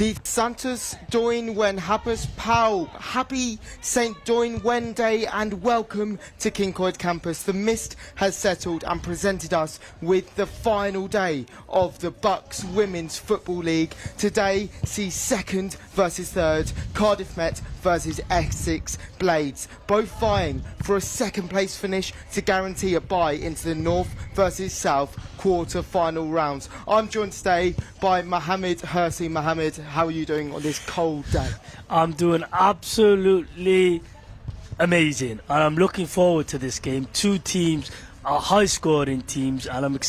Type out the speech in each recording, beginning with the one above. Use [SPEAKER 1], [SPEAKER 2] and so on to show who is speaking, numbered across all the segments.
[SPEAKER 1] The Santos Doin Wen Habas Pau. Happy St. Doin Wen Day and welcome to Kincoid Campus. The mist has settled and presented us with the final day of the BUCS Women's Football League. Today sees second versus third, Cardiff Met versus Essex Blades, both vying for a second place finish to guarantee a bye into the North versus South quarter-final rounds. I'm joined today by Mohammed Hersi. Mohammed, how are you doing on this cold day?
[SPEAKER 2] I'm doing absolutely amazing, and I'm looking forward to this game. Two teams are high-scoring teams, and I'm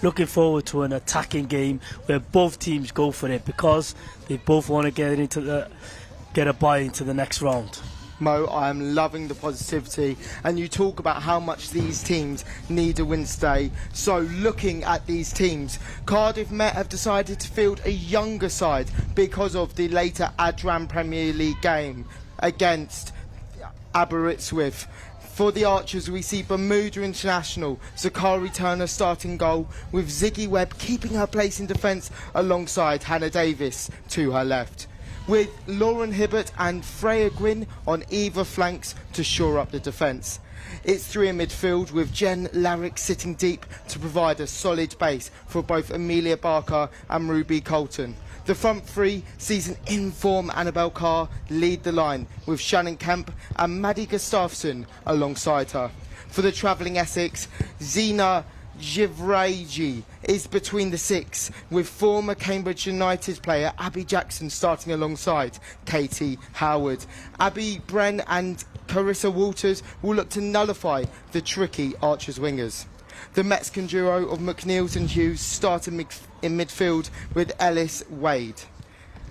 [SPEAKER 2] looking forward to an attacking game where both teams go for it because they both want to get a bye into the next round.
[SPEAKER 1] Mo, I'm loving the positivity, and you talk about how much these teams need a win today. So looking at these teams, Cardiff Met have decided to field a younger side because of the later Adran Premier League game against Aberystwyth. For the Archers, we see Bermuda international Zakari Turner starting goal, with Ziggy Webb keeping her place in defence alongside Hannah Davis to her left, with Lauren Hibbert and Freya Gwynn on either flanks to shore up the defence. It's three in midfield, with Jen Larrick sitting deep to provide a solid base for both Amelia Barker and Ruby Colton. The front three sees an in-form Annabelle Carr lead the line, with Shannon Kemp and Maddie Gustafsson alongside her. For the travelling Essex, Zina Givraji is between the six, with former Cambridge United player Abby Jackson starting alongside Katie Howard. Abby Bren and Carissa Walters will look to nullify the tricky Archers wingers. The Mexican duo of McNeils and Hughes start in midfield with Ellis Wade.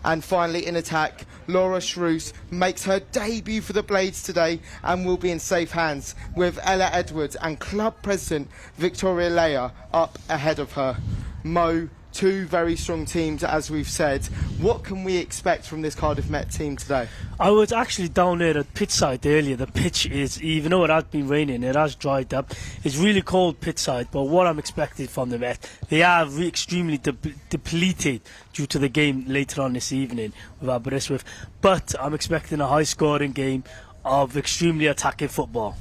[SPEAKER 1] And finally in attack, Laura Shrews makes her debut for the Blades today and will be in safe hands, with Ella Edwards and club president Victoria Leah up ahead of her. Mo, two very strong teams, as we've said. What can we expect from this Cardiff Met team today?
[SPEAKER 2] I was actually down there at pitch side earlier. The pitch is, even though it has been raining, it has dried up. It's really cold pitch side, but what I'm expecting from the Met, they are extremely depleted due to the game later on this evening with Aberystwyth. But I'm expecting a high-scoring game of extremely attacking football.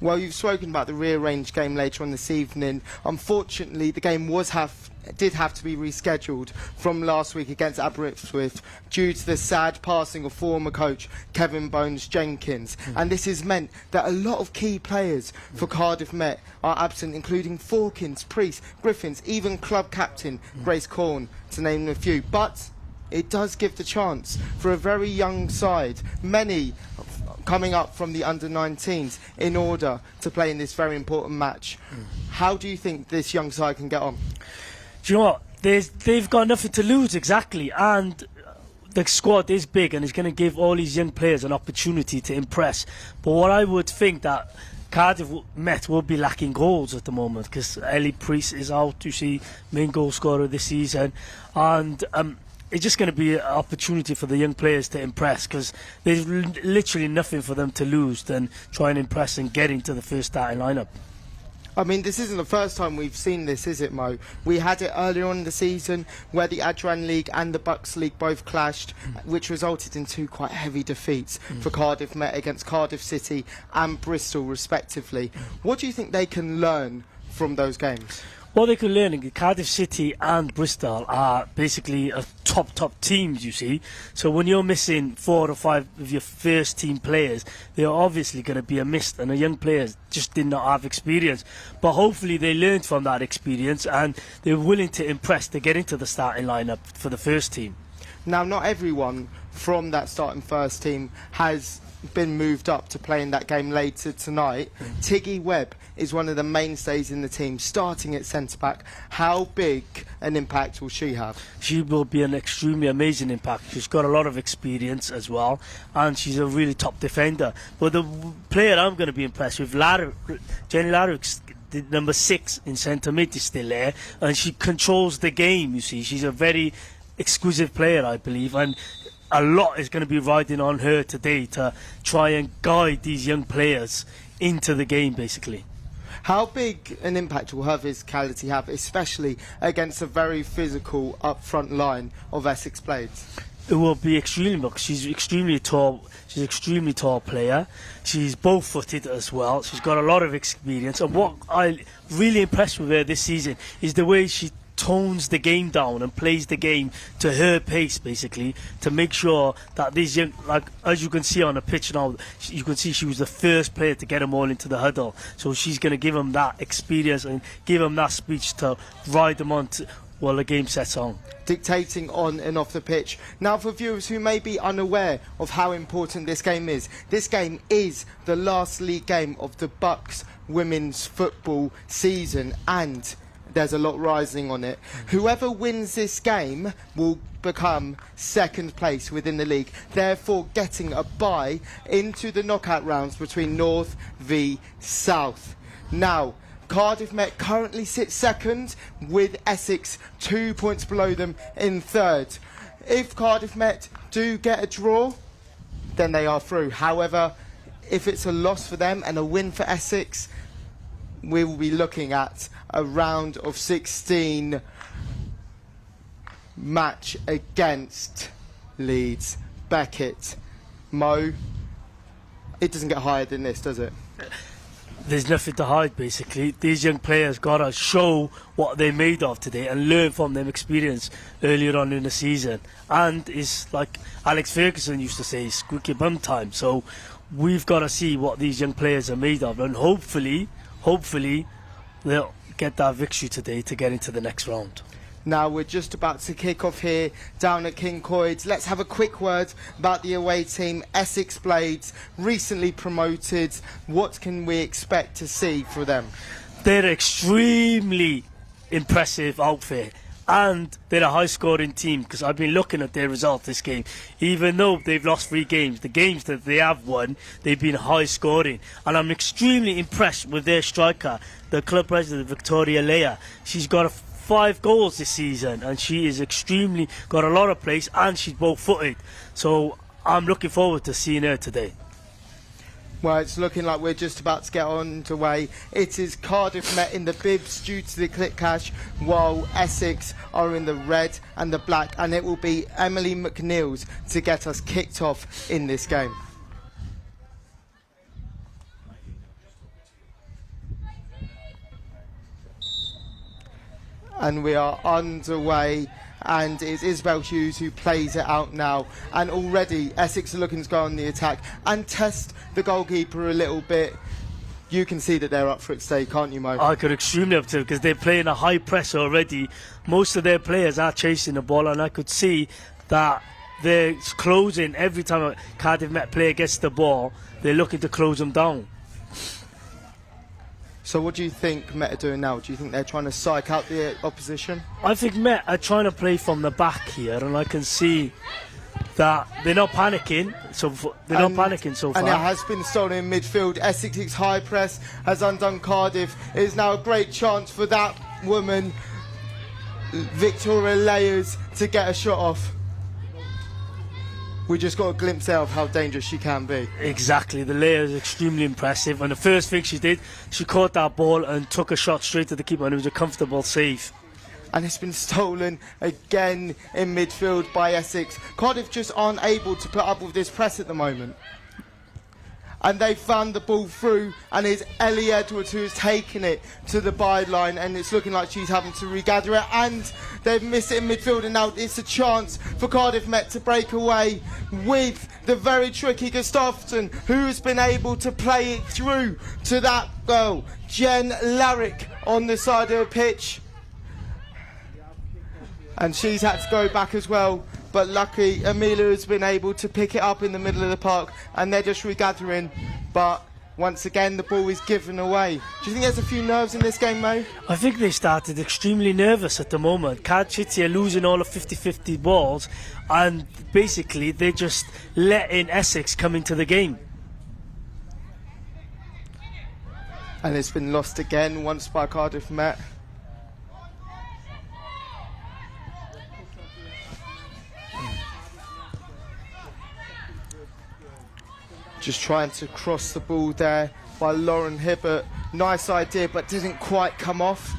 [SPEAKER 1] Well, you've spoken about the rearranged game later on this evening. Unfortunately, the game did have to be rescheduled from last week against Aberystwyth due to the sad passing of former coach Kevin Bones Jenkins. And this has meant that a lot of key players for Cardiff Met are absent, including Fawkins, Priest, Griffins, even club captain Grace Corn, to name a few. But it does give the chance for a very young side, many coming up from the under-19s, in order to play in this very important match. How do you think this young side can get on?
[SPEAKER 2] Do you know what? They've got nothing to lose, exactly, and the squad is big and it's going to give all these young players an opportunity to impress. But what I would think that Cardiff Met will be lacking goals at the moment, because Ellie Priest is out, you see, main goal scorer this season, and it's just going to be an opportunity for the young players to impress, because there's literally nothing for them to lose than try and impress and get into the first starting lineup.
[SPEAKER 1] I mean, this isn't the first time we've seen this, is it, Mo? We had it earlier on in the season where the Adran League and the BUCS League both clashed, which resulted in two quite heavy defeats for Cardiff Met against Cardiff City and Bristol, respectively. What do you think they can learn from those games?
[SPEAKER 2] What they can learn, Cardiff City and Bristol are basically top teams, you see. So when you're missing 4 or 5 of your first team players, they're obviously going to be a miss, and the young players just did not have experience. But hopefully they learned from that experience and they're willing to impress to get into the starting lineup for the first team.
[SPEAKER 1] Now, not everyone from that starting first team has been moved up to play in that game later tonight. Tiggy Webb is one of the mainstays in the team, starting at centre-back. How big an impact will she have? She
[SPEAKER 2] will be an extremely amazing impact. She's got a lot of experience as well, and she's a really top defender. But the player I'm going to be impressed with, Jenny Larrick, number 6 in centre mid, is still there, and she controls the game, you see. She's a very exquisite player, I believe, and a lot is going to be riding on her today to try and guide these young players into the game, basically. How big an impact will her physicality have, especially against a very physical up-front line of Essex Blades? it will be extremely, because she's extremely tall. She's an extremely tall player. She's both-footed as well. She's got a lot of experience. And what I really impressed with her this season is the way she tones the game down and plays the game to her pace, basically, to make sure that these young, like as you can see on the pitch now, you can see she was the first player to get them all into the huddle. So she's going to give them that experience and give them that speech to ride them on while the game sets on.
[SPEAKER 1] Dictating on and off the pitch. Now, for viewers who may be unaware of how important this game is the last league game of the BUCS women's football season, and there's a lot rising on it. Whoever wins this game will become second place within the league, therefore getting a bye into the knockout rounds between North v South. Now, Cardiff Met currently sits second, with Essex 2 points below them in third. If Cardiff Met do get a draw, then they are through. However, if it's a loss for them and a win for Essex, we will be looking at a round of 16 match against Leeds. Beckett. Mo, it doesn't get higher than this, does it?
[SPEAKER 2] There's nothing to hide, basically. These young players got to show what they're made of today and learn from their experience earlier on in the season. And it's like Alex Ferguson used to say, squeaky bum time. So we've got to see what these young players are made of, and hopefully they'll get that victory today to get into the next round.
[SPEAKER 1] Now we're just about to kick off here down at King Coyds. Let's have a quick word about the away team, Essex Blades, recently promoted. What can we expect to see for them?
[SPEAKER 2] They're an extremely impressive outfit, and they're a high-scoring team, because I've been looking at their results this game. Even though they've lost 3 games, the games that they have won, they've been high-scoring. And I'm extremely impressed with their striker, the club president, Victoria Leah. She's got 5 goals this season, and she is extremely got a lot of pace, and she's both-footed. So I'm looking forward to seeing her today.
[SPEAKER 1] Well, it's looking like we're just about to get on to way. It is Cardiff Met in the bibs due to the click cash, while Essex are in the red and the black, and it will be Emily McNeil's to get us kicked off in this game. And we are underway, and it's Isabel Hughes who plays it out now. And already Essex are looking to go on the attack and test the goalkeeper a little bit. You can see that they're up for it today, can't you, Mo?
[SPEAKER 2] I could extremely up to, because they're playing a high press already. Most of their players are chasing the ball, and I could see that they're closing every time a Cardiff Met player gets the ball. They're looking to close them down.
[SPEAKER 1] So what do you think Met are doing now? Do you think they're trying to psych out the opposition?
[SPEAKER 2] I think Met are trying to play from the back here, and I can see that they're not panicking. So far.
[SPEAKER 1] And it has been stolen in midfield. Essex's high press has undone Cardiff. It is now a great chance for that woman, Victoria Layers, to get a shot off. We just got a glimpse there of how dangerous she can be.
[SPEAKER 2] Exactly, the layer is extremely impressive, and the first thing she did, she caught that ball and took a shot straight to the keeper, and it was a comfortable save.
[SPEAKER 1] And it's been stolen again in midfield by Essex. Cardiff just aren't able to put up with this press at the moment. And they found the ball through, and it's Ellie Edwards who has taken it to the byline, and it's looking like she's having to regather it, and they've missed it in midfield, and now it's a chance for Cardiff Met to break away with the very tricky Gustafsson, who has been able to play it through to that goal. Jen Larrick on the side of the pitch, and she's had to go back as well. But lucky, Amelia has been able to pick it up in the middle of the park, and they're just regathering. But once again, the ball is given away. Do you think there's a few nerves in this game, Mo?
[SPEAKER 2] I think they started extremely nervous at the moment. Cardiff City are losing all of 50-50 balls, and basically they're just letting Essex come into the game.
[SPEAKER 1] And it's been lost again, once by Cardiff Met. Just trying to cross the ball there by Lauren Hibbert. Nice idea, but didn't quite come off.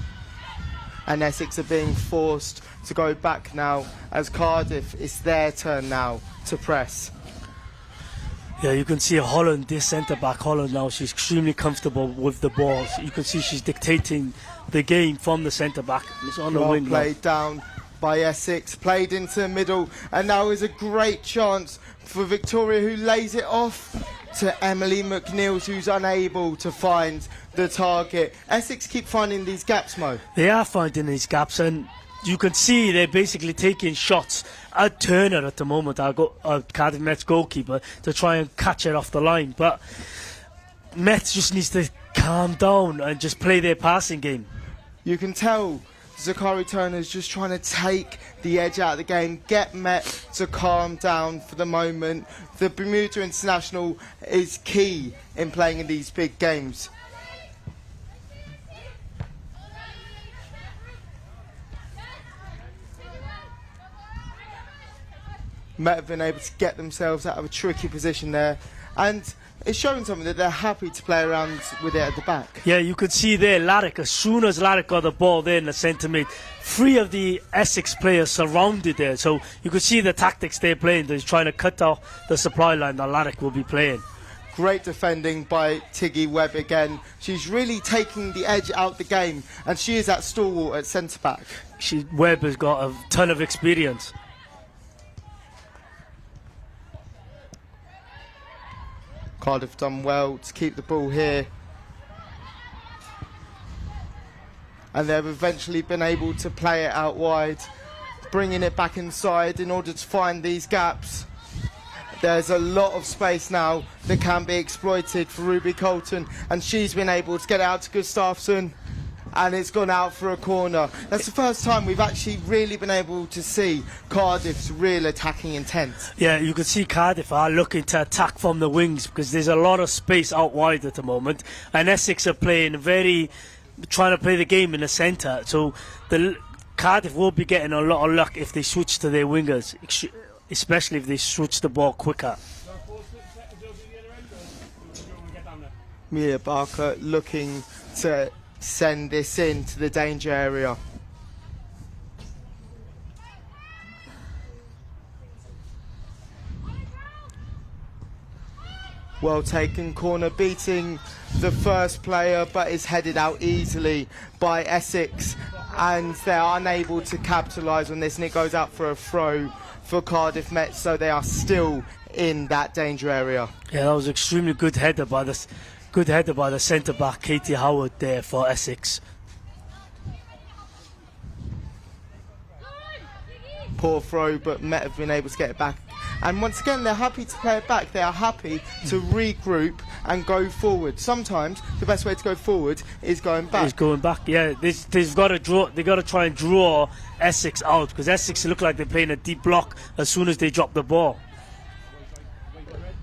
[SPEAKER 1] and Essex are being forced to go back now as Cardiff, it's their turn now to press.
[SPEAKER 2] Yeah, you can see Holland, this centre-back Holland now, she's extremely comfortable with the balls. You can see she's dictating the game from the centre-back. It's on the wing now.
[SPEAKER 1] Played down by Essex, played into the middle, and now is a great chance for Victoria, who lays it off to Emily McNeils, who's unable to find the target. Essex keep finding these gaps, Mo.
[SPEAKER 2] They are finding these gaps, and you can see they're basically taking shots at Turner at the moment, Cardiff Met's goalkeeper, to try and catch it off the line. But Met just needs to calm down and just play their passing game.
[SPEAKER 1] You can tell Zakari Turner's just trying to take the edge out of the game, get Met to calm down for the moment. The Bermuda International is key in playing in these big games. Met have been able to get themselves out of a tricky position there, and it's showing something that they're happy to play around with it at the back.
[SPEAKER 2] Yeah, you could see there, Larrick, as soon as Larrick got the ball there in the centre mid, 3 of the Essex players surrounded there, so you could see the tactics they're playing. They're trying to cut off the supply line that Larrick will be playing.
[SPEAKER 1] Great defending by Tiggy Webb again. She's really taking the edge out the game, and she is that stalwart at centre back.
[SPEAKER 2] Webb has got a ton of experience.
[SPEAKER 1] Cardiff done well to keep the ball here, and they've eventually been able to play it out wide, bringing it back inside in order to find these gaps. There's a lot of space now that can be exploited for Ruby Colton, and she's been able to get it out to Gustafsson, and it's gone out for a corner. That's the first time we've actually really been able to see Cardiff's real attacking intent. Yeah,
[SPEAKER 2] you can see Cardiff are looking to attack from the wings because there's a lot of space out wide at the moment, and Essex are trying to play the game in the centre, so Cardiff will be getting a lot of luck if they switch to their wingers, especially if they switch the ball quicker.
[SPEAKER 1] Mia Barker looking to send this into the danger area. Well taken corner, beating the first player, but is headed out easily by Essex, and they're unable to capitalise on this, and it goes out for a throw for Cardiff Met, so they are still in that danger area.
[SPEAKER 2] Yeah, that was extremely good header by the centre back Katie Howard there for Essex.
[SPEAKER 1] Poor throw, but Met have been able to get it back. And once again, they're happy to play it back. They are happy to regroup and go forward. Sometimes the best way to go forward is going back.
[SPEAKER 2] Yeah. They've got to draw. They got to try and draw Essex out, because Essex look like they're playing a deep block as soon as they drop the ball.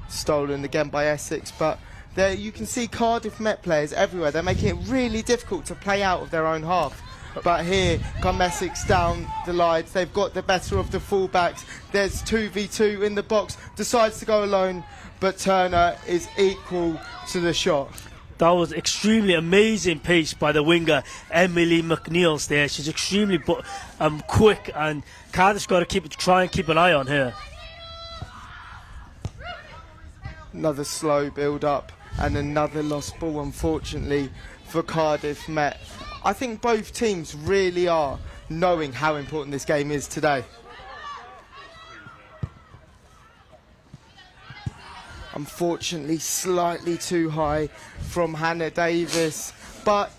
[SPEAKER 1] Stolen again by Essex, but there you can see Cardiff Met players everywhere. They're making it really difficult to play out of their own half. But here come Essex down the lines. They've got the better of the fullbacks. There's 2v2 in the box. Decides to go alone, but Turner is equal to the shot.
[SPEAKER 2] That was extremely amazing pace by the winger Emily McNeils there. She's extremely quick, and Cardiff's got to try and keep an eye on her.
[SPEAKER 1] Another slow build-up and another lost ball, unfortunately, for Cardiff Met. I think both teams really are knowing how important this game is today. Unfortunately, slightly too high from Hannah Davis, but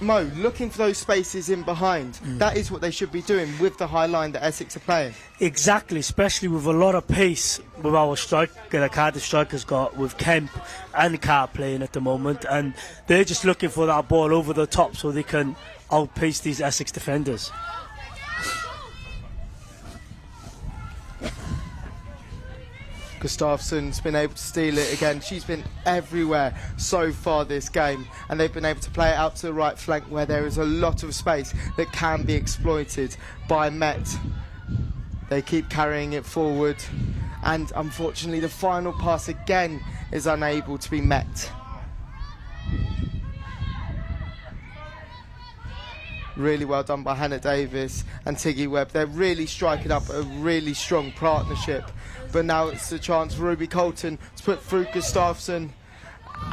[SPEAKER 1] Mo, looking for those spaces in behind, that is what they should be doing with the high line that Essex are playing.
[SPEAKER 2] Exactly, especially with a lot of pace with our striker, the Cardiff strikers got, with Kemp and Carr playing at the moment, and they're just looking for that ball over the top so they can outpace these Essex defenders.
[SPEAKER 1] Gustafsson's been able to steal it again. She's been everywhere so far this game, and they've been able to play it out to the right flank where there is a lot of space that can be exploited by Met. They keep carrying it forward, and unfortunately the final pass again is unable to be met. Really well done by Hannah Davis and Tiggy Webb. They're really striking up a really strong partnership. But now it's a chance for Ruby Colton to put through Gustafsson.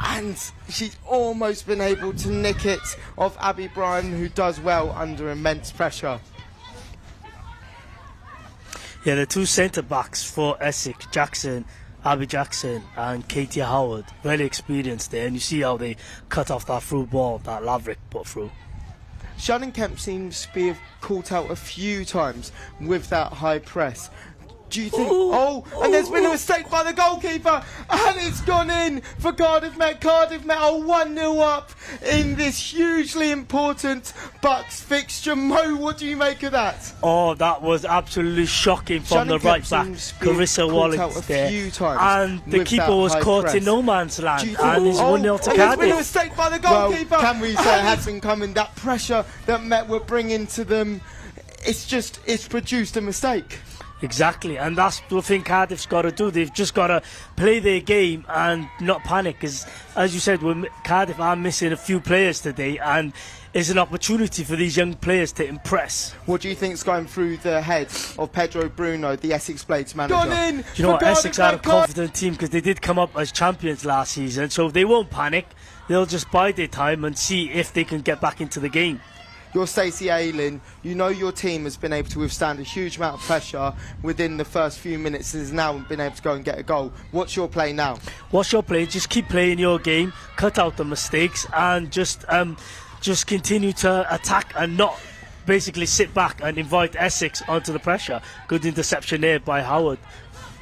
[SPEAKER 1] And she's almost been able to nick it off Abby Bryan, who does well under immense pressure.
[SPEAKER 2] Yeah, the two centre-backs for Essex, Abby Jackson and Katie Howard, very experienced there, and you see how they cut off that through ball that Laverick put through.
[SPEAKER 1] Shannon Kemp seems to be caught out a few times with that high press. Do you think... and there's been a mistake by the goalkeeper, and it's gone in for Cardiff Met. Cardiff Met are 1-0 up in this hugely important BUCS fixture. Mo, what do you make of that?
[SPEAKER 2] Oh, that was absolutely shocking from
[SPEAKER 1] Shannon
[SPEAKER 2] the right
[SPEAKER 1] Kemp
[SPEAKER 2] back,
[SPEAKER 1] seems to be
[SPEAKER 2] Carissa
[SPEAKER 1] caught out
[SPEAKER 2] Wallace
[SPEAKER 1] a
[SPEAKER 2] there.
[SPEAKER 1] few times
[SPEAKER 2] And the
[SPEAKER 1] with
[SPEAKER 2] keeper
[SPEAKER 1] that
[SPEAKER 2] was
[SPEAKER 1] high
[SPEAKER 2] caught
[SPEAKER 1] press.
[SPEAKER 2] in no man's land,
[SPEAKER 1] Do you
[SPEAKER 2] and
[SPEAKER 1] think-
[SPEAKER 2] it's 1-0 to
[SPEAKER 1] and there's
[SPEAKER 2] Cardiff.
[SPEAKER 1] been a mistake by the goalkeeper. Well, can we say it has been coming? That pressure that Met were bringing to them, it's produced a mistake.
[SPEAKER 2] Exactly, and that's the thing Cardiff's got to do. They've just got to play their game and not panic. Because, as you said, Cardiff are missing a few players today, and it's an opportunity for these young players to impress.
[SPEAKER 1] What do you think's going through the head of Pedro Bruno, the Essex Blades manager?
[SPEAKER 2] Do you know what? Essex are a confident team because they did come up as champions last season, so they won't panic. They'll just bide their time and see if they can get back into the game.
[SPEAKER 1] You're Stacey Ayling. You know your team has been able to withstand a huge amount of pressure within the first few minutes and has now been able to go and get a goal. What's your play now?
[SPEAKER 2] What's your play? Just keep playing your game, cut out the mistakes, and just continue to attack and not basically sit back and invite Essex onto the pressure. Good interception there by Howard.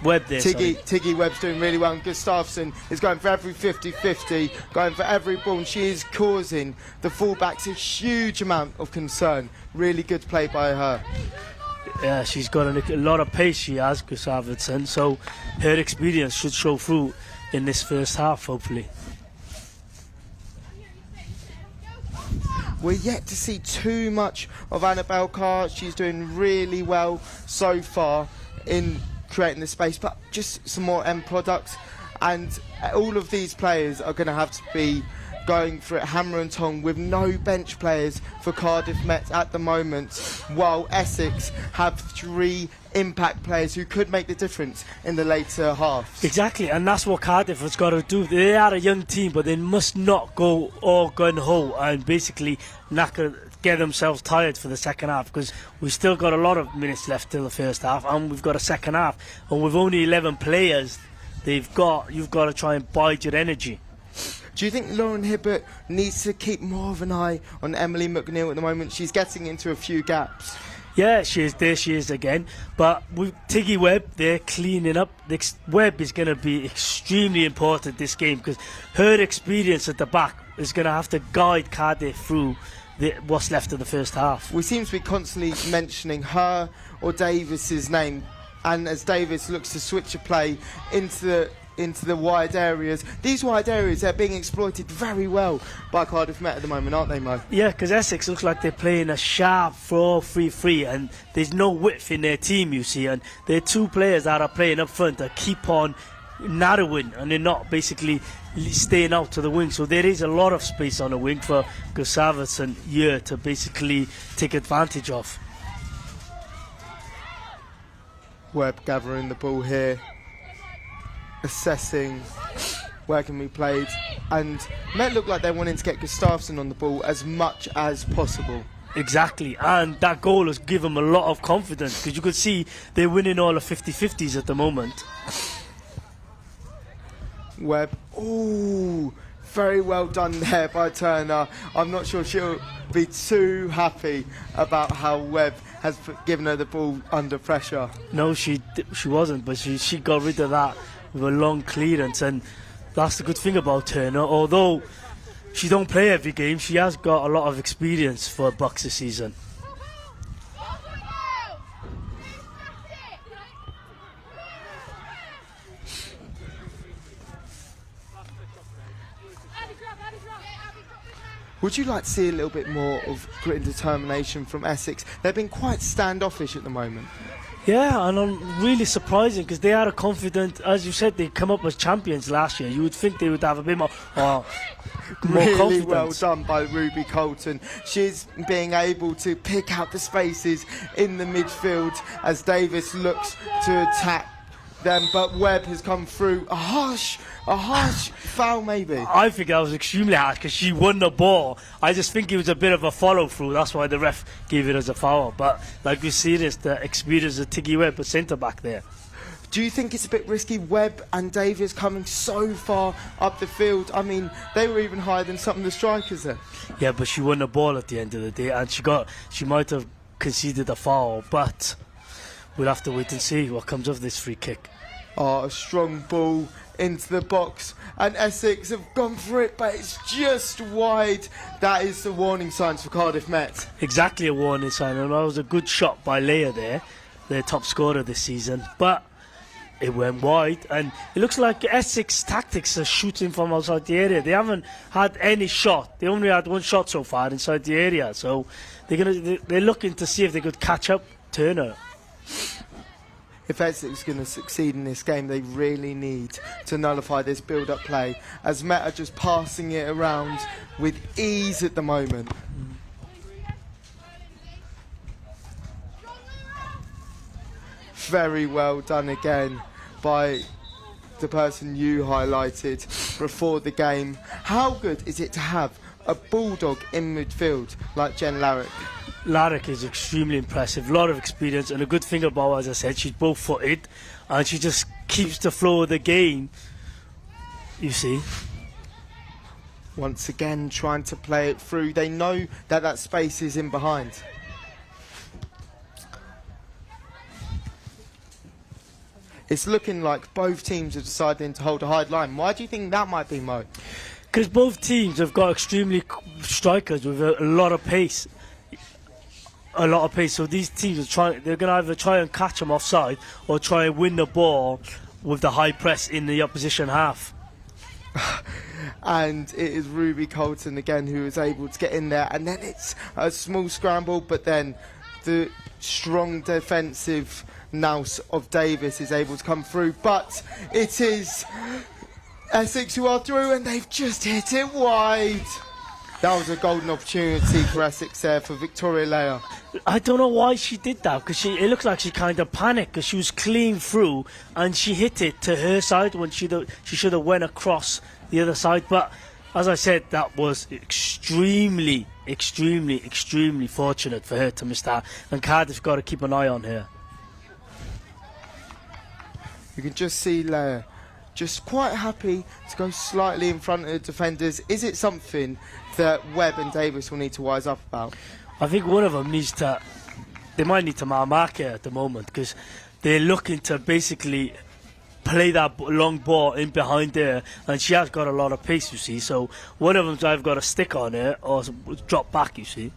[SPEAKER 2] Webb there,
[SPEAKER 1] Tiggy Webb's doing really well, and Gustafsson is going for every 50-50, going for every ball, and she is causing the fullbacks a huge amount of concern. Really good play by her.
[SPEAKER 2] Yeah, she's got a lot of pace, she has, Gustafsson, so her experience should show through in this first half, hopefully.
[SPEAKER 1] We're yet to see too much of Annabelle Carr. She's doing really well so far in creating the space, but just some more end products, and all of these players are going to have to be going for it hammer and tong with no bench players for Cardiff Met at the moment, while Essex have 3 impact players who could make the difference in the later halves.
[SPEAKER 2] Exactly, and that's what Cardiff has got to do. They are a young team, but they must not go all gun-ho and basically get themselves tired for the second half, because we've still got a lot of minutes left till the first half, and we've got a second half, and with only 11 players you've got to try and bide your energy.
[SPEAKER 1] Do you think Lauren Hibbert needs to keep more of an eye on Emily McNeil at the moment? She's getting into a few gaps.
[SPEAKER 2] Yeah, she is. There she is again. But with Tiggy Webb, they're cleaning up. Webb is going to be extremely important this game, because her experience at the back is going to have to guide Cardiff through what's left of the first half.
[SPEAKER 1] We seem to be constantly mentioning her or Davis's name, and as Davis looks to switch a play into the wide areas, these wide areas are being exploited very well by Cardiff Met at the moment, aren't they, Mo?
[SPEAKER 2] Yeah, because Essex looks like they're playing a sharp 4-3-3, and there's no width in their team, you see, and there are 2 players that are playing up front that keep on narrowing, and they're not basically staying out to the wing, so there is a lot of space on the wing for Gustafsson here to basically take advantage of.
[SPEAKER 1] Webb gathering the ball here, assessing where can be played, and Met look like they're wanting to get Gustafsson on the ball as much as possible.
[SPEAKER 2] Exactly, and that goal has given them a lot of confidence, because you could see they're winning all the 50-50s at the moment.
[SPEAKER 1] Webb, ooh, very well done there by Turner. I'm not sure she'll be too happy about how Webb has given her the ball under pressure.
[SPEAKER 2] No, she wasn't, but she got rid of that with a long clearance, and that's the good thing about Turner. Although she don't play every game, she has got a lot of experience for BUCS this season.
[SPEAKER 1] Would you like to see a little bit more of grit and determination from Essex? They've been quite standoffish at the moment.
[SPEAKER 2] Yeah, and I'm really surprising because they are a confident, as you said, they come up as champions last year. You would think they would have a bit more
[SPEAKER 1] Really
[SPEAKER 2] confidence.
[SPEAKER 1] well done by Ruby Colton. She's being able to pick out the spaces in the midfield as Davis looks to attack them, but Webb has come through. A harsh foul maybe.
[SPEAKER 2] I think that was extremely harsh because she won the ball. I just think it was a bit of a follow through. That's why the ref gave it as a foul. But like we see this, the experience of Tiggy Webb, a centre back there.
[SPEAKER 1] Do you think it's a bit risky, Webb and Davis coming so far up the field? I mean, they were even higher than some of the strikers there.
[SPEAKER 2] Yeah, but she won the ball at the end of the day, and she might have conceded a foul, but we'll have to wait and see what comes of this free kick.
[SPEAKER 1] Oh, a strong ball into the box, and Essex have gone for it, but it's just wide. That is the warning signs for Cardiff Met.
[SPEAKER 2] Exactly a warning sign, and that was a good shot by Leia there, their top scorer this season, but it went wide, and it looks like Essex tactics are shooting from outside the area. They haven't had any shot. They only had one shot so far inside the area, so they're looking to see if they could catch up Turner.
[SPEAKER 1] If Essex is going to succeed in this game, they really need to nullify this build-up play, as Met are just passing it around with ease at the moment. Very well done again by the person you highlighted before the game. How good is it to have a bulldog in midfield like Jen Larrick?
[SPEAKER 2] Larrick is extremely impressive, a lot of experience, and a good thing about her, as I said, she's both-footed, and she just keeps the flow of the game, you see.
[SPEAKER 1] Once again, trying to play it through. They know that that space is in behind. It's looking like both teams are deciding to hold a high line. Why do you think that might be, Mo?
[SPEAKER 2] Because both teams have got extremely strikers with a lot of pace. So these teams they're going to either try and catch them offside or try and win the ball with the high press in the opposition half.
[SPEAKER 1] And it is Ruby Colton again who is able to get in there, and then it's a small scramble, but then the strong defensive nous of Davis is able to come through, but it is Essex who are through, and they've just hit it wide. That was a golden opportunity for Essex there for Victoria Leia.
[SPEAKER 2] I don't know why she did that, because it looked like she kind of panicked, because she was clean through and she hit it to her side when she should have went across the other side. But as I said, that was extremely fortunate for her to miss that, and Cardiff's got to keep an eye on her.
[SPEAKER 1] You can just see Leia just quite happy to go slightly in front of the defenders. Is it something that Webb and Davis will need to wise up about?
[SPEAKER 2] I think one of them they might need to mark her at the moment, because they're looking to basically play that long ball in behind her, and she has got a lot of pace, you see, so one of them's either got to stick on her or drop back, you see.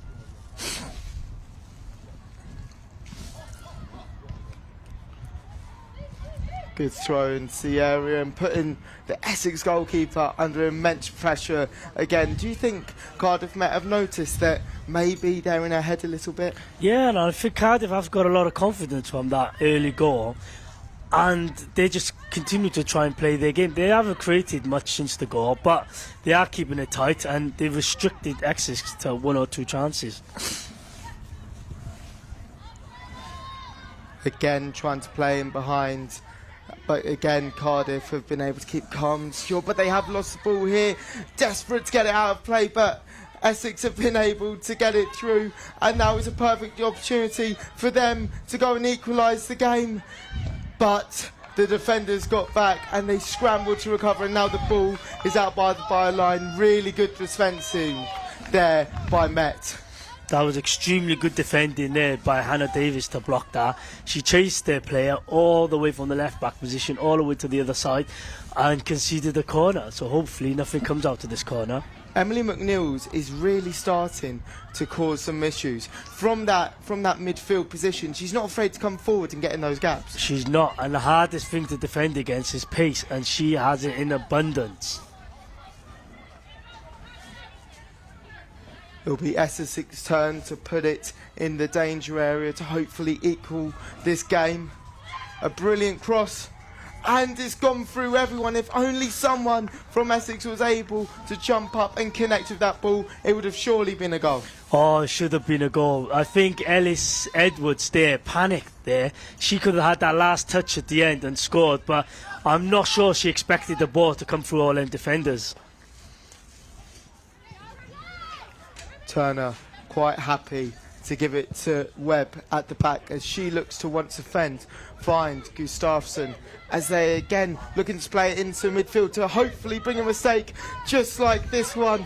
[SPEAKER 1] Good throw into the area and putting the Essex goalkeeper under immense pressure again. Do you think Cardiff Met have noticed that maybe they're in their head a little bit?
[SPEAKER 2] Yeah, and I think Cardiff have got a lot of confidence from that early goal, and they just continue to try and play their game. They haven't created much since the goal, but they are keeping it tight, and they've restricted Essex to one or two chances.
[SPEAKER 1] Again, trying to play in behind. But again, Cardiff have been able to keep calm and secure, but they have lost the ball here. Desperate to get it out of play, but Essex have been able to get it through, and now is a perfect opportunity for them to go and equalise the game. But the defenders got back and they scrambled to recover, and now the ball is out by the byline. Really good dispensing there by Met.
[SPEAKER 2] That was extremely good defending there by Hannah Davis to block that. She chased their player all the way from the left back position all the way to the other side and conceded the corner. So hopefully nothing comes out of this corner.
[SPEAKER 1] Emily McNeil's is really starting to cause some issues from that midfield position. She's not afraid to come forward and get in those gaps.
[SPEAKER 2] She's not, and the hardest thing to defend against is pace, and she has it in abundance.
[SPEAKER 1] It'll be Essex's turn to put it in the danger area to hopefully equal this game. A brilliant cross, and it's gone through everyone. If only someone from Essex was able to jump up and connect with that ball, it would have surely been a goal.
[SPEAKER 2] Oh, it should have been a goal. I think Ellis Edwards there panicked there. She could have had that last touch at the end and scored, but I'm not sure she expected the ball to come through all them defenders.
[SPEAKER 1] Turner quite happy to give it to Webb at the back as she looks to once defend, find Gustafsson as they again looking to play it into midfield to hopefully bring a mistake just like this one.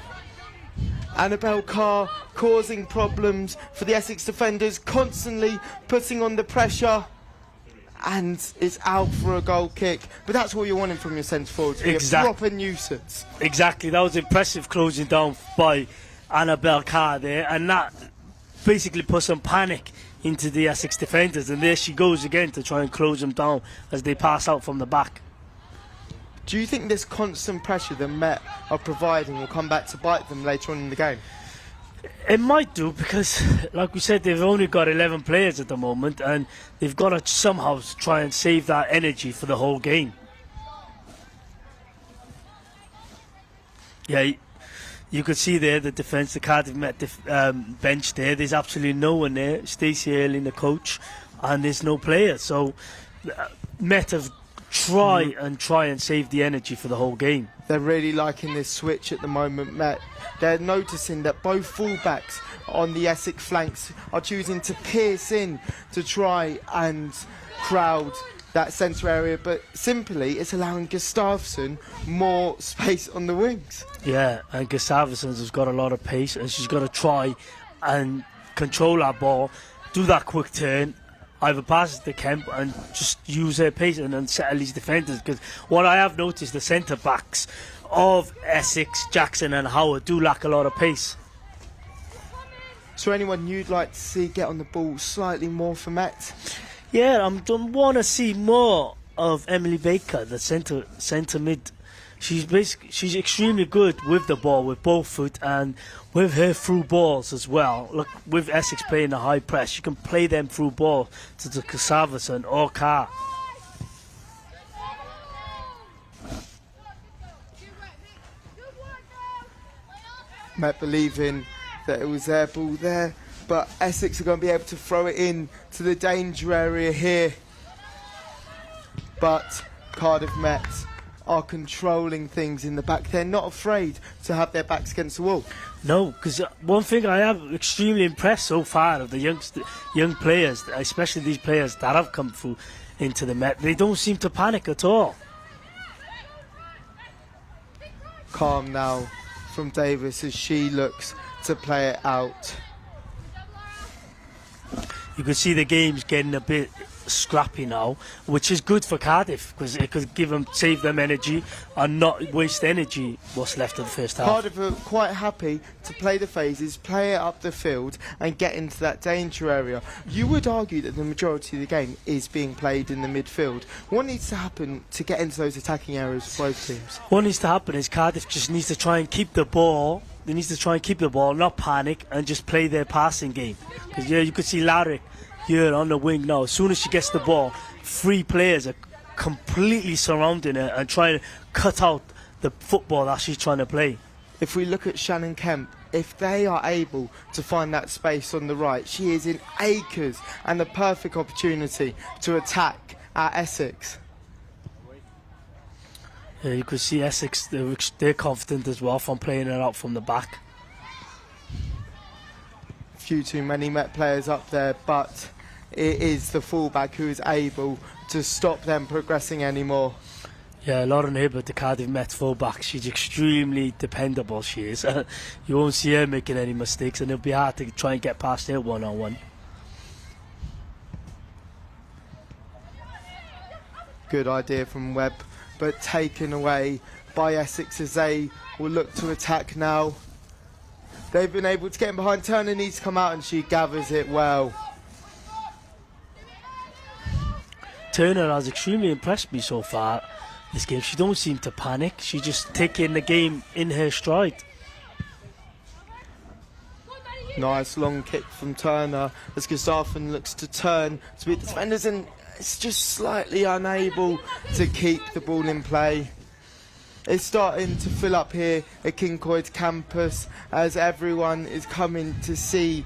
[SPEAKER 1] Annabelle Carr causing problems for the Essex defenders, constantly putting on the pressure, and it's out for a goal kick. But that's what you're wanting from your centre forward, to be a proper nuisance.
[SPEAKER 2] Exactly, that was impressive closing down by Annabelle Carr there, and that basically put some panic into the Essex defenders, and there she goes again to try and close them down as they pass out from the back.
[SPEAKER 1] Do you think this constant pressure the Met are providing will come back to bite them later on in the game?
[SPEAKER 2] It might do, because like we said, they've only got 11 players at the moment, and they've got to somehow try and save that energy for the whole game. Yeah, you could see there the defence, the Cardiff Met bench there. There's absolutely no one there. Stacey Earling, the coach, and there's no player. So Met have try and save the energy for the whole game.
[SPEAKER 1] They're really liking this switch at the moment, Met. They're noticing that both fullbacks on the Essex flanks are choosing to pierce in to try and crowd that centre area, but simply it's allowing Gustafsson more space on the wings.
[SPEAKER 2] Yeah, and Gustafsson has got a lot of pace, and she's got to try and control that ball, do that quick turn, either pass it to Kemp and just use her pace and then settle these defenders. Because what I have noticed, the centre backs of Essex, Jackson and Howard do lack a lot of pace.
[SPEAKER 1] So anyone you'd like to see get on the ball slightly more for Met?
[SPEAKER 2] Yeah, I want to see more of Emily Baker, the centre mid. She's extremely good with the ball, with both foot, and with her through balls as well. Look, with Essex playing a high press, you can play them through ball to the Gustafsson or Carr.
[SPEAKER 1] Met believing that it was their ball there, but Essex are going to be able to throw it in to the danger area here. But Cardiff Met are controlling things in the back. They're not afraid to have their backs against the wall.
[SPEAKER 2] No, because one thing I am extremely impressed so far of the young players, especially these players that have come through into the Met, they don't seem to panic at all.
[SPEAKER 1] Calm now from Davis as she looks to play it out.
[SPEAKER 2] You can see the game's getting a bit scrappy now, which is good for Cardiff, because it could save them energy and not waste energy what's left of the first half.
[SPEAKER 1] Cardiff are quite happy to play the phases, play it up the field and get into that danger area. You would argue that the majority of the game is being played in the midfield. What needs to happen to get into those attacking areas for both teams?
[SPEAKER 2] What needs to happen is Cardiff just needs to try and keep the ball. They need to try and keep the ball, not panic, and just play their passing game. Because yeah, you could see Larrick here on the wing now. As soon as she gets the ball, 3 players are completely surrounding her and trying to cut out the football that she's trying to play.
[SPEAKER 1] If we look at Shannon Kemp, if they are able to find that space on the right, she is in acres and the perfect opportunity to attack at Essex.
[SPEAKER 2] Yeah, you could see Essex, they're confident as well from playing it out from the back.
[SPEAKER 1] Few too many Met players up there, but it is the fullback who is able to stop them progressing anymore.
[SPEAKER 2] Yeah, Lauren Hibbert, the Cardiff Met fullback, she's extremely dependable, she is. You won't see her making any mistakes, and it'll be hard to try and get past her one-on-one.
[SPEAKER 1] Good idea from Webb, but taken away by Essex as they will look to attack now. They've been able to get in behind. Turner needs to come out and she gathers it well.
[SPEAKER 2] Turner has extremely impressed me so far this game. She don't seem to panic. She's just taking the game in her stride.
[SPEAKER 1] Nice long kick from Turner as Gustafsson looks to turn to beat the defenders, and it's just slightly unable to keep the ball in play. It's starting to fill up here at King Coyd campus as everyone is coming to see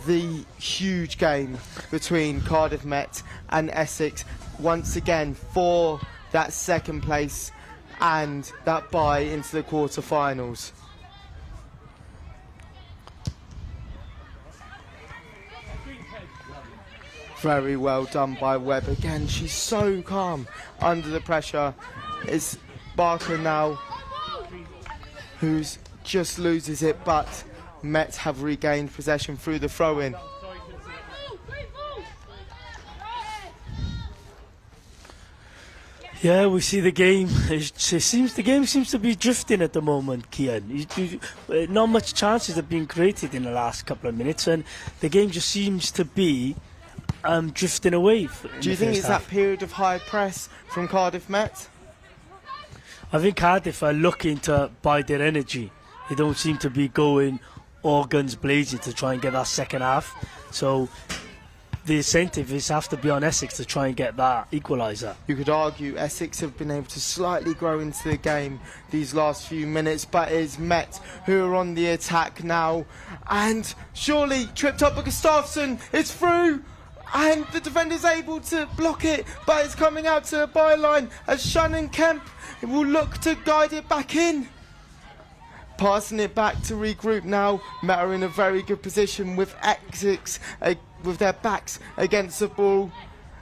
[SPEAKER 1] the huge game between Cardiff Met and Essex once again for that second place and that bye into the quarter-finals. Very well done by Webb. Again, she's so calm under the pressure. It's Barker now who's just loses it, but Met have regained possession through the throw-in.
[SPEAKER 2] Yeah, we see the game. The game seems to be drifting at the moment, Kian. Not much chances have been created in the last couple of minutes, and the game just seems to be drifting away.
[SPEAKER 1] Do you think it's that period of high press from Cardiff Met?
[SPEAKER 2] I think Cardiff are looking to buy their energy. They don't seem to be going all guns blazing to try and get that second half. So the incentive is have to be on Essex to try and get that equaliser.
[SPEAKER 1] You could argue Essex have been able to slightly grow into the game these last few minutes, but it's Met who are on the attack now. And surely tripped up by Gustafsson, it's through, and the defender's able to block it, but it's coming out to a byline as Shannon Kemp will look to guide it back in. Passing it back to regroup now. Met are in a very good position with Essex with their backs against the ball.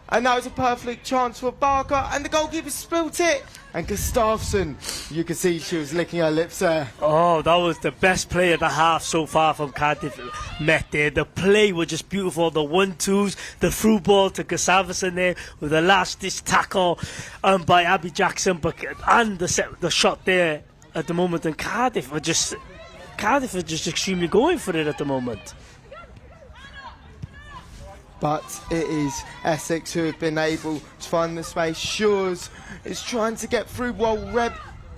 [SPEAKER 1] And now it's a perfect chance for Barker, and the goalkeeper spilt it. And Gustafsson, you can see she was licking her lips there.
[SPEAKER 2] Oh, that was the best play of the half so far from Cardiff Met there. The play was just beautiful. The 1-2s, the through ball to Gustafsson there with the last ditch tackle by Abby Jackson, and the shot there at the moment. And Cardiff are just extremely going for it at the moment.
[SPEAKER 1] But it is Essex who have been able to find the space. Shores is trying to get through while Reb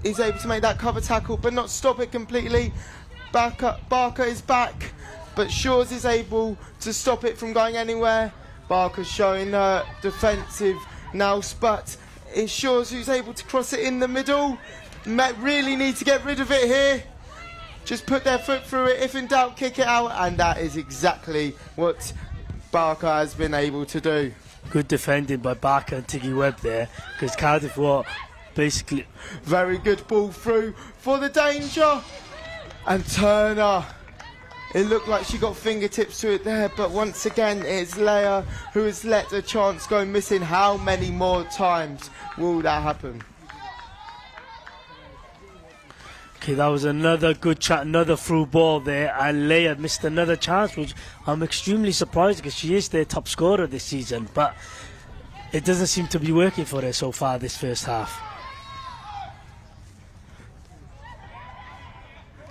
[SPEAKER 1] is able to make that cover tackle but not stop it completely. Barker is back, but Shores is able to stop it from going anywhere. Barker showing defensive now, but it's Shores who's able to cross it in the middle. Met really need to get rid of it here. Just put their foot through it. If in doubt, kick it out, and that is exactly what Barker has been able to do.
[SPEAKER 2] Good defending by Barker and Tiggy Webb there, because Cardiff were basically...
[SPEAKER 1] Very good ball through for the danger. And Turner, it looked like she got fingertips to it there, but once again it's Leia who has let a chance go missing. How many more times will that happen?
[SPEAKER 2] Okay, that was another good chat, another through ball there, and Leia missed another chance, which I'm extremely surprised because she is their top scorer this season, but it doesn't seem to be working for her so far this first half.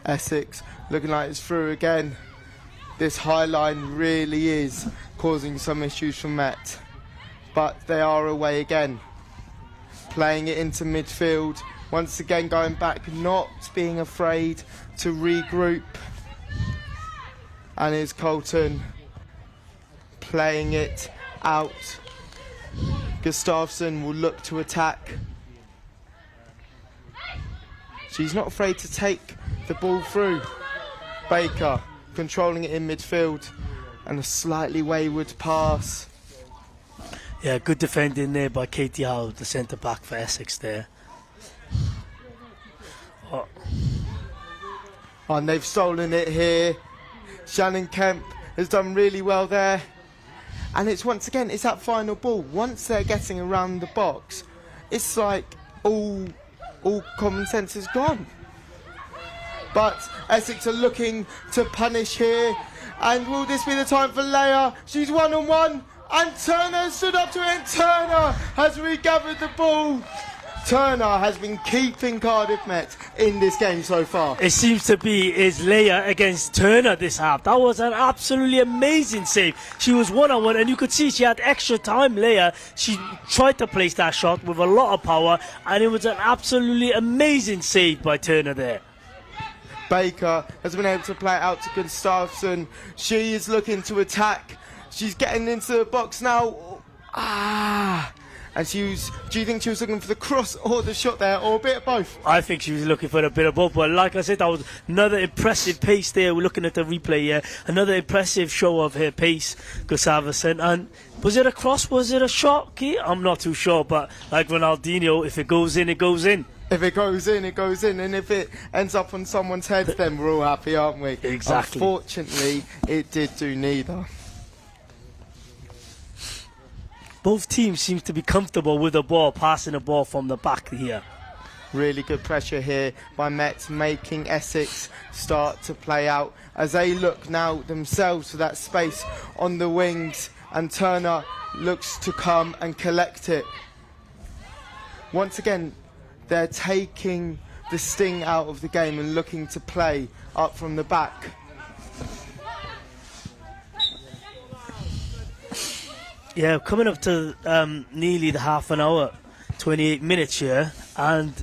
[SPEAKER 1] Essex looking like it's through again. This high line really is causing some issues for Met, but they are away again. Playing it into midfield. Once again going back, not being afraid to regroup. And here's Colton playing it out. Gustafsson will look to attack. She's not afraid to take the ball through. Baker controlling it in midfield, and a slightly wayward pass.
[SPEAKER 2] Yeah, good defending there by Katie Howe, the centre back for Essex there. Oh.
[SPEAKER 1] And they've stolen it here. Shannon Kemp has done really well there. And it's once again, it's that final ball. Once they're getting around the box, it's like all common sense is gone. But Essex are looking to punish here. And will this be the time for Leia? She's one-on-one. And Turner stood up to it, and Turner has regathered the ball. Turner has been keeping Cardiff Met in this game so far.
[SPEAKER 2] It seems to be is Leia against Turner this half. That was an absolutely amazing save. She was one-on-one, and you could see she had extra time, Leia. She tried to place that shot with a lot of power, and it was an absolutely amazing save by Turner there.
[SPEAKER 1] Baker has been able to play it out to Gustafsson. She is looking to attack. She's getting into the box now. And do you think she was looking for the cross or the shot there, or a bit of both?
[SPEAKER 2] I think she was looking for a bit of both, but like I said, that was another impressive pace there. We're looking at the replay here. Another impressive show of her pace, Gustafsson. And was it a cross? Was it a shot, Keith? I'm not too sure, but like Ronaldinho, if it goes in, it goes in.
[SPEAKER 1] If it goes in, it goes in. And if it ends up on someone's head, then we're all happy, aren't we?
[SPEAKER 2] Exactly.
[SPEAKER 1] Unfortunately, it did do neither.
[SPEAKER 2] Both teams seem to be comfortable with the ball, passing the ball from the back here.
[SPEAKER 1] Really good pressure here by Met, making Essex start to play out as they look now themselves for that space on the wings, and Turner looks to come and collect it. Once again, they're taking the sting out of the game and looking to play up from the back.
[SPEAKER 2] Yeah, coming up to nearly the half an hour, 28 minutes here, and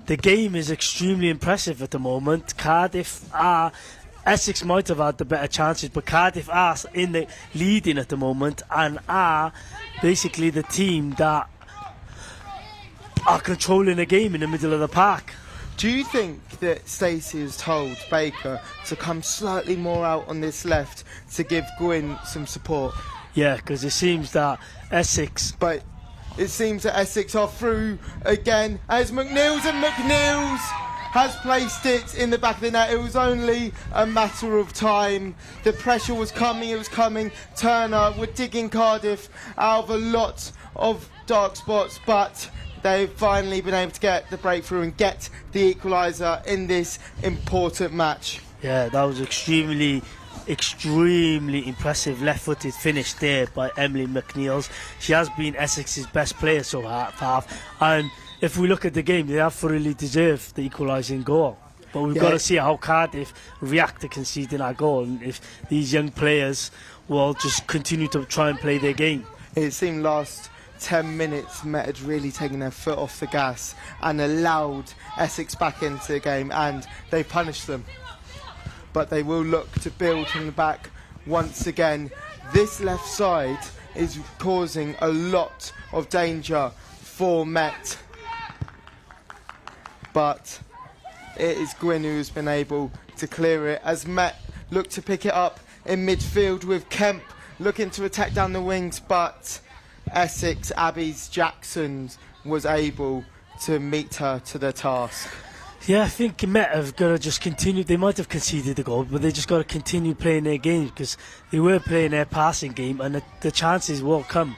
[SPEAKER 2] the game is extremely impressive at the moment. Essex might have had the better chances, but Cardiff are in the leading at the moment and are basically the team that are controlling the game in the middle of the park.
[SPEAKER 1] Do you think that Stacey has told Baker to come slightly more out on this left to give Gwyn some support?
[SPEAKER 2] Yeah, because it seems that Essex...
[SPEAKER 1] But it seems that Essex are through again as McNeils, and McNeils has placed it in the back of the net. It was only a matter of time. The pressure was coming, it was coming. Turner were digging Cardiff out of a lot of dark spots, but they've finally been able to get the breakthrough and get the equaliser in this important match.
[SPEAKER 2] Yeah, that was extremely impressive left-footed finish there by Emily McNeils. She has been Essex's best player so far, and if we look at the game, they have thoroughly deserved the equalising goal. But we've got to see how Cardiff react to conceding that goal, and if these young players will just continue to try and play their game.
[SPEAKER 1] It seemed last 10 minutes Met had really taken their foot off the gas and allowed Essex back into the game, and they punished them. But they will look to build from the back once again. This left side is causing a lot of danger for Met, but it is Gwyn who has been able to clear it as Met look to pick it up in midfield with Kemp looking to attack down the wings, but Essex, Abby's Jackson was able to meet her to the task.
[SPEAKER 2] Yeah, I think Met have got to just continue. They might have conceded the goal, but they just got to continue playing their game, because they were playing their passing game, and the chances will come.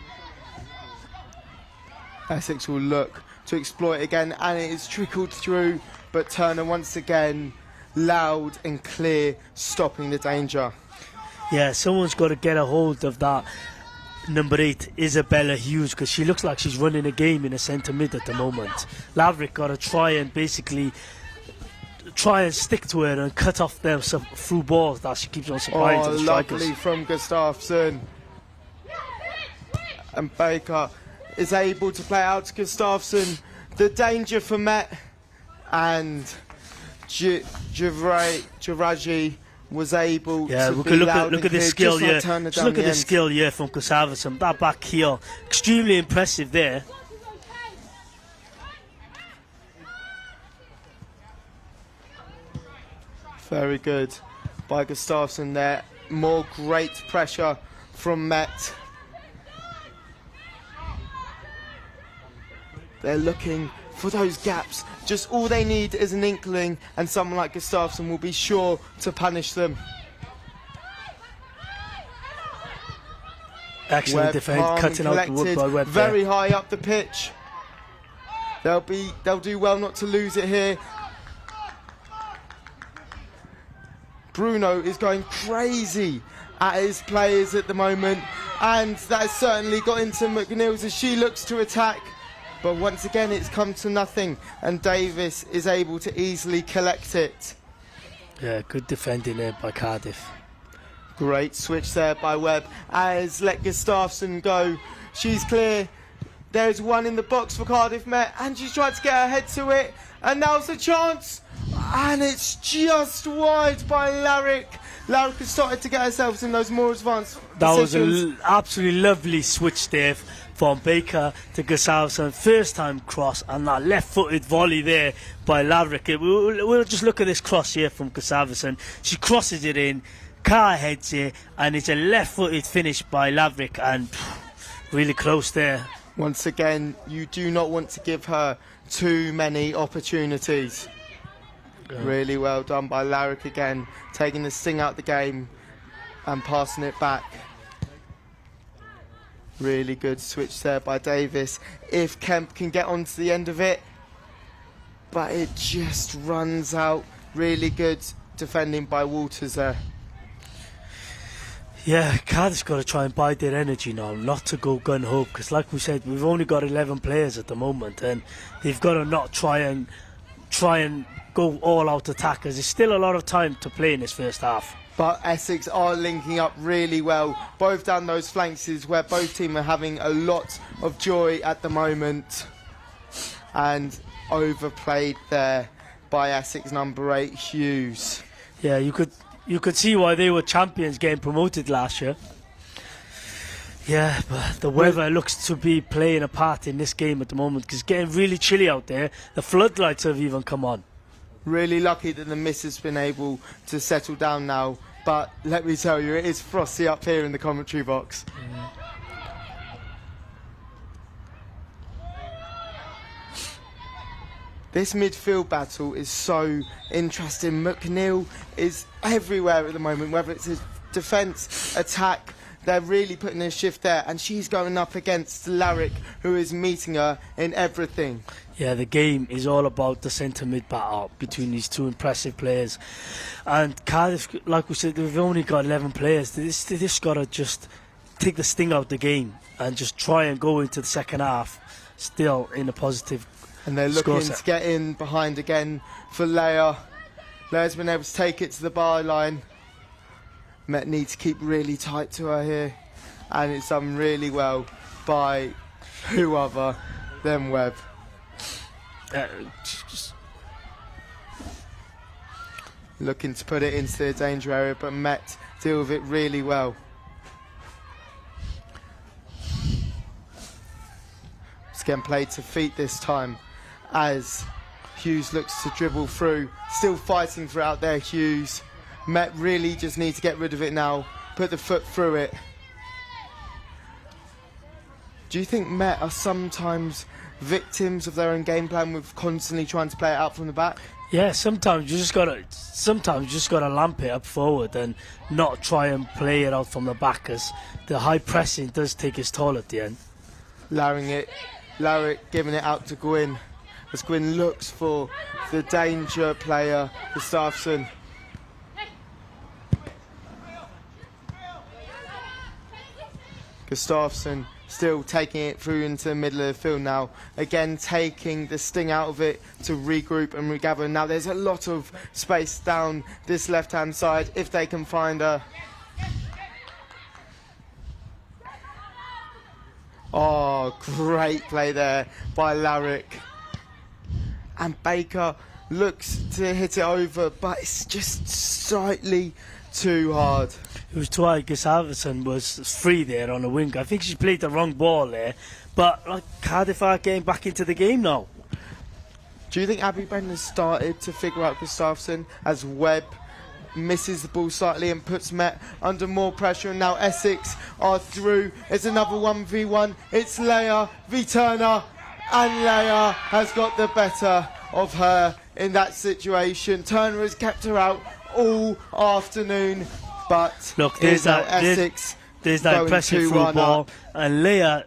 [SPEAKER 1] Essex will look to exploit again, and it is trickled through, but Turner once again loud and clear, stopping the danger.
[SPEAKER 2] Yeah, someone's got to get a hold of that number 8, Isabella Hughes, because she looks like she's running a game in the centre mid at the moment. Laverick got to try and stick to her and cut off them some through balls that she keeps on supplying to the strikers.
[SPEAKER 1] Lovely from Gustafsson. And Baker is able to play out to Gustafsson. The danger for Met, and Jiraji was able to
[SPEAKER 2] look at the skill here. Just look at the skill here from Gustafsson. That back heel, extremely impressive there.
[SPEAKER 1] Very good by Gustafsson there. More great pressure from Met. They're looking for those gaps. Just all they need is an inkling, and someone like Gustafsson will be sure to punish them.
[SPEAKER 2] Excellent defence, cutting out the wood by Webb.
[SPEAKER 1] Very high up the pitch. They'll do well not to lose it here. Bruno is going crazy at his players at the moment, and that has certainly got into McNeils as she looks to attack. But once again, it's come to nothing, and Davis is able to easily collect it.
[SPEAKER 2] Yeah, good defending there by Cardiff.
[SPEAKER 1] Great switch there by Webb as let Gustafsson go. She's clear. There's one in the box for Cardiff Met, and she's tried to get her head to it, and now's the chance. And it's just wide by Larrick. Larrick has started to get herself in those more advanced
[SPEAKER 2] That was
[SPEAKER 1] positions.
[SPEAKER 2] an absolutely lovely switch there from Baker to Gustafsson. First time cross, and that left-footed volley there by Larrick. We'll just look at this cross here from Gustafsson. She crosses it in, Carr heads it, and it's a left-footed finish by Larrick, and really close there.
[SPEAKER 1] Once again, you do not want to give her too many opportunities. Really well done by Larrick again, taking the sting out the game and passing it back. Really good switch there by Davis. If Kemp can get onto the end of it, but it just runs out. Really good defending by Walters there.
[SPEAKER 2] Yeah, Cardiff's got to try and bide their energy now, not to go gun-ho, because like we said, we've only got 11 players at the moment, and they've got to not try and go all-out attack, as there's still a lot of time to play in this first half.
[SPEAKER 1] But Essex are linking up really well, both down those flanks where both teams are having a lot of joy at the moment. And overplayed there by Essex number 8, Hughes.
[SPEAKER 2] Yeah, you could see why they were champions getting promoted last year. Yeah, but the weather looks to be playing a part in this game at the moment, because it's getting really chilly out there. The floodlights have even come on.
[SPEAKER 1] Really lucky that the mist has been able to settle down now, but let me tell you, it is frosty up here in the commentary box. This midfield battle is so interesting. McNeil is everywhere at the moment, whether it's his defence, attack. They're really putting a shift there, and she's going up against Larrick, who is meeting her in everything.
[SPEAKER 2] Yeah, the game is all about the centre-mid battle between these two impressive players. And Cardiff, like we said, they've only got 11 players. They just got to just take the sting out of the game and just try and go into the second half still in a positive.
[SPEAKER 1] And they're looking to get in behind again for Leia. Leia's been able to take it to the byline. Met need to keep really tight to her here. And it's done really well by who other than Webb. Looking to put it into the danger area, but Met deal with it really well. It's getting played to feet this time as Hughes looks to dribble through. Still fighting for out there, Hughes. Met really just need to get rid of it now. Put the foot through it. Do you think Met are sometimes victims of their own game plan with constantly trying to play it out from the back?
[SPEAKER 2] Yeah, sometimes you just gotta lamp it up forward and not try and play it out from the back, as the high pressing does take its toll at the end.
[SPEAKER 1] Larrick giving it out to Gwyn as Gwyn looks for the danger player, Gustafsson. Gustafsson still taking it through into the middle of the field now. Again, taking the sting out of it to regroup and regather. Now there's a lot of space down this left-hand side if they can find her. Oh, great play there by Larrick. And Baker looks to hit it over, but it's just slightly too hard.
[SPEAKER 2] It was too high. Gustafsson was free there on the wing. I think she played the wrong ball there, but like, Cardiff are getting back into the game now.
[SPEAKER 1] Do you think Abby Brendan started to figure out Gustafsson as Webb misses the ball slightly and puts Met under more pressure? And now Essex are through. It's another 1v1. It's Leia v Turner, and Leia has got the better of her in that situation. Turner has kept her out all afternoon, but
[SPEAKER 2] look, there's that
[SPEAKER 1] Essex.
[SPEAKER 2] There's that impressive through ball, up. And Leia,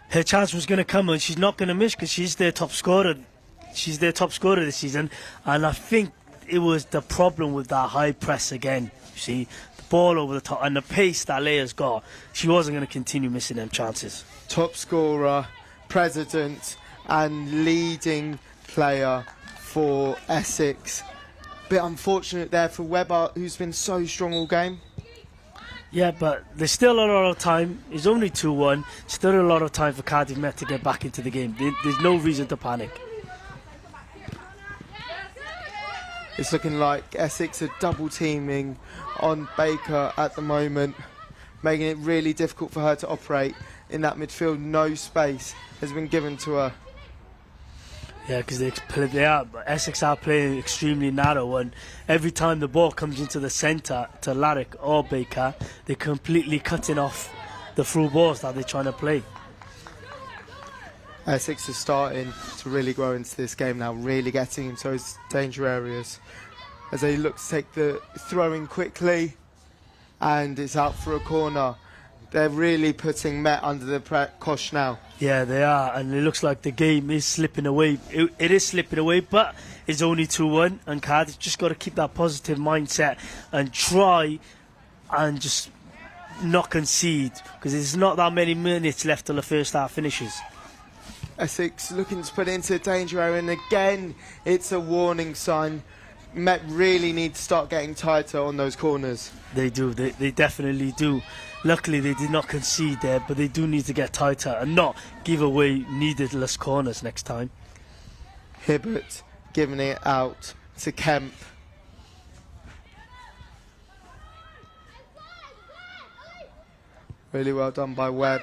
[SPEAKER 2] her chance was going to come, and she's not going to miss because she's their top scorer. She's their top scorer this season, and I think it was the problem with that high press again. You see, the ball over the top and the pace that Leia's got, she wasn't going to continue missing them chances.
[SPEAKER 1] Top scorer, president, and leading player for Essex. Bit unfortunate there for Webber, who's been so strong all game.
[SPEAKER 2] Yeah, but there's still a lot of time. It's only 2-1. Still a lot of time for Cardiff Met to get back into the game. There's no reason to panic.
[SPEAKER 1] It's looking like Essex are double teaming on Baker at the moment, making it really difficult for her to operate in that midfield. No space has been given to her.
[SPEAKER 2] Yeah, because Essex are playing extremely narrow, and every time the ball comes into the centre to Larrick or Baker, they're completely cutting off the through balls that they're trying to play.
[SPEAKER 1] Essex is starting to really grow into this game now, really getting into those danger areas as they look to take the throw-in quickly, and it's out for a corner. They're really putting Met under the cosh now.
[SPEAKER 2] Yeah, they are, and it looks like the game is slipping away. It is slipping away, but it's only 2-1, and Cardiff just got to keep that positive mindset and try and just not concede, because there's not that many minutes left till the first half finishes.
[SPEAKER 1] Essex looking to put it into a danger area, and again it's a warning sign. Met really need to start getting tighter on those corners.
[SPEAKER 2] They do, they definitely do. Luckily they did not concede there, but they do need to get tighter and not give away needless corners next time.
[SPEAKER 1] Hibbert giving it out to Kemp. Really well done by Webb.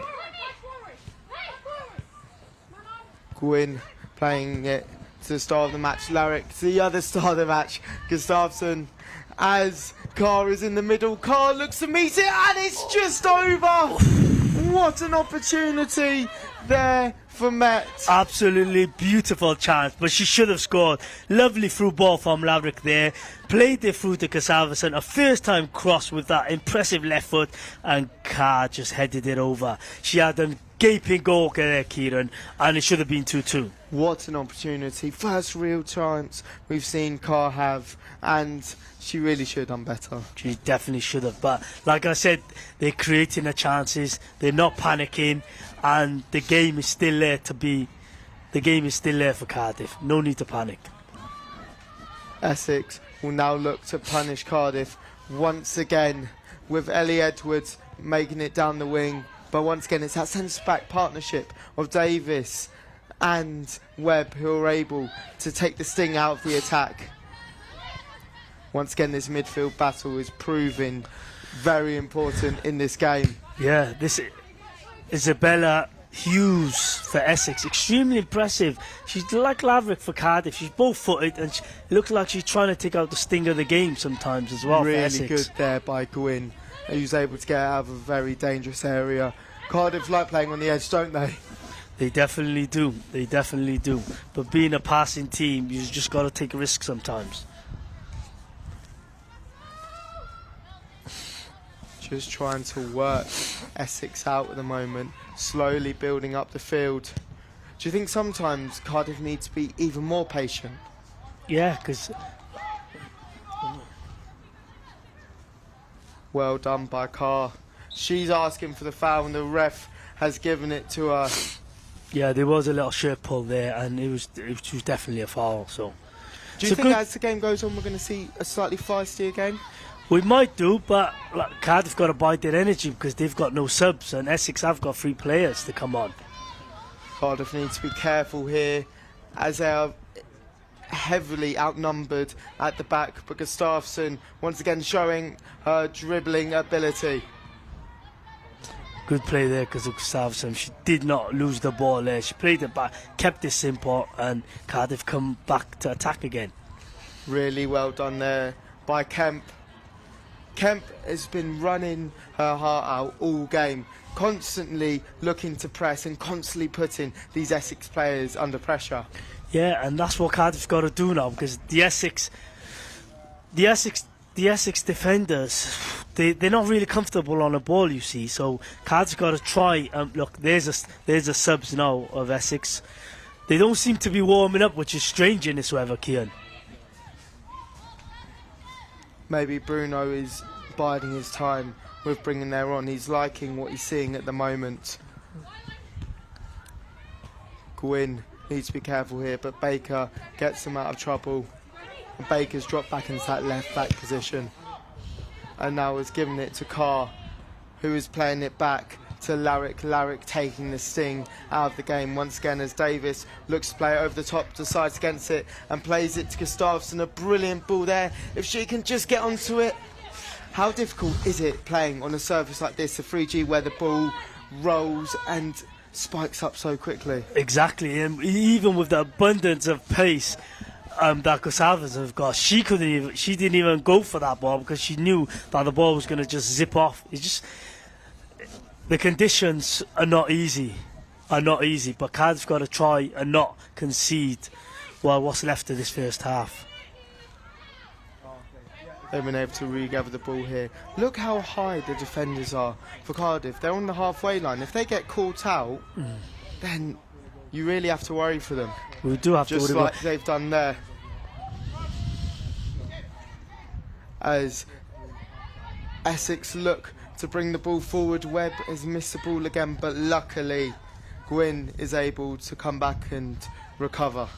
[SPEAKER 1] Gwyn playing it to the star of the match, Larrick to the other star of the match, Gustafsson, as Carr is in the middle. Carr looks to meet it, and it's just over. What an opportunity there for Met.
[SPEAKER 2] Absolutely beautiful chance, but she should have scored. Lovely through ball from Larrick there. Played it through to Gustafsson, a first time cross with that impressive left foot, and Carr just headed it over. She had a gaping goal there, Kieran, and it should have been 2-2.
[SPEAKER 1] What an opportunity. First real chance we've seen Carr have, and she really should have done better.
[SPEAKER 2] She definitely should have, but like I said, they're creating the chances, they're not panicking, and the game is still there for Cardiff. No need to panic.
[SPEAKER 1] Essex will now look to punish Cardiff once again with Ellie Edwards making it down the wing. But once again, it's that centre-back partnership of Davis and Webb who are able to take the sting out of the attack. Once again, this midfield battle is proving very important in this game.
[SPEAKER 2] Yeah, this is Isabella Hughes for Essex. Extremely impressive. She's like Laverick for Cardiff. She's both-footed, and it looks like she's trying to take out the sting of the game sometimes as well.
[SPEAKER 1] Really
[SPEAKER 2] for Essex.
[SPEAKER 1] good there by Gwyn, who's able to get out of a very dangerous area. Cardiff like playing on the edge, don't they?
[SPEAKER 2] They definitely do. They definitely do. But being a passing team, you just got to take a risk sometimes.
[SPEAKER 1] Just trying to work Essex out at the moment, slowly building up the field. Do you think sometimes Cardiff need to be even more patient?
[SPEAKER 2] Yeah, because...
[SPEAKER 1] Well done by Carr. She's asking for the foul, and the ref has given it to her.
[SPEAKER 2] Yeah, there was a little shirt pull there, and it was definitely a foul. So,
[SPEAKER 1] do you think as the game goes on, we're going to see a slightly feistier game?
[SPEAKER 2] We might do, but like, Cardiff got to bide their energy because they've got no subs, and Essex have got 3 players to come on.
[SPEAKER 1] Cardiff need to be careful here, as they are heavily outnumbered at the back, but Gustafsson once again showing her dribbling ability.
[SPEAKER 2] Good play there because of Gustafsson. She did not lose the ball there. She played it back, kept it simple, and Cardiff come back to attack again. Really
[SPEAKER 1] well done there by Kemp. Kemp has been running her heart out all game, constantly looking to press and constantly putting these Essex players under pressure.
[SPEAKER 2] Yeah, and that's what Cardiff's got to do now, because the Essex defenders, they're not really comfortable on the ball, you see. So Cardiff's got to try. Look, there's a subs now of Essex. They don't seem to be warming up, which is strange in this weather, Kian.
[SPEAKER 1] Maybe Bruno is biding his time with bringing them on. He's liking what he's seeing at the moment. Gwyn needs to be careful here, but Baker gets him out of trouble. And Baker's dropped back into that left back position, and now is giving it to Carr, who is playing it back to Larrick. Larrick taking the sting out of the game once again as Davis looks to play it over the top, decides against it and plays it to Gustafsson. A brilliant ball there. If she can just get onto it. How difficult is it playing on a surface like this, a 3G, where the ball rolls and spikes up so quickly?
[SPEAKER 2] Exactly, and even with the abundance of pace that Gustafsson have got, she didn't even go for that ball because she knew that the ball was going to just zip off. It's just the conditions are not easy, but Cardiff's got to try and not concede what's left of this first half.
[SPEAKER 1] They've been able to regather the ball here. Look how high the defenders are for Cardiff. They're on the halfway line. If they get caught out, then you really have to worry for them.
[SPEAKER 2] We do have
[SPEAKER 1] just
[SPEAKER 2] to worry.
[SPEAKER 1] Like they've done there. As Essex look to bring the ball forward, Webb has missed the ball again, but luckily Gwyn is able to come back and recover.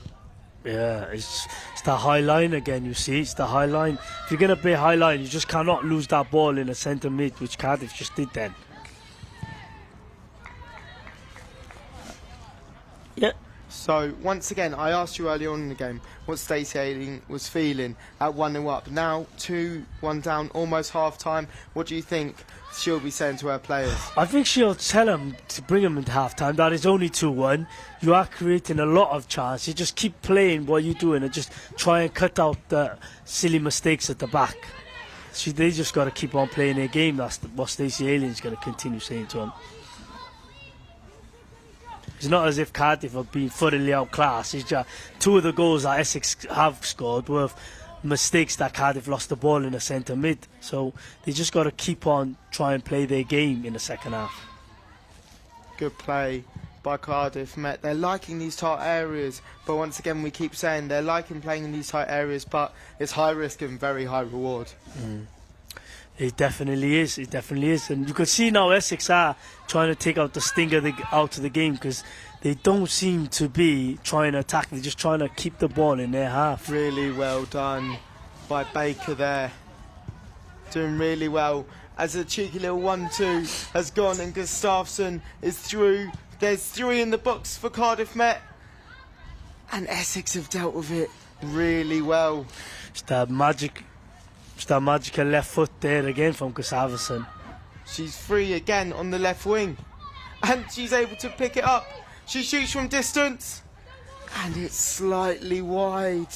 [SPEAKER 2] Yeah, it's the high line again, you see. It's the high line. If you're going to play high line, you just cannot lose that ball in a centre mid, which Cardiff just did then. Yeah.
[SPEAKER 1] So, once again, I asked you earlier on in the game what Stacey Ayling was feeling at 1-0 up. Now, 2-1 down, almost half-time. What do you think she'll be saying to her players?
[SPEAKER 2] I think she'll tell them to bring them into half-time. That is only 2-1. You are creating a lot of chance. You just keep playing what you're doing and just try and cut out the silly mistakes at the back. They just got to keep on playing their game. That's what Stacey Ayling's going to continue saying to them. It's not as if Cardiff have been thoroughly outclassed. It's just two of the goals that Essex have scored were mistakes that Cardiff lost the ball in the centre mid. So they just got to keep on trying and play their game in the second half.
[SPEAKER 1] Good play by Cardiff Met. They're liking these tight areas, but once again we keep saying they're liking playing in these tight areas, but it's high risk and very high reward.
[SPEAKER 2] It definitely is. It definitely is. And you can see now Essex are trying to take out the stinger out of the game because they don't seem to be trying to attack. They're just trying to keep the ball in their half.
[SPEAKER 1] Really well done by Baker there. Doing really well. As a cheeky little 1-2 has gone and Gustafsson is through. There's 3 in the box for Cardiff Met. And Essex have dealt with it really well.
[SPEAKER 2] It's that magical left foot there again from Gustafsson.
[SPEAKER 1] She's free again on the left wing. And she's able to pick it up. She shoots from distance. And it's slightly wide.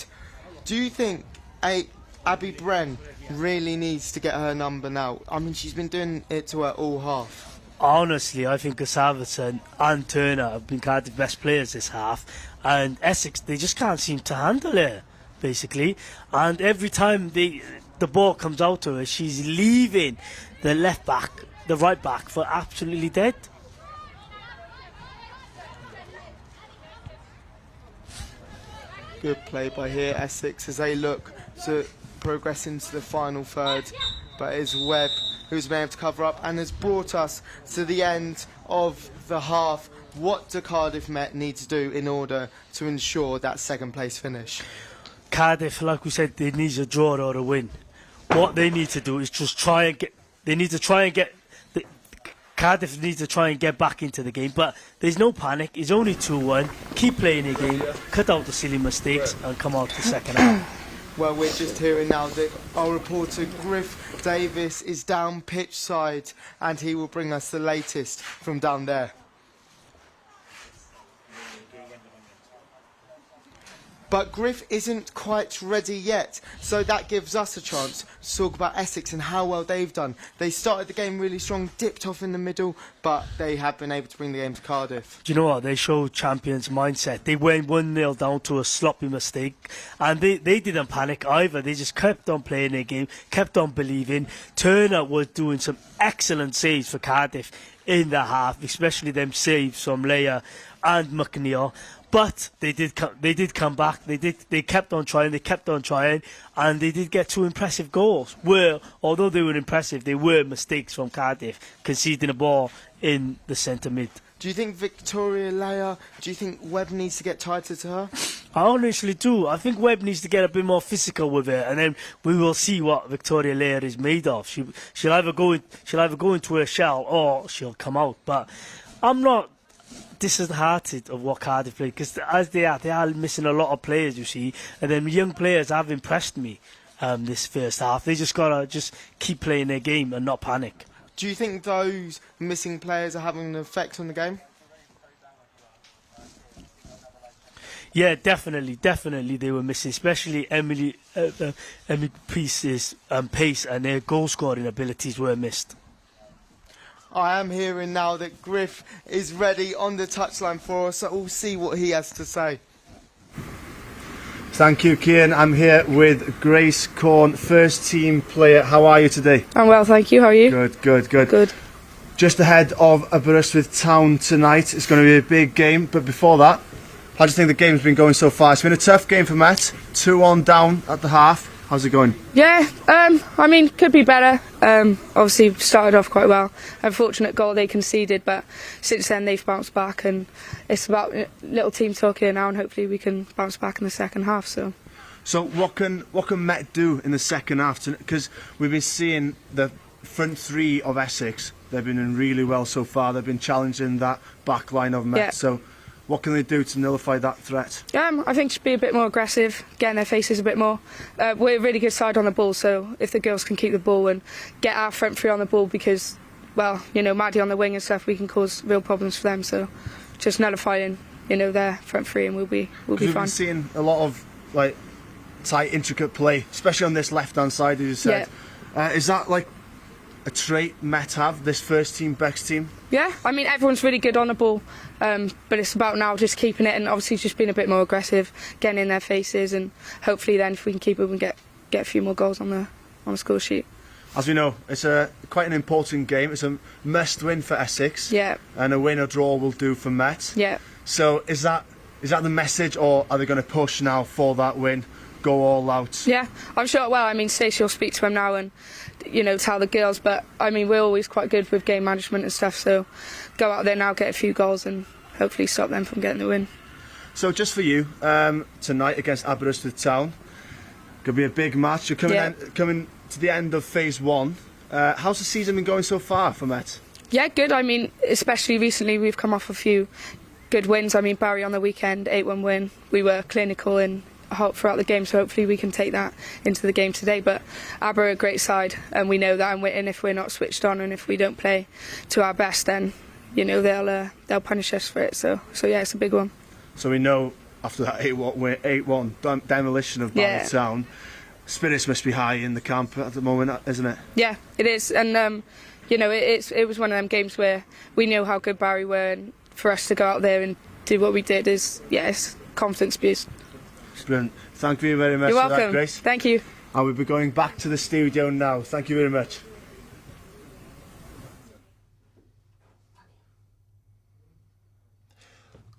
[SPEAKER 1] Do you think Abby Bren really needs to get her number now? I mean, she's been doing it to her all half.
[SPEAKER 2] Honestly, I think Gustafsson and Turner have been Cardiff's best players this half. And Essex, they just can't seem to handle it, basically. And every time the ball comes out to her, she's leaving the right back for absolutely dead.
[SPEAKER 1] Good play by here, Essex, as they look to progress into the final third. But it's Webb who's been able to cover up and has brought us to the end of the half. What do Cardiff Met need to do in order to ensure that second place finish?
[SPEAKER 2] Cardiff, like we said, they need a draw or a win. What they need to do is just try and get. Cardiff needs to try and get back into the game, but there's no panic. It's only 2-1. Keep playing the game, cut out the silly mistakes, and come out the second half.
[SPEAKER 1] Well, we're just hearing now that our reporter Griff Davis is down pitch side, and he will bring us the latest from down there. But Griff isn't quite ready yet, so that gives us a chance to talk about Essex and how well they've done. They started the game really strong, dipped off in the middle, but they have been able to bring the game to Cardiff.
[SPEAKER 2] Do you know what? They showed champions' mindset. They went 1-0 down to a sloppy mistake, and they didn't panic either. They just kept on playing their game, kept on believing. Turner was doing some excellent saves for Cardiff in the half, especially them saves from Leia and McNeil. But they did come back. They kept on trying, and they did get 2 impressive goals. Although they were impressive, they were mistakes from Cardiff, conceding a ball in the centre mid.
[SPEAKER 1] Do you think Victoria Leia, do you think Webb needs to get tighter to her?
[SPEAKER 2] I honestly do. I think Webb needs to get a bit more physical with it, and then we will see what Victoria Leia is made of. She'll either go into her shell or she'll come out. But I'm not disheartened of what Cardiff played, because as they are missing a lot of players, you see, and then young players have impressed me this first half. They just gotta keep playing their game and not panic.
[SPEAKER 1] Do you think those missing players are having an effect on the game?
[SPEAKER 2] Yeah, definitely they were missing, especially Emily Peace's pace and their goal scoring abilities were missed.
[SPEAKER 1] I am hearing now that Griff is ready on the touchline for us, so we'll see what he has to say.
[SPEAKER 3] Thank you, Cian. I'm here with Grace Corn, first team player. How are you today?
[SPEAKER 4] I'm well, thank you. How are you?
[SPEAKER 3] Good. Just ahead of Aberystwyth Town tonight. It's going to be a big game, but before that, how do you think the game's been going so far? It's been a tough game for Met. 2-1 down at the half. How's it going?
[SPEAKER 4] Yeah, I mean, could be better. Obviously, started off quite well. Unfortunate goal they conceded, but since then they've bounced back, and it's about little team talk here now, and hopefully we can bounce back in the second half. So
[SPEAKER 3] what can Met do in the second half? Because we've been seeing the front three of Essex. They've been doing really well so far. They've been challenging that back line of Met.
[SPEAKER 4] Yeah.
[SPEAKER 3] So what can they do to nullify that threat?
[SPEAKER 4] I think just be a bit more aggressive, get in their faces a bit more. We're a really good side on the ball, so if the girls can keep the ball and get our front three on the ball, because, well, you know, Maddie on the wing and stuff, we can cause real problems for them. So just nullifying, you know, their front three, and we'll be fine.
[SPEAKER 3] We've been seeing a lot of like tight, intricate play, especially on this left-hand side, as you said.
[SPEAKER 4] Yeah.
[SPEAKER 3] Is that like a trait Met have, this first team, BUCS team?
[SPEAKER 4] Yeah, I mean, everyone's really good on the ball, but it's about now just keeping it and obviously just being a bit more aggressive, getting in their faces, and hopefully then if we can keep it, we can get a few more goals on the score sheet.
[SPEAKER 3] As we know, it's quite an important game. It's a must-win for Essex.
[SPEAKER 4] Yeah.
[SPEAKER 3] And a win or draw will do for Met.
[SPEAKER 4] Yeah.
[SPEAKER 3] So is that the message, or are they going to push now for that win, go all out?
[SPEAKER 4] Yeah, I'm sure. Well, I mean, Stacey will speak to him now and, you know, tell the girls, but I mean, we're always quite good with game management and stuff, so go out there now, get a few goals, and hopefully stop them from getting the win.
[SPEAKER 3] So just for you, tonight against Aberystwyth Town, could be a big match. You're coming to the end of phase one. How's the season been going so far for Met?
[SPEAKER 4] Yeah, good. I mean, especially recently, we've come off a few good wins. I mean, Barry on the weekend, 8-1 win. We were clinical and hot throughout the game, so hopefully we can take that into the game today. But Aber are a great side, and we know that, and if we're not switched on and if we don't play to our best, then, you know, they'll punish us for it. So yeah, it's a big one. So
[SPEAKER 3] we know after that 8-1 demolition of Barry Town, spirits must be high in the camp at the moment, isn't it?
[SPEAKER 4] Yeah, it is, and you know, it was one of them games where we knew how good Barry were, and for us to go out there and do what we did is, it's confidence boost.
[SPEAKER 3] Brilliant. Thank you very much.
[SPEAKER 4] You're welcome.
[SPEAKER 3] For that, Grace.
[SPEAKER 4] Thank you.
[SPEAKER 3] I will be going back to the studio now. Thank you very much.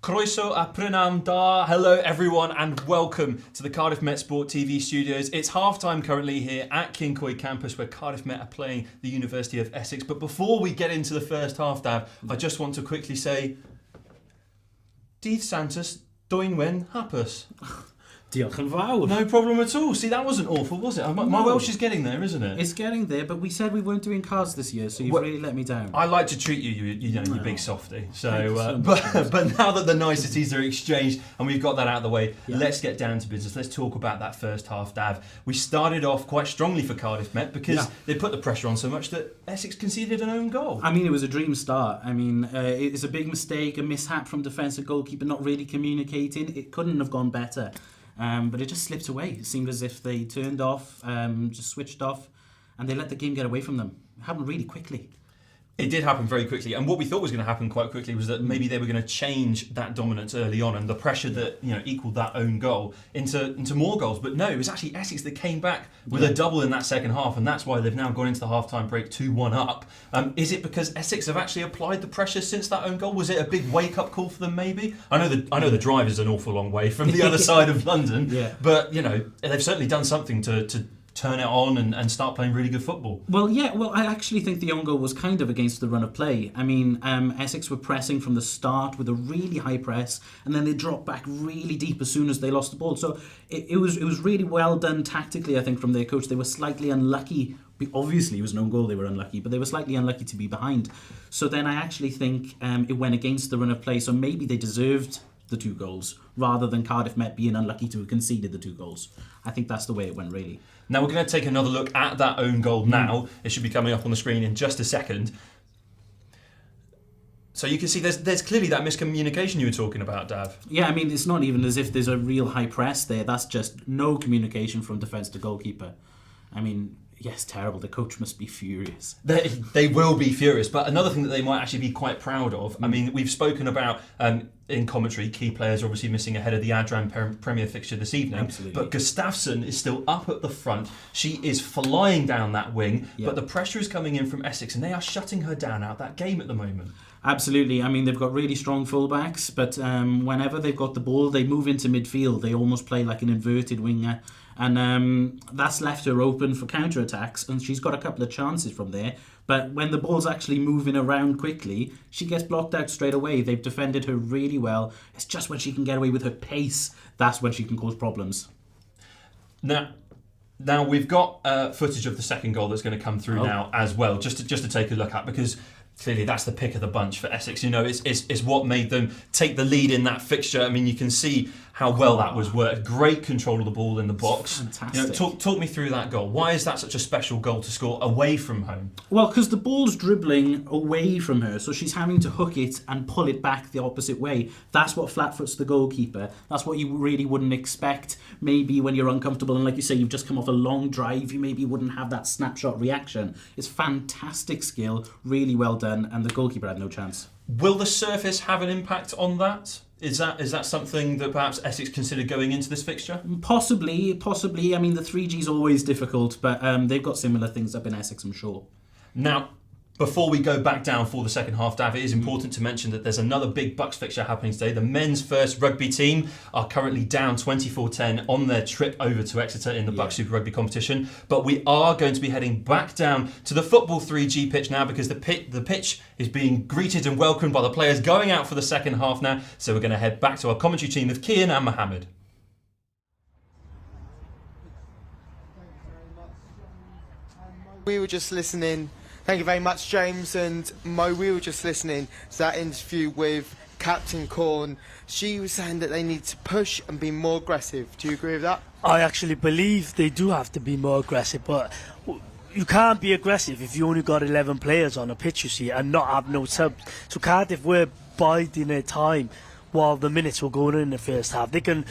[SPEAKER 5] Croeso a prynam da. Hello everyone and welcome to the Cardiff Met Sport TV studios. It's half-time currently here at Kincoy campus where Cardiff Met are playing the University of Essex. But before we get into the first half, Dav, I just want to quickly say, Dydd Santos, dwyn wyn hapus.
[SPEAKER 6] Diolch yn fawr.
[SPEAKER 5] No problem at all. See, that wasn't awful, was it? My Welsh is getting there, isn't it?
[SPEAKER 6] It's getting there, but we said we weren't doing cards this year, so you've really let me down.
[SPEAKER 5] I like to treat you, you big softy. So, but now that the niceties are exchanged and we've got that out of the way, let's get down to business. Let's talk about that first half, Dav. We started off quite strongly for Cardiff Met because they put the pressure on so much that Essex conceded an own goal.
[SPEAKER 6] I mean, it was a dream start. I mean, it's a big mistake, a mishap from defensive goalkeeper not really communicating. It couldn't have gone better. But it just slipped away. It seemed as if they turned off, just switched off, and they let the game get away from them. It happened really quickly.
[SPEAKER 5] It did happen very quickly, and what we thought was going to happen quite quickly was that maybe they were going to change that dominance early on, and the pressure that equalled that own goal into more goals. But no, it was actually Essex that came back with a double in that second half, and that's why they've now gone into the half-time break 2-1 up. Is it because Essex have actually applied the pressure since that own goal? Was it a big wake-up call for them? Maybe. I know the drive is an awful long way from the other side of London, but they've certainly done something to turn it on and start playing really good football.
[SPEAKER 6] Well, yeah, well, I actually think the own goal was kind of against the run of play. I mean, Essex were pressing from the start with a really high press, and then they dropped back really deep as soon as they lost the ball. So it was really well done tactically, I think, from their coach. They were slightly unlucky. Obviously, it was an own goal, they were unlucky, but they were slightly unlucky to be behind. So then I actually think it went against the run of play, so maybe they deserved the 2 goals, rather than Cardiff Met being unlucky to have conceded the 2 goals. I think that's the way it went, really.
[SPEAKER 5] Now we're going to take another look at that own goal now. It should be coming up on the screen in just a second. So you can see there's clearly that miscommunication you were talking about, Dav.
[SPEAKER 6] Yeah, I mean, it's not even as if there's a real high press there. That's just no communication from defence to goalkeeper. I mean, yes, terrible. The coach must be furious.
[SPEAKER 5] They will be furious, but another thing that they might actually be quite proud of, I mean, we've spoken about in commentary, key players obviously missing ahead of the Adran Premier fixture this evening.
[SPEAKER 6] Absolutely.
[SPEAKER 5] But Gustafsson is still up at the front. She is flying down that wing,
[SPEAKER 6] Yep.
[SPEAKER 5] but the pressure is coming in from Essex, and they are shutting her down out that game at the moment.
[SPEAKER 6] Absolutely. I mean, they've got really strong fullbacks, but whenever they've got the ball, they move into midfield. They almost play like an inverted winger. And that's left her open for counter-attacks, and she's got a couple of chances from there. But when the ball's actually moving around quickly, she gets blocked out straight away. They've defended her really well. It's just when she can get away with her pace, that's when she can cause problems.
[SPEAKER 5] Now we've got footage of the second goal that's going to come through now as well, just to take a look at, because clearly that's the pick of the bunch for Essex. You know, it's what made them take the lead in that fixture. I mean, you can see how well that was worked. Great control of the ball in the box.
[SPEAKER 6] Fantastic.
[SPEAKER 5] You know, talk me through that goal. Why is that such a special goal to score away from home?
[SPEAKER 6] Well, because the ball's dribbling away from her, so she's having to hook it and pull it back the opposite way. That's what flat-foots the goalkeeper. That's what you really wouldn't expect. Maybe when you're uncomfortable, and like you say, you've just come off a long drive, you maybe wouldn't have that snapshot reaction. It's fantastic skill, really well done, and the goalkeeper had no chance.
[SPEAKER 5] Will the surface have an impact on that? Is that something that perhaps Essex considered going into this fixture?
[SPEAKER 6] Possibly. I mean, the 3G is always difficult, but they've got similar things up in Essex, I'm sure.
[SPEAKER 5] Now, before we go back down for the second half, Dav, it is important to mention that there's another big BUCS fixture happening today. The men's first rugby team are currently down 24-10 on their trip over to Exeter in the BUCS Super Rugby competition. But we are going to be heading back down to the football 3G pitch now, because the pitch is being greeted and welcomed by the players going out for the second half now. So we're going to head back to our commentary team with Kian and Mohammed.
[SPEAKER 1] We were just listening. Thank you very much, James and Mo. We were just listening to that interview with Captain Corn. She was saying that they need to push and be more aggressive. Do you agree with that?
[SPEAKER 2] I actually believe they do have to be more aggressive, but you can't be aggressive if you only got 11 players on a pitch, you see, and not have no subs. So Cardiff were biding their time while the minutes were going in the first half. They can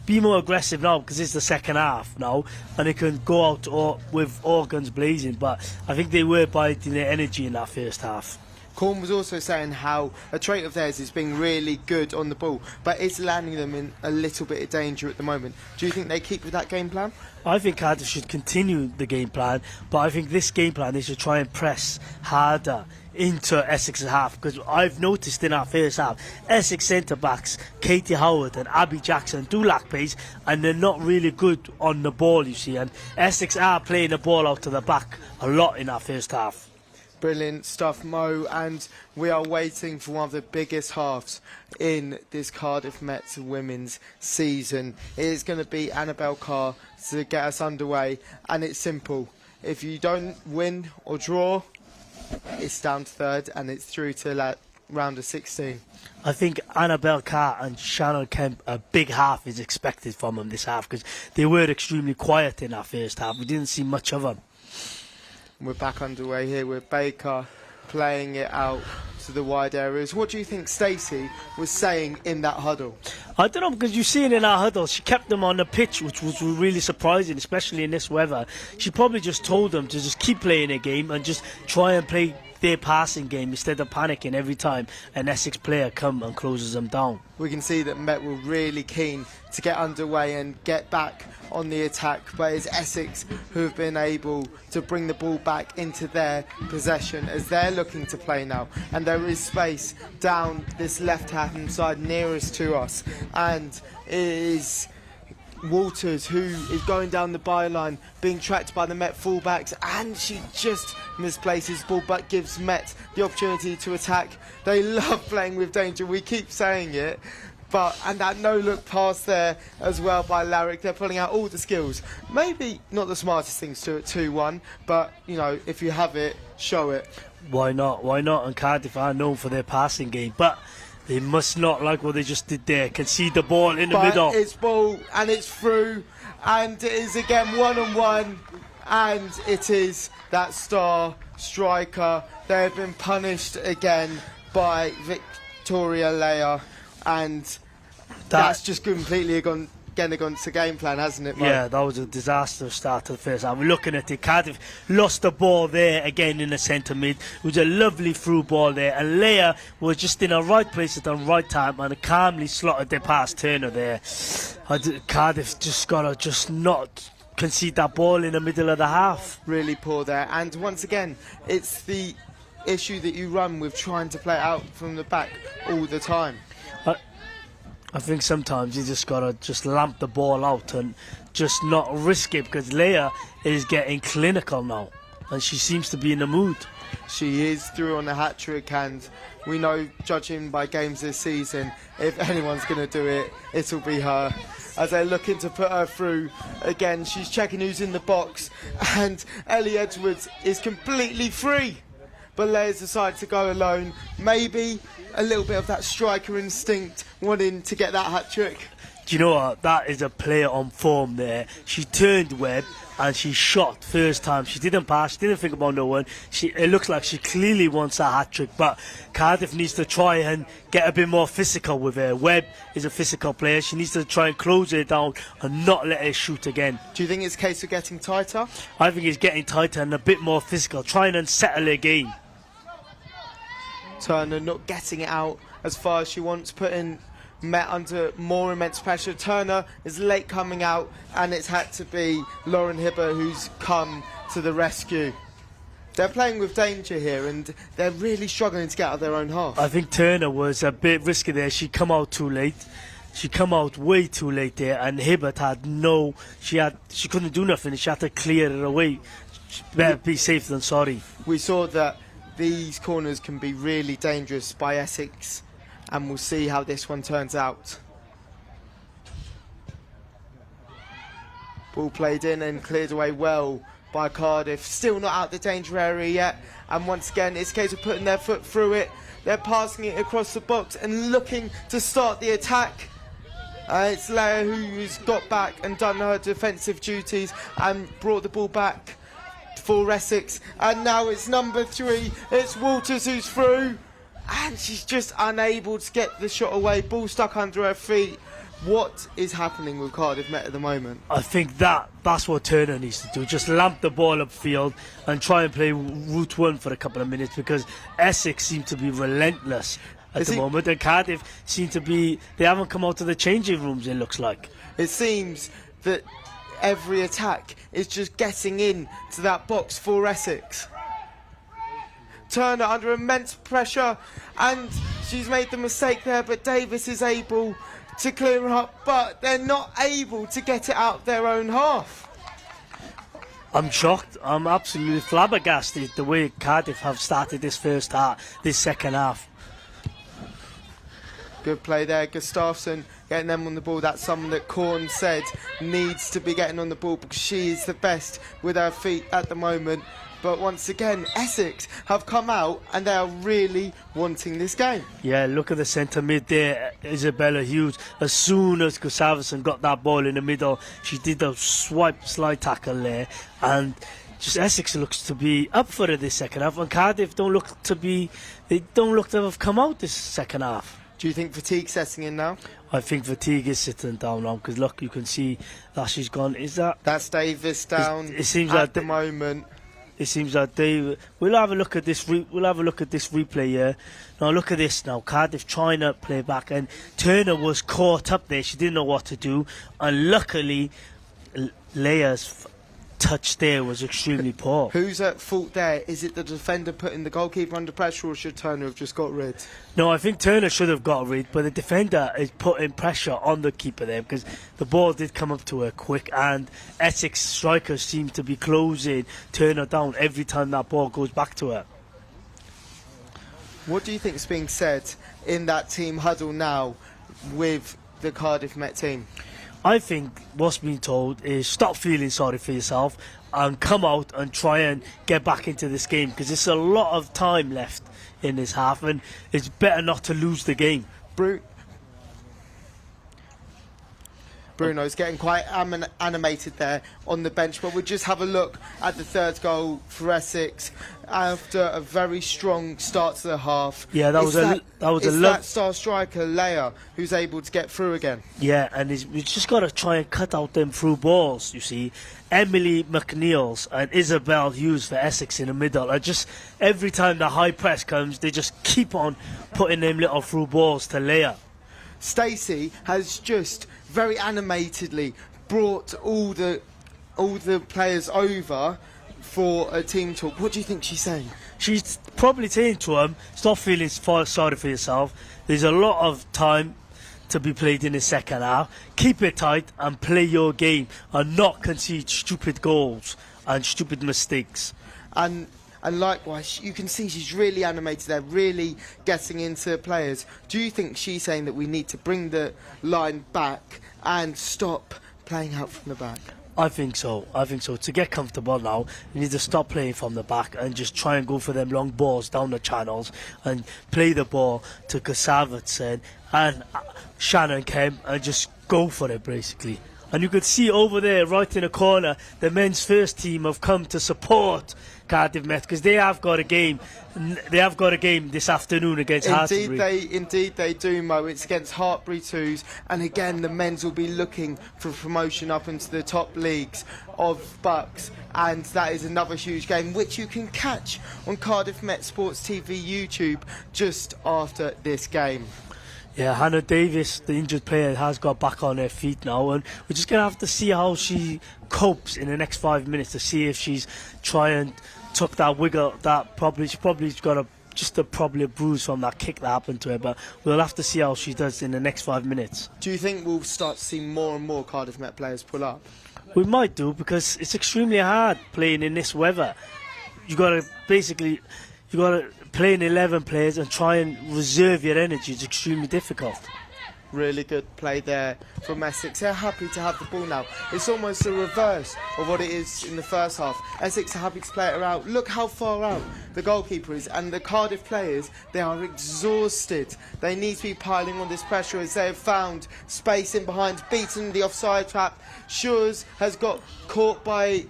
[SPEAKER 2] be more aggressive now because it's the second half now, and they can go out with all guns blazing, but I think they were biding their energy in that first half.
[SPEAKER 1] Corn was also saying how a trait of theirs is being really good on the ball, but it's landing them in a little bit of danger at the moment. Do you think they keep with that game plan?
[SPEAKER 2] I think Cardiff should continue the game plan, but I think this game plan they should try and press harder into Essex's half, because I've noticed in our first half Essex centre-backs Katie Howard and Abby Jackson do lack pace, and they're not really good on the ball, you see, and Essex are playing the ball out to the back a lot in our first half.
[SPEAKER 1] Brilliant stuff, Mo, and we are waiting for one of the biggest halves in this Cardiff Met women's season. It is going to be Annabelle Carr to get us underway, and it's simple. If you don't win or draw, it's down to third, and it's through to round of 16.
[SPEAKER 2] I think Annabelle Carr and Shannon Kemp, a big half is expected from them this half, because they were extremely quiet in our first half. We didn't see much of them.
[SPEAKER 1] We're back underway here with Baker playing it out to the wide areas. What do you think Stacey was saying in that huddle?
[SPEAKER 2] I don't know, because you see it in our huddle, she kept them on the pitch, which was really surprising, especially in this weather. She probably just told them to just keep playing their game and just try and play their passing game instead of panicking every time an Essex player comes and closes them down.
[SPEAKER 1] We can see that Met were really keen to get underway and get back on the attack, but it's Essex who have been able to bring the ball back into their possession as they're looking to play now, and there is space down this left hand side nearest to us, and it is Walters, who is going down the byline, being tracked by the Met fullbacks, and she just misplaces the ball but gives Met the opportunity to attack. They love playing with danger, we keep saying it. And that no-look pass there as well by Larrick. They're pulling out all the skills. Maybe not the smartest things to it, 2-1, but, you know, if you have it, show it.
[SPEAKER 2] Why not? Why not? And Cardiff are known for their passing game, but they must not, like what they just did there, concede the ball in the middle.
[SPEAKER 1] It's ball, and it's through, and it is again 1-on-1, and it is that star striker. They have been punished again by Victoria Leia, and that's just completely gone against the game plan, hasn't it, Mike?
[SPEAKER 2] Yeah, that was a disastrous start to the first half. We're looking at it. Cardiff lost the ball there again in the centre mid. It was a lovely through ball there, and Leia was just in the right place at the right time and calmly slotted their past Turner there. Cardiff just gotta not concede that ball in the middle of the half.
[SPEAKER 1] Really poor there, and once again, it's the issue that you run with trying to play it out from the back all the time.
[SPEAKER 2] I think sometimes you just gotta lamp the ball out and just not risk it, because Leia is getting clinical now and she seems to be in the mood.
[SPEAKER 1] She is through on the hat-trick, and we know, judging by games this season, if anyone's going to do it, it'll be her. As they're looking to put her through again, she's checking who's in the box, and Ellie Edwards is completely free. But Leia's decided to go alone. Maybe a little bit of that striker instinct, wanting to get that hat-trick.
[SPEAKER 2] Do you know what? That is a player on form there. She turned Webb and she shot first time. She didn't pass, she didn't think about no one. It looks like she clearly wants a hat-trick, but Cardiff needs to try and get a bit more physical with her. Webb is a physical player. She needs to try and close her down and not let her shoot again.
[SPEAKER 1] Do you think it's a case of getting tighter?
[SPEAKER 2] I think it's getting tighter and a bit more physical, trying and settle her game.
[SPEAKER 1] Turner not getting it out as far as she wants, putting Met under more immense pressure. Turner is late coming out, and it's had to be Lauren Hibber who's come to the rescue. They're playing with danger here, and they're really struggling to get out of their own half.
[SPEAKER 2] I think Turner was a bit risky there. She come out too late. She come out way too late there, and Hibbert had she couldn't do nothing. She had to clear it away. Better be safe than sorry.
[SPEAKER 1] We saw that these corners can be really dangerous by Essex, and we'll see how this one turns out. Ball played in and cleared away well by Cardiff. Still not out the danger area yet, and once again it's a case of putting their foot through it. They're passing it across the box and looking to start the attack. It's Leia who's got back and done her defensive duties and brought the ball back for Essex, and now it's number 3, it's Walters who's through, and she's just unable to get the shot away. Ball stuck under her feet. What is happening with Cardiff Met at the moment?
[SPEAKER 2] I think that's what Turner needs to do, just lamp the ball upfield and try and play route one for a couple of minutes, because Essex seem to be relentless at the moment, and Cardiff seem to be, they haven't come out of the changing rooms, it looks like.
[SPEAKER 1] It seems that every attack is just getting in to that box for Essex. Turner under immense pressure, and she's made the mistake there, but Davis is able to clear her up, but they're not able to get it out their own half.
[SPEAKER 2] I'm shocked. I'm absolutely flabbergasted the way Cardiff have started this second half.
[SPEAKER 1] Good play there, Gustafsson getting them on the ball. That's someone that Korn said needs to be getting on the ball, because she is the best with her feet at the moment. But once again, Essex have come out and they are really wanting this game.
[SPEAKER 2] Yeah, look at the centre mid there, Isabella Hughes. As soon as Gustafsson got that ball in the middle, she did a slide tackle there, and just Essex looks to be up for it this second half, and Cardiff don't look to have come out this second half.
[SPEAKER 1] Do you think fatigue setting in now?
[SPEAKER 2] I think fatigue is sitting down now, because look, you can see that she's gone.
[SPEAKER 1] That's Davis down?
[SPEAKER 2] It seems
[SPEAKER 1] at the moment.
[SPEAKER 2] It seems like we'll have a look at this. We'll have a look at this replay here. Now look at this. Now Cardiff trying to play back, and Turner was caught up there. She didn't know what to do, and luckily Leia's touch there was extremely poor.
[SPEAKER 1] Who's at fault there? Is it the defender putting the goalkeeper under pressure, or should Turner have just got rid?
[SPEAKER 2] No, I think Turner should have got rid, but the defender is putting pressure on the keeper there because the ball did come up to her quick, and Essex strikers seem to be closing Turner down every time that ball goes back to her.
[SPEAKER 1] What do you think is being said in that team huddle now with the Cardiff Met team?
[SPEAKER 2] I think what's being told is stop feeling sorry for yourself and come out and try and get back into this game, because there's a lot of time left in this half and it's better not to lose the game.
[SPEAKER 1] Bruno's getting quite animated there on the bench, but we'll just have a look at the third goal for Essex after a very strong start to the half.
[SPEAKER 2] Yeah, that was
[SPEAKER 1] that star striker Leia who's able to get through again.
[SPEAKER 2] Yeah, and we just got to try and cut out them through balls, you see. Emily McNeil's and Isabel Hughes for Essex in the middle. And just every time the high press comes, they just keep on putting them little through balls to Leia.
[SPEAKER 1] Stacey has just very animatedly brought all the players over for a team talk. What do you think she's saying?
[SPEAKER 2] She's probably saying to them, stop feeling sorry for yourself. There's a lot of time to be played in the second half. Keep it tight and play your game and not concede stupid goals and stupid mistakes.
[SPEAKER 1] And likewise, you can see she's really animated there, really getting into players. Do you think she's saying that we need to bring the line back and stop playing out from the back?
[SPEAKER 2] I think so. To get comfortable now, you need to stop playing from the back and just try and go for them long balls down the channels and play the ball to Kasavatsen and Shannon Kemp and just go for it, basically. And you could see over there, right in the corner, the men's first team have come to support Cardiff Met because they have got a game. They have got a game this afternoon against Hartpury.
[SPEAKER 1] Indeed they do, Mo. It's against Hartpury twos, and again the men's will be looking for promotion up into the top leagues of BUCS, and that is another huge game which you can catch on Cardiff Met Sports TV YouTube just after this game.
[SPEAKER 2] Yeah, Hannah Davis, the injured player, has got back on her feet now, and we're just going to have to see how she copes in the next 5 minutes to see if she's trying took that wiggle. She's probably got probably a bruise from that kick that happened to her, but we'll have to see how she does in the next 5 minutes.
[SPEAKER 1] Do you think we'll start to see more and more Cardiff Met players pull up?
[SPEAKER 2] We might do, because it's extremely hard playing in this weather. You got to play in 11 players and try and reserve your energy. It's extremely difficult.
[SPEAKER 1] Really good play there from Essex. They're happy to have the ball now. It's almost the reverse of what it is in the first half. Essex are happy to play it out. Look how far out the goalkeeper is, and the Cardiff players, they are exhausted. They need to be piling on this pressure as they have found space in behind, beaten the offside trap. Shures has got caught by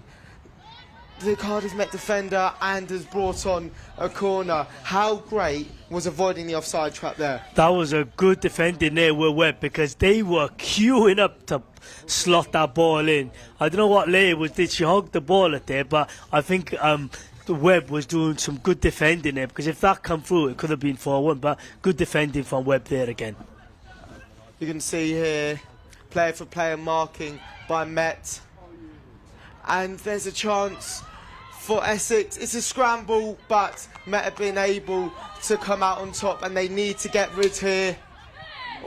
[SPEAKER 1] the Cardiff Met defender and has brought on a corner. How great was avoiding the offside trap there?
[SPEAKER 2] That was a good defending there with Webb, because they were queuing up to slot that ball in. I don't know what Leia did. She hugged the ball at there, but I think the Webb was doing some good defending there, because if that come through, it could have been 4-1, but good defending from Webb there again.
[SPEAKER 1] You can see here, player for player marking by Met. And there's a chance for Essex. It's a scramble, but Met have been able to come out on top, and they need to get rid here.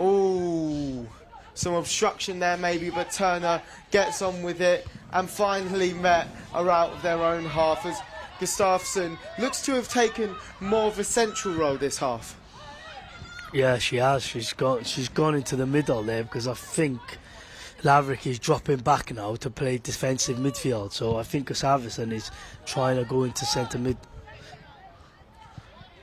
[SPEAKER 1] Ooh, some obstruction there maybe, but Turner gets on with it, and finally Met are out of their own half as Gustafsson looks to have taken more of a central role this half.
[SPEAKER 2] Yeah, she has. She's gone into the middle there, because I think Laverick is dropping back now to play defensive midfield, so I think Gustafsson is trying to go into centre mid.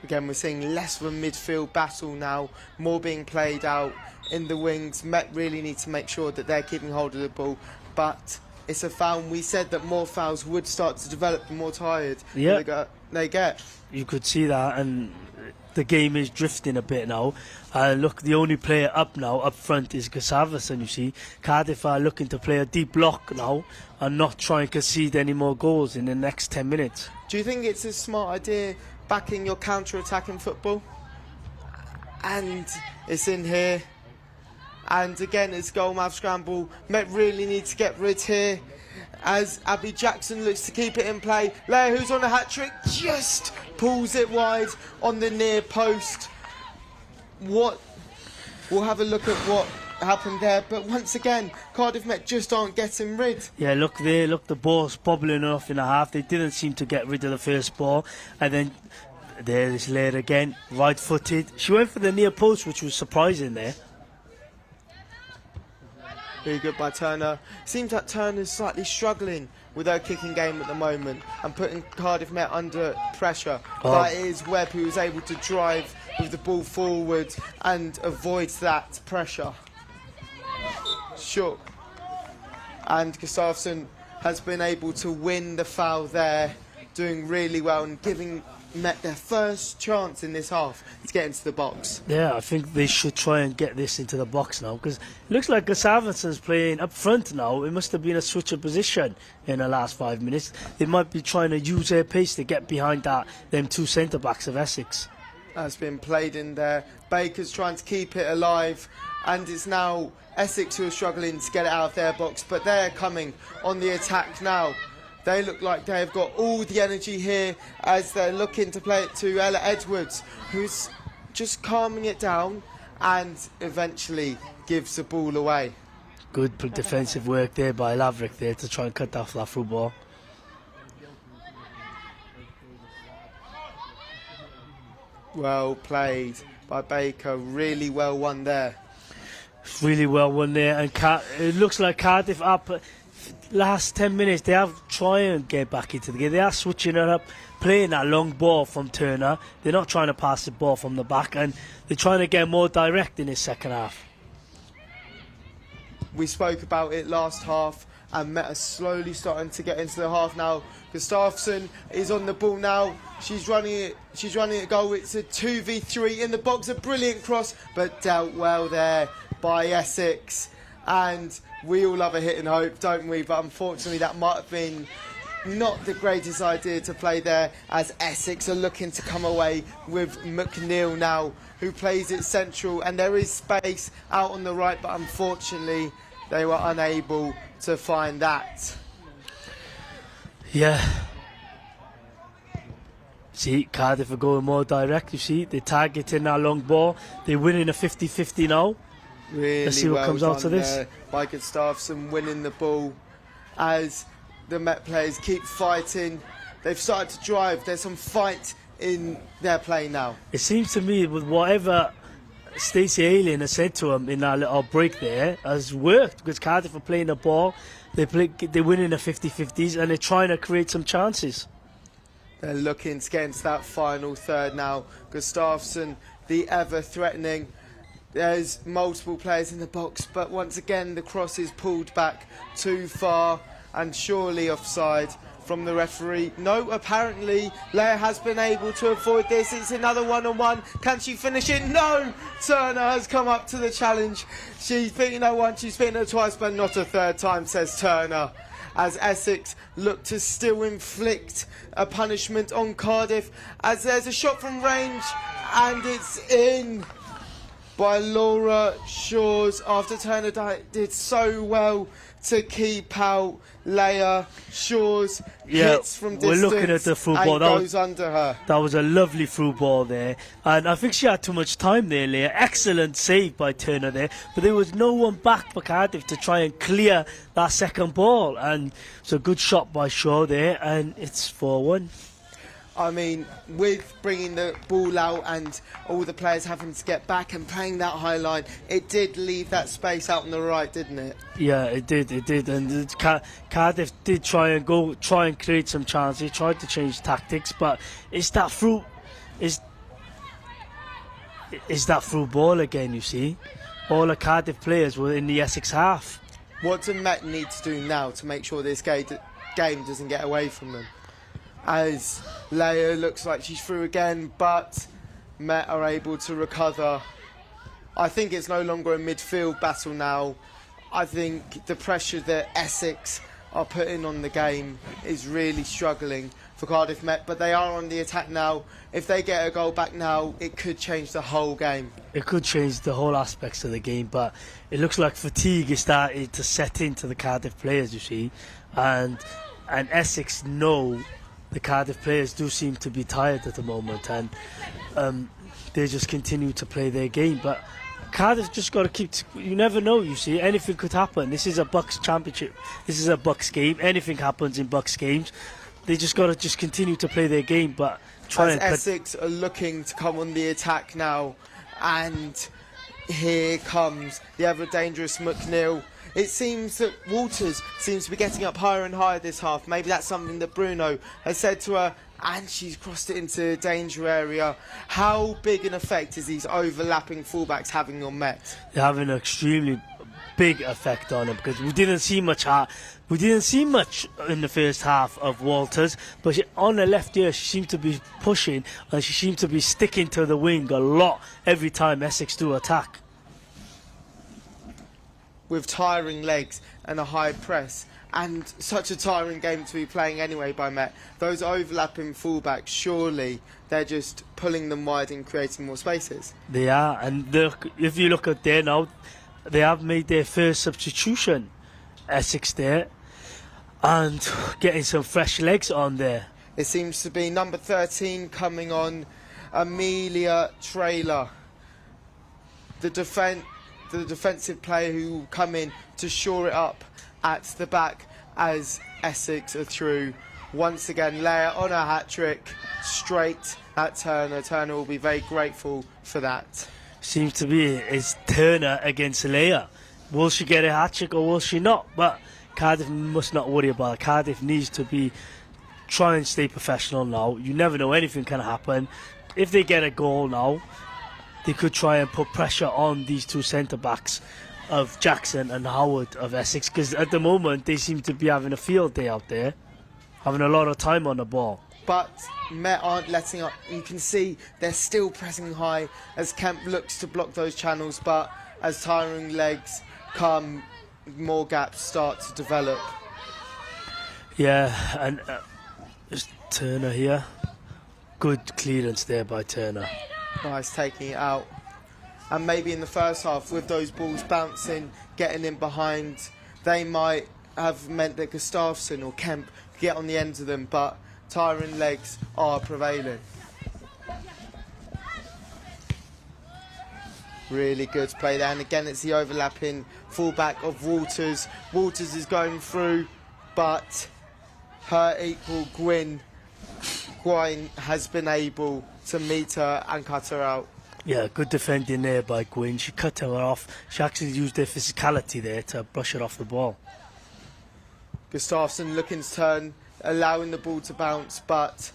[SPEAKER 1] Again, we're seeing less of a midfield battle now, more being played out in the wings. Met really need to make sure that they're keeping hold of the ball, but it's a foul. We said that more fouls would start to develop the more tired they get.
[SPEAKER 2] You could see that, and the game is drifting a bit now. Look, the only player up front is Gustafsson, you see. Cardiff are looking to play a deep block now and not try and concede any more goals in the next 10 minutes.
[SPEAKER 1] Do you think it's a smart idea backing your counter-attacking football? And it's in here. And again, it's goal mouth scramble. Met really need to get rid here. as Abby Jackson looks to keep it in play. Leia, who's on a hat-trick, just pulls it wide on the near post. We'll have a look at what happened there, but once again, Cardiff Met just aren't getting rid.
[SPEAKER 2] Yeah, look there, look, the ball's bobbling off in a half. They didn't seem to get rid of the first ball, and then there is Leia again, right-footed. She went for the near post, which was surprising there.
[SPEAKER 1] Very good by Turner. Seems like Turner's slightly struggling with her kicking game at the moment and putting Cardiff Met under pressure. But it is Webb who was able to drive with the ball forward and avoids that pressure. Sure. And Gustafsson has been able to win the foul there, doing really well and giving Met their first chance in this half to get into the box.
[SPEAKER 2] Yeah, I think they should try and get this into the box now, because it looks like Gustafsson's playing up front now. It must have been a switch of position in the last 5 minutes. They might be trying to use their pace to get behind them two centre-backs of Essex.
[SPEAKER 1] Has been played in there. Baker's trying to keep it alive, and it's now Essex who are struggling to get it out of their box, but they're coming on the attack now. They look like they've got all the energy here as they're looking to play it to Ella Edwards, who's just calming it down and eventually gives the ball away.
[SPEAKER 2] Good defensive work there by Laverick there to try and cut off that through ball.
[SPEAKER 1] Well played by Baker, really well won there.
[SPEAKER 2] Really well won there, and it looks like Cardiff up. Last 10 minutes they have tried and get back into the game. They are switching it up, playing that long ball from Turner. They're not trying to pass the ball from the back, and they're trying to get more direct in this second half.
[SPEAKER 1] We spoke about it last half, and Met are slowly starting to get into the half now. Gustafsson is on the ball now. She's running it goal. It's a 2v3 in the box. A brilliant cross, but dealt well there by Essex. And we all love a hit and hope, don't we? But unfortunately, that might have been not the greatest idea to play there, as Essex are looking to come away with McNeil now, who plays it central, and there is space out on the right, but unfortunately they were unable to find that.
[SPEAKER 2] Yeah. See, Cardiff are going more direct, you see. They're targeting that long ball. They're winning a 50-50 now.
[SPEAKER 1] Really
[SPEAKER 2] Let's see what comes out of this.
[SPEAKER 1] By Gustafsson winning the ball as the Met players keep fighting. They've started to drive. There's some fight in their play now.
[SPEAKER 2] It seems to me with whatever Stacey Alien has said to them in that little break there has worked, because Cardiff are playing the ball. They're winning the 50-50s and they're trying to create some chances.
[SPEAKER 1] They're looking to get into that final third now. Gustafsson, the ever threatening. There's multiple players in the box, but once again the cross is pulled back too far and surely offside from the referee. No, apparently Leia has been able to avoid this. It's another one-on-one. Can she finish it? No! Turner has come up to the challenge. She's beaten her once, she's beaten her twice, but not a third time, says Turner. As Essex look to still inflict a punishment on Cardiff, as there's a shot from range and it's in by Laura Shawes after Turner did so well to keep out Leia. Shawes hits from distance,
[SPEAKER 2] we're looking at the through ball.
[SPEAKER 1] And goes under her.
[SPEAKER 2] That was a lovely through ball there, and I think she had too much time there, Leia. Excellent save by Turner there, but there was no one back for Cardiff to try and clear that second ball, and it's a good shot by Shaw there, and it's 4-1.
[SPEAKER 1] I mean, with bringing the ball out and all the players having to get back and playing that high line, it did leave that space out on the right, didn't it?
[SPEAKER 2] Yeah, it did, and Cardiff did try and create some chances. They tried to change tactics, but it's that through ball again, you see. All the Cardiff players were in the Essex half.
[SPEAKER 1] What do Met need to do now to make sure this game doesn't get away from them? As Leia looks like she's through again, but Met are able to recover. I think it's no longer a midfield battle now. I think the pressure that Essex are putting on the game is really struggling for Cardiff Met, but they are on the attack now. If they get a goal back now, it could change the whole game.
[SPEAKER 2] It could change the whole aspects of the game, but it looks like fatigue is starting to set into the Cardiff players, you see. and Essex know the Cardiff players do seem to be tired at the moment, and they just continue to play their game. But Cardiff just got to keep. You never know. You see, anything could happen. This is a BUCS championship. This is a BUCS game. Anything happens in BUCS games. They just got to just continue to play their game, but try and
[SPEAKER 1] Essex are looking to come on the attack now, and here comes the ever dangerous McNeil. It seems that Walters seems to be getting up higher and higher this half. Maybe that's something that Bruno has said to her, and she's crossed it into the danger area. How big an effect is these overlapping fullbacks having on Met?
[SPEAKER 2] They're having an extremely big effect on him, because we didn't see much in the first half of Walters, but on the left here she seemed to be pushing, and she seemed to be sticking to the wing a lot every time Essex do attack.
[SPEAKER 1] With tiring legs and a high press, and such a tiring game to be playing anyway by Met, those overlapping fullbacks, surely they're just pulling them wide and creating more spaces.
[SPEAKER 2] They are, and if you look at there now, they have made their first substitution, Essex there, and getting some fresh legs on there.
[SPEAKER 1] It seems to be number 13 coming on, Amelia Traylor, the defensive player who will come in to shore it up at the back as Essex are through. Once again, Leia on a hat-trick, straight at Turner. Turner will be very grateful for that.
[SPEAKER 2] Seems to be it's Turner against Leia. Will she get a hat-trick or will she not? But Cardiff must not worry about it. Cardiff needs to try and stay professional now. You never know, anything can happen. If they get a goal now, they could try and put pressure on these two centre-backs of Jackson and Howard of Essex, because at the moment they seem to be having a field day out there, having a lot of time on the ball.
[SPEAKER 1] But Met aren't letting up. You can see they're still pressing high as Kemp looks to block those channels, but as tiring legs come, more gaps start to develop.
[SPEAKER 2] Yeah, and just Turner here. Good clearance there by Turner.
[SPEAKER 1] Nice taking it out. And maybe in the first half, with those balls bouncing, getting in behind, they might have meant that Gustafsson or Kemp could get on the ends of them, but tiring legs are prevailing. Really good play there, and again it's the overlapping fullback of Walters. Walters is going through, but her equal Gwyn has been able to meet her and cut her out.
[SPEAKER 2] Yeah, good defending there by Gwyn. She cut her off. She actually used her physicality there to brush her off the ball.
[SPEAKER 1] Gustafsson looking to turn, allowing the ball to bounce, but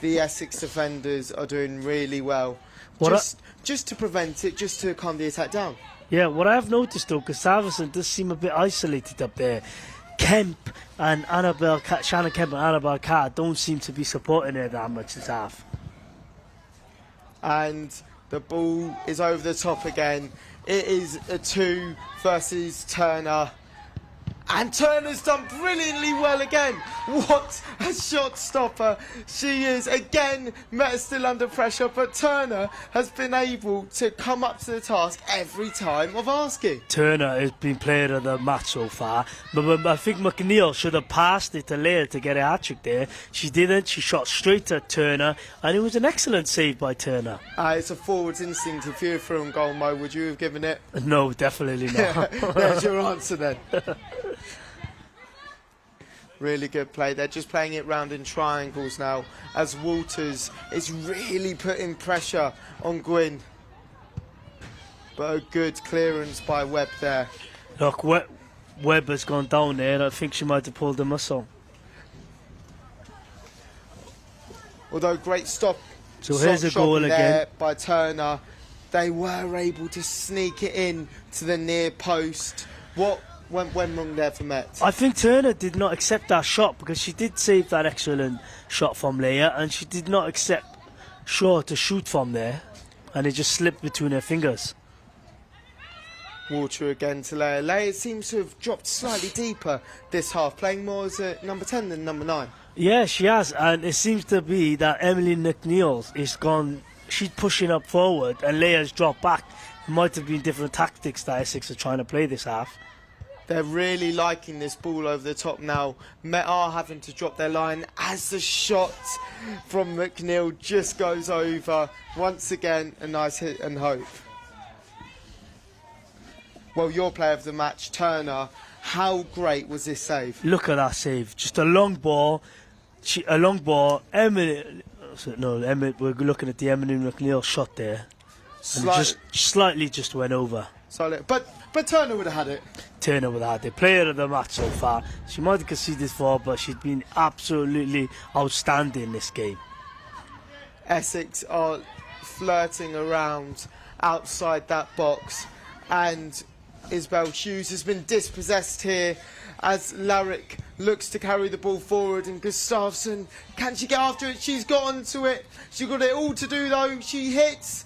[SPEAKER 1] the Essex defenders are doing really well. Just to prevent it, just to calm the attack down.
[SPEAKER 2] Yeah, what I have noticed though, Gustafsson does seem a bit isolated up there. Shannon Kemp and Annabelle Carr don't seem to be supporting her that much this half.
[SPEAKER 1] And the ball is over the top again. It is a 2 versus Turner. And Turner's done brilliantly well again. What a shot stopper she is. Again, Met still under pressure, but Turner has been able to come up to the task every time of asking.
[SPEAKER 2] Turner has been player of the match so far, but I think McNeil should have passed it to Leia to get a hat-trick there. She didn't. She shot straight at Turner, and it was an excellent save by Turner.
[SPEAKER 1] It's a forwards instinct. If you were through on goal, Mo, would you have given it?
[SPEAKER 2] No, definitely not.
[SPEAKER 1] There's your answer then. Really good play. They're just playing it round in triangles now as Walters is really putting pressure on Gwyn. But a good clearance by Webb there.
[SPEAKER 2] Look, Webb has gone down there. I think she might have pulled a muscle.
[SPEAKER 1] Although great stop.
[SPEAKER 2] So here's a goal again
[SPEAKER 1] by Turner. They were able to sneak it in to the near post. What went wrong there for Met?
[SPEAKER 2] I think Turner did not accept that shot, because she did save that excellent shot from Leia, and she did not accept Shaw to shoot from there, and it just slipped between her fingers.
[SPEAKER 1] Walter again to Leia. Leia seems to have dropped slightly deeper this half, playing more as a number 10 than number 9.
[SPEAKER 2] Yeah, she has, and it seems to be that Emily McNeil is gone. She's pushing up forward, and Leia's dropped back. It might have been different tactics that Essex are trying to play this half.
[SPEAKER 1] They're really liking this ball over the top now. Met are having to drop their line as the shot from McNeil just goes over. Once again, a nice hit and hope. Well, your player of the match, Turner, how great was this save?
[SPEAKER 2] Look at that save. Just a long ball. We're looking at the Eminem McNeil shot there. And just slightly just went over.
[SPEAKER 1] Solid. But Turner would have had it.
[SPEAKER 2] Turner would have had the player of the match so far. She might have conceded 4, but she's been absolutely outstanding this game.
[SPEAKER 1] Essex are flirting around outside that box, and Isabel Hughes has been dispossessed here as Larrick looks to carry the ball forward, and Gustafsson, can she get after it? She's got onto it. She's got it all to do though. She hits,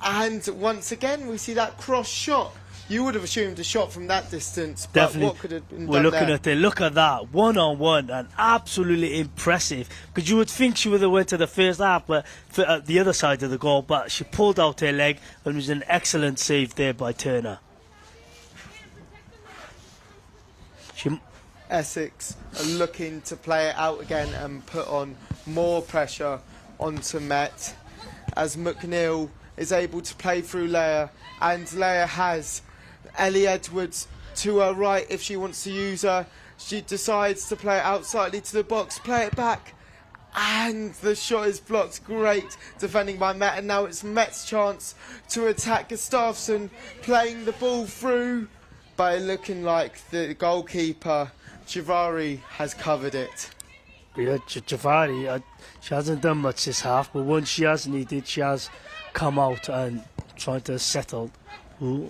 [SPEAKER 1] and once again we see that cross shot. You would have assumed a shot from that distance, but
[SPEAKER 2] Definitely.
[SPEAKER 1] what could have been
[SPEAKER 2] We're
[SPEAKER 1] done
[SPEAKER 2] looking
[SPEAKER 1] there?
[SPEAKER 2] at it. Look at that, 1-on-1, and absolutely impressive. Because you would think she would have went to the first half, but for the other side of the goal, but she pulled out her leg, and it was an excellent save there by Turner.
[SPEAKER 1] Essex are looking to play it out again and put on more pressure onto Met as McNeil is able to play through Leia, and Leia has Ellie Edwards to her right if she wants to use her. She decides to play it out slightly to the box, play it back, and the shot is blocked. Great defending by Met, and now it's Met's chance to attack. Gustafsson playing the ball through, but looking like the goalkeeper Chivari has covered it.
[SPEAKER 2] Yeah, Javari, she hasn't done much this half, but once she has needed, she has come out and tried to settle. Ooh.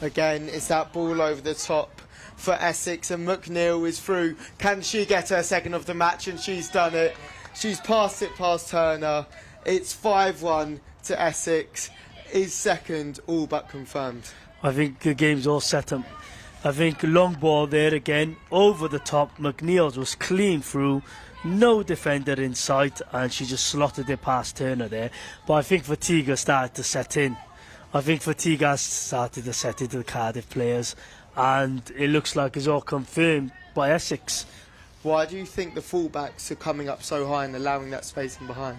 [SPEAKER 1] Again, it's that ball over the top for Essex, and McNeil is through. Can she get her second of the match? And she's done it. She's passed it past Turner. It's 5-1 to Essex. Is second all but confirmed.
[SPEAKER 2] I think the game's all set up. I think long ball there again, over the top. McNeil's was clean through, no defender in sight, and she just slotted it past Turner there. But I think fatigue has started to set in. I think fatigue has started to set into the Cardiff players, and it looks like it's all confirmed by Essex.
[SPEAKER 1] Why do you think the fullbacks are coming up so high and allowing that space in behind?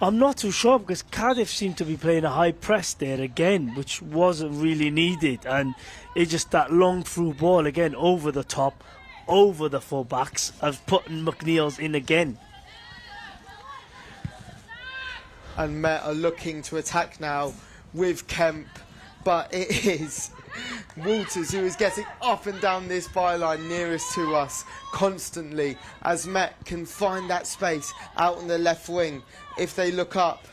[SPEAKER 2] I'm not too sure, because Cardiff seem to be playing a high press there again, which wasn't really needed, and it's just that long through ball again over the top, over the fullbacks, of putting McNeil's in again.
[SPEAKER 1] And Met are looking to attack now with Kemp, but it is Walters who is getting up and down this byline nearest to us constantly, as Met can find that space out on the left wing if they look up,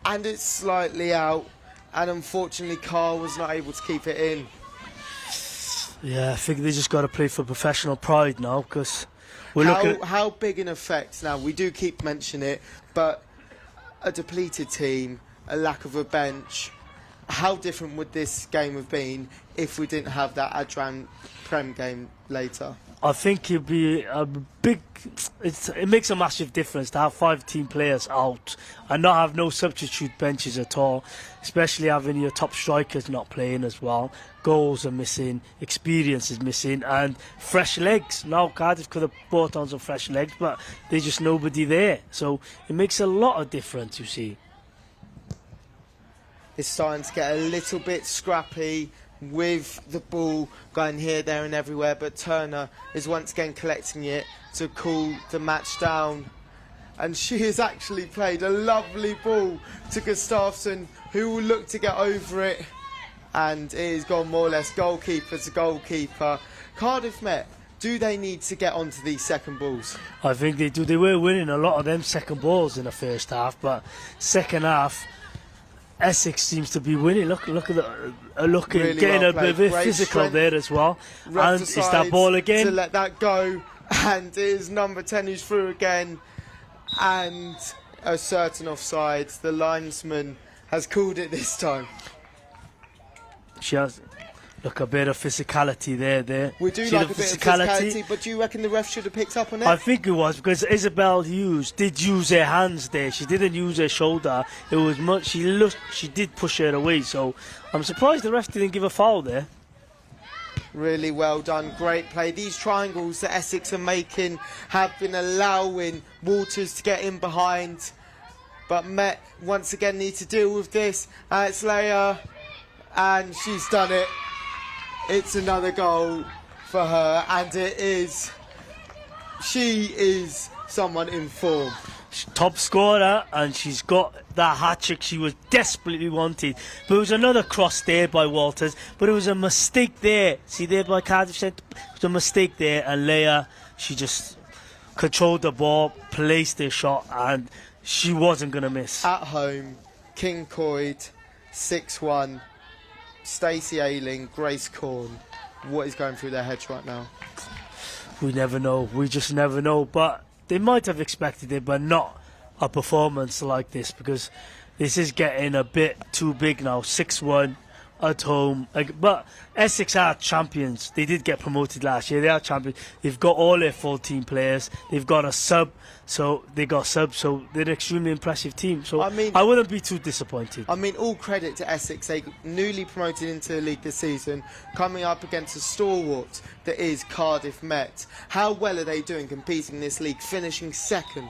[SPEAKER 1] and it's slightly out, and unfortunately Carl was not able to keep it in.
[SPEAKER 2] Yeah, I think they just got to play for professional pride now, because we're looking at...
[SPEAKER 1] How big an effect, now we do keep mentioning it, but a depleted team, a lack of a bench, how different would this game have been if we didn't have that Adran Prem game later?
[SPEAKER 2] I think it'd be a big... It makes a massive difference to have 5 team players out and not have no substitute benches at all, especially having your top strikers not playing as well. Goals are missing, experience is missing, and fresh legs. Now Cardiff could have brought on some fresh legs, but there's just nobody there. So it makes a lot of difference, you see.
[SPEAKER 1] It's starting to get a little bit scrappy with the ball going here, there and everywhere, but Turner is once again collecting it to cool the match down, and she has actually played a lovely ball to Gustafsson, who will look to get over it, and it has gone more or less goalkeeper to goalkeeper. Cardiff Met, do they need to get onto these second balls?
[SPEAKER 2] I think they do. They were winning a lot of them second balls in the first half, but second half Essex seems to be winning. Look at the
[SPEAKER 1] Really
[SPEAKER 2] getting
[SPEAKER 1] well
[SPEAKER 2] a
[SPEAKER 1] played.
[SPEAKER 2] bit
[SPEAKER 1] Great
[SPEAKER 2] physical
[SPEAKER 1] strength.
[SPEAKER 2] there as well.
[SPEAKER 1] Rep
[SPEAKER 2] And it's that ball again.
[SPEAKER 1] to let that go, and it is number 10 who's through again, and a certain offside. The linesman has called it this time.
[SPEAKER 2] She has, look, a bit of physicality there.
[SPEAKER 1] We do
[SPEAKER 2] See
[SPEAKER 1] like
[SPEAKER 2] the
[SPEAKER 1] a bit of physicality, but do you reckon the ref should have picked up on it?
[SPEAKER 2] I think it was because Isabel Hughes did use her hands there. She didn't use her shoulder. It was much. She did push her away. So I'm surprised the ref didn't give a foul there.
[SPEAKER 1] Really well done, great play. These triangles that Essex are making have been allowing Walters to get in behind. But Met once again need to deal with this. It's Leia, and she's done it. It's another goal for her, and she is someone in form.
[SPEAKER 2] Top scorer, and she's got that hat-trick she was desperately wanted. But it was another cross there by Walters, but it was a mistake there. See there by Cardiff Centre? It was a mistake there, and Leia, she just controlled the ball, placed her shot, and she wasn't going to miss.
[SPEAKER 1] At home, King Coyd, 6-1, Stacey Ayling, Grace Corn. What is going through their heads right now?
[SPEAKER 2] We never know. We just never know. But they might have expected it, but not a performance like this, because this is getting a bit too big now. 6-1 at home. But Essex are champions. They did get promoted last year. They are champions. They've got all their full team players. They've got a sub. So they're an extremely impressive team. So I wouldn't be too disappointed.
[SPEAKER 1] I mean, all credit to Essex. They newly promoted into the league this season, coming up against a stalwart that is Cardiff Met. How well are they doing competing in this league, finishing second?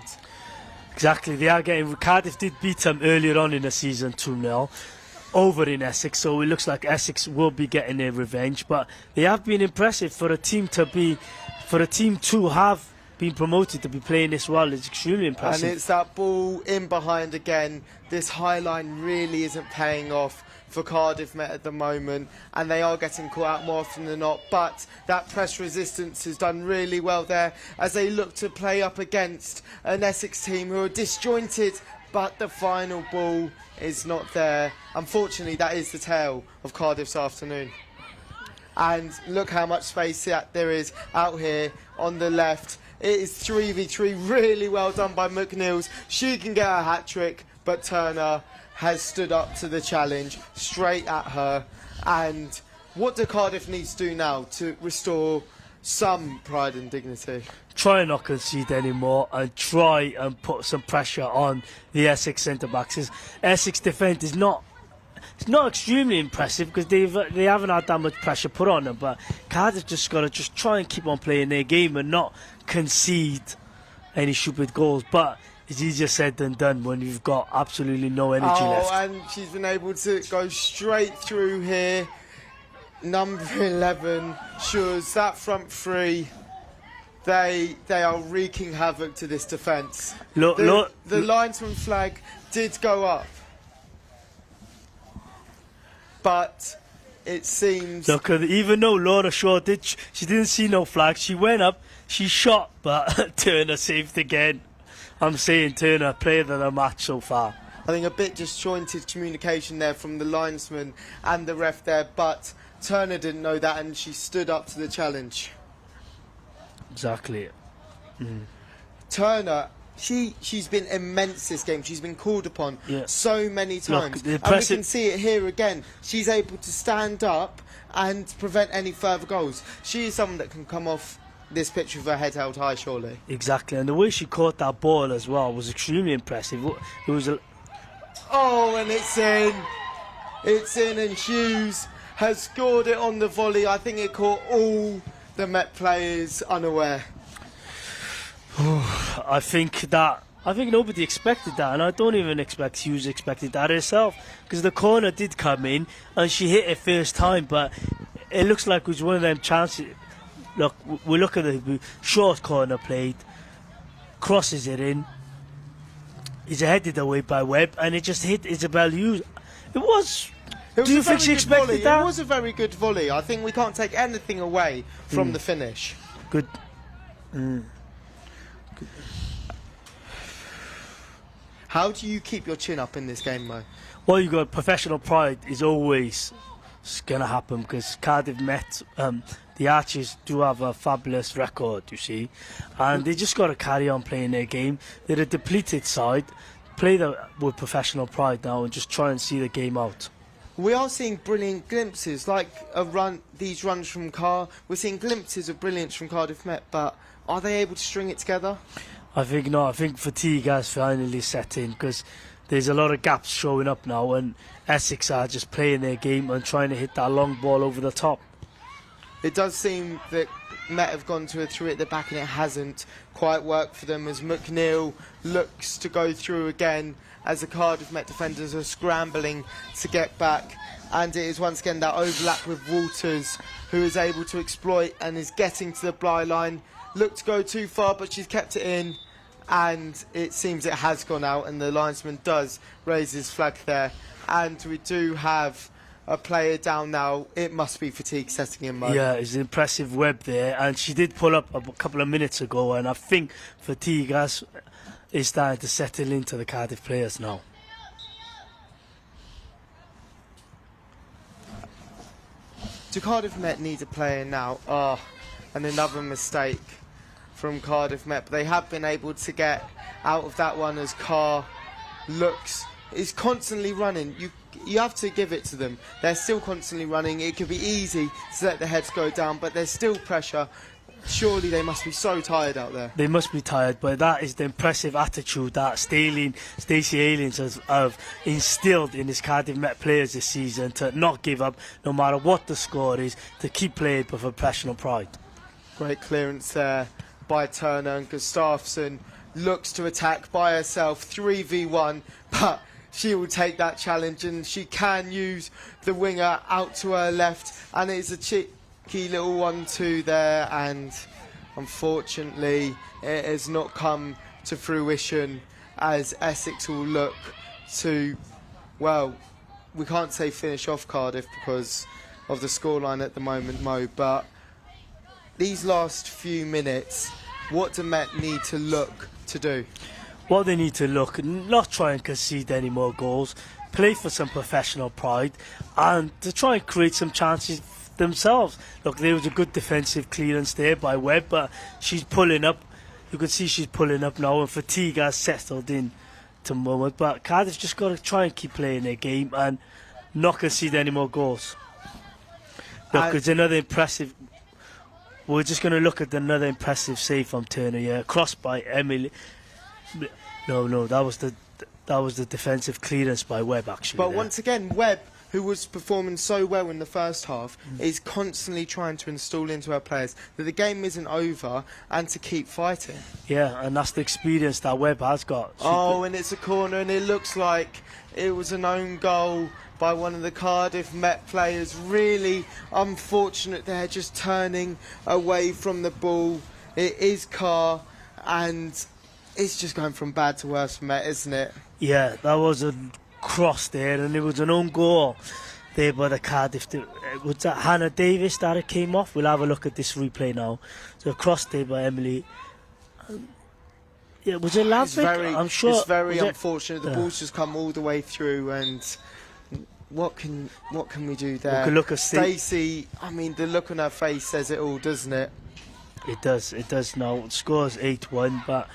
[SPEAKER 2] Exactly. They are getting. Cardiff did beat them earlier on in the season 2-0 over in Essex. So it looks like Essex will be getting their revenge. But they have been impressive for a team to have been promoted to be playing this well. Is extremely impressive.
[SPEAKER 1] And it's that ball in behind again. This high line really isn't paying off for Cardiff Met at the moment, and they are getting caught out more often than not. But that press resistance has done really well there as they look to play up against an Essex team who are disjointed, but the final ball is not there. Unfortunately, that is the tale of Cardiff's afternoon. And look how much space there is out here on the left. It is 3v3, really well done by McNeils. She can get a hat-trick, but Turner has stood up to the challenge, straight at her. And what do Cardiff need to do now to restore some pride and dignity?
[SPEAKER 2] Try and not concede anymore, and try and put some pressure on the Essex centre-backs. Essex defence is not... It's not extremely impressive because they haven't had that much pressure put on them, but Cardiff just got to just try and keep on playing their game and not concede any stupid goals. But it's easier said than done when you've got absolutely no energy left.
[SPEAKER 1] And she's been able to go straight through here. Number 11, Shures, that front three, they are wreaking havoc to this defence. The linesman flag did go up, but it seems...
[SPEAKER 2] Look, even though Laura Shaw she didn't see no flag, she went up, she shot, but Turner saved again. I'm saying Turner, player of the match so far.
[SPEAKER 1] I think a bit disjointed communication there from the linesman and the ref there, but Turner didn't know that and she stood up to the challenge.
[SPEAKER 2] Exactly.
[SPEAKER 1] Turner... She's been immense this game. She's been called upon so many times.
[SPEAKER 2] Look,
[SPEAKER 1] and we can see it here again. She's able to stand up and prevent any further goals. She is someone that can come off this pitch with her head held high, surely.
[SPEAKER 2] Exactly, and the way she caught that ball as well was extremely impressive. It was
[SPEAKER 1] and it's in. It's in, and Hughes has scored it on the volley. I think it caught all the Met players unaware.
[SPEAKER 2] I think nobody expected that, and I don't even expect Hughes expected that herself, because the corner did come in and she hit it first time, but it looks like it was one of them chances. Look, we look at the short corner played, crosses it in, is headed away by Webb, and it just hit Isabel Hughes. Do you think she expected that?
[SPEAKER 1] It was a very good volley. I think we can't take anything away from the finish.
[SPEAKER 2] Good.
[SPEAKER 1] How do you keep your chin up in this game, Mo?
[SPEAKER 2] Well, you got professional pride is always going to happen, because Cardiff Met, the Archers do have a fabulous record, you see, and they just got to carry on playing their game. They're a depleted side. Play with professional pride now and just try and see the game out.
[SPEAKER 1] We are seeing brilliant glimpses, like these runs from Carr. We're seeing glimpses of brilliance from Cardiff Met, but are they able to string it together?
[SPEAKER 2] I think not. I think fatigue has finally set in, because there's a lot of gaps showing up now, and Essex are just playing their game and trying to hit that long ball over the top.
[SPEAKER 1] it does seem that Met have gone to a through at the back and it hasn't quite worked for them as McNeil looks to go through again as the Cardiff Met defenders are scrambling to get back, and it is once again that overlap with Walters who is able to exploit and is getting to the byline. Looked to go too far but she's kept it in, and it seems it has gone out and the linesman does raise his flag there, and we do have a player down now. It must be Fatigue setting in, Mo.
[SPEAKER 2] Yeah, it's an impressive Webb there, and she did pull up a couple of minutes ago, and I think Fatigue is starting to settle into the Cardiff players now.
[SPEAKER 1] Do Cardiff Met need a player now? And another mistake from Cardiff Met, but they have been able to get out of that one as Carr is constantly running. You have to give it to them. They're still constantly running. It could be easy to let the heads go down, but there's still pressure. Surely they must be so tired out there.
[SPEAKER 2] They must be tired, but that is the impressive attitude that Stacey Aliens have instilled in his Cardiff Met players this season, to not give up no matter what the score is, to keep playing with professional pride.
[SPEAKER 1] Great clearance there by Turner, and Gustafsson looks to attack by herself, 3v1, but she will take that challenge and she can use the winger out to her left, and it's a cheeky little 1-2 there, and unfortunately it has not come to fruition as Essex will look to, well, we can't say finish off Cardiff because of the scoreline at the moment, Mo, but these last few minutes, what do Met need to look to do?
[SPEAKER 2] Well, they need to look, not try and concede any more goals, play for some professional pride, and to try and create some chances themselves. Look, there was a good defensive clearance there by Webb, but she's pulling up. You can see she's pulling up now, and Fatigue has settled in to moment. But Cardiff's just got to try and keep playing their game and not concede any more goals. Look, it's another impressive. We're just going to look at another impressive save from Turner. Yeah, crossed by Emily. No, that was the defensive clearance by Webb actually.
[SPEAKER 1] But once again, Webb, who was performing so well in the first half, is constantly trying to install into her players that the game isn't over and to keep fighting.
[SPEAKER 2] Yeah, and that's the experience that Webb has got.
[SPEAKER 1] And it's a corner, and it looks like it was an own goal by one of the Cardiff Met players. Really unfortunate there, just turning away from the ball. It is Carr, and it's just going from bad to worse for Met, isn't it?
[SPEAKER 2] Yeah, that was a cross there, and it was an own goal there by the Cardiff. Was that Hannah Davis that it came off? We'll have a look at this replay now. So a cross there by Emily. Yeah, was it Lavik? I'm sure.
[SPEAKER 1] It's very unfortunate. The ball's just come all the way through, and what can we do there?
[SPEAKER 2] We can look at
[SPEAKER 1] Stacey. I mean, the look on her face says it all, doesn't it?
[SPEAKER 2] It does now. It scores 8-1, but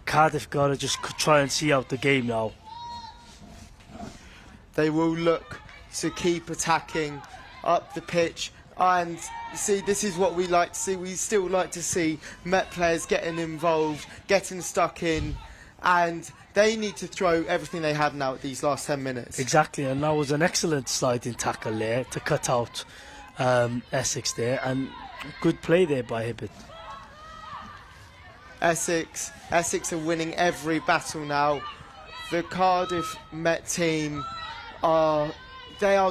[SPEAKER 2] Cardiff got to just try and see out the game now.
[SPEAKER 1] They will look to keep attacking up the pitch, and see, this is what we like to see. We still like to see Met players getting involved, getting stuck in, and they need to throw everything they have now at these last 10 minutes.
[SPEAKER 2] Exactly, and that was an excellent sliding tackle there to cut out Essex there, and good play there by Hibbert.
[SPEAKER 1] Essex are winning every battle now. The Cardiff Met team are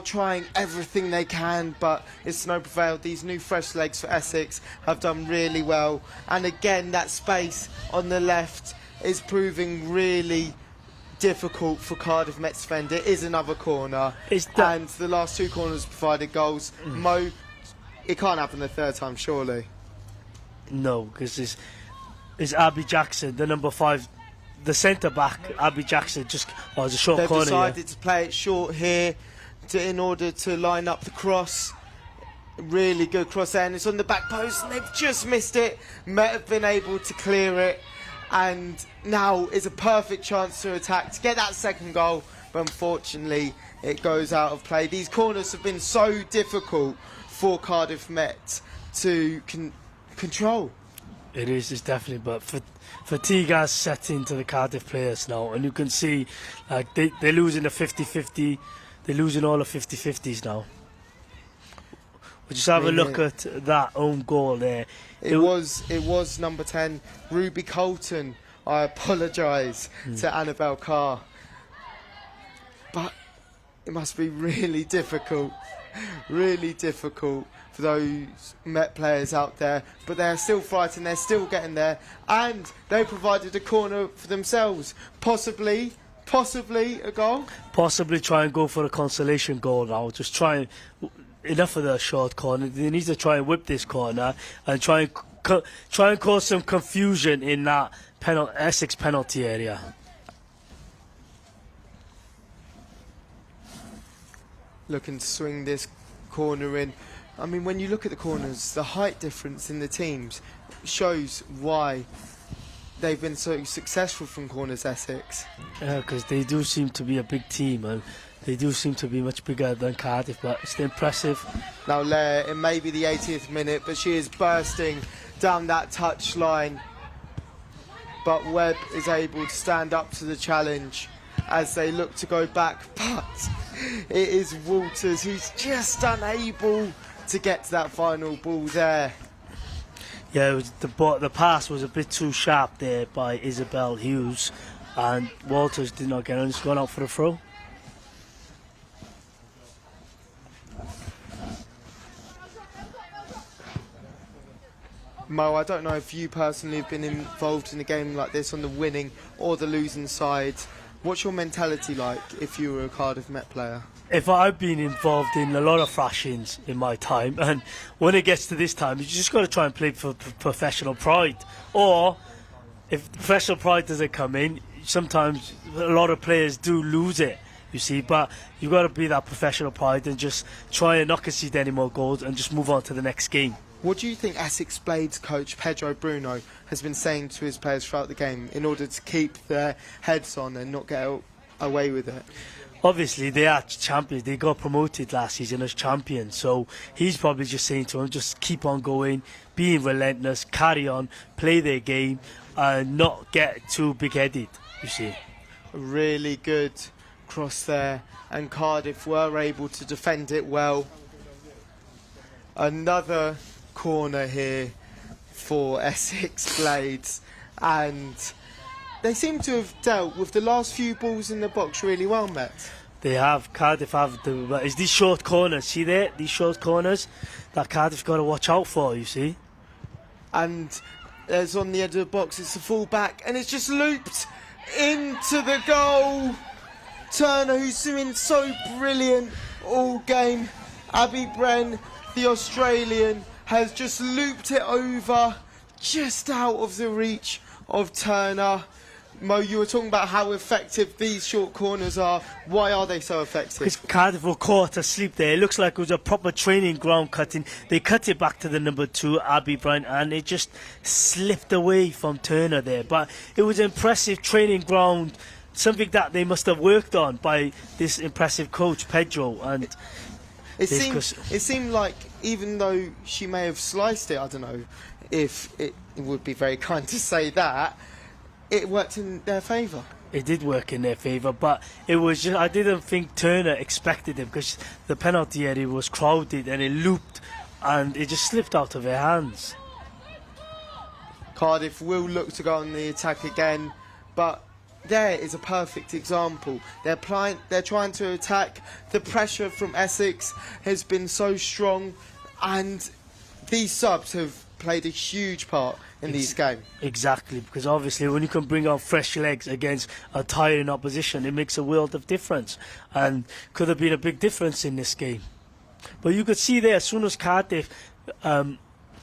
[SPEAKER 1] trying everything they can, but it's no prevail. These new fresh legs for Essex have done really well, and again that space on the left is proving really difficult for Cardiff Met to defend. It is another corner, and the last two corners provided goals. Mo, it can't happen the third time, surely.
[SPEAKER 2] No, because it's Abby Jackson, the number 5, the centre back. Abby Jackson it's a short
[SPEAKER 1] They've
[SPEAKER 2] corner.
[SPEAKER 1] They've decided to play it short here in order to line up the cross. Really good cross there, and it's on the back post, and they've just missed it. Met have been able to clear it, and now is a perfect chance to attack to get that second goal, but unfortunately it goes out of play. These corners have been so difficult for Cardiff Met to control.
[SPEAKER 2] It's definitely, but Fatigue has set into the Cardiff players now, and you can see like they're losing the 50-50, they're losing all the 50-50s now. We'll just have a look at that own goal there.
[SPEAKER 1] It was number 10, Ruby Colton. I apologise to Annabelle Carr. But it must be really difficult for those Met players out there. But they're still fighting, they're still getting there. And they provided a corner for themselves. Possibly a goal?
[SPEAKER 2] Possibly try and go for a consolation goal now. Just try and... Enough of the short corner. They need to try and whip this corner and try and cause some confusion in that Essex penalty area.
[SPEAKER 1] Looking to swing this corner in. I mean, when you look at the corners, the height difference in the teams shows why they've been so successful from corners, Essex.
[SPEAKER 2] Yeah, because they do seem to be a big team and they do seem to be much bigger than Cardiff, but it's impressive.
[SPEAKER 1] Now, Lair, it may be the 80th minute, but she is bursting down that touch line. But Webb is able to stand up to the challenge as they look to go back. But it is Walters who's just unable to get to that final ball there.
[SPEAKER 2] Yeah, it was the pass was a bit too sharp there by Isabel Hughes, and Walters did not get on. He's gone out for a throw.
[SPEAKER 1] Mo, I don't know if you personally have been involved in a game like this on the winning or the losing side. What's your mentality like if you were a Cardiff Met player?
[SPEAKER 2] If I've been involved in a lot of thrashings in my time, and when it gets to this time, you just got to try and play for professional pride. Or if professional pride doesn't come in, sometimes a lot of players do lose it, you see. But you've got to be that professional pride and just try and not concede any more goals and just move on to the next game.
[SPEAKER 1] What do you think Essex Blades coach Pedro Bruno has been saying to his players throughout the game in order to keep their heads on and not get away with it?
[SPEAKER 2] Obviously, they are champions. They got promoted last season as champions. So he's probably just saying to them, just keep on going, being relentless, carry on, play their game, and not get too big-headed, you see.
[SPEAKER 1] Really good cross there, and Cardiff were able to defend it well. Another corner here for Essex Blades, and they seem to have dealt with the last few balls in the box really well, Matt.
[SPEAKER 2] They have. Cardiff have. It's these short corners, see there? These short corners that Cardiff got to watch out for, you see.
[SPEAKER 1] And there's on the edge of the box, it's a full back, and it's just looped into the goal. Turner, who's doing so brilliant all game. Abby Bren, the Australian, has just looped it over, just out of the reach of Turner. Mo, you were talking about how effective these short corners are. Why are they so effective?
[SPEAKER 2] Because Cardiff were caught asleep there. It looks like it was a proper training ground cutting. They cut it back to the number 2, Abby Bryant, and it just slipped away from Turner there. But it was impressive training ground, something that they must have worked on by this impressive coach, Pedro. And
[SPEAKER 1] it seemed like, even though she may have sliced it, I don't know if it would be very kind to say that, it worked in their favour.
[SPEAKER 2] It did work in their favour, but it was just, I didn't think Turner expected it, because the penalty area was crowded and it looped and it just slipped out of their hands.
[SPEAKER 1] Cardiff will look to go on the attack again, but there is a perfect example. They're trying to attack. The pressure from Essex has been so strong, and these subs have played a huge part in these games.
[SPEAKER 2] Exactly, because obviously when you can bring out fresh legs against a tiring opposition, it makes a world of difference, and could have been a big difference in this game. But you could see there, as soon as Cardiff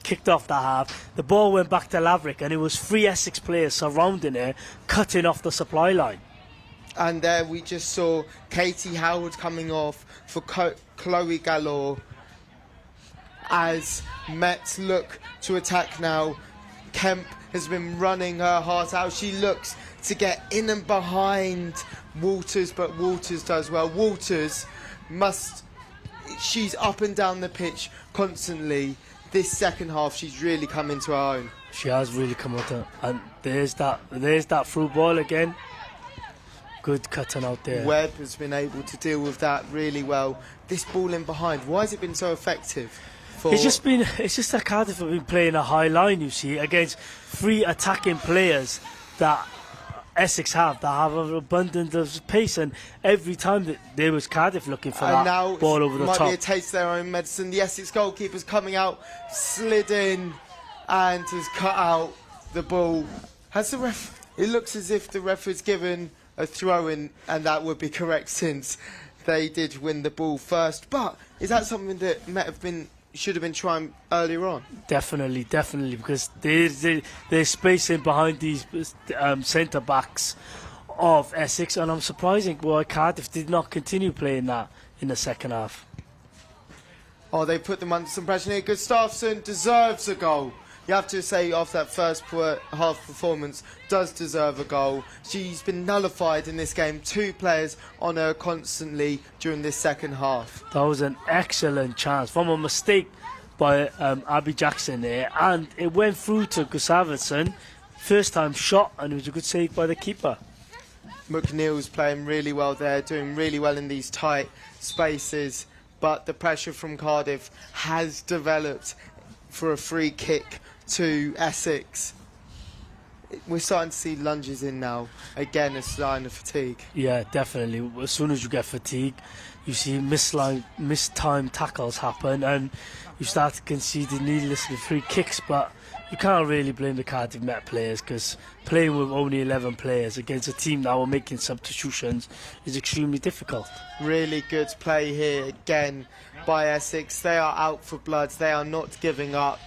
[SPEAKER 2] kicked off the half, the ball went back to Laverick, and it was 3 Essex players surrounding her, cutting off the supply line.
[SPEAKER 1] And there we just saw Katie Howard coming off for Chloe Galore as Mets look to attack now. Kemp has been running her heart out. She looks to get in and behind Walters, but Walters does well. Walters she's up and down the pitch constantly. This second half, she's really come into her own.
[SPEAKER 2] She has really come out, and there's that through ball again. Good cutting out there.
[SPEAKER 1] Webb has been able to deal with that really well. This ball in behind, why has it been so effective?
[SPEAKER 2] It's just that Cardiff have been playing a high line, you see, against 3 attacking players that Essex have an abundance of pace, and every time that there was Cardiff looking for that
[SPEAKER 1] now
[SPEAKER 2] ball over the
[SPEAKER 1] might
[SPEAKER 2] top.
[SPEAKER 1] be a taste of their own medicine. The Essex goalkeeper's coming out, slid in, and has cut out the ball. It looks as if the ref has given a throw-in, and that would be correct since they did win the ball first. But is that something that should have been trying earlier on?
[SPEAKER 2] Definitely, because there's spacing behind these centre backs of Essex, and I'm surprising why Cardiff did not continue playing that in the second half.
[SPEAKER 1] Oh, they put them under some pressure here. Gustafsson deserves a goal. You have to say, after that first half performance, does deserve a goal. She's been nullified in this game. 2 players on her constantly during this second half.
[SPEAKER 2] That was an excellent chance from a mistake by Abby Jackson there, and it went through to Gustafsson. First time shot, and it was a good save by the keeper.
[SPEAKER 1] McNeil's playing really well there, doing really well in these tight spaces, but the pressure from Cardiff has developed for a free kick to Essex. We're starting to see lunges in now. Again, a sign of fatigue.
[SPEAKER 2] Yeah, definitely. As soon as you get fatigue, you see mistimed tackles happen, and you start to concede needlessly free kicks. But you can't really blame the Cardiff Met players, because playing with only 11 players against a team that were making substitutions is extremely difficult.
[SPEAKER 1] Really good play here again by Essex. They are out for blood. They are not giving up,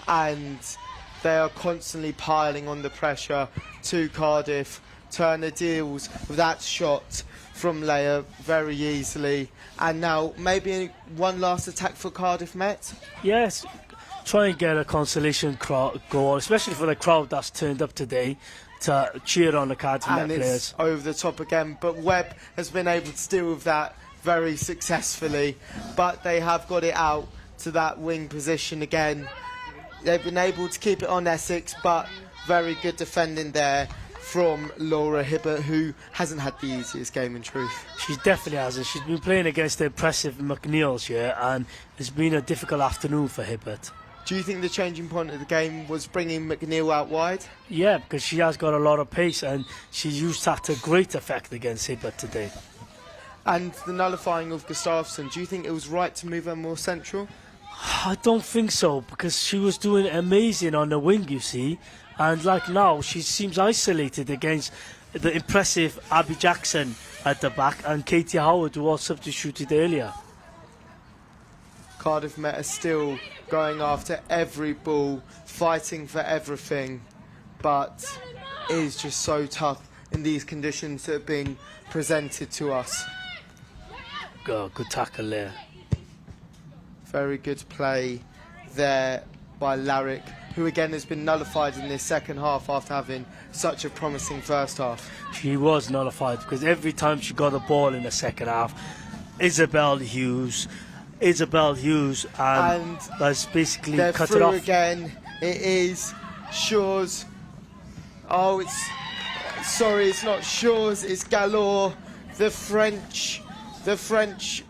[SPEAKER 1] and they are constantly piling on the pressure to Cardiff. Turner deals with that shot from Leia very easily, and now maybe one last attack for Cardiff Met.
[SPEAKER 2] Yes, try and get a consolation goal, especially for the crowd that's turned up today to cheer on the Cardiff Met players.
[SPEAKER 1] It's over the top again, but Webb has been able to deal with that very successfully, but they have got it out to that wing position again. They've been able to keep it on Essex, but very good defending there from Laura Hibbert, who hasn't had the easiest game in truth.
[SPEAKER 2] She definitely hasn't. She's been playing against the impressive McNeils here, and it's been a difficult afternoon for Hibbert.
[SPEAKER 1] Do you think the changing point of the game was bringing McNeil out wide?
[SPEAKER 2] Yeah, because she has got a lot of pace, and she used that to great effect against Hibbert today.
[SPEAKER 1] And the nullifying of Gustafsson, do you think it was right to move her more central?
[SPEAKER 2] I don't think so, because she was doing amazing on the wing, you see, and like now she seems isolated against the impressive Abby Jackson at the back and Katie Howard, who was substituted earlier.
[SPEAKER 1] Cardiff Met are still going after every ball, fighting for everything, but it is just so tough in these conditions that are being presented to us.
[SPEAKER 2] Oh, good tackle there.
[SPEAKER 1] Very good play there by Larrick, who again has been nullified in this second half after having such a promising first half.
[SPEAKER 2] She was nullified because every time she got the ball in the second half, Isabel Hughes and that's basically
[SPEAKER 1] they're
[SPEAKER 2] cut
[SPEAKER 1] through
[SPEAKER 2] it off.
[SPEAKER 1] Again. It is Shaw's. Oh, it's not Shaw's, it's Galore. The French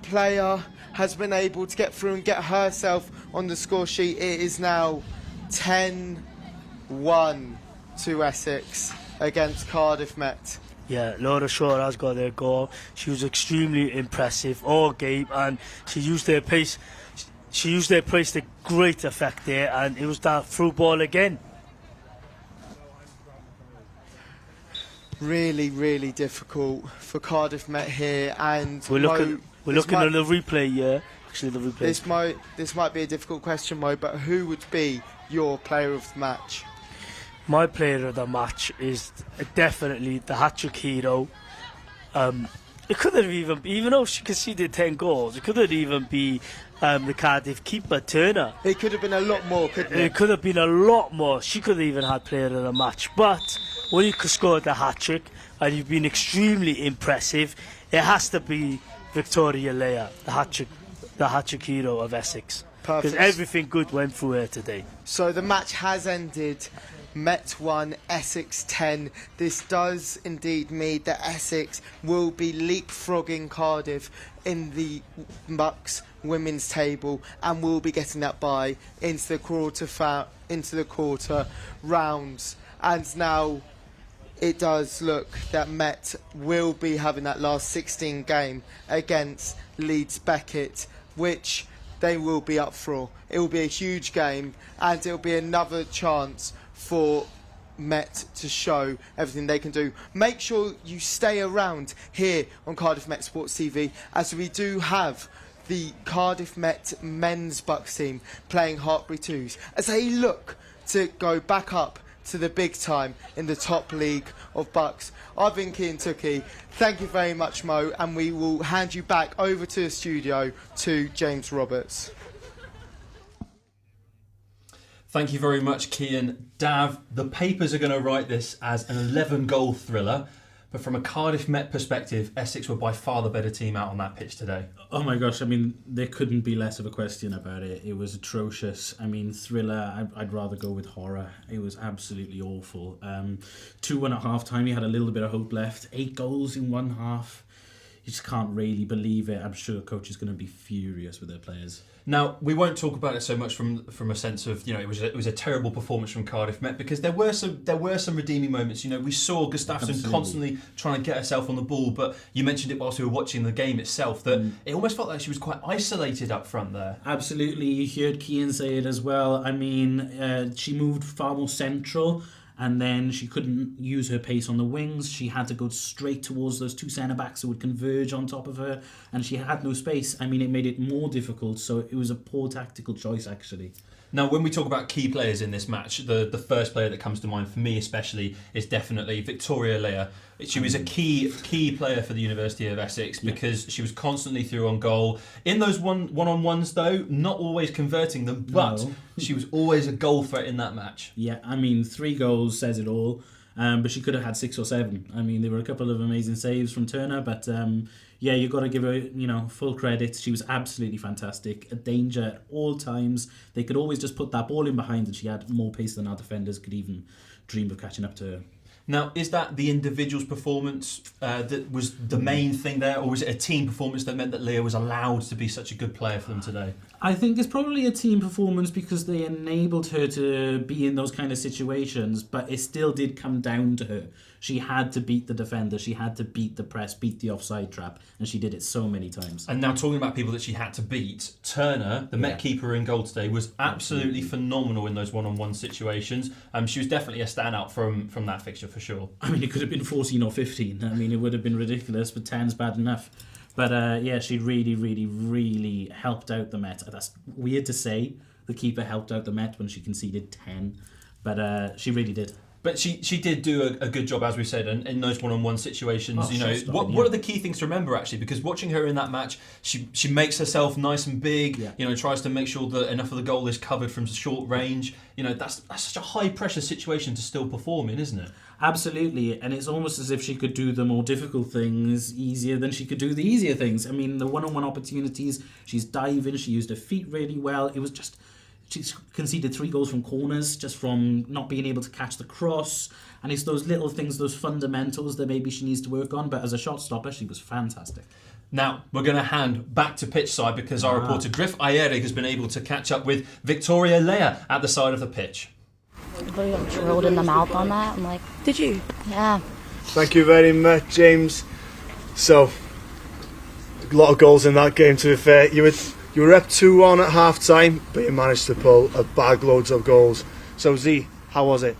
[SPEAKER 1] player has been able to get through and get herself on the score sheet. It is now 10-1 to Essex against Cardiff Met.
[SPEAKER 2] Yeah, Laura Shaw has got their goal. She was extremely impressive all game, and she used their pace. She used their pace to great effect there, and it was that through ball again.
[SPEAKER 1] Really, really difficult for Cardiff Met here, and
[SPEAKER 2] we're looking at the replay. Yeah, actually the replay.
[SPEAKER 1] This might be a difficult question, Mo, but who would be your player of the match?
[SPEAKER 2] My player of the match is definitely the hat-trick hero. It could have even though she conceded 10 goals, it couldn't even be the Cardiff keeper, Turner.
[SPEAKER 1] It could have been a lot more, couldn't it?
[SPEAKER 2] It could have been a lot more. She could have even had player of the match. But when you could score the hat-trick and you've been extremely impressive, it has to be Victoria Leia, the hat-trick hero of Essex.
[SPEAKER 1] Perfect.
[SPEAKER 2] Because everything good went through her today.
[SPEAKER 1] So the match has ended. Met 1, Essex 10. This does indeed mean that Essex will be leapfrogging Cardiff in the BUCS women's table and will be getting that bye into the quarter rounds. And now it does look that Met will be having that last 16 game against Leeds Beckett, which they will be up for. It will be a huge game, and it will be another chance for Met to show everything they can do. Make sure you stay around here on Cardiff Met Sports TV, as we do have the Cardiff Met men's BUCS team playing Hartpury 2s as they look to go back up to the big time in the top league of BUCS. I've been Kean Tookie. Thank you very much, Mo, and we will hand you back over to the studio to James Roberts.
[SPEAKER 5] Thank you very much, Kean. Dav, the papers are going to write this as an 11-goal thriller, but from a Cardiff Met perspective, Essex were by far the better team out on that pitch today.
[SPEAKER 6] Oh my gosh, I mean, there couldn't be less of a question about it. It was atrocious. I mean, thriller, I'd rather go with horror. It was absolutely awful. 2-1 at half-time, you had a little bit of hope left. 8 goals in one half. You just can't really believe it. I'm sure coach is going to be furious with their players.
[SPEAKER 5] Now, we won't talk about it so much from a sense of, it was a terrible performance from Cardiff Met, because there were some redeeming moments. We saw Gustafsson constantly trying to get herself on the ball, but you mentioned it whilst we were watching the game itself, that it almost felt like she was quite isolated up front there.
[SPEAKER 6] Absolutely, you heard Kean say it as well. I mean, she moved far more central, and then she couldn't use her pace on the wings. She had to go straight towards those 2 centre-backs who would converge on top of her, and she had no space. I mean, it made it more difficult, so it was a poor tactical choice, actually.
[SPEAKER 5] Now, when we talk about key players in this match, the first player that comes to mind for me especially is definitely Victoria Leah. She was a key player for the University of Essex because she was constantly through on goal. In those one-on-ones, though, not always converting them, but she was always a goal threat in that match.
[SPEAKER 6] Yeah, I mean, 3 goals says it all, but she could have had 6 or 7. I mean, there were a couple of amazing saves from Turner, but yeah, you've got to give her, full credit. She was absolutely fantastic, a danger at all times. They could always just put that ball in behind, and she had more pace than our defenders could even dream of catching up to her.
[SPEAKER 5] Now, is that the individual's performance that was the main thing there, or was it a team performance that meant that Leah was allowed to be such a good player for them today?
[SPEAKER 6] I think it's probably a team performance because they enabled her to be in those kind of situations, but it still did come down to her. She had to beat the defender, she had to beat the press, beat the offside trap, and she did it so many times.
[SPEAKER 5] And now talking about people that she had to beat, Turner, the Met keeper in goal today, was absolutely phenomenal in those one-on-one situations. She was definitely a standout from that fixture for sure.
[SPEAKER 6] I mean, it could have been 14 or 15. I mean, it would have been ridiculous, but 10's bad enough. But yeah, she really, really, really helped out the Met. That's weird to say. The keeper helped out the Met when she conceded 10, but she really did.
[SPEAKER 5] But she did do a good job, as we said, in those one-on-one situations. What are the key things to remember, actually? Because watching her in that match, she makes herself nice and big. Yeah. Tries to make sure that enough of the goal is covered from short range. That's such a high-pressure situation to still perform in, isn't it?
[SPEAKER 6] Absolutely, and it's almost as if she could do the more difficult things easier than she could do the easier things. I mean, the one-on-one opportunities, she's diving, she used her feet really well. It was just... She's conceded 3 goals from corners, just from not being able to catch the cross. And it's those little things, those fundamentals that maybe she needs to work on. But as a shot stopper, she was fantastic.
[SPEAKER 5] Now, we're going to hand back to pitch side because our reporter Griff Ayeri has been able to catch up with Victoria Leah at the side of the pitch.
[SPEAKER 7] I got drilled in the mouth on that. I'm like,
[SPEAKER 4] Did you?
[SPEAKER 7] Yeah.
[SPEAKER 3] Thank you very much, James. So, a lot of goals in that game, to be fair. You were up 2-1 at half-time, but you managed to pull a bag loads of goals. So, Z, how was it?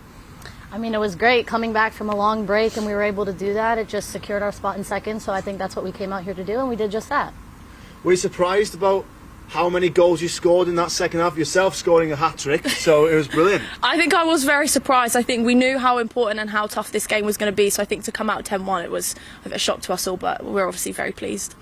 [SPEAKER 7] I mean, it was great coming back from a long break, and we were able to do that. It just secured our spot in second, so I think that's what we came out here to do, and we did just that.
[SPEAKER 3] Were you surprised about how many goals you scored in that second half? Yourself scoring a hat-trick, so it was brilliant.
[SPEAKER 4] I think I was very surprised. I think we knew how important and how tough this game was going to be, so I think to come out 10-1, it was a shock to us all, but we're obviously very pleased.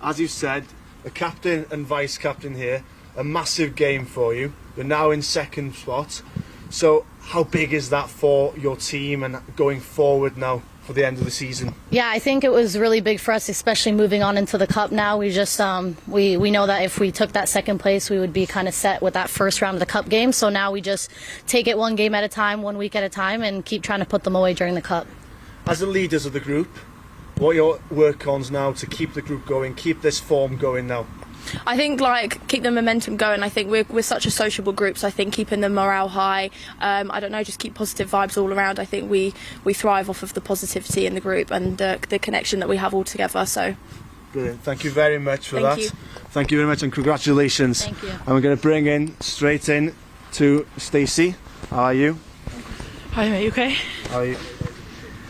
[SPEAKER 3] As you said, a captain and vice-captain here, a massive game for you. You're now in second spot. So how big is that for your team and going forward now for the end of the season?
[SPEAKER 7] Yeah, I think it was really big for us, especially moving on into the cup now. We just we know that if we took that second place, we would be kind of set with that first round of the cup game. So now we just take it one game at a time, 1 week at a time, and keep trying to put them away during the cup.
[SPEAKER 3] As the leaders of the group, what are your work-ons now to keep the group going, keep this form going now?
[SPEAKER 4] I think keep the momentum going. I think we're such a sociable group, so I think keeping the morale high, I don't know, just keep positive vibes all around. I think we thrive off of the positivity in the group and the connection that we have all together. So
[SPEAKER 3] brilliant. Thank you very much for that.
[SPEAKER 4] Thank you.
[SPEAKER 3] Thank you very much and congratulations.
[SPEAKER 7] Thank you.
[SPEAKER 3] And we're going to bring in straight in to Stacey. How are you?
[SPEAKER 8] Hi mate, you okay?
[SPEAKER 3] How are you?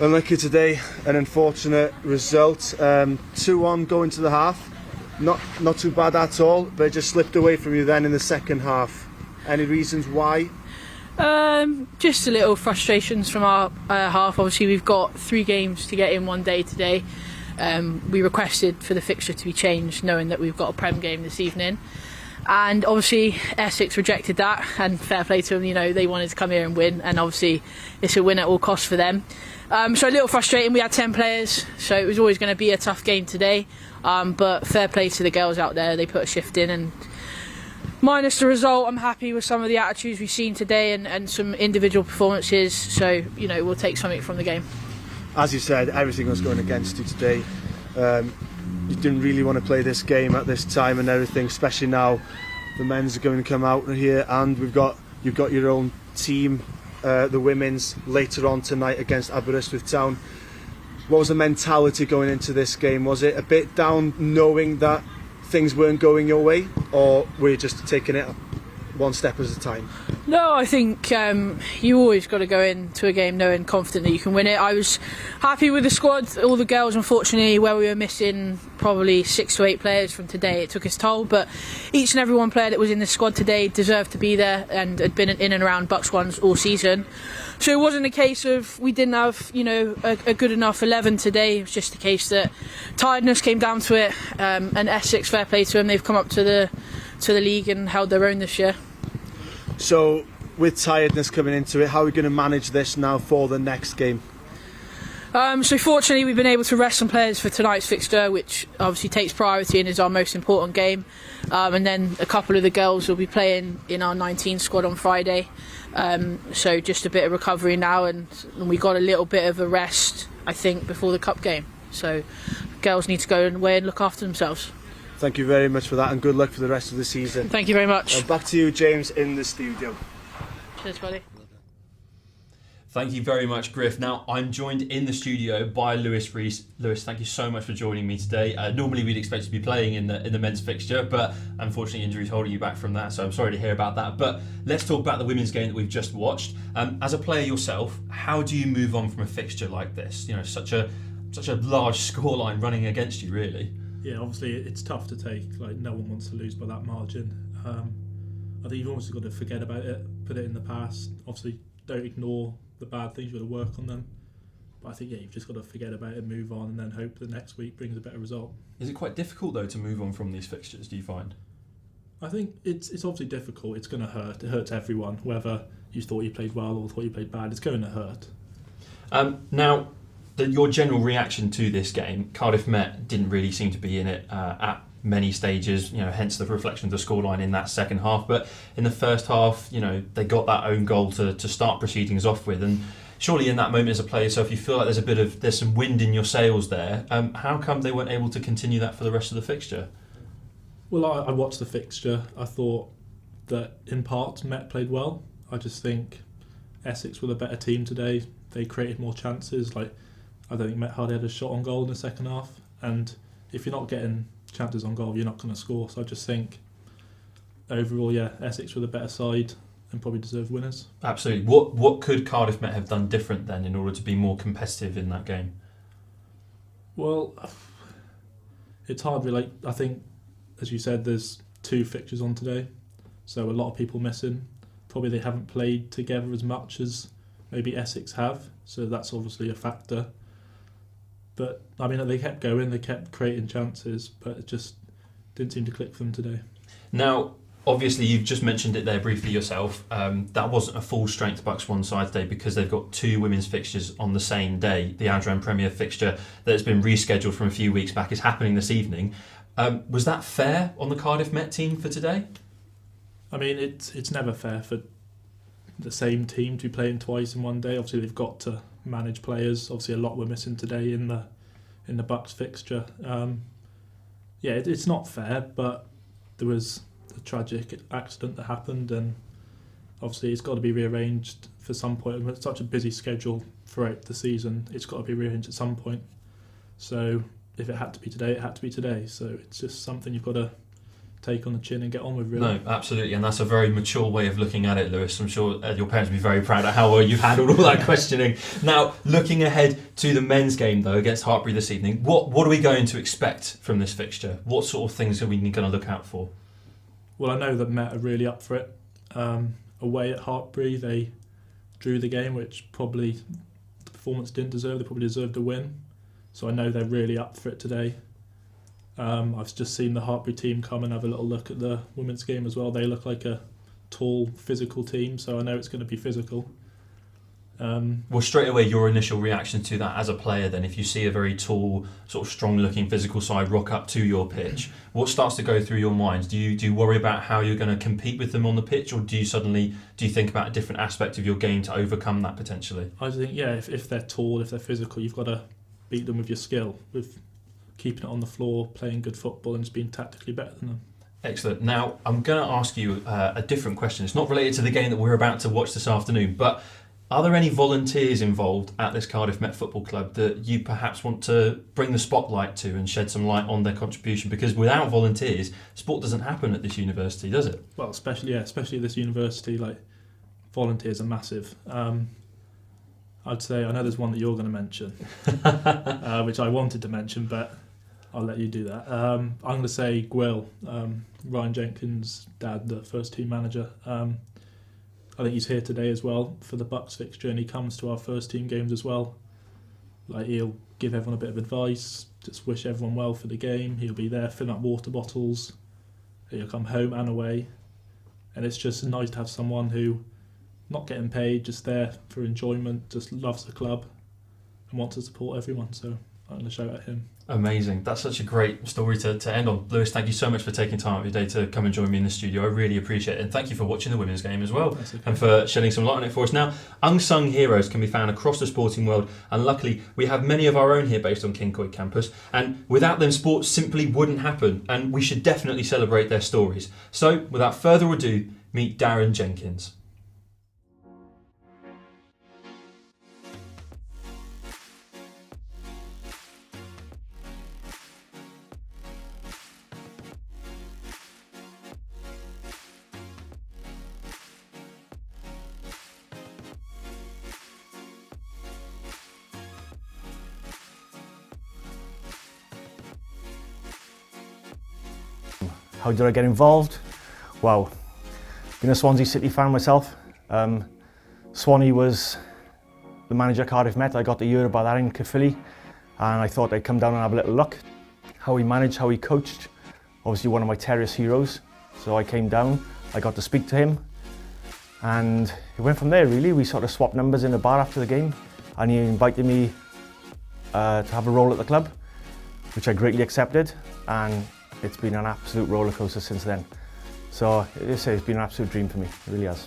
[SPEAKER 3] Unlucky today, an unfortunate result. 2-1 going to the half. Not too bad at all, but it just slipped away from you then in the second half. Any reasons why?
[SPEAKER 8] Just a little frustrations from our half. Obviously we've got 3 games to get in one day today. We requested for the fixture to be changed knowing that we've got a Prem game this evening. And obviously Essex rejected that, and fair play to them, you know, they wanted to come here and win, and obviously it's a win at all costs for them. So a little frustrating. We had 10 players, so it was always going to be a tough game today. But fair play to the girls out there, they put a shift in, and minus the result, I'm happy with some of the attitudes we've seen today and some individual performances, so you know, we'll take something from the game.
[SPEAKER 3] As you said, everything was going against you today. You didn't really want to play this game at this time and everything, especially now the men's are going to come out here, and you've got your own team, the women's, later on tonight against Aberystwyth Town. What was the mentality going into this game? Was it a bit down knowing that things weren't going your way, or were you just taking it one step at a time?
[SPEAKER 8] No, I think you always got to go into a game knowing confident that you can win it. I was happy with the squad, all the girls. Unfortunately, where we were missing probably 6 to 8 players from today, it took its toll, but each and every one player that was in the squad today deserved to be there and had been in and around BUCS ones all season. So it wasn't a case of we didn't have, you know, a good enough 11 today. It was just a case that tiredness came down to it, and Essex, fair play to them, they've come up to the league and held their own this year.
[SPEAKER 3] So with tiredness coming into it, how are we going to manage this now for the next game?
[SPEAKER 8] So fortunately we've been able to rest some players for tonight's fixture, which obviously takes priority and is our most important game, and then a couple of the girls will be playing in our 19 squad on Friday, so just a bit of recovery now, and we got a little bit of a rest I think before the cup game, so girls need to go away and look after themselves.
[SPEAKER 3] Thank you very much for that, and good luck for the rest of the season.
[SPEAKER 8] Thank you very much.
[SPEAKER 3] Back to you, James, in the studio.
[SPEAKER 8] Cheers buddy.
[SPEAKER 5] Thank you very much, Griff. Now, I'm joined in the studio by Lewis Rees. Lewis, thank you so much for joining me today. Normally, we'd expect to be playing in the men's fixture, but unfortunately, injuries holding you back from that, so I'm sorry to hear about that. But let's talk about the women's game that we've just watched. As a player yourself, how do you move on from a fixture like this? You know, such a large scoreline running against you, really.
[SPEAKER 9] Yeah, obviously, it's tough to take. Like, no one wants to lose by that margin. I think you've almost got to forget about it, put it in the past. Obviously, don't ignore the bad things, you've got to work on them. But I think, yeah, you've just got to forget about it, move on, and then hope the next week brings a better result.
[SPEAKER 5] Is it quite difficult, though, to move on from these fixtures, do you find?
[SPEAKER 9] I think it's obviously difficult. It's going to hurt. It hurts everyone, whether you thought you played well or thought you played bad. It's going to hurt.
[SPEAKER 5] Now, your general reaction to this game, Cardiff Met didn't really seem to be in it at many stages, you know, hence the reflection of the scoreline in that second half. But in the first half, you know, they got that own goal to start proceedings off with, and surely in that moment as a player, so if you feel like there's some wind in your sails there, how come they weren't able to continue that for the rest of the fixture?
[SPEAKER 9] Well, I watched the fixture. I thought that in parts Met played well. I just think Essex were the better team today. They created more chances. Like, I don't think Met hardly had a shot on goal in the second half, and if you're not getting chances on goal, you're not going to score. So I just think overall, yeah, Essex were the better side and probably deserved winners.
[SPEAKER 5] Absolutely. What could Cardiff Met have done different then in order to be more competitive in that game?
[SPEAKER 9] Well, it's hard really. I think, as you said, there's 2 fixtures on today, so a lot of people missing. Probably they haven't played together as much as maybe Essex have, so that's obviously a factor. But, I mean, they kept going, they kept creating chances, but it just didn't seem to click for them today.
[SPEAKER 5] Now, obviously you've just mentioned it there briefly yourself. That wasn't a full strength BUCS one side today because they've got 2 women's fixtures on the same day. The Adran Premier fixture that's been rescheduled from a few weeks back is happening this evening. Was that fair on the Cardiff Met team for today?
[SPEAKER 9] I mean, it's never fair for the same team to be playing twice in one day. Obviously, they've got to manage players. Obviously, a lot were missing today in the BUCS fixture. It's not fair, but there was a tragic accident that happened, and obviously it's got to be rearranged for some point. It's such a busy schedule throughout the season, it's got to be rearranged at some point. So if it had to be today, it had to be today. So it's just something you've got to take on the chin and get on with, really.
[SPEAKER 5] No, absolutely, and that's a very mature way of looking at it, Lewis. I'm sure your parents will be very proud of how well you've handled all that questioning. Now, looking ahead to the men's game, though, against Hartpury this evening, what are we going to expect from this fixture? What sort of things are we going to look out for?
[SPEAKER 9] Well, I know that Met are really up for it. Away at Hartpury, they drew the game, which probably the performance didn't deserve. They probably deserved a win. So I know they're really up for it today. I've just seen the Hartpury team come and have a little look at the women's game as well. They look like a tall, physical team, so I know it's going to be physical.
[SPEAKER 5] Well, straight away, your initial reaction to that as a player then, if you see a very tall, sort of strong-looking physical side rock up to your pitch, what starts to go through your mind? Do you worry about how you're going to compete with them on the pitch, or do you think about a different aspect of your game to overcome that potentially?
[SPEAKER 9] I think, if they're tall, if they're physical, you've got to beat them with your skill, with keeping it on the floor, playing good football and just being tactically better than them.
[SPEAKER 5] Excellent. Now, I'm going to ask you a different question. It's not related to the game that we're about to watch this afternoon, but are there any volunteers involved at this Cardiff Met Football Club that you perhaps want to bring the spotlight to and shed some light on their contribution? Because without volunteers, sport doesn't happen at this university, does it?
[SPEAKER 9] Well, especially at this university, like, volunteers are massive. I'd say, I know there's one that you're going to mention, which I wanted to mention, but I'll let you do that. I'm going to say Gwill, Ryan Jenkins' dad, the first team manager. I think he's here today as well for the BUCS fixture, and he comes to our first team games as well. Like, he'll give everyone a bit of advice, just wish everyone well for the game. He'll be there filling up water bottles. He'll come home and away, and it's just nice to have someone who, not getting paid, just there for enjoyment, just loves the club and wants to support everyone. So I'm going to shout at him.
[SPEAKER 5] Amazing. That's such a great story to end on. Lewis, thank you so much for taking time out of your day to come and join me in the studio. I really appreciate it. And thank you for watching the women's game as well.
[SPEAKER 9] Okay.
[SPEAKER 5] And for shedding some light on it for us. Now, unsung heroes can be found across the sporting world. And luckily, we have many of our own here based on Kincoid campus. And without them, sport simply wouldn't happen. And we should definitely celebrate their stories. So, without further ado, meet Darren Jenkins.
[SPEAKER 10] How did I get involved? Well, being a Swansea City fan myself, Swanee was the manager at Cardiff Met. I got to hear about that in Caerphilly, and I thought I'd come down and have a little look. How he managed, how he coached. Obviously one of my terrace heroes. So I came down, I got to speak to him, and it went from there really. We sort of swapped numbers in the bar after the game, and he invited me to have a role at the club, which I greatly accepted, and it's been an absolute roller coaster since then. So it's been an absolute dream for me, it really has.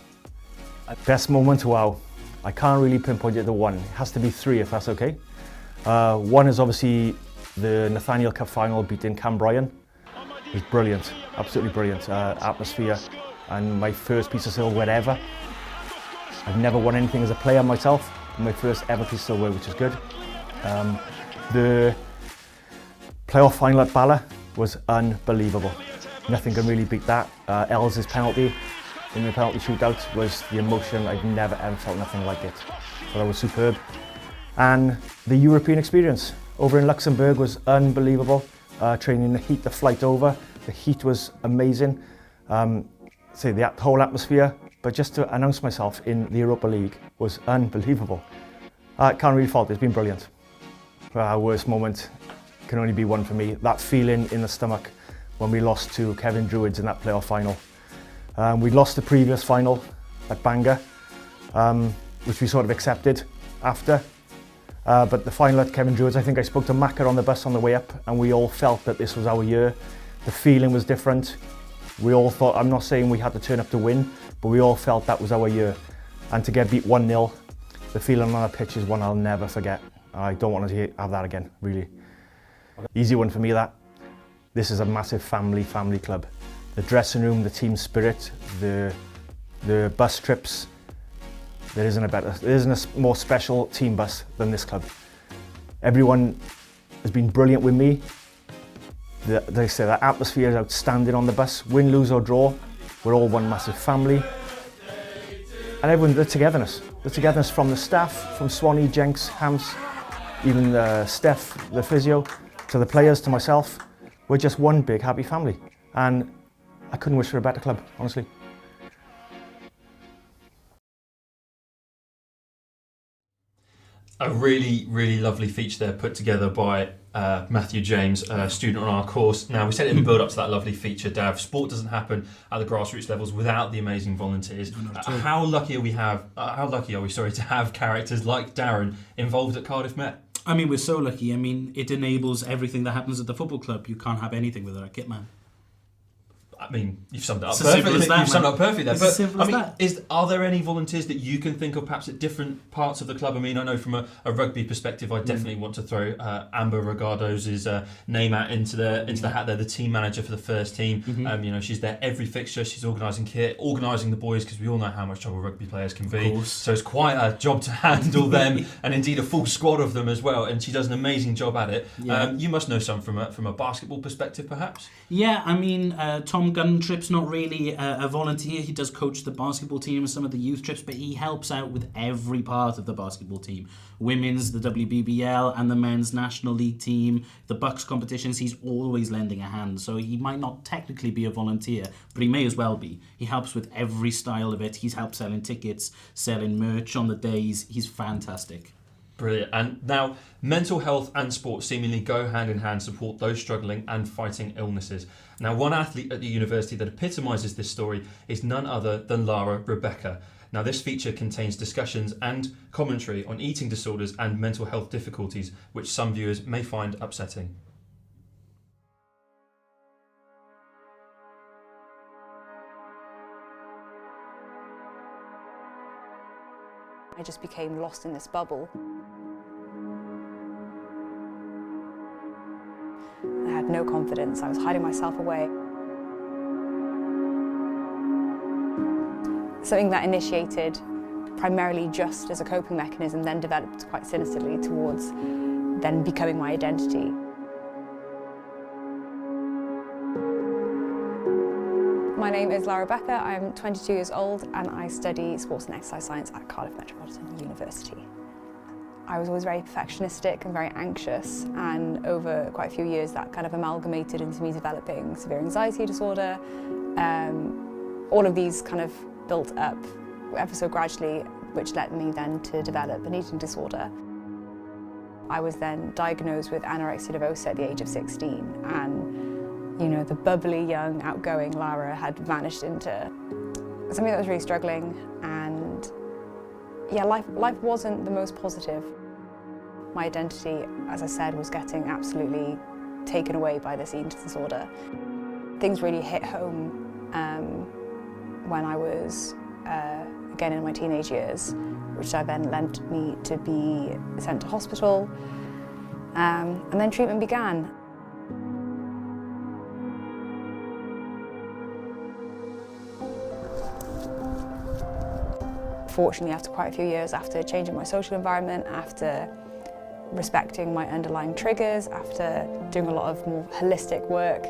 [SPEAKER 10] Best moment, wow. I can't really pinpoint it to one. It has to be three if that's okay. One is obviously the Nathaniel Cup final beating Cambrian. It was brilliant, absolutely brilliant. Atmosphere, and my first piece of silverware ever. I've never won anything as a player myself. My first ever piece of silverware, which is good. The playoff final at Bala was unbelievable. Nothing can really beat that. Els' penalty in the penalty shootout was the emotion. I've never ever felt nothing like it. So that was superb. And the European experience over in Luxembourg was unbelievable. Training in the heat, the flight over, the heat was amazing. The whole atmosphere, but just to announce myself in the Europa League was unbelievable. Can't really fault it, it's been brilliant. Worst moment can only be one for me. That feeling in the stomach when we lost to Kevin Druids in that playoff final. We lost the previous final at Bangor, which we sort of accepted after. But the final at Kevin Druids, I think I spoke to Macca on the bus on the way up, and we all felt that this was our year. The feeling was different. We all thought, I'm not saying we had to turn up to win, but we all felt that was our year. And to get beat 1-0, the feeling on the pitch is one I'll never forget. I don't want to have that again, really. Easy one for me, that. This is a massive family club. The dressing room, the team spirit, the bus trips. There isn't a more special team bus than this club. Everyone has been brilliant with me. They say the atmosphere is outstanding on the bus. Win, lose or draw, we're all one massive family. And everyone, the togetherness from the staff, from Swanee, Jenks, Hams, even Steph, the physio, to the players, to myself. We're just one big happy family. And I couldn't wish for a better club, honestly.
[SPEAKER 5] A really, really lovely feature there put together by Matthew James, a student on our course. Now, we said it in the build-up to that lovely feature, Dav. Sport doesn't happen at the grassroots levels without the amazing volunteers. How lucky are we to have characters like Darren involved at Cardiff Met?
[SPEAKER 6] I mean, we're so lucky. I mean, it enables everything that happens at the football club. You can't have anything without a kit man.
[SPEAKER 5] I mean, you've summed it up
[SPEAKER 6] It's as simple
[SPEAKER 5] perfectly.
[SPEAKER 6] as that,
[SPEAKER 5] You've summed it
[SPEAKER 6] man.
[SPEAKER 5] up perfectly there.
[SPEAKER 6] It's
[SPEAKER 5] But
[SPEAKER 6] as simple
[SPEAKER 5] I
[SPEAKER 6] as
[SPEAKER 5] mean,
[SPEAKER 6] that.
[SPEAKER 5] are there any volunteers that you can think of, perhaps at different parts of the club? I mean, I know from a rugby perspective, I definitely want to throw Amber Regardo's name out into the hat there. The team manager for the first team. You know, she's there every fixture. She's organising kit, organising the boys, because we all know how much trouble rugby players can be. So it's quite a job to handle them, and indeed a full squad of them as well. And she does an amazing job at it.
[SPEAKER 6] Yeah.
[SPEAKER 5] You must know some from a basketball perspective, perhaps.
[SPEAKER 6] Yeah, I mean, Tom Guntrip's not really a volunteer. He does coach the basketball team and some of the youth trips, but he helps out with every part of the basketball team. Women's, the WBBL and the men's national league team, the BUCS competitions, he's always lending a hand. So he might not technically be a volunteer, but he may as well be. He helps with every style of it. He's helped selling tickets, selling merch on the days. He's fantastic.
[SPEAKER 5] Brilliant. And now, mental health and sport seemingly go hand in hand to support those struggling and fighting illnesses. Now, one athlete at the university that epitomises this story is none other than Lara Rebecca. Now, this feature contains discussions and commentary on eating disorders and mental health difficulties, which some viewers may find upsetting.
[SPEAKER 11] I just became lost in this bubble. I had no confidence. I was hiding myself away. Something that initiated primarily just as a coping mechanism then developed quite sinisterly towards then becoming my identity. My name is Lara Rebecca, I'm 22 years old and I study sports and exercise science at Cardiff Met University. I was always very perfectionistic and very anxious, and over quite a few years that kind of amalgamated into me developing severe anxiety disorder. All of these kind of built up ever so gradually, which led me then to develop an eating disorder. I was then diagnosed with anorexia nervosa at the age of 16, and you know, the bubbly, young, outgoing Lara had vanished into something that was really struggling, and yeah, life wasn't the most positive. My identity, as I said, was getting absolutely taken away by this eating disorder. Things really hit home when I was, again, in my teenage years, which then led me to be sent to hospital, and then treatment began. Fortunately, after quite a few years, after changing my social environment, after respecting my underlying triggers, after doing a lot of more holistic work,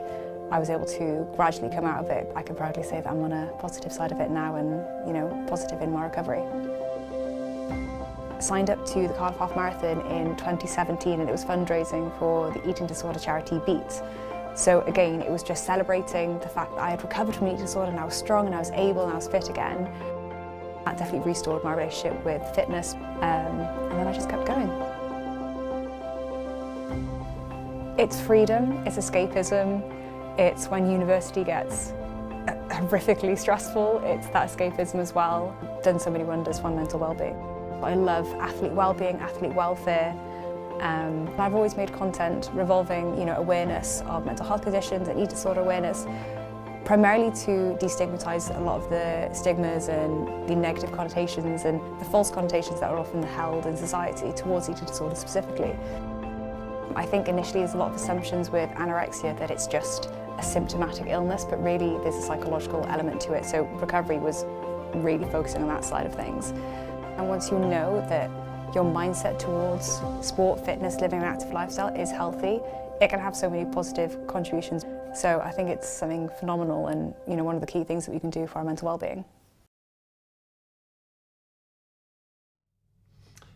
[SPEAKER 11] I was able to gradually come out of it. I can proudly say that I'm on a positive side of it now and, you know, positive in my recovery. I signed up to the Cardiff Half Marathon in 2017 and it was fundraising for the eating disorder charity BEAT. So again, it was just celebrating the fact that I had recovered from eating disorder and I was strong and I was able and I was fit again. That definitely restored my relationship with fitness, and then I just kept going. It's freedom, it's escapism, it's when university gets horrifically stressful. It's that escapism as well. Done so many wonders for mental well-being. I love athlete well-being, athlete welfare. I've always made content revolving, awareness of mental health conditions and eating disorder awareness, primarily to destigmatise a lot of the stigmas and the negative connotations and the false connotations that are often held in society towards eating disorder specifically. I think initially there's a lot of assumptions with anorexia that it's just a symptomatic illness, but really there's a psychological element to it. So recovery was really focusing on that side of things. And once you know that your mindset towards sport, fitness, living an active lifestyle is healthy, it can have so many positive contributions. So I think it's something phenomenal and one of the key things that we can do for our mental well-being.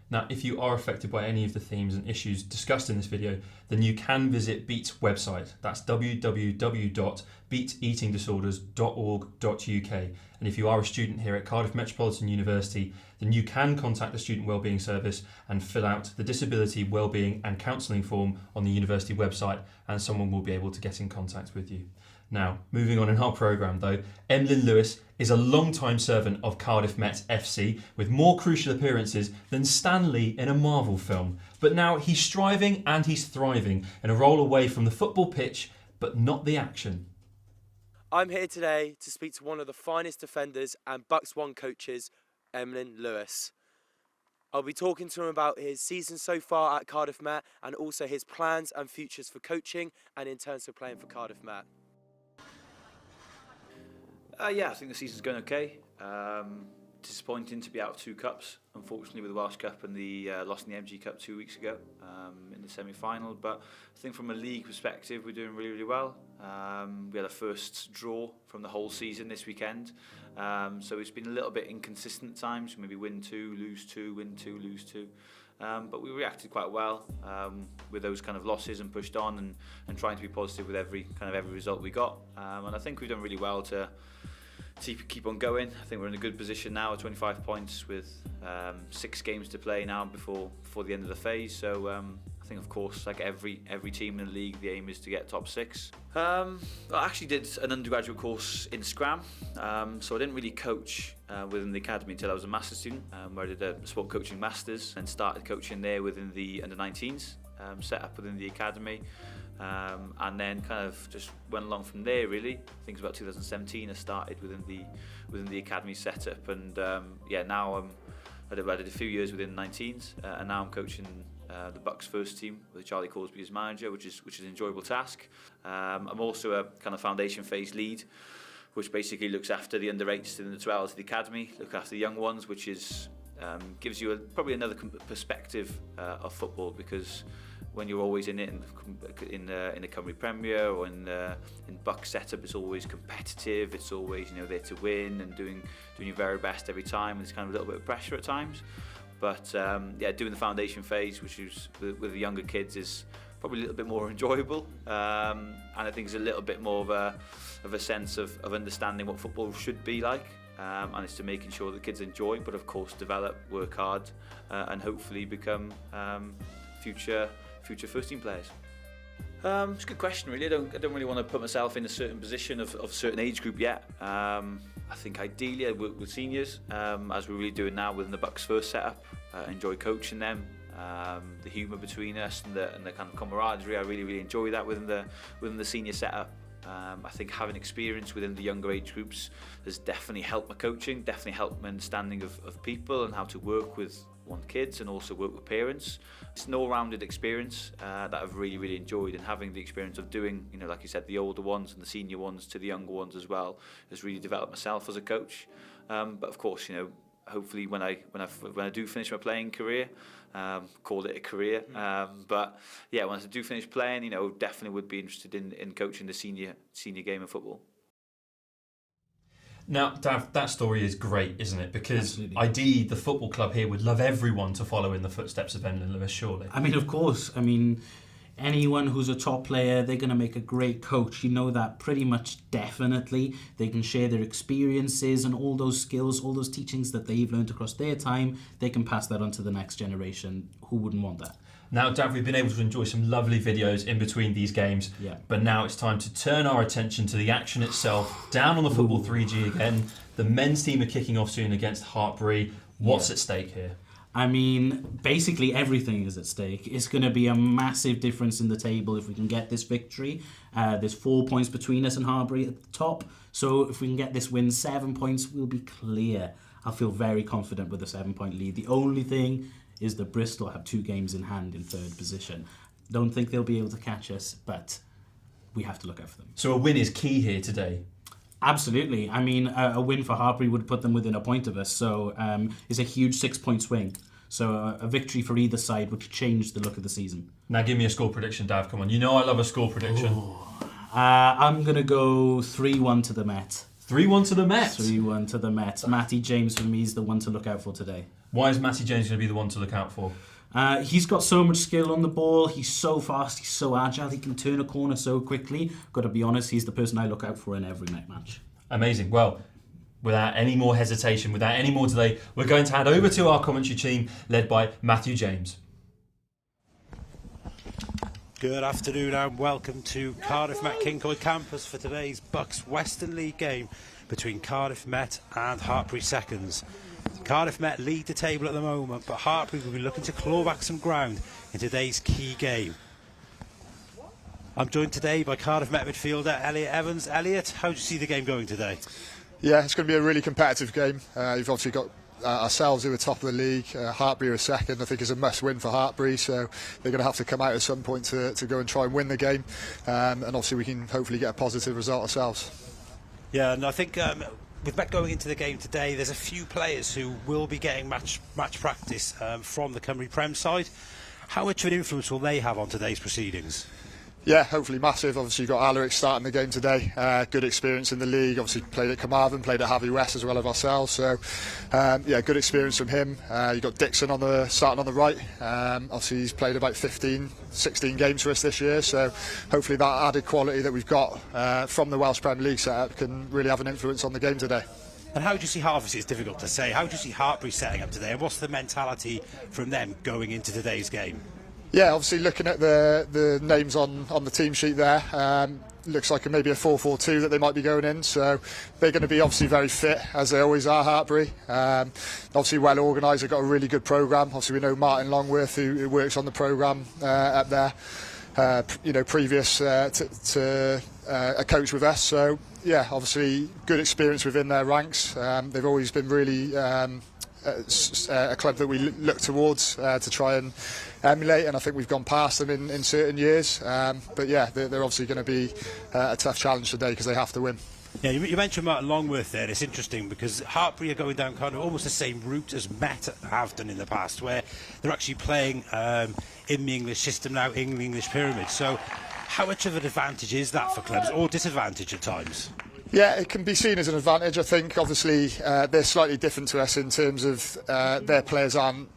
[SPEAKER 5] Now, if you are affected by any of the themes and issues discussed in this video, then you can visit BEAT's website. That's www.beateatingdisorders.org.uk. And if you are a student here at Cardiff Metropolitan University, then you can contact the Student Wellbeing Service and fill out the Disability Wellbeing and Counselling form on the university website, and someone will be able to get in contact with you. Now, moving on in our programme though, Emlyn Lewis is a long-time servant of Cardiff Met FC with more crucial appearances than Stan Lee in a Marvel film. But now he's striving and he's thriving in a role away from the football pitch, but not the action.
[SPEAKER 12] I'm here today to speak to one of the finest defenders and BUCS 1 coaches, Emlyn Lewis. I'll be talking to him about his season so far at Cardiff Met and also his plans and futures for coaching and in terms of playing for Cardiff Met.
[SPEAKER 13] Yeah, I think the season's going okay. Disappointing to be out of 2 cups, unfortunately, with the Welsh Cup and the loss in the MG Cup 2 weeks ago in the semi-final. But I think from a league perspective, we're doing really, really well. We had a first draw from the whole season this weekend. So it's been a little bit inconsistent at times. Maybe win 2, lose 2, win 2, lose 2. But we reacted quite well with those kind of losses and pushed on and trying to be positive with every result we got. And I think we've done really well to keep on going. I think we're in a good position now at 25 points with 6 games to play now before the end of the phase. So I think, of course, like every team in the league, the aim is to get top 6. I actually did an undergraduate course in Scrum, so I didn't really coach within the academy until I was a master's student, where I did a sport coaching masters and started coaching there within the under-19s, set up within the academy. And then kind of just went along from there really. I think it's about 2017 I started within the academy setup, and now I did a few years within the 19s, and now I'm coaching the BUCS first team with Charlie Corsby as manager, which is an enjoyable task. I'm also a kind of foundation phase lead, which basically looks after the under-8s and the 12s of the academy, look after the young ones, which is gives you probably another perspective of football, because when you're always in it in the Cymru Premier or in BUCS setup, it's always competitive. It's always there to win and doing your very best every time. And it's kind of a little bit of pressure at times. But doing the foundation phase, which is with the younger kids, is probably a little bit more enjoyable. And I think it's a little bit more of a sense of understanding what football should be like. And it's to making sure the kids enjoy, but of course develop, work hard, and hopefully become future first team players. It's a good question really. I don't really want to put myself in a certain position of a certain age group yet. I think ideally I work with seniors, as we're really doing now within the BUCS first setup. Enjoy coaching them. The humour between us and the kind of camaraderie, I really enjoy that within the senior setup. I think having experience within the younger age groups has definitely helped my coaching, definitely helped my understanding of people and how to work with kids and also work with parents. It's an all-rounded experience that I've really enjoyed, and having the experience of doing, like you said, the older ones and the senior ones to the younger ones as well has really developed myself as a coach. But of course, hopefully when I do finish my playing career, call it a career, but yeah, when I do finish playing, definitely would be interested in coaching the senior game of football.
[SPEAKER 5] Now, Dav, that story is great, isn't it? Because ideally, the football club here would love everyone to follow in the footsteps of Emlyn Lewis, surely.
[SPEAKER 6] I mean, of course. I mean, anyone who's a top player, they're going to make a great coach. You know that pretty much definitely. They can share their experiences and all those skills, all those teachings that they've learned across their time. They can pass that on to the next generation. Who wouldn't want that?
[SPEAKER 5] Now, Dav, we've been able to enjoy some lovely videos in between these games, but now it's time to turn our attention to the action itself. Down on the Football 3G again. The men's team are kicking off soon against Hartpury. What's at stake here?
[SPEAKER 6] I mean, basically everything is at stake. It's going to be a massive difference in the table if we can get this victory. There's 4 points between us and Hartpury at the top. So if we can get this win, 7 points, we'll be clear. I feel very confident with a 7-point lead. The only thing is that Bristol have 2 games in hand in 3rd position. Don't think they'll be able to catch us, but we have to look out for them.
[SPEAKER 5] So a win is key here today?
[SPEAKER 6] Absolutely. I mean, a win for Hartpury would put them within a point of us, so it's a huge 6-point swing. So a victory for either side would change the look of the season.
[SPEAKER 5] Now give me a score prediction, Dav, come on. You know I love a score prediction.
[SPEAKER 6] I'm going to go 3-1 to the Met.
[SPEAKER 5] 3-1 to the Met?
[SPEAKER 6] 3-1 to the Met. Matty James for me is the one to look out for today.
[SPEAKER 5] Why is Matty James going to be the one to look out for?
[SPEAKER 6] He's got so much skill on the ball. He's so fast. He's so agile. He can turn a corner so quickly. Got to be honest, he's the person I look out for in every Met match.
[SPEAKER 5] Amazing. Well, without any more hesitation, without any more delay, we're going to hand over to our commentary team led by Matthew James.
[SPEAKER 14] Good afternoon and welcome to Cardiff Met Kincoid campus for today's BUCS Western League game between Cardiff Met and Hartpury Seconds. Cardiff Met lead the table at the moment, but Hartpury will be looking to claw back some ground in today's key game. I'm joined today by Cardiff Met midfielder Elliot Evans. Elliot, how do you see the game going today?
[SPEAKER 15] Yeah, it's going to be a really competitive game. You've obviously got ourselves who are top of the league. Hartpury are second. I think it's a must win for Hartpury, so they're going to have to come out at some point to go and try and win the game, and obviously we can hopefully get a positive result ourselves.
[SPEAKER 14] Yeah, and I think with Met going into the game today, there's a few players who will be getting match practice from the Cymru Prem side. How much of an influence will they have on today's proceedings?
[SPEAKER 15] Yeah, hopefully massive. Obviously you've got Alaric starting the game today. Good experience in the league. Obviously played at Carmarthen, played at Harvey West as well as ourselves. So yeah, good experience from him. You've got Dixon starting on the right. Obviously he's played about 15, 16 games for us this year. So hopefully that added quality that we've got from the Welsh Premier League setup can really have an influence on the game today.
[SPEAKER 14] And how do you see Harvey? It's difficult to say. How do you see Hartpury setting up today? And what's the mentality from them going into today's game?
[SPEAKER 15] Yeah, obviously looking at the names on the team sheet there, looks like maybe a 4-4-2 that they might be going in. So they're going to be obviously very fit, as they always are, Hartpury. Obviously well organised, they've got a really good programme. Obviously we know Martin Longworth, who works on the programme up there, previous to a coach with us. So yeah, obviously good experience within their ranks. They've always been really a club that we look towards to try and emulate, and I think we've gone past them in certain years, but yeah, they're obviously going to be a tough challenge today because they have to win.
[SPEAKER 14] Yeah, you mentioned Martin Longworth there. It's interesting because Hartpury are going down kind of almost the same route as Met have done in the past, where they're actually playing in the English system now, in the English pyramid. So how much of an advantage is that for clubs, or disadvantage at times?
[SPEAKER 15] Yeah, it can be seen as an advantage. I think obviously they're slightly different to us in terms of their players aren't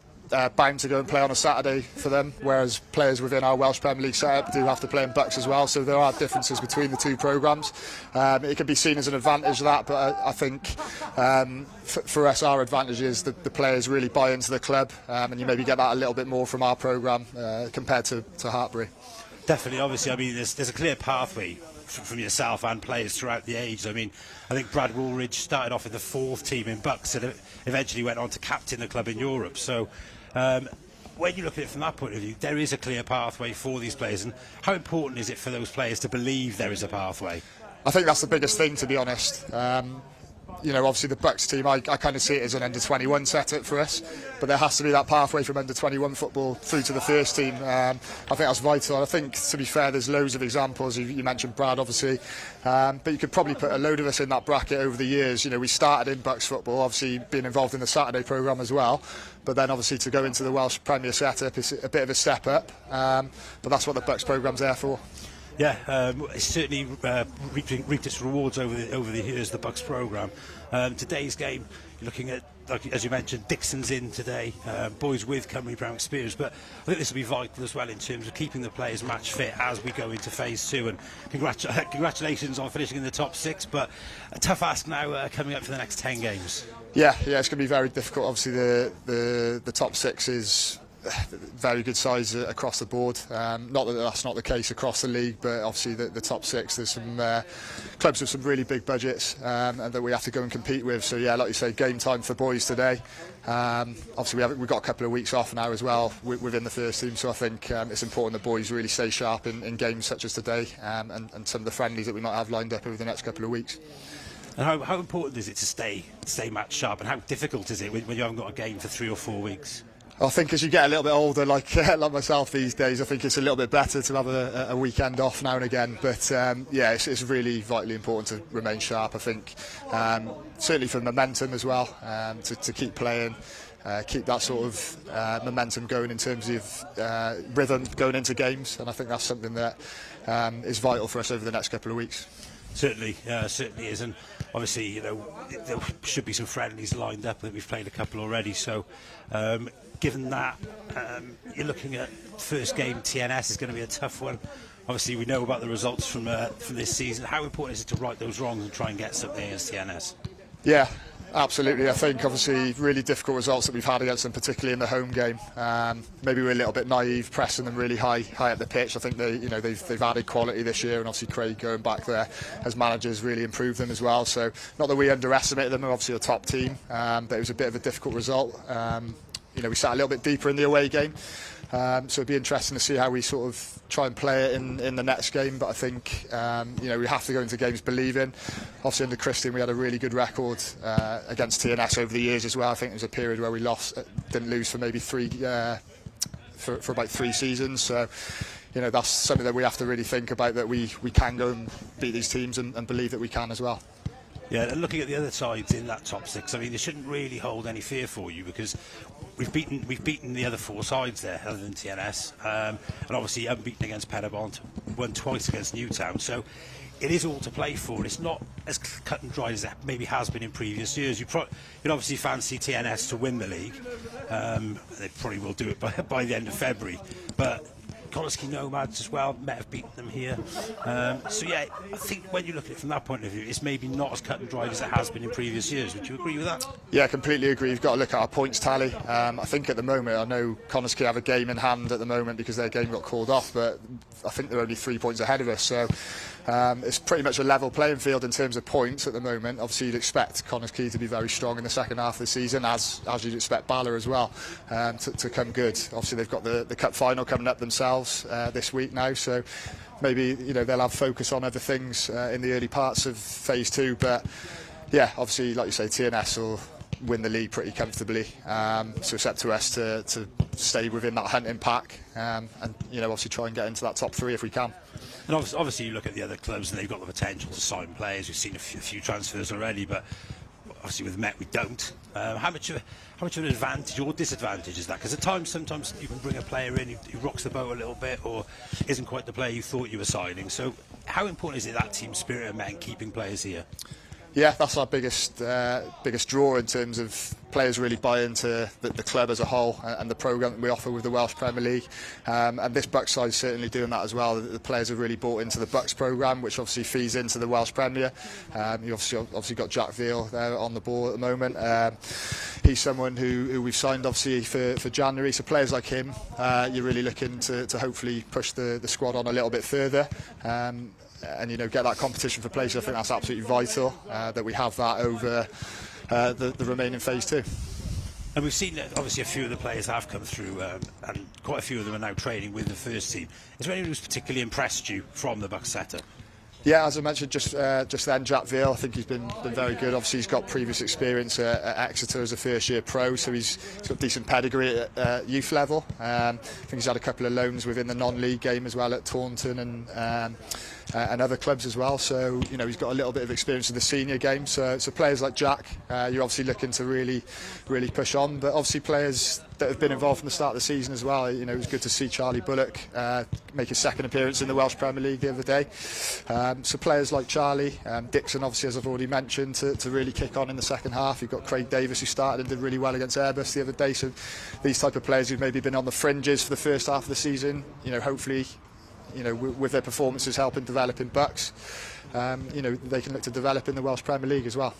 [SPEAKER 15] bound to go and play on a Saturday for them, whereas players within our Welsh Premier League setup do have to play in BUCS as well, so there are differences between the two programmes. It can be seen as an advantage, that, but I think for us our advantage is that the players really buy into the club, and you maybe get that a little bit more from our programme compared to Hartpury.
[SPEAKER 14] Definitely, obviously, I mean there's a clear pathway from yourself and players throughout the age. I mean, I think Brad Woolridge started off in the 4th team in BUCS and eventually went on to captain the club in Europe. So when you look at it from that point of view, there is a clear pathway for these players. And how important is it for those players to believe there is a pathway?
[SPEAKER 15] I think that's the biggest thing, to be honest. Obviously the BUCS team, I kind of see it as an under-21 setup for us, but there has to be that pathway from under-21 football through to the first team. I think that's vital. I think, to be fair, there's loads of examples. You mentioned Brad, obviously, but you could probably put a load of us in that bracket over the years. We started in BUCS football, obviously being involved in the Saturday programme as well, but then obviously to go into the Welsh Premier setup is a bit of a step up, but that's what the BUCS programme's there for.
[SPEAKER 14] Yeah, it's certainly reaped its rewards over the years, the BUCS programme. Today's game, you're looking at, like, as you mentioned, Dixon's in today, boys with Cymru Brown experience, but I think this will be vital as well in terms of keeping the players match fit as we go into phase 2, and congratulations on finishing in the top 6, but a tough ask now coming up for the next 10 games.
[SPEAKER 15] Yeah, it's going to be very difficult. Obviously the top 6 is very good sides across the board. Not that that's not the case across the league, but obviously the top six, there's some clubs with some really big budgets and that we have to go and compete with. So yeah, like you say, game time for boys today. Obviously we've got a couple of weeks off now as well within the first team, so I think it's important the boys really stay sharp in games such as today and some of the friendlies that we might have lined up over the next couple of weeks.
[SPEAKER 14] And how important is it to stay match sharp, and how difficult is it when you haven't got a game for 3 or 4 weeks?
[SPEAKER 15] I think as you get a little bit older, like myself these days, I think it's a little bit better to have a weekend off now and again. But yeah, it's really vitally important to remain sharp. I think certainly for momentum as well, to keep playing, keep that sort of momentum going in terms of rhythm going into games. And I think that's something that is vital for us over the next couple of weeks.
[SPEAKER 14] Certainly is, and obviously, there should be some friendlies lined up. I think we've played a couple already. So, given that, you're looking at first game. TNS is going to be a tough one. Obviously, we know about the results from this season. How important is it to right those wrongs and try and get something against TNS?
[SPEAKER 15] Yeah. Absolutely, I think obviously really difficult results that we've had against them, particularly in the home game. Maybe we're a little bit naive, pressing them really high up the pitch. I think they've added quality this year, and obviously Craig going back there as managers really improved them as well. So not that we underestimated them, they're obviously a top team, but it was a bit of a difficult result. We sat a little bit deeper in the away game. So it'd be interesting to see how we sort of try and play it in the next game. But I think we have to go into games believing. Obviously under Christian we had a really good record against TNS over the years as well. I think there was a period where we didn't lose for maybe for about 3 seasons. So that's something that we have to really think about, that we can go and beat these teams and believe that we can as well.
[SPEAKER 14] Yeah, and looking at the other sides in that top 6, I mean, they shouldn't really hold any fear for you, because we've beaten the other 4 sides there, other than TNS, and obviously unbeaten against Pettibon, won twice against Newtown. So it is all to play for, and it's not as cut and dried as it maybe has been in previous years. You'd obviously fancy TNS to win the league. They probably will do it by the end of February, but Kolarski Nomads as well, Met have beaten them here. So yeah, I think when you look at it from that point of view, it's maybe not as cut and dried as it has been in previous years. Would you agree with that?
[SPEAKER 15] Yeah, completely agree. You've got to look at our points tally. I think at the moment, I know Kolarski have a game in hand at the moment because their game got called off, but I think they're only 3 points ahead of us. So it's pretty much a level playing field in terms of points at the moment. Obviously, you'd expect Kolarski to be very strong in the second half of the season, as you'd expect Bala as well to come good. Obviously, they've got the cup final coming up themselves this week now, so maybe they'll have focus on other things in the early parts of phase 2. But yeah, obviously, like you say, TNS will win the league pretty comfortably. So it's up to us to stay within that hunting pack and obviously try and get into that top 3 if we can.
[SPEAKER 14] And obviously you look at the other clubs and they've got the potential to sign players. We've seen a few transfers already, but obviously with Met we don't. How much of an advantage or disadvantage is that? Because at times, sometimes you can bring a player in who rocks the boat a little bit or isn't quite the player you thought you were signing. So how important is it, that team spirit of Met, and keeping players here?
[SPEAKER 15] Yeah, that's our biggest draw in terms of players really buy into the club as a whole and the programme that we offer with the Welsh Premier League. And this BUCS side is certainly doing that as well. The players have really bought into the BUCS programme, which obviously feeds into the Welsh Premier. You obviously got Jack Veal there on the ball at the moment. He's someone who we've signed obviously for January. So players like him, you're really looking to hopefully push the squad on a little bit further. And get that competition for places. I think that's absolutely vital that we have that over the remaining phase 2.
[SPEAKER 14] And we've seen that obviously a few of the players have come through, and quite a few of them are now training with the first team. Is there anyone who's particularly impressed you from the BUCS setup?
[SPEAKER 15] Yeah, as I mentioned just then, Jack Veal, I think he's been very good. Obviously, he's got previous experience at Exeter as a first-year pro, so he's got decent pedigree at youth level. I think he's had a couple of loans within the non-league game as well at Taunton and other clubs as well. So he's got a little bit of experience in the senior game. So players like Jack, you're obviously looking to really push on. But obviously players that have been involved from the start of the season as well. It was good to see Charlie Bullock make his second appearance in the Welsh Premier League the other day. So players like Charlie, Dixon, obviously, as I've already mentioned, to really kick on in the second half. You've got Craig Davis, who started and did really well against Airbus the other day. So these type of players who've maybe been on the fringes for the first half of the season, hopefully, with their performances helping develop in BUCS, they can look to develop in the Welsh Premier League as well.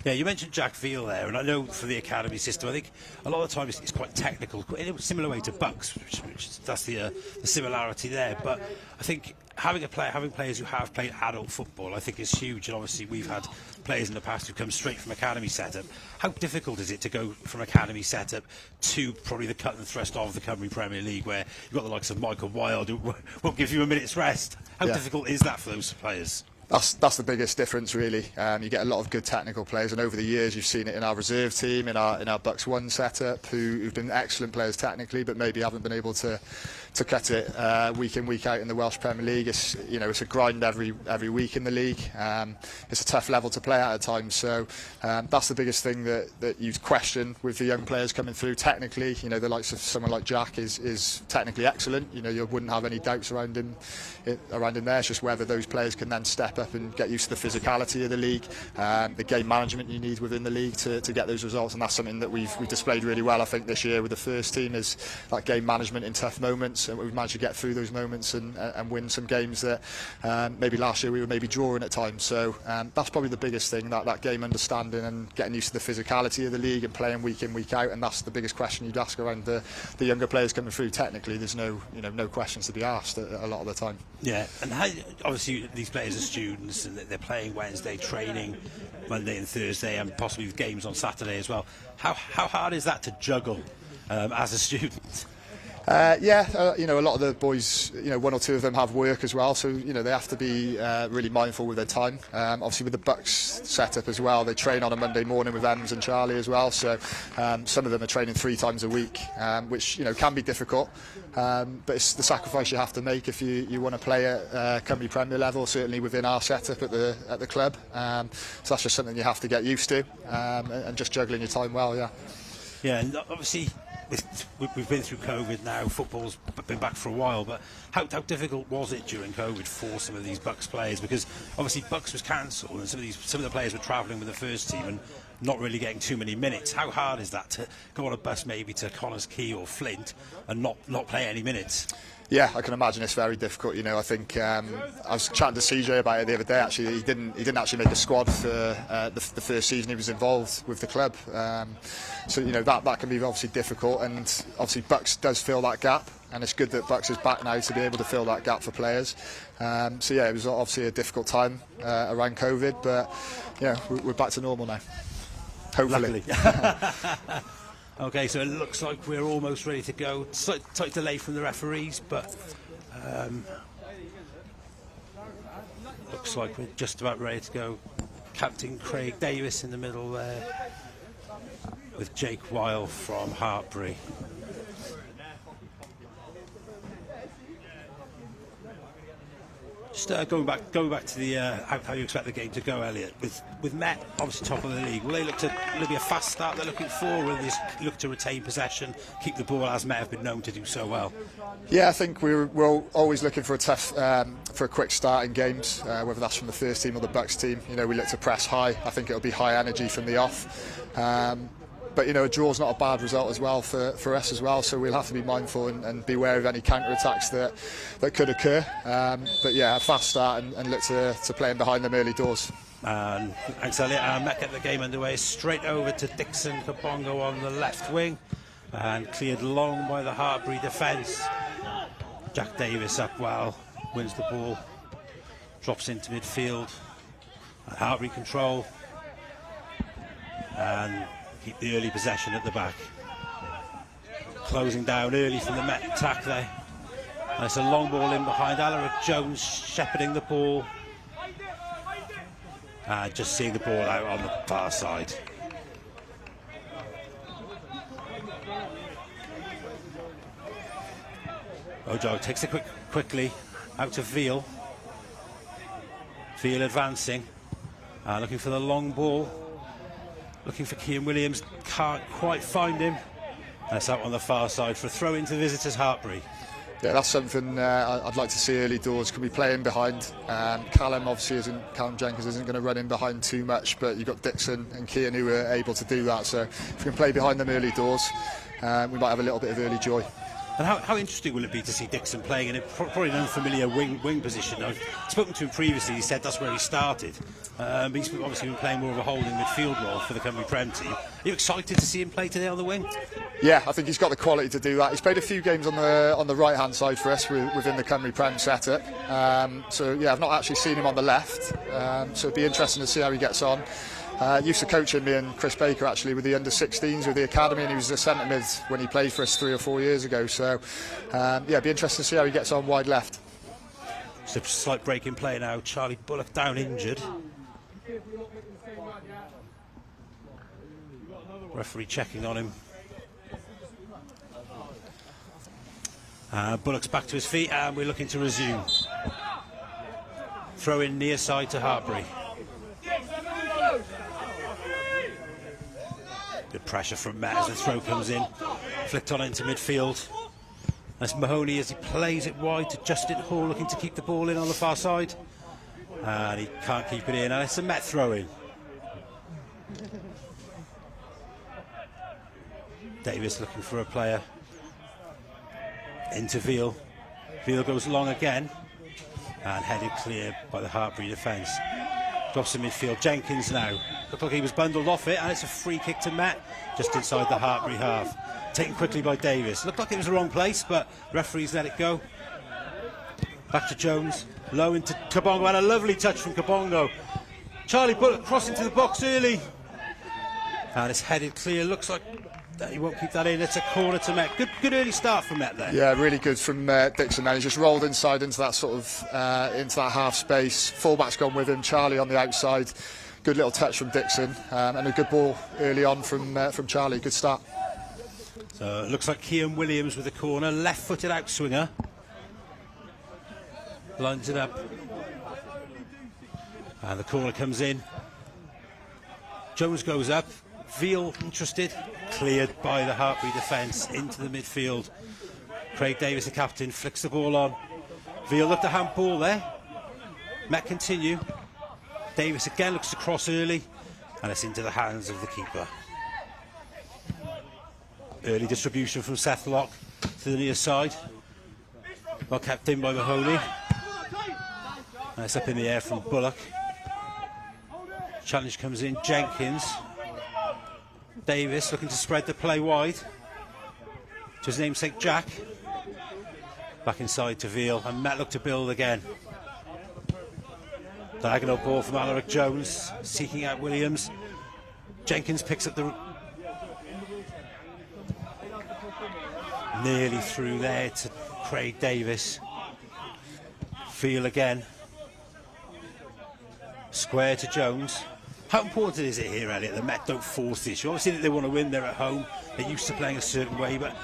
[SPEAKER 14] Yeah, you mentioned Jack Veal there, and I know for the academy system, I think a lot of the time it's quite technical, in a similar way to BUCS, which that's the similarity there. But I think having players who have played adult football, I think is huge. And obviously we've had players in the past who come straight from academy setup. How difficult is it to go from academy setup to probably the cut and thrust of the Cymru Premier League, where you've got the likes of Michael Wilde who won't give you a minute's rest? How difficult is that for those players?
[SPEAKER 15] That's the biggest difference, really. You get a lot of good technical players, and over the years you've seen it in our reserve team, in our BUCS 1 setup, who've been excellent players technically, but maybe haven't been able to cut it week in, week out in the Welsh Premier League. It's a grind every week in the league. It's a tough level to play at times. So that's the biggest thing that you question with the young players coming through. Technically, the likes of someone like Jack is technically excellent. You wouldn't have any doubts around him there. It's just whether those players can then step up and get used to the physicality of the league, the game management you need within the league to get those results. And that's something that we've displayed really well, I think, this year with the first team, is that game management in tough moments. And we've managed to get through those moments and win some games that maybe last year we were maybe drawing at times. So that's probably the biggest thing, that game understanding and getting used to the physicality of the league and playing week in, week out. And that's the biggest question you'd ask around the younger players coming through. Technically, there's no questions to be asked a lot of the time.
[SPEAKER 14] Yeah, and obviously these players are students and they're playing Wednesday, training Monday and Thursday, and possibly with games on Saturday as well. How hard is that to juggle as a student?
[SPEAKER 15] A lot of the boys, one or two of them have work as well, so they have to be really mindful with their time. Obviously with the BUCS setup as well, they train on a Monday morning with Ems and Charlie as well, so some of them are training 3 times a week, which can be difficult, but it's the sacrifice you have to make if you want to play at Cymru Premier level, certainly within our setup at the club. So that's just something you have to get used to, and just juggling your time well.
[SPEAKER 14] Yeah, and obviously we've been through COVID now, football's been back for a while, but how difficult was it during COVID for some of these BUCS players? Because obviously BUCS was cancelled and some of the players were travelling with the first team and not really getting too many minutes. How hard is that to go on a bus maybe to Connors Quay or Flint and not play any minutes?
[SPEAKER 15] Yeah, I can imagine it's very difficult. I think I was chatting to CJ about it the other day. Actually, he didn't actually make a squad for the first season he was involved with the club. So that can be obviously difficult, and obviously BUCS does fill that gap, and it's good that BUCS is back now to be able to fill that gap for players. So yeah, it was obviously a difficult time around COVID, but we're back to normal now. Hopefully.
[SPEAKER 14] Okay, so it looks like we're almost ready to go. Slight delay from the referees, but looks like we're just about ready to go. Captain Craig Davis in the middle there, with Jake Weil from Hartpury. Just going back to the how you expect the game to go, Elliot. With Met obviously top of the league, will it be a fast start they're looking for? Will they just look to retain possession, keep the ball, as Met have been known to do so well?
[SPEAKER 15] Yeah, I think we're always looking for a quick start in games, whether that's from the first team or the BUCS team. We look to press high. I think it'll be high energy from the off. But a draw's not a bad result as well for us as well, so we'll have to be mindful and be aware of any counter-attacks that could occur. But yeah, a fast start and look to playing behind them early doors.
[SPEAKER 14] And thanks, Elliot. Met get the game underway, straight over to Dixon Kabongo on the left wing, and cleared long by the Hartpury defence. Jack Davis up well, wins the ball, drops into midfield. Hartpury control, and keep the early possession at the back. Closing down early from the Met attack there. And it's a long ball in behind. Alaric Jones shepherding the ball. Just seeing the ball out on the far side. Ojo takes it quickly out to Veal. Veal advancing. Looking for the long ball. Looking for Cian Williams, can't quite find him. That's out on the far side for a throw into visitors Hartpury.
[SPEAKER 15] Yeah, that's something I'd like to see early doors. Can be playing behind. Callum Jenkins isn't going to run in behind too much, but you've got Dixon and Cian who are able to do that. So if we can play behind them early doors, we might have a little bit of early joy.
[SPEAKER 14] And how interesting will it be to see Dixon playing in probably an unfamiliar wing position? I've spoken to him previously, he said that's where he started. He's obviously been playing more of a holding midfield role for the Cymru Prem team. Are you excited to see him play today on the wing?
[SPEAKER 15] Yeah, I think he's got the quality to do that. He's played a few games on the right-hand side for us within the Cymru Prem setup. So yeah, I've not actually seen him on the left. So it'd be interesting to see how he gets on. Used to coaching me and Chris Baker actually with the under-16s with the academy, and he was a centre mid when he played for us 3 or 4 years ago. So yeah, it'd be interesting to see how he gets on wide left.
[SPEAKER 14] It's a slight break in play now. Charlie Bullock down injured. Referee checking on him. Bullock's back to his feet and we're looking to resume. Throw in near side to Hartpury. Good pressure from Matt as the throw comes in. Flicked on into midfield. That's Mahoney as he plays it wide to Justin Hall, looking to keep the ball in on the far side. And he can't keep it in, and it's a Met throw in. Davis looking for a player. Into Veal. Veal goes long again. And headed clear by the Hartpury defence. Drops in midfield. Jenkins now. Looked like he was bundled off it, and it's a free kick to Matt, just inside the Hartpury half. Taken quickly by Davis. Looked like it was the wrong place, but referees let it go. Back to Jones. Low into Kabongo, and a lovely touch from Kabongo. Charlie Bullock crossing to the box early. And it's headed clear. Looks like he won't keep that in. It's a corner to Met. Good early start from Met there.
[SPEAKER 15] Yeah, really good from Dixon. Then he just rolled inside into that sort of into that half space. Fullback's gone with him. Charlie on the outside. Good little touch from Dixon, and a good ball early on from Charlie. Good start.
[SPEAKER 14] So it looks like Kean Williams with the corner, left-footed outswinger. Lines it up. And the corner comes in. Jones goes up. Veal interested. Cleared by the Hartpury defence into the midfield. Craig Davis, the captain, flicks the ball on. Veal looked at handball there. Met continue. Davis again looks to cross early. And it's into the hands of the keeper. Early distribution from Seth Locke to the near side. Well kept in by Mahoney. And it's up in the air from Bullock. Challenge comes in. Jenkins. Davis looking to spread the play wide to his namesake Jack. Back inside to Veal, and Matt looked to build again. Diagonal ball from Alaric Jones, seeking out Williams. Jenkins picks up the... Nearly through there to Craig Davis. Veal again. Square to Jones. How important is it here, Elliot, that Met don't force the issue? Obviously they want to win, they're at home, they're used to playing a certain way, but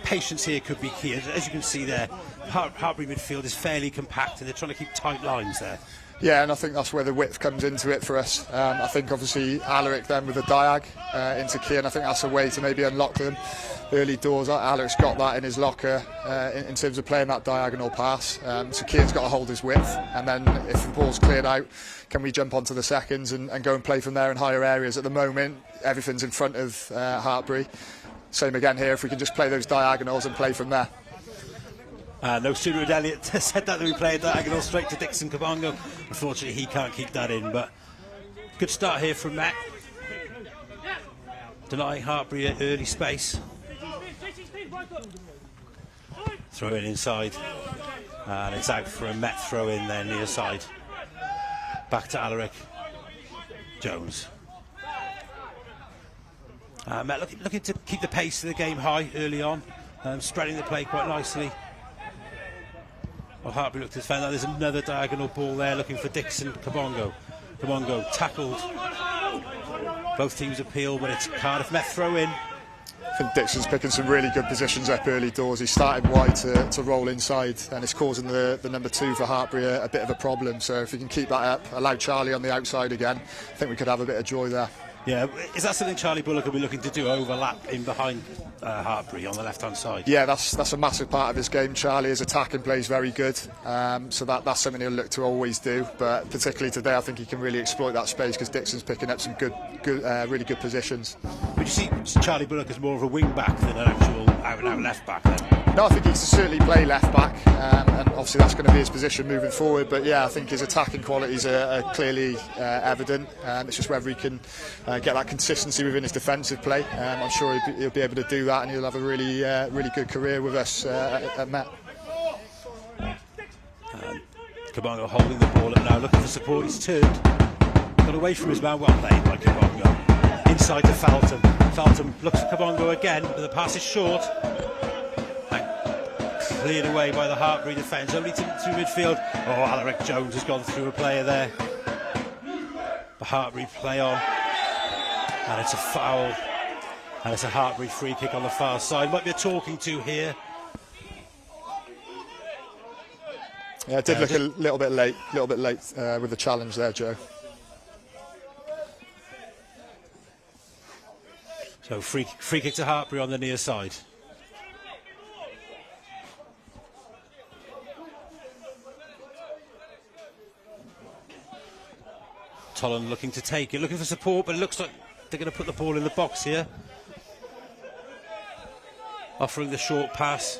[SPEAKER 14] patience here could be key. As you can see there, Hartpury midfield is fairly compact and they're trying to keep tight lines there.
[SPEAKER 15] Yeah, and I think that's where the width comes into it for us. I think obviously Alaric then with a diag into Kean, I think that's a way to maybe unlock them early doors. Alaric's got that in his locker in terms of playing that diagonal pass. So Kean's got to hold his width, and then if the ball's cleared out, can we jump onto the seconds and go and play from there in higher areas? At the moment, everything's in front of Hartpury. Same again here, if we can just play those diagonals and play from there.
[SPEAKER 14] No sooner had Elliot said that than we played diagonal straight to Dixon Kabongo. Unfortunately, he can't keep that in, but good start here from Matt. Denying Hartpury at early space. Throw in inside. And it's out for a Met throw in there near side. Back to Alaric. Jones. Met looking to keep the pace of the game high early on. Spreading the play quite nicely. Well, Hartpury looked to defend that. There's another diagonal ball there looking for Dixon Kabongo. Kabongo tackled. Both teams appeal, but it's Cardiff Met throw in.
[SPEAKER 15] I think Dixon's picking some really good positions up early doors. He's starting wide to roll inside, and it's causing the number 2 for Hartpury a bit of a problem. So if we can keep that up, allow Charlie on the outside again, I think we could have a bit of joy there.
[SPEAKER 14] Yeah, is that something Charlie Bullock will be looking to do, overlap in behind Hartpury on the left-hand side?
[SPEAKER 15] Yeah, that's a massive part of his game. Charlie, his attacking play is very good, so that's something he'll look to always do. But particularly today, I think he can really exploit that space because Dixon's picking up some really good positions.
[SPEAKER 14] Would you see Charlie Bullock as more of a wing-back than an actual out-and-out left-back then?
[SPEAKER 15] No, I think he can certainly play left back, and obviously that's going to be his position moving forward. But yeah, I think his attacking qualities are clearly evident. It's just whether he can get that consistency within his defensive play. I'm sure he'll be able to do that, and he'll have a really good career with us at Met.
[SPEAKER 14] Kabongo holding the ball up now, looking for support. He's turned, got away from his man. Well played by Kabongo. Inside to Feltham. Feltham looks at Kabongo again, but the pass is short. Cleared away by the Hartpury defence, only through midfield. Oh, Alaric Jones has gone through a player there. The Hartpury play on, and it's a foul, and it's a Hartpury free kick on the far side. Might be a talking to here.
[SPEAKER 15] Yeah, it did look a little bit late with the challenge there, Joe.
[SPEAKER 14] So free kick to Hartpury on the near side. Tolland looking to take it, looking for support, but it looks like they're going to put the ball in the box here. Offering the short pass,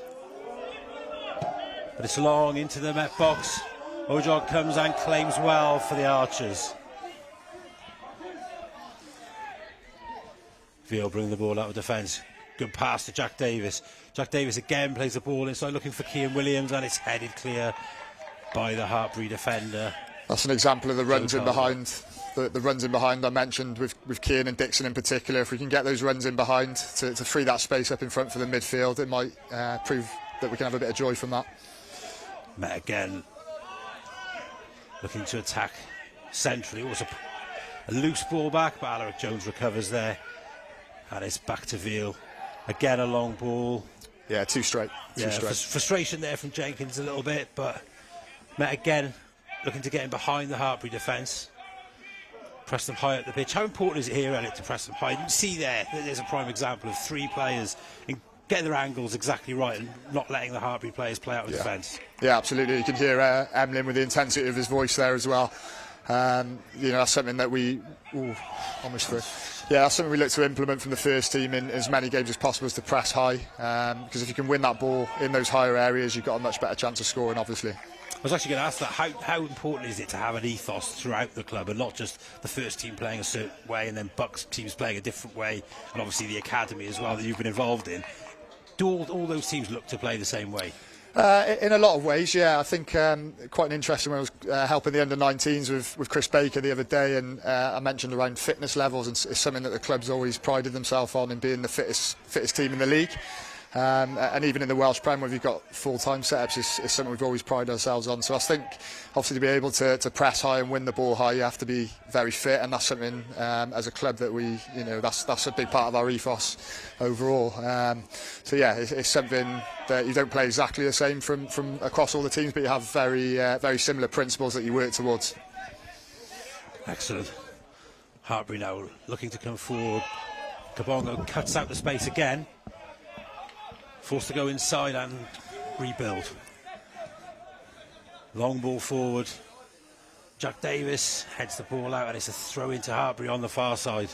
[SPEAKER 14] but it's long into the Met box. Ojog comes and claims well for the Archers. Veal bring the ball out of defence. Good pass to Jack Davis. Jack Davis again plays the ball inside, looking for Kean Williams, and it's headed clear by the Hartpury defender.
[SPEAKER 15] That's an example of the runs in behind. The runs in behind I mentioned with Kean and Dixon in particular. If we can get those runs in behind to free that space up in front for the midfield, it might prove that we can have a bit of joy from that.
[SPEAKER 14] Met again, looking to attack centrally. It was a loose ball back, but Alaric Jones recovers there, and it's back to Veal. Again, a long ball.
[SPEAKER 15] Yeah, too straight.
[SPEAKER 14] Frustration there from Jenkins a little bit, but Met again, looking to get in behind the Hartpury defence. Press them high up the pitch. How important is it here, Elliot, to press them high? You can see there's a prime example of three players in getting their angles exactly right and not letting the Hartpury players play out of defence.
[SPEAKER 15] Yeah, absolutely. You can hear Emlyn with the intensity of his voice there as well. That's something that that's something we look to implement from the first team in as many games as possible, is to press high. Because if you can win that ball in those higher areas, you've got a much better chance of scoring, obviously.
[SPEAKER 14] I was actually going to ask that, how important is it to have an ethos throughout the club and not just the first team playing a certain way and then BUCS teams playing a different way, and obviously the academy as well that you've been involved in? Do all those teams look to play the same way?
[SPEAKER 15] In a lot of ways, yeah. I think quite an interesting one. I was helping the under-19s with Chris Baker the other day, and I mentioned around fitness levels, and it's something that the club's always prided themselves on, in being the fittest team in the league. And even in the Welsh Prem, where you've got full-time setups, is something we've always prided ourselves on. So I think, obviously, to be able to press high and win the ball high, you have to be very fit, and that's something as a club that that's a big part of our ethos overall. It's something that you don't play exactly the same from across all the teams, but you have very similar principles that you work towards.
[SPEAKER 14] Excellent. Hartpury now looking to come forward. Kabongo cuts out the space again. Forced to go inside and rebuild. Long ball forward. Jack Davis heads the ball out, and it's a throw into Hartpury on the far side.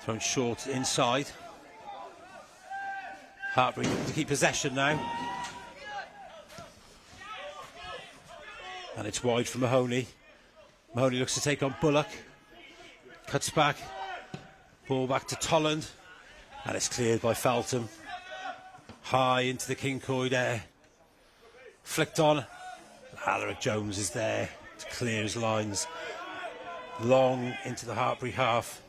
[SPEAKER 14] Thrown short inside. Hartpury looking to keep possession now. And it's wide for Mahoney. Mahoney looks to take on Bullock. Cuts back. Ball back to Tolland. And it's cleared by Feltham. High into the Kincoid air. Flicked on. Alaric Jones is there to clear his lines. Long into the Hartpury half.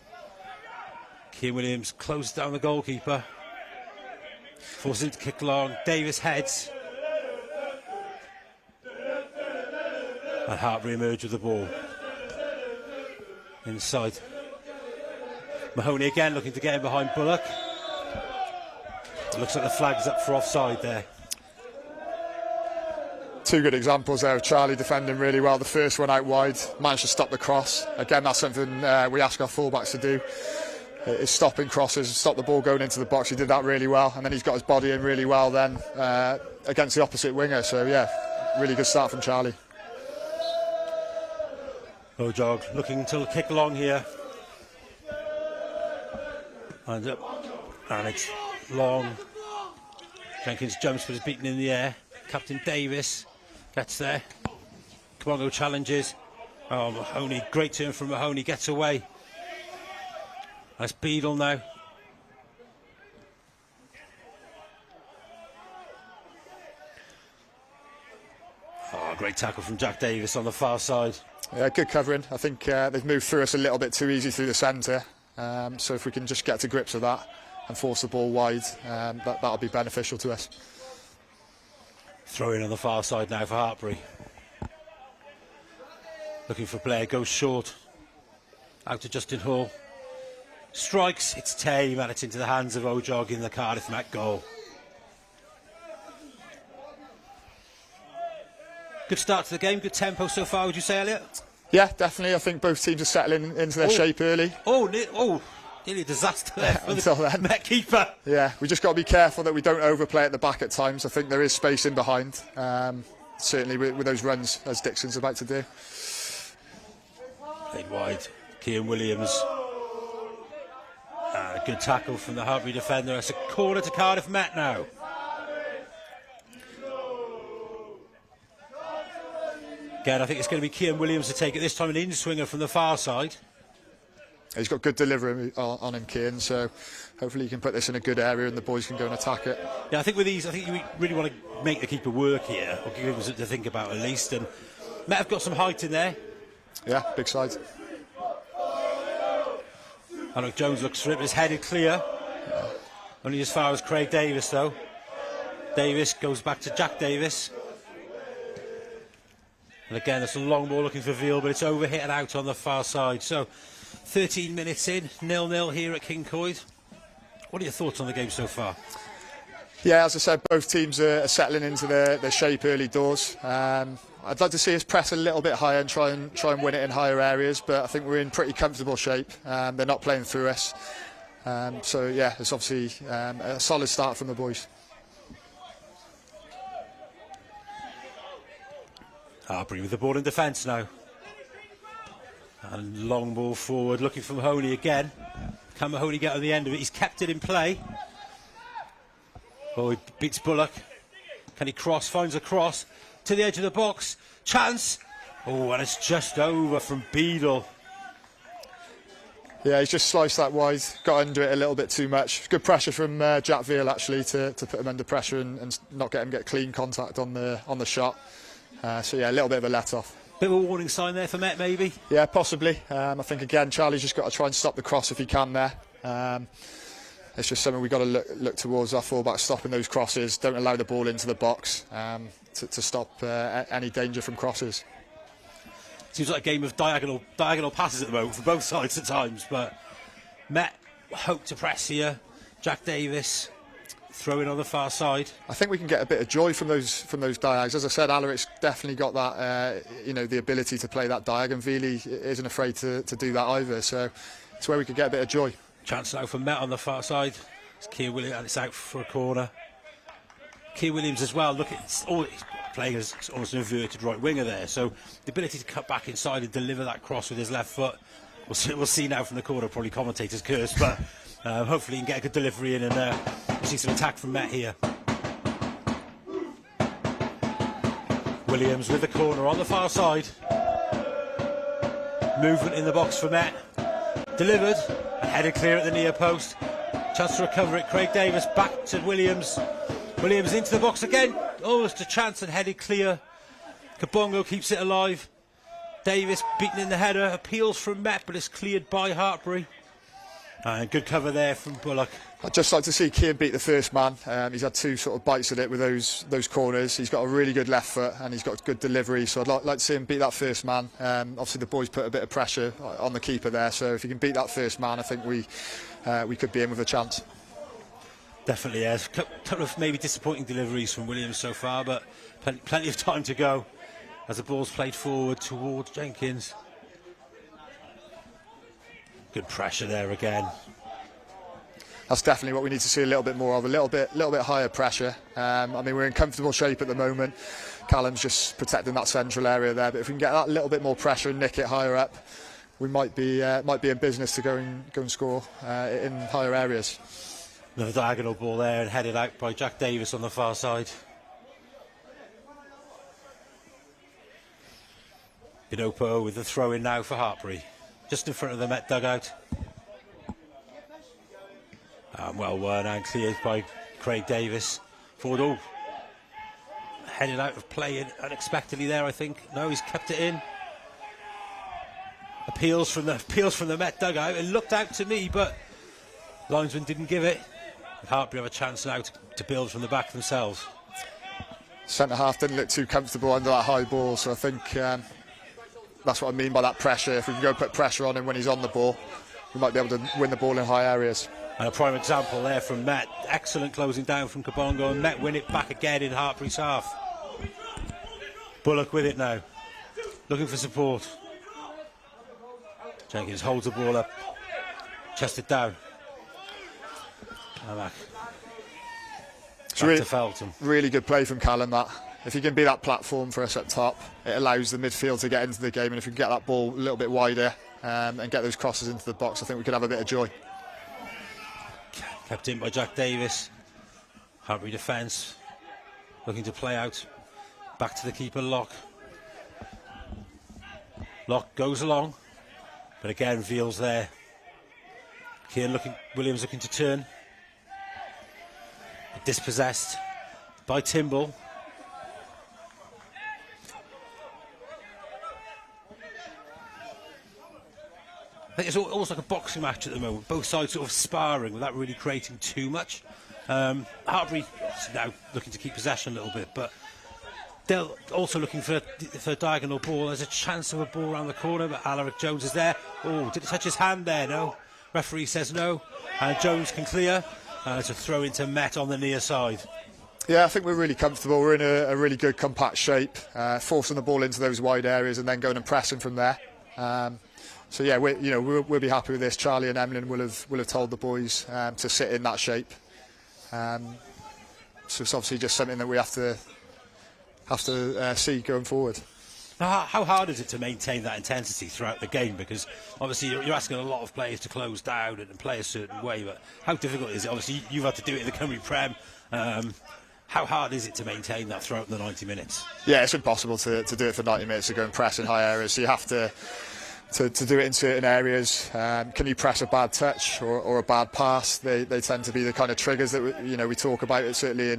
[SPEAKER 14] Kean Williams closes down the goalkeeper. Forces him to kick long. Davis heads. And Hartpury emerge with the ball. Inside. Mahoney again looking to get in behind Bullock. It looks like the flag's up for offside there.
[SPEAKER 15] Two good examples there of Charlie defending really well. The first one out wide, managed to stop the cross. Again, that's something we ask our fullbacks to do. Is stopping crosses, stop the ball going into the box. He did that really well, and then he's got his body in really well then against the opposite winger. So yeah, really good start from Charlie.
[SPEAKER 14] Ojog looking to kick along here. And up. And it's long. Jenkins jumps but is beaten in the air. Captain Davis gets there. Kabongo challenges. Oh, Mahoney, great turn from Mahoney, gets away. That's Beadle now. Oh, great tackle from Jack Davis on the far side.
[SPEAKER 15] Yeah, good covering. I think they've moved through us a little bit too easy through the centre. So if we can just get to grips with that and force the ball wide, that'll be beneficial to us.
[SPEAKER 14] Throw in on the far side now for Hartpury. Looking for a player, goes short. Out to Justin Hall. Strikes, it's tame, and it's into the hands of Ojog in the Cardiff Met goal. Good start to the game, good tempo so far, would you say, Elliot?
[SPEAKER 15] Yeah, definitely. I think both teams are settling into their shape early.
[SPEAKER 14] Nearly a disaster there for
[SPEAKER 15] until
[SPEAKER 14] the
[SPEAKER 15] then.
[SPEAKER 14] Met keeper.
[SPEAKER 15] Yeah, we just got to be careful that we don't overplay at the back at times. I think there is space in behind, certainly with those runs, as Dixon's about to do.
[SPEAKER 14] Played wide, Cian Williams. Good tackle from the Hartpury defender. It's a corner to Cardiff Met now. Again, I think it's going to be Cian Williams to take it this time, an in-swinger from the far side.
[SPEAKER 15] He's got good delivery on him, Cian, so hopefully he can put this in a good area and the boys can go and attack it.
[SPEAKER 14] Yeah, I think with these, I think you really want to make the keeper work here, or give him something to think about at least. And Met have got some height in there.
[SPEAKER 15] Yeah, big sides.
[SPEAKER 14] Alec Jones looks for it, but it's headed clear. Yeah. Only as far as Craig Davis, though. Davis goes back to Jack Davis. And again, it's a long ball looking for Veal, but it's overhit and out on the far side. So, 13 minutes in, 0-0 here at Kincoid. What are your thoughts on the game so far?
[SPEAKER 15] Yeah, as I said, both teams are settling into their shape early doors. I'd like to see us press a little bit higher and try and win it in higher areas, but I think we're in pretty comfortable shape. They're not playing through us. So, yeah, it's obviously a solid start from the boys.
[SPEAKER 14] Hartpury with the ball in defence now. And long ball forward, looking for Mahoney again. Can Mahoney get on the end of it? He's kept it in play. Oh, he beats Bullock. Can he cross? Finds a cross to the edge of the box. Chance. Oh, and it's just over from Beadle.
[SPEAKER 15] Yeah, he's just sliced that wide, got under it a little bit too much. Good pressure from Jack Veal actually to put him under pressure and not get clean contact on the shot. So yeah, a little bit of a let-off.
[SPEAKER 14] Bit of a warning sign there for Met, maybe?
[SPEAKER 15] Yeah, possibly. I think, again, Charlie's just got to try and stop the cross if he can there. It's just something we've got to look towards our full-back, stopping those crosses. Don't allow the ball into the box to stop any danger from crosses.
[SPEAKER 14] Seems like a game of diagonal passes at the moment for both sides at times, but Met hope to press here. Jack Davis throwing on the far side.
[SPEAKER 15] I think we can get a bit of joy from those diags. As I said, Alaric's definitely got that, the ability to play that diag, and Veely isn't afraid to do that either. So it's where we could get a bit of joy.
[SPEAKER 14] Chance now for Met on the far side. It's Cian Williams, and it's out for a corner. Cian Williams as well. Look, he's playing as almost an inverted right winger there. So the ability to cut back inside and deliver that cross with his left foot. We'll see now from the corner. Probably commentator's curse, but hopefully he can get a good delivery in and we'll see some attack from Met here. Williams with the corner on the far side. Movement in the box for Met. Delivered and headed clear at the near post. Chance to recover it. Craig Davis back to Williams. Williams into the box again. Almost a chance and headed clear. Kabongo keeps it alive. Davis beaten in the header. Appeals from Met, but it's cleared by Hartpury. And good cover there from Bullock.
[SPEAKER 15] I'd just like to see Cian beat the first man. He's had two sort of bites at it with those corners. He's got a really good left foot and he's got good delivery. So I'd like to see him beat that first man. Obviously the boys put a bit of pressure on the keeper there. So if he can beat that first man, I think we could be in with a chance.
[SPEAKER 14] Definitely, yes. A couple of maybe disappointing deliveries from Williams so far, but plenty of time to go as the ball's played forward towards Jenkins. Good pressure there again.
[SPEAKER 15] that's definitely what we need to see a little bit more of, a little bit higher pressure. I mean, we're in comfortable shape at the moment. Callum's just protecting that central area there, but if we can get that little bit more pressure and nick it higher up, we might be in business to go and score in higher areas.
[SPEAKER 14] Another diagonal ball there and headed out by Jack Davis on the far side. Inopo with the throw in now for Hartpury, just in front of the Met dugout. Well won and cleared by Craig Davis. Forward, oh, headed out of play unexpectedly there, I think. No, he's kept it in. Appeals from the Met dugout. It looked out to me, but linesman didn't give it. Hartpury have a chance now to build from the back themselves.
[SPEAKER 15] Centre half didn't look too comfortable under that high ball, so I think that's what I mean by that pressure. If we can go put pressure on him when he's on the ball, we might be able to win the ball in high areas.
[SPEAKER 14] And a prime example there from Met. Excellent closing down from Kabongo, and Met win it back again in Hartpury's half. Bullock with it now, looking for support. Jenkins holds the ball up, chested down. Back to Felton.
[SPEAKER 15] Really good play from Callum, that. If he can be that platform for us up top, it allows the midfield to get into the game, and if we can get that ball a little bit wider and get those crosses into the box, I think we could have a bit of joy.
[SPEAKER 14] Kept in by Jack Davis. Hartpury defence, looking to play out. Back to the keeper, Locke. Locke goes along, but again, Veal's there. Williams looking to turn. Dispossessed by Timble. I think it's almost like a boxing match at the moment. Both sides sort of sparring without really creating too much. Hartpury now looking to keep possession a little bit, but they're also looking for a diagonal ball. There's a chance of a ball around the corner, but Alaric Jones is there. Oh, did it touch his hand there? No. Referee says no. And Jones can clear. It's a throw into Met on the near side.
[SPEAKER 15] Yeah, I think we're really comfortable. We're in a really good compact shape, forcing the ball into those wide areas and then going and pressing from there. So yeah, we'll be happy with this. Charlie and Emlyn will have told the boys to sit in that shape. So it's obviously just something that we have to see going forward.
[SPEAKER 14] Now, how hard is it to maintain that intensity throughout the game? Because obviously you're asking a lot of players to close down and play a certain way, but how difficult is it? Obviously you've had to do it in the Cymru Prem. How hard is it to maintain that throughout the 90 minutes?
[SPEAKER 15] Yeah, it's impossible to do it for 90 minutes, to go and press in high areas. So you have to do it in certain areas. Can you press a bad touch or a bad pass? They tend to be the kind of triggers that we talk about, certainly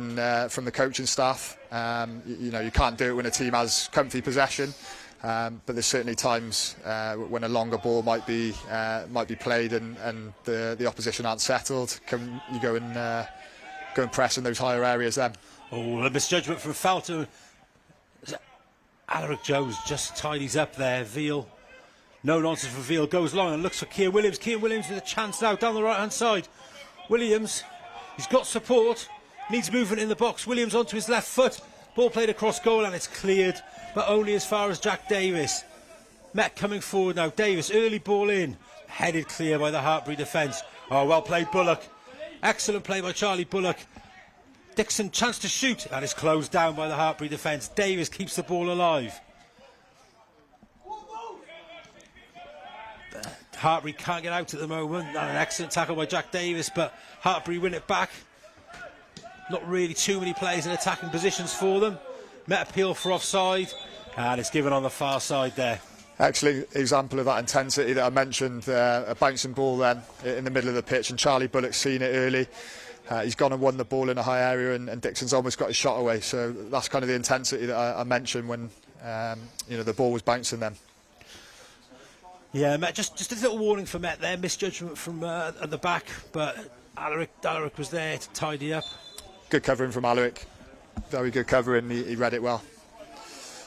[SPEAKER 15] from the coaching staff. You can't do it when a team has comfy possession, but there's certainly times when a longer ball might be played and the opposition aren't settled. Can you go and press in those higher areas then?
[SPEAKER 14] Oh, a misjudgment from Felton. Alaric Jones just tidies up there. Veal. No nonsense for Veal, goes long and looks for Kean Williams. Kean Williams with a chance now down the right hand side. Williams, he's got support, needs movement in the box. Williams onto his left foot. Ball played across goal and it's cleared, but only as far as Jack Davis. Met coming forward now. Davis, early ball in, headed clear by the Hartpury defence. Oh, well played, Bullock. Excellent play by Charlie Bullock. Dixon, chance to shoot, and it's closed down by the Hartpury defence. Davis keeps the ball alive. Hartpury can't get out at the moment. And an excellent tackle by Jack Davis, but Hartpury win it back. Not really too many players in attacking positions for them. Met appeal for offside, and it's given on the far side there.
[SPEAKER 15] Excellent example of that intensity that I mentioned. A bouncing ball then in the middle of the pitch, and Charlie Bullock's seen it early. He's gone and won the ball in a high area, and Dixon's almost got his shot away. So that's kind of the intensity that I mentioned when the ball was bouncing then.
[SPEAKER 14] Yeah, Met, just a little warning for Met there. Misjudgment from at the back, but Alaric was there to tidy up.
[SPEAKER 15] Good covering from Alaric. Very good covering. He read it well.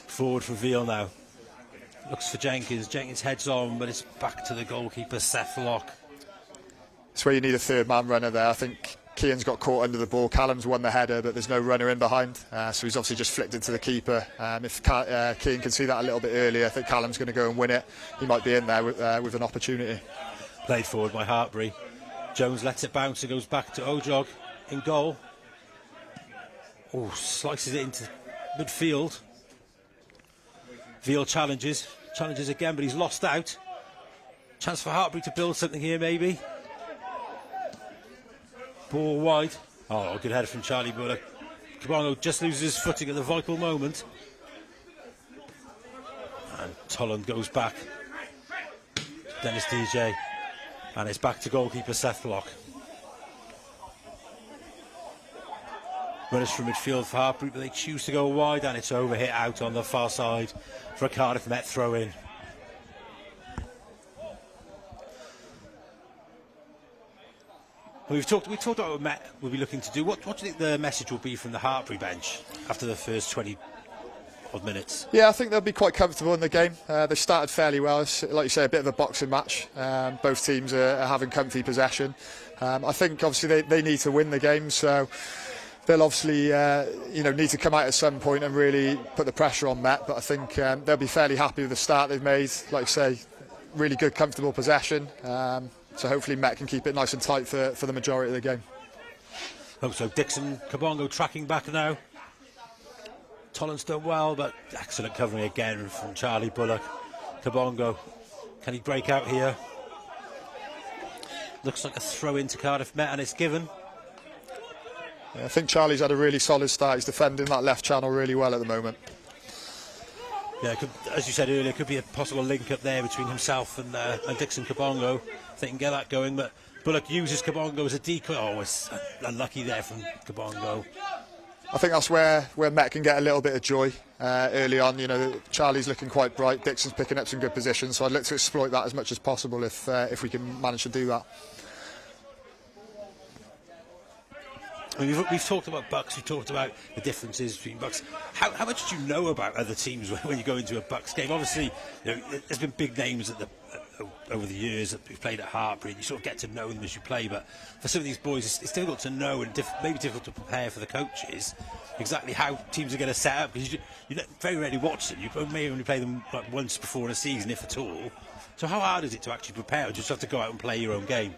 [SPEAKER 14] Forward for Veal now. Looks for Jenkins. Jenkins heads on, but it's back to the goalkeeper, Seth Locke.
[SPEAKER 15] It's where you need a third man runner there. I think Kean's got caught under the ball. Callum's won the header, but there's no runner in behind. So he's obviously just flicked it to the keeper. If Kean can see that a little bit earlier, I think Callum's going to go and win it. He might be in there with an opportunity.
[SPEAKER 14] Played forward by Hartpury. Jones lets it bounce and goes back to Ojog in goal. Oh, slices it into midfield. Veal challenges again, but he's lost out. Chance for Hartpury to build something here, maybe. Ball wide. Oh, good header from Charlie Bullock. Kabongo just loses his footing at the vital moment. And Tolland goes back. Dennis DJ. And it's back to goalkeeper Seth Block. Runners from midfield for Hartpury, but they choose to go wide, and it's over hit out on the far side for a Cardiff Met throw in. We've talked about what Met will be looking to do. What do you think the message will be from the Hartpury bench after the first 20 odd minutes?
[SPEAKER 15] Yeah, I think they'll be quite comfortable in the game. They started fairly well. It's, like you say, a bit of a boxing match. Both teams are having comfy possession. I think obviously they need to win the game, so they'll obviously need to come out at some point and really put the pressure on Met. But I think they'll be fairly happy with the start they've made. Like you say, really good, comfortable possession. So hopefully Met can keep it nice and tight for the majority of the game.
[SPEAKER 14] Hope so. Dixon Kabongo tracking back now. Tolland's done well, but excellent covering again from Charlie Bullock. Kabongo, can he break out here? Looks like a throw into Cardiff Met, and it's given.
[SPEAKER 15] Yeah, I think Charlie's had a really solid start. He's defending that left channel really well at the moment.
[SPEAKER 14] Yeah, as you said earlier, could be a possible link up there between himself and Dixon Kabongo. If they can get that going, but Bullock uses Kabongo as a decoy. Oh, it's unlucky there from Kabongo.
[SPEAKER 15] I think that's where Met can get a little bit of joy early on. You know, Charlie's looking quite bright. Dixon's picking up some good positions, so I'd look to exploit that as much as possible if we can manage to do that.
[SPEAKER 14] I mean, we've talked about BUCS, we've talked about the differences between BUCS. How much do you know about other teams when you go into a BUCS game? Obviously, there's been big names over the years that we've played at Hartpury, and you sort of get to know them as you play, but for some of these boys it's difficult to know and maybe difficult to prepare for the coaches exactly how teams are going to set up, because you very rarely watch them. You may only play them like once before in a season, if at all. So how hard is it to actually prepare, or do you just have to go out and play your own game?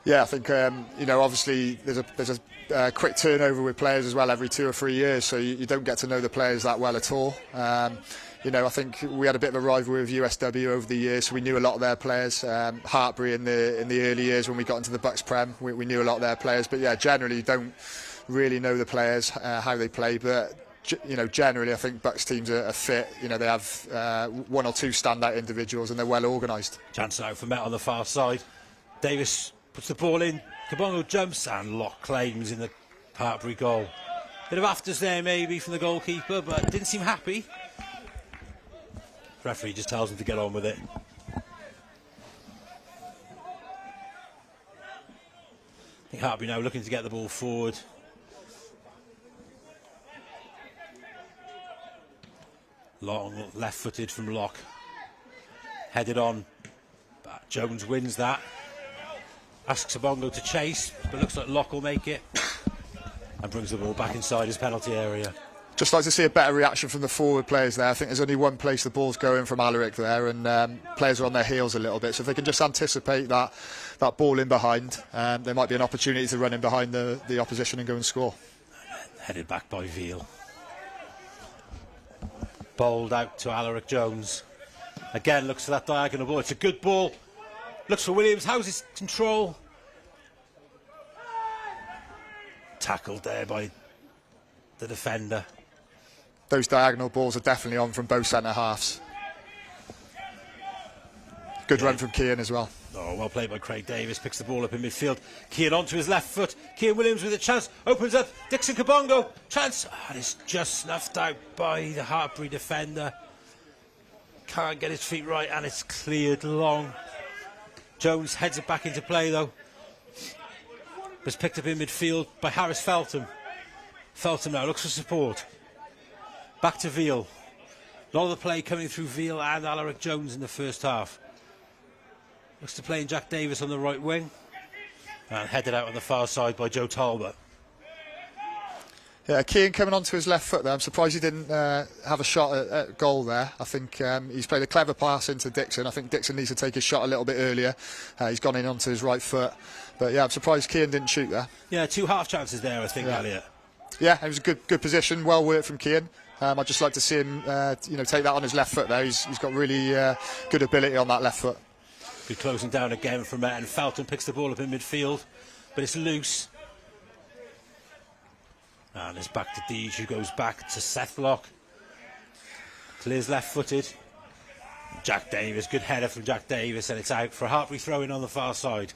[SPEAKER 15] Yeah, I think obviously there's a quick turnover with players as well every 2 or 3 years, so you don't get to know the players that well at all. I think we had a bit of a rivalry with USW over the years, so we knew a lot of their players. Hartpury in the early years when we got into the BUCS Prem, we knew a lot of their players. But yeah, generally you don't really know the players, how they play. But generally I think BUCS teams are fit. They have 1 or 2 standout individuals and they're well organised.
[SPEAKER 14] Chance now for Met on the far side. Davis puts the ball in. Kabongo jumps and Locke claims in the Hartpury goal. Bit of afters there maybe from the goalkeeper, but didn't seem happy. Referee just tells him to get on with it. I think Hartpury now looking to get the ball forward. Long left-footed from Locke. Headed on. But Jones wins that. Asks Kabongo to chase, but looks like Locke will make it. And brings the ball back inside his penalty area.
[SPEAKER 15] Just like to see a better reaction from the forward players there. I think there's only one place the ball's going from Alaric there, and players are on their heels a little bit. So if they can just anticipate that ball in behind, there might be an opportunity to run in behind the opposition and go and score.
[SPEAKER 14] Headed back by Veal. Bowled out to Alaric Jones. Again, looks for that diagonal ball. It's a good ball. Looks for Williams. How's his control? Tackled there by the defender.
[SPEAKER 15] Those diagonal balls are definitely on from both centre halves. Good run from Keane as well.
[SPEAKER 14] Oh, well played by Craig Davis. Picks the ball up in midfield. Keane onto his left foot. Keane Williams with a chance. Opens up. Dixon Kabongo. Chance. And it's just snuffed out by the Hartpury defender. Can't get his feet right, and it's cleared long. Jones heads it back into play though. Was picked up in midfield by Harris Feltham. Feltham now looks for support. Back to Veal. A lot of the play coming through Veal and Alaric Jones in the first half. Looks to play in Jack Davis on the right wing. And headed out on the far side by Joe Talbot.
[SPEAKER 15] Yeah, Keane coming onto his left foot there. I'm surprised he didn't have a shot at goal there. I think he's played a clever pass into Dixon. I think Dixon needs to take his shot a little bit earlier. He's gone in onto his right foot. But yeah, I'm surprised Keane didn't shoot there.
[SPEAKER 14] Yeah, 2 half chances there, I think,
[SPEAKER 15] yeah.
[SPEAKER 14] Elliot.
[SPEAKER 15] Yeah, it was a good position, well worked from Keane. I'd just like to see him take that on his left foot there. He's got really good ability on that left foot.
[SPEAKER 14] Good closing down again from Met, and Felton picks the ball up in midfield, but it's loose. And it's back to Deej, who goes back to Seth Block. Clears left-footed. Jack Davis, good header from Jack Davis, and it's out for a Hartpury throw-in on the far side.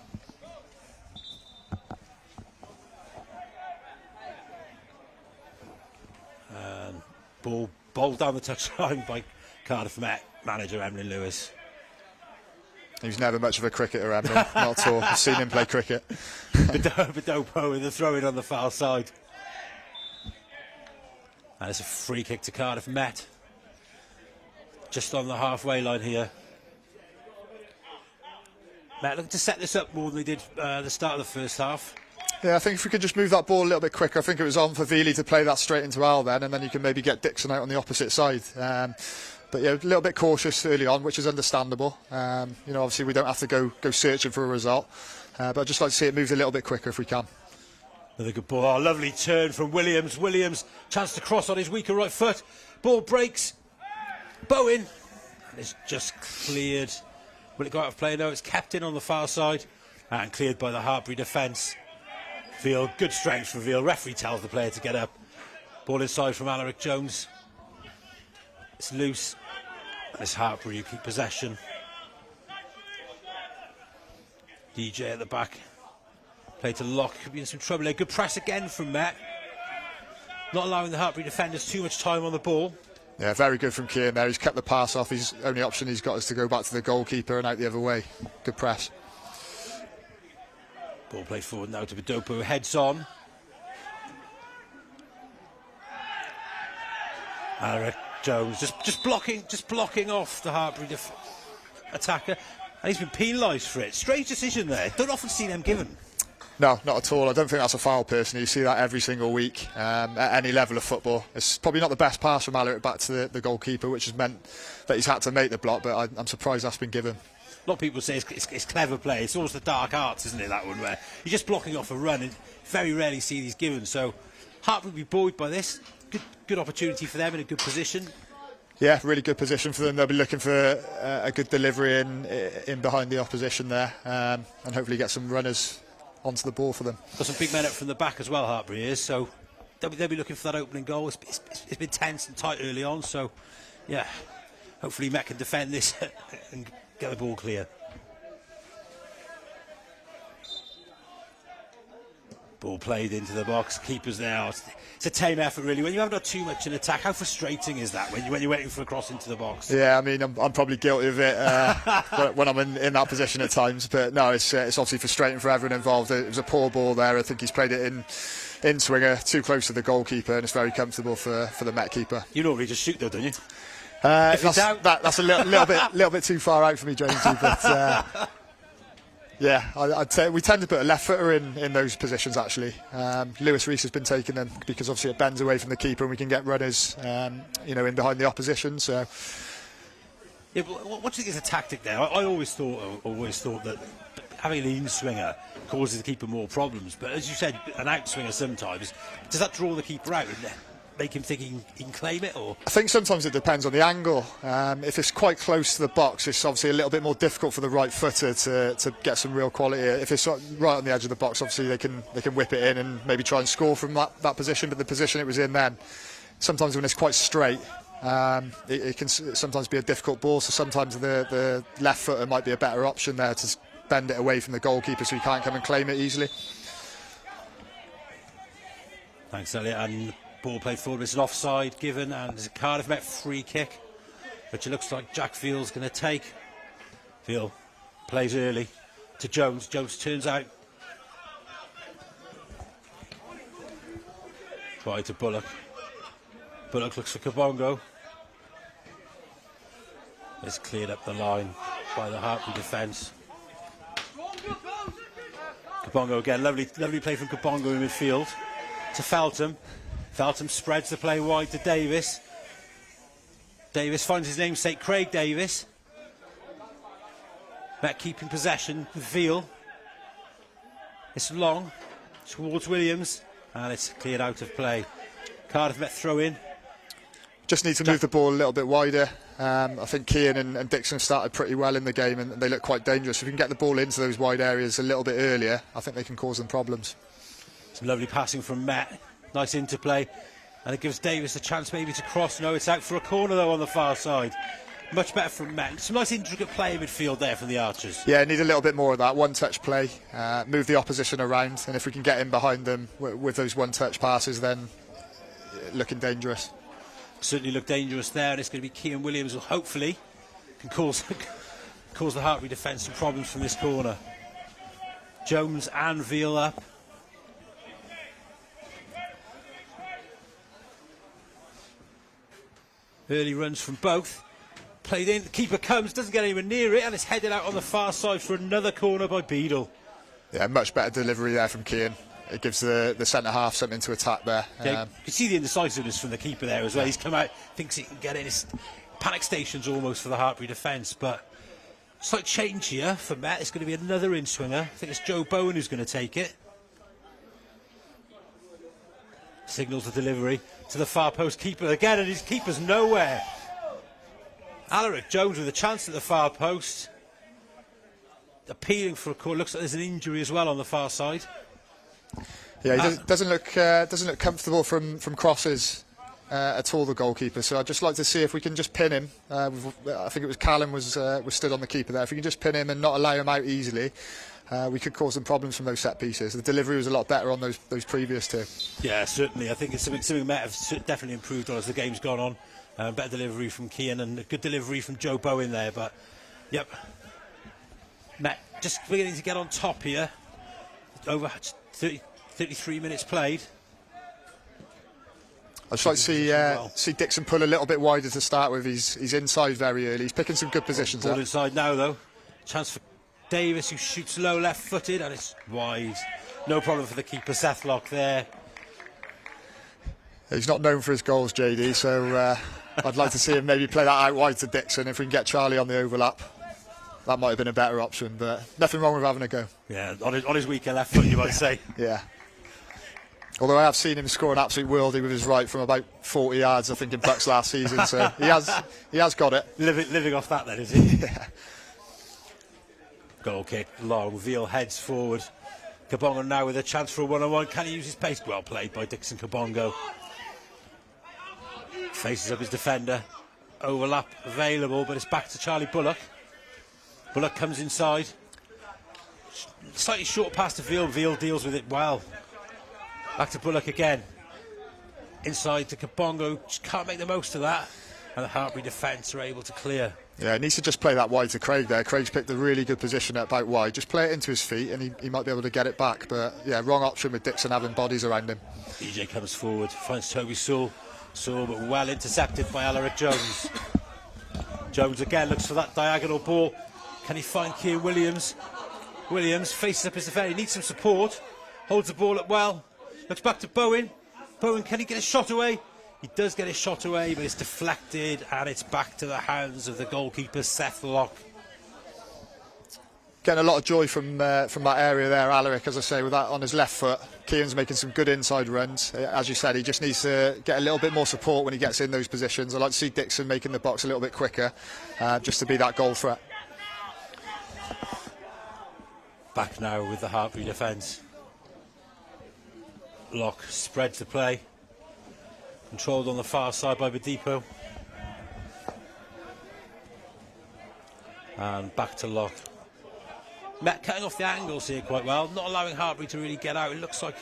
[SPEAKER 14] And ball bowled down the touchline by Cardiff Met manager Emlyn Lewis.
[SPEAKER 15] He was never much of a cricketer, Emlyn, not at all. I've seen him play cricket.
[SPEAKER 14] Bidopo with the throw-in on the far side. And it's a free kick to Cardiff Met. Just on the halfway line here. Met looking to set this up more than they did the start of the first half.
[SPEAKER 15] Yeah, I think if we could just move that ball a little bit quicker. I think it was on for Veely to play that straight into Al then, and then you can maybe get Dixon out on the opposite side. But yeah, a little bit cautious early on, which is understandable. Obviously we don't have to go searching for a result. But I'd just like to see it moved a little bit quicker if we can.
[SPEAKER 14] Another good ball. Oh, lovely turn from Williams. Williams, chance to cross on his weaker right foot. Ball breaks. Bowen. And it's just cleared. Will it go out of play? No, it's kept in on the far side. And cleared by the Hartpury defence. Veal, good strength from Veal. Referee tells the player to get up. Ball inside from Alaric Jones. It's loose. And it's Hartpury who keep possession. DJ at the back. Play to Locke, could be in some trouble there. Good press again from Met. Not allowing the Hartpury defenders too much time on the ball.
[SPEAKER 15] Yeah, very good from Keane there. He's kept the pass off. His only option he's got is to go back to the goalkeeper and out the other way. Good press.
[SPEAKER 14] Ball played forward now to Bidopo, heads on. Alaric Jones just blocking off the Hartpury attacker. And he's been penalised for it. Strange decision there. Don't often see them given.
[SPEAKER 15] No, not at all. I don't think that's a foul personally. You see that every single week at any level of football. It's probably not the best pass from Alaric back to the goalkeeper, which has meant that he's had to make the block, but I'm surprised that's been given.
[SPEAKER 14] A lot of people say it's clever play. It's almost the dark arts, isn't it, that one, where you're just blocking off a run and very rarely see these given. So Hartpury will be buoyed by this. Good opportunity for them in a good position.
[SPEAKER 15] Yeah, really good position for them. They'll be looking for a good delivery in behind the opposition there, and hopefully get some runners onto the ball for them.
[SPEAKER 14] Got some big men up from the back as well, Hartpury is, so they'll be looking for that opening goal. It's been tense and tight early on, so yeah, hopefully Met can defend this and get the ball clear. Ball played into the box, keeper's there. It's a tame effort really. When you haven't got too much in attack, how frustrating is that when you're waiting for a cross into the box?
[SPEAKER 15] Yeah, I mean, I'm probably guilty of it when I'm in that position at times. But no, it's obviously frustrating for everyone involved. It was a poor ball there. I think he's played it in swinger, too close to the goalkeeper, and it's very comfortable for the Met keeper.
[SPEAKER 14] You normally just shoot though, don't you?
[SPEAKER 15] That's a little bit too far out for me, Jonesy. But yeah, I'd say we tend to put a left footer in those positions actually. Lewis Rees has been taking them because obviously it bends away from the keeper and we can get runners in behind the opposition. So
[SPEAKER 14] yeah, but what do you think is a tactic there? I always thought that having an in-swinger causes the keeper more problems, but as you said, an out-swinger sometimes, does that draw the keeper out and make him think he can claim it? Or
[SPEAKER 15] I think sometimes it depends on the angle. If it's quite close to the box, it's obviously a little bit more difficult for the right footer to get some real quality. If it's right on the edge of the box, obviously they can whip it in and maybe try and score from that position. But the position it was in then, sometimes when it's quite straight, it can sometimes be a difficult ball. So sometimes the left footer might be a better option there to bend it away from the goalkeeper so he can't come and claim it easily.
[SPEAKER 14] Thanks, Elliot. And ball played forward, it's an offside given, and there's a Cardiff Met free kick, which it looks like Jack Veal's going to take. Veal plays early to Jones. Jones turns out. Try to Bullock. Bullock looks for Kabongo. It's cleared up the line by the Hartpury defence. Kabongo again, lovely play from Kabongo in midfield to Feltham. Feltham spreads the play wide to Davis. Davis finds his namesake Craig Davis. Met keeping possession with Veal. It's long towards Williams, and it's cleared out of play. Cardiff Met throw in.
[SPEAKER 15] Just need to move the ball a little bit wider. I think Keane and Dixon started pretty well in the game, and they look quite dangerous. If we can get the ball into those wide areas a little bit earlier, I think they can cause them problems.
[SPEAKER 14] Some lovely passing from Met. Nice interplay. And it gives Davis a chance maybe to cross. No, it's out for a corner though on the far side. Much better from Met. Some nice intricate play in midfield there from the Archers.
[SPEAKER 15] Yeah, need a little bit more of that one-touch play. Move the opposition around, and if we can get in behind them with those one-touch passes, then looking dangerous.
[SPEAKER 14] Certainly look dangerous there, and it's going to be Keane Williams who hopefully can cause the Hartpury defence some problems from this corner. Jones and Veal up. Early runs from both. Played in, the keeper comes, doesn't get anywhere near it, and it's headed out on the far side for another corner by Beadle.
[SPEAKER 15] Yeah, much better delivery there from Keane. It gives the centre-half something to attack there.
[SPEAKER 14] Yeah, you can see the indecisiveness from the keeper there as well. He's come out, thinks he can get in. It's panic stations almost for the Hartpury defence, but slight change here for Met. It's going to be another in-swinger. I think it's Joe Bowen who's going to take it. Signals the delivery to the far post keeper again, and his keeper's nowhere. Alaric Jones with a chance at the far post. Appealing for a corner. Looks like there's an injury as well on the far side.
[SPEAKER 15] Yeah, he doesn't look comfortable from crosses at all, the goalkeeper. So I'd just like to see if we can just pin him. I think it was Callum was stood on the keeper there. If we can just pin him and not allow him out easily, we could cause some problems from those set pieces. The delivery was a lot better on those previous two.
[SPEAKER 14] Yeah, certainly. I think it's something Met have definitely improved on as the game's gone on. Better delivery from Keane and a good delivery from Joe Bowen there. But yep, Met just beginning to get on top here. Over 33 minutes played.
[SPEAKER 15] I'd just like to see Dixon pull a little bit wider to start with. He's inside very early. He's picking some good positions.
[SPEAKER 14] Ball inside now though. Chance for Davis, who shoots low left-footed, and it's wide. No problem for the keeper, Seth Lock there.
[SPEAKER 15] He's not known for his goals, JD, so I'd like to see him maybe play that out wide to Dixon. If we can get Charlie on the overlap, that might have been a better option, but nothing wrong with having a go.
[SPEAKER 14] Yeah, on his weaker left foot, you might say.
[SPEAKER 15] Yeah. Although I have seen him score an absolute worldie with his right from about 40 yards, I think, in BUCS last season, so he has got it.
[SPEAKER 14] Living off that then, is he?
[SPEAKER 15] Yeah.
[SPEAKER 14] Goal kick, long, Veal heads forward. Kabongo now with a chance for a one-on-one. Can he use his pace? Well played by Dixon Kabongo. Faces up his defender. Overlap available, but it's back to Charlie Bullock. Bullock comes inside. Slightly short pass to Veal. Veal deals with it well. Back to Bullock again. Inside to Kabongo. Just can't make the most of that. And the Hartpury defence are able to clear.
[SPEAKER 15] Yeah, he needs to just play that wide to Craig there. Craig's picked a really good position at about wide. Just play it into his feet and he might be able to get it back. But yeah, wrong option with Dixon having bodies around him.
[SPEAKER 14] DJ comes forward, finds Toby Sewell. Sewell, but well intercepted by Alaric Jones. Jones again looks for that diagonal ball. Can he find Keane Williams? Williams faces up his defender. He needs some support. Holds the ball up well. Looks back to Bowen. Bowen, can he get a shot away? He does get his shot away, but it's deflected and it's back to the hands of the goalkeeper, Seth Lock.
[SPEAKER 15] Getting a lot of joy from that area there, Alaric, as I say, with that on his left foot. Keane's making some good inside runs. As you said, he just needs to get a little bit more support when he gets in those positions. I'd like to see Dixon making the box a little bit quicker, just to be that goal threat.
[SPEAKER 14] Back now with the Hartpury defence. Lock spreads the play. Controlled on the far side by Badipo. And back to Lock. Met cutting off the angles here quite well, not allowing Hartpury to really get out. It looks like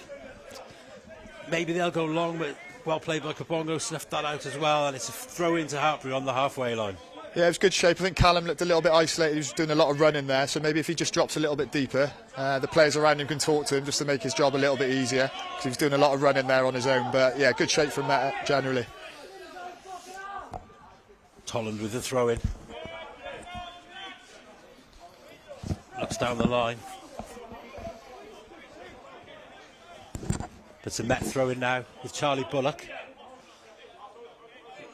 [SPEAKER 14] maybe they'll go long, but well played by Kabongo, snuffed that out as well, and it's a throw into Hartpury on the halfway line.
[SPEAKER 15] Yeah, it was good shape. I think Callum looked a little bit isolated. He was doing a lot of running there, so maybe if he just drops a little bit deeper, the players around him can talk to him just to make his job a little bit easier, because he was doing a lot of running there on his own. But yeah, good shape from that generally.
[SPEAKER 14] Tolland with the throw in. Looks down the line. It's a Met throw in now with Charlie Bullock.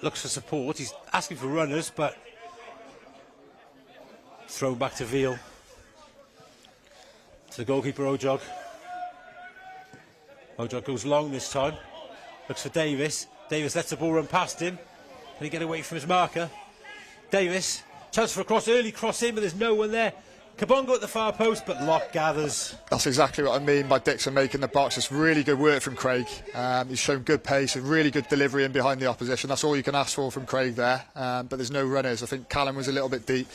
[SPEAKER 14] Looks for support. He's asking for runners, but thrown back to Veal. To the goalkeeper, Ojog. Ojog goes long this time. Looks for Davis. Davis lets the ball run past him. Can he get away from his marker? Davis, chance for a cross, early cross in, but there's no one there. Kabongo at the far post, but Locke gathers.
[SPEAKER 15] That's exactly what I mean by Dixon making the box. It's really good work from Craig. He's shown good pace and really good delivery in behind the opposition. That's all you can ask for from Craig there. But there's no runners. I think Callum was a little bit deep.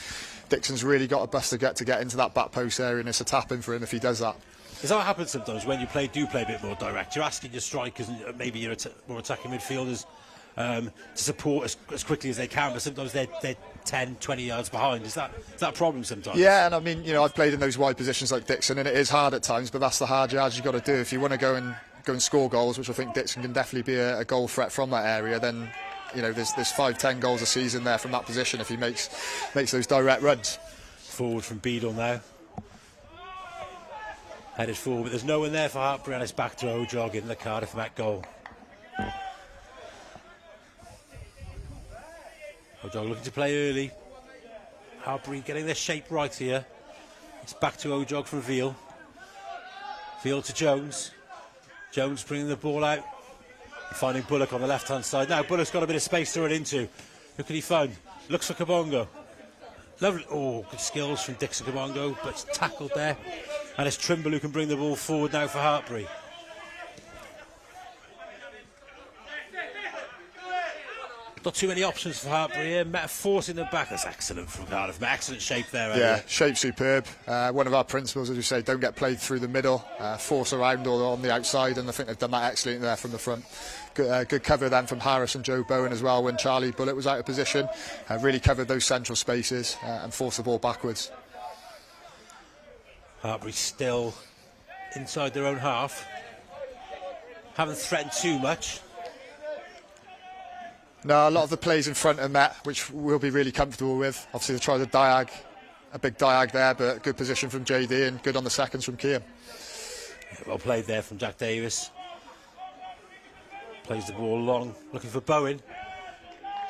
[SPEAKER 15] Dixon's really got a bust to get into that back post area, and it's a tap-in for him if he does that.
[SPEAKER 14] Is that what happens sometimes when you do play a bit more direct? You're asking your strikers and maybe your more attacking midfielders to support as quickly as they can, but sometimes they're 10, 20 yards behind. Is that a problem sometimes?
[SPEAKER 15] Yeah, and I mean, you know, I've played in those wide positions like Dixon, and it is hard at times, but that's the hard yards you've got to do. If you want to go and score goals, which I think Dixon can definitely be a goal threat from that area, then, you know, there's 5-10 goals a season there from that position if he makes those direct runs.
[SPEAKER 14] Forward from Beadle now. Headed forward, but there's no one there for Hartpury, and it's back to Ojog in the Cardiff Met goal. Ojog looking to play early. Hartpury getting their shape right here. It's back to Ojog from Veal. Veal to Jones. Jones bringing the ball out. Finding Bullock on the left-hand side. Now Bullock's got a bit of space to run into. Who can he find? Looks for Kabongo. Lovely. Oh, good skills from Dixon Kabongo, but it's tackled there. And it's Trimble who can bring the ball forward now for Hartpury. Not too many options for Hartpury here. Met force in the back. That's excellent from Cardiff. Excellent shape there.
[SPEAKER 15] Yeah, shape superb. One of our principles, as you say, don't get played through the middle, force around or on the outside, and I think they've done that excellently there from the front. Good cover then from Harris and Joe Bowen as well when Charlie Bullock was out of position. Really covered those central spaces and forced the ball backwards.
[SPEAKER 14] Hartpury still inside their own half. Haven't threatened too much.
[SPEAKER 15] No, a lot of the plays in front of Met, which we'll be really comfortable with. Obviously, they tried a big diag there, but good position from JD and good on the seconds from Kean.
[SPEAKER 14] Yeah, well played there from Jack Davis. Plays the ball long, looking for Bowen.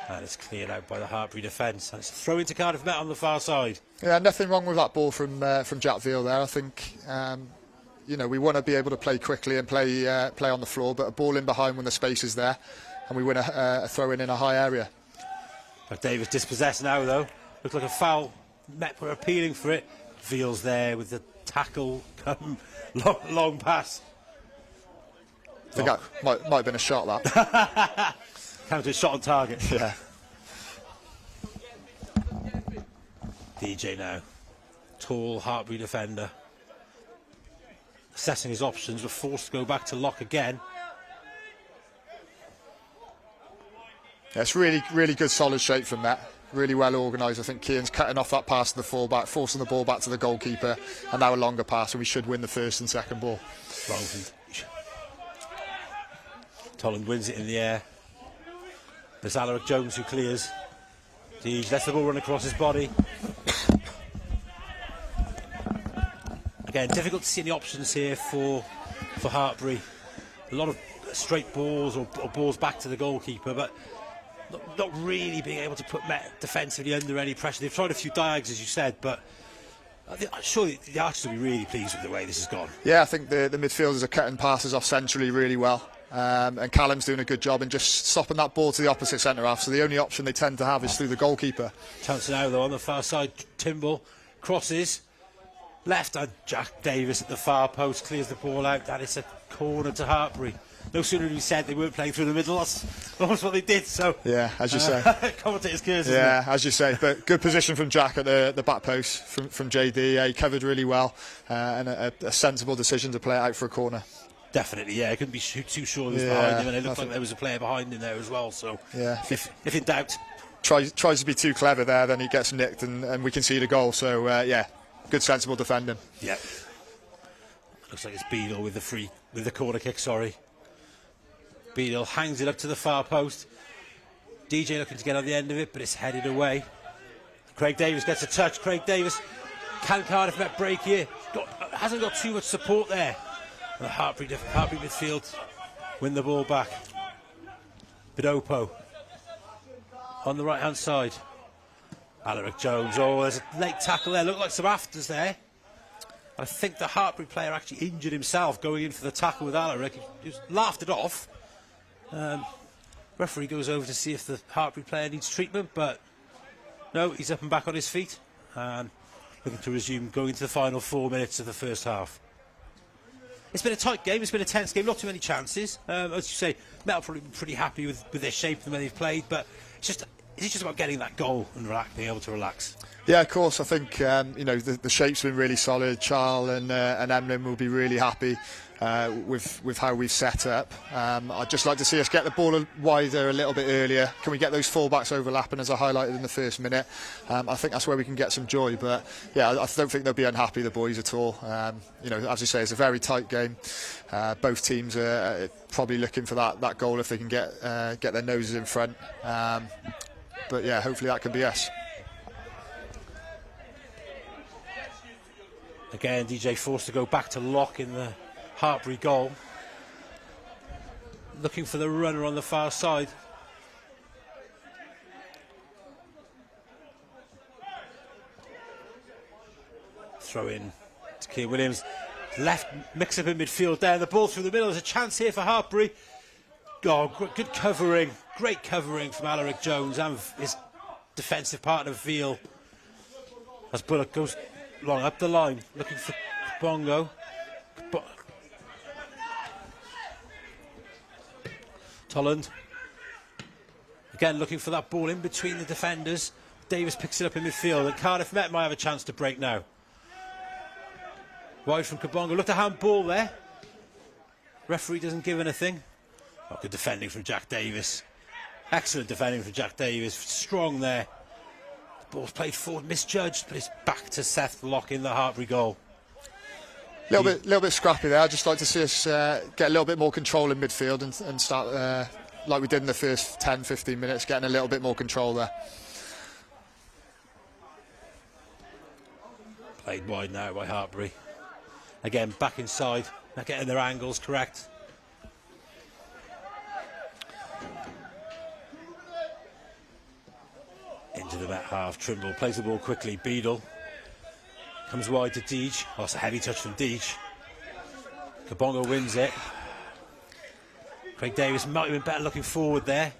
[SPEAKER 14] And it's cleared out by the Hartpury defence. And it's a throw into Cardiff Met on the far side.
[SPEAKER 15] Yeah, nothing wrong with that ball from Jack Veal there. I think, you know, we want to be able to play quickly and play on the floor, but a ball in behind when the space is there, and we win a throw in a high area.
[SPEAKER 14] Jack Davis dispossessed now, though. Looks like a foul. Met were appealing for it. Veal's there with the tackle. Long pass.
[SPEAKER 15] I think that might have been a shot, that.
[SPEAKER 14] Counted shot on target.
[SPEAKER 15] Yeah.
[SPEAKER 14] DJ now. Tall Hartpury defender. Assessing his options, were forced to go back to Locke again.
[SPEAKER 15] Yeah, it's really, really good solid shape from that. Really well organised. I think Kean's cutting off that pass to the full-back, forcing the ball back to the goalkeeper, and now a longer pass, and we should win the first and second ball.
[SPEAKER 14] Tolland wins it in the air. There's Alaric Jones who clears. Deej lets the ball run across his body. Again, difficult to see any options here for Hartpury. A lot of straight balls or balls back to the goalkeeper, but not really being able to put Met defensively under any pressure. They've tried a few diags, as you said, but surely the Archers will be really pleased with the way this has gone.
[SPEAKER 15] Yeah, I think the midfielders are cutting passes off centrally really well. And Callum's doing a good job in just stopping that ball to the opposite centre half, so the only option they tend to have is through the goalkeeper.
[SPEAKER 14] Chance now though on the far side. Timble crosses left, and Jack Davis at the far post clears the ball out, and it's a corner to Hartpury. No sooner than we said they weren't playing through the middle, that's almost what they did. So
[SPEAKER 15] yeah, as you say,
[SPEAKER 14] commentators curse.
[SPEAKER 15] Yeah, as you say, but good position from Jack at the back post from JD. He covered really well, and a sensible decision to play it out for a corner.
[SPEAKER 14] Definitely, yeah. I couldn't be too sure who's behind him, and it looked like there was a player behind him there as well. So
[SPEAKER 15] yeah,
[SPEAKER 14] if in doubt,
[SPEAKER 15] tries to be too clever there, then he gets nicked, and we concede a goal. So yeah, good sensible defending.
[SPEAKER 14] Yeah. Looks like it's Beadle with the corner kick. Sorry. Beadle hangs it up to the far post. DJ looking to get on the end of it, but it's headed away. Craig Davis gets a touch. Craig Davis, can Cardiff Met break here? Hasn't got too much support there. The Hartpury midfield win the ball back. Bidopo on the right hand side. Alaric Jones, oh, there's a late tackle there, looked like some afters there. I think the Hartpury player actually injured himself going in for the tackle with Alaric. He just laughed it off. Referee goes over to see if the Hartpury player needs treatment, but no, he's up and back on his feet and looking to resume going into the final 4 minutes of the first half. It's been a tight game, it's been a tense game, not too many chances. As you say, Met will probably be pretty happy with their shape and the way they've played, but it's just about getting that goal and being able to relax.
[SPEAKER 15] Yeah, of course. I think the shape's been really solid. Charles and Emlyn will be really happy with how we've set up. I'd just like to see us get the ball wider a little bit earlier. Can we get those full-backs overlapping, as I highlighted in the first minute? I think that's where we can get some joy. But yeah, I don't think they'll be unhappy, the boys, at all. As you say, it's a very tight game. Both teams are probably looking for that goal if they can get their noses in front. But yeah, hopefully that can be us.
[SPEAKER 14] Again, DJ forced to go back to lock in the Hartpury goal. Looking for the runner on the far side. Throw in to Keir Williams. Left mix up in midfield there. The ball through the middle. There's a chance here for Hartpury. Oh, good covering. Great covering from Alaric Jones and his defensive partner Veal. As Bullock goes long up the line, looking for Bongo. Tolland. Again, looking for that ball in between the defenders. Davis picks it up in midfield, and Cardiff Met might have a chance to break now. Wide from Kabongo. Look at handball there. Referee doesn't give anything. Oh, good defending from Jack Davis. Excellent defending from Jack Davis. Strong there. The ball's played forward, misjudged, but it's back to Seth Locke in the Hartpury goal.
[SPEAKER 15] Little bit scrappy there. I'd just like to see us get a little bit more control in midfield and start like we did in the first 10-15 minutes, getting a little bit more control there.
[SPEAKER 14] Played wide now by Hartpury. Again, back inside, not getting their angles correct. Into the back half, Trimble plays the ball quickly, Beadle comes wide to Deej. Oh, it's a heavy touch from Deej. Kabongo wins it. Craig Davis might have been better looking forward there.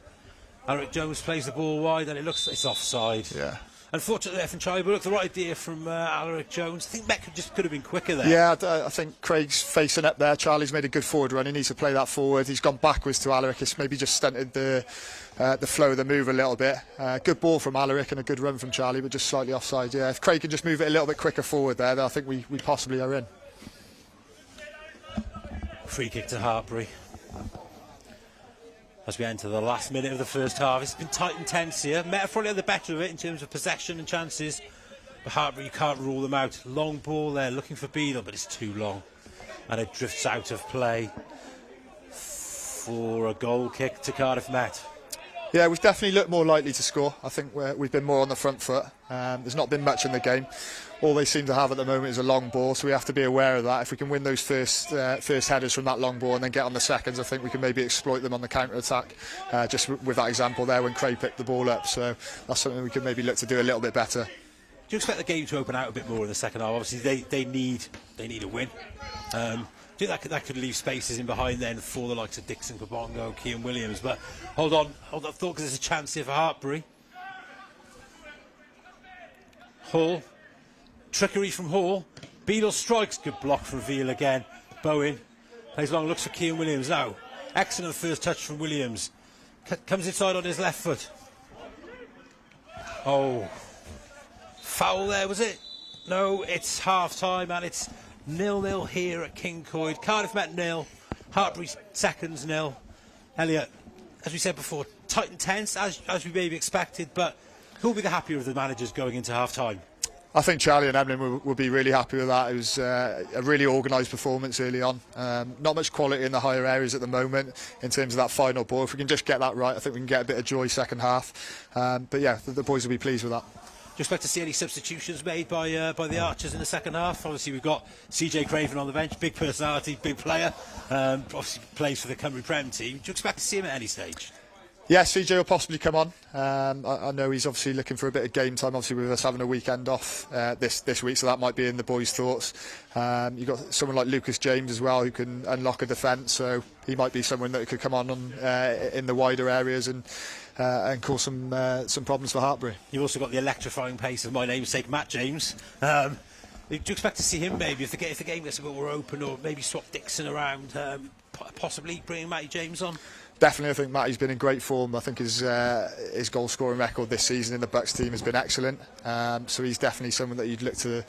[SPEAKER 14] Alaric Jones plays the ball wide and it looks like it's offside.
[SPEAKER 15] Yeah.
[SPEAKER 14] Unfortunately there from Charlie, but look, the right idea from Alaric Jones. I think Met could have been quicker there.
[SPEAKER 15] Yeah, I think Craig's facing up there. Charlie's made a good forward run. He needs to play that forward. He's gone backwards to Alaric. It's maybe just stunted the flow of the move a little bit. Good ball from Alaric and a good run from Charlie, but just slightly offside. Yeah, if Craig can just move it a little bit quicker forward there, then I think we possibly are in.
[SPEAKER 14] Free kick to Hartpury. As we enter the last minute of the first half, it's been tight and tense here. Met have probably had the better of it in terms of possession and chances. But Hartpury, you can't rule them out. Long ball there, looking for Beadle, but it's too long. And it drifts out of play for a goal kick to Cardiff Met.
[SPEAKER 15] Yeah, we've definitely looked more likely to score. I think we've been more on the front foot. There's not been much in the game. All they seem to have at the moment is a long ball, so we have to be aware of that. If we can win those first headers from that long ball and then get on the seconds, I think we can maybe exploit them on the counter-attack, just with that example there when Craig picked the ball up. So that's something we can maybe look to do a little bit better.
[SPEAKER 14] Do you expect the game to open out a bit more in the second half? Obviously, they need a win. Do you think that could leave spaces in behind then for the likes of Dixon, Kabongo, Keir Williams? But hold on, thought, because there's a chance here for Hartpury. Hall. Trickery from Hall. Beadle strikes. Good block from Veal again. Bowen plays long, looks for Keir Williams now. Excellent first touch from Williams. Comes inside on his left foot. Oh. Foul there, was it? No, it's half-time and it's 0-0 here at King Coyd. Cardiff Met 0. Hartpury seconds 0. Elliot, as we said before, tight and tense, as we maybe expected, but who'll be the happier of the managers going into half-time?
[SPEAKER 15] I think Charlie and Emlyn will be really happy with that. It was a really organised performance early on. Not much quality in the higher areas at the moment in terms of that final ball. If we can just get that right, I think we can get a bit of joy second half. But yeah, the boys will be pleased with that.
[SPEAKER 14] Do you expect to see any substitutions made by the Archers in the second half? Obviously, we've got CJ Craven on the bench, big personality, big player. Obviously, plays for the Cymru Prem team. Do you expect to see him at any stage?
[SPEAKER 15] Yes, CJ will possibly come on. I know he's obviously looking for a bit of game time, obviously with us having a weekend off this week, so that might be in the boys' thoughts. You've got someone like Lucas James as well who can unlock a defence, so he might be someone that could come on in the wider areas and cause some problems for Hartpury.
[SPEAKER 14] You've also got the electrifying pace of my namesake, Matt James. Do you expect to see him maybe, if the game gets a bit more open, or maybe swap Dixon around, possibly bringing Matty James on?
[SPEAKER 15] Definitely, I think Matty's been in great form. I think his goal scoring record this season in the BUCS team has been excellent. So he's definitely someone that you'd look to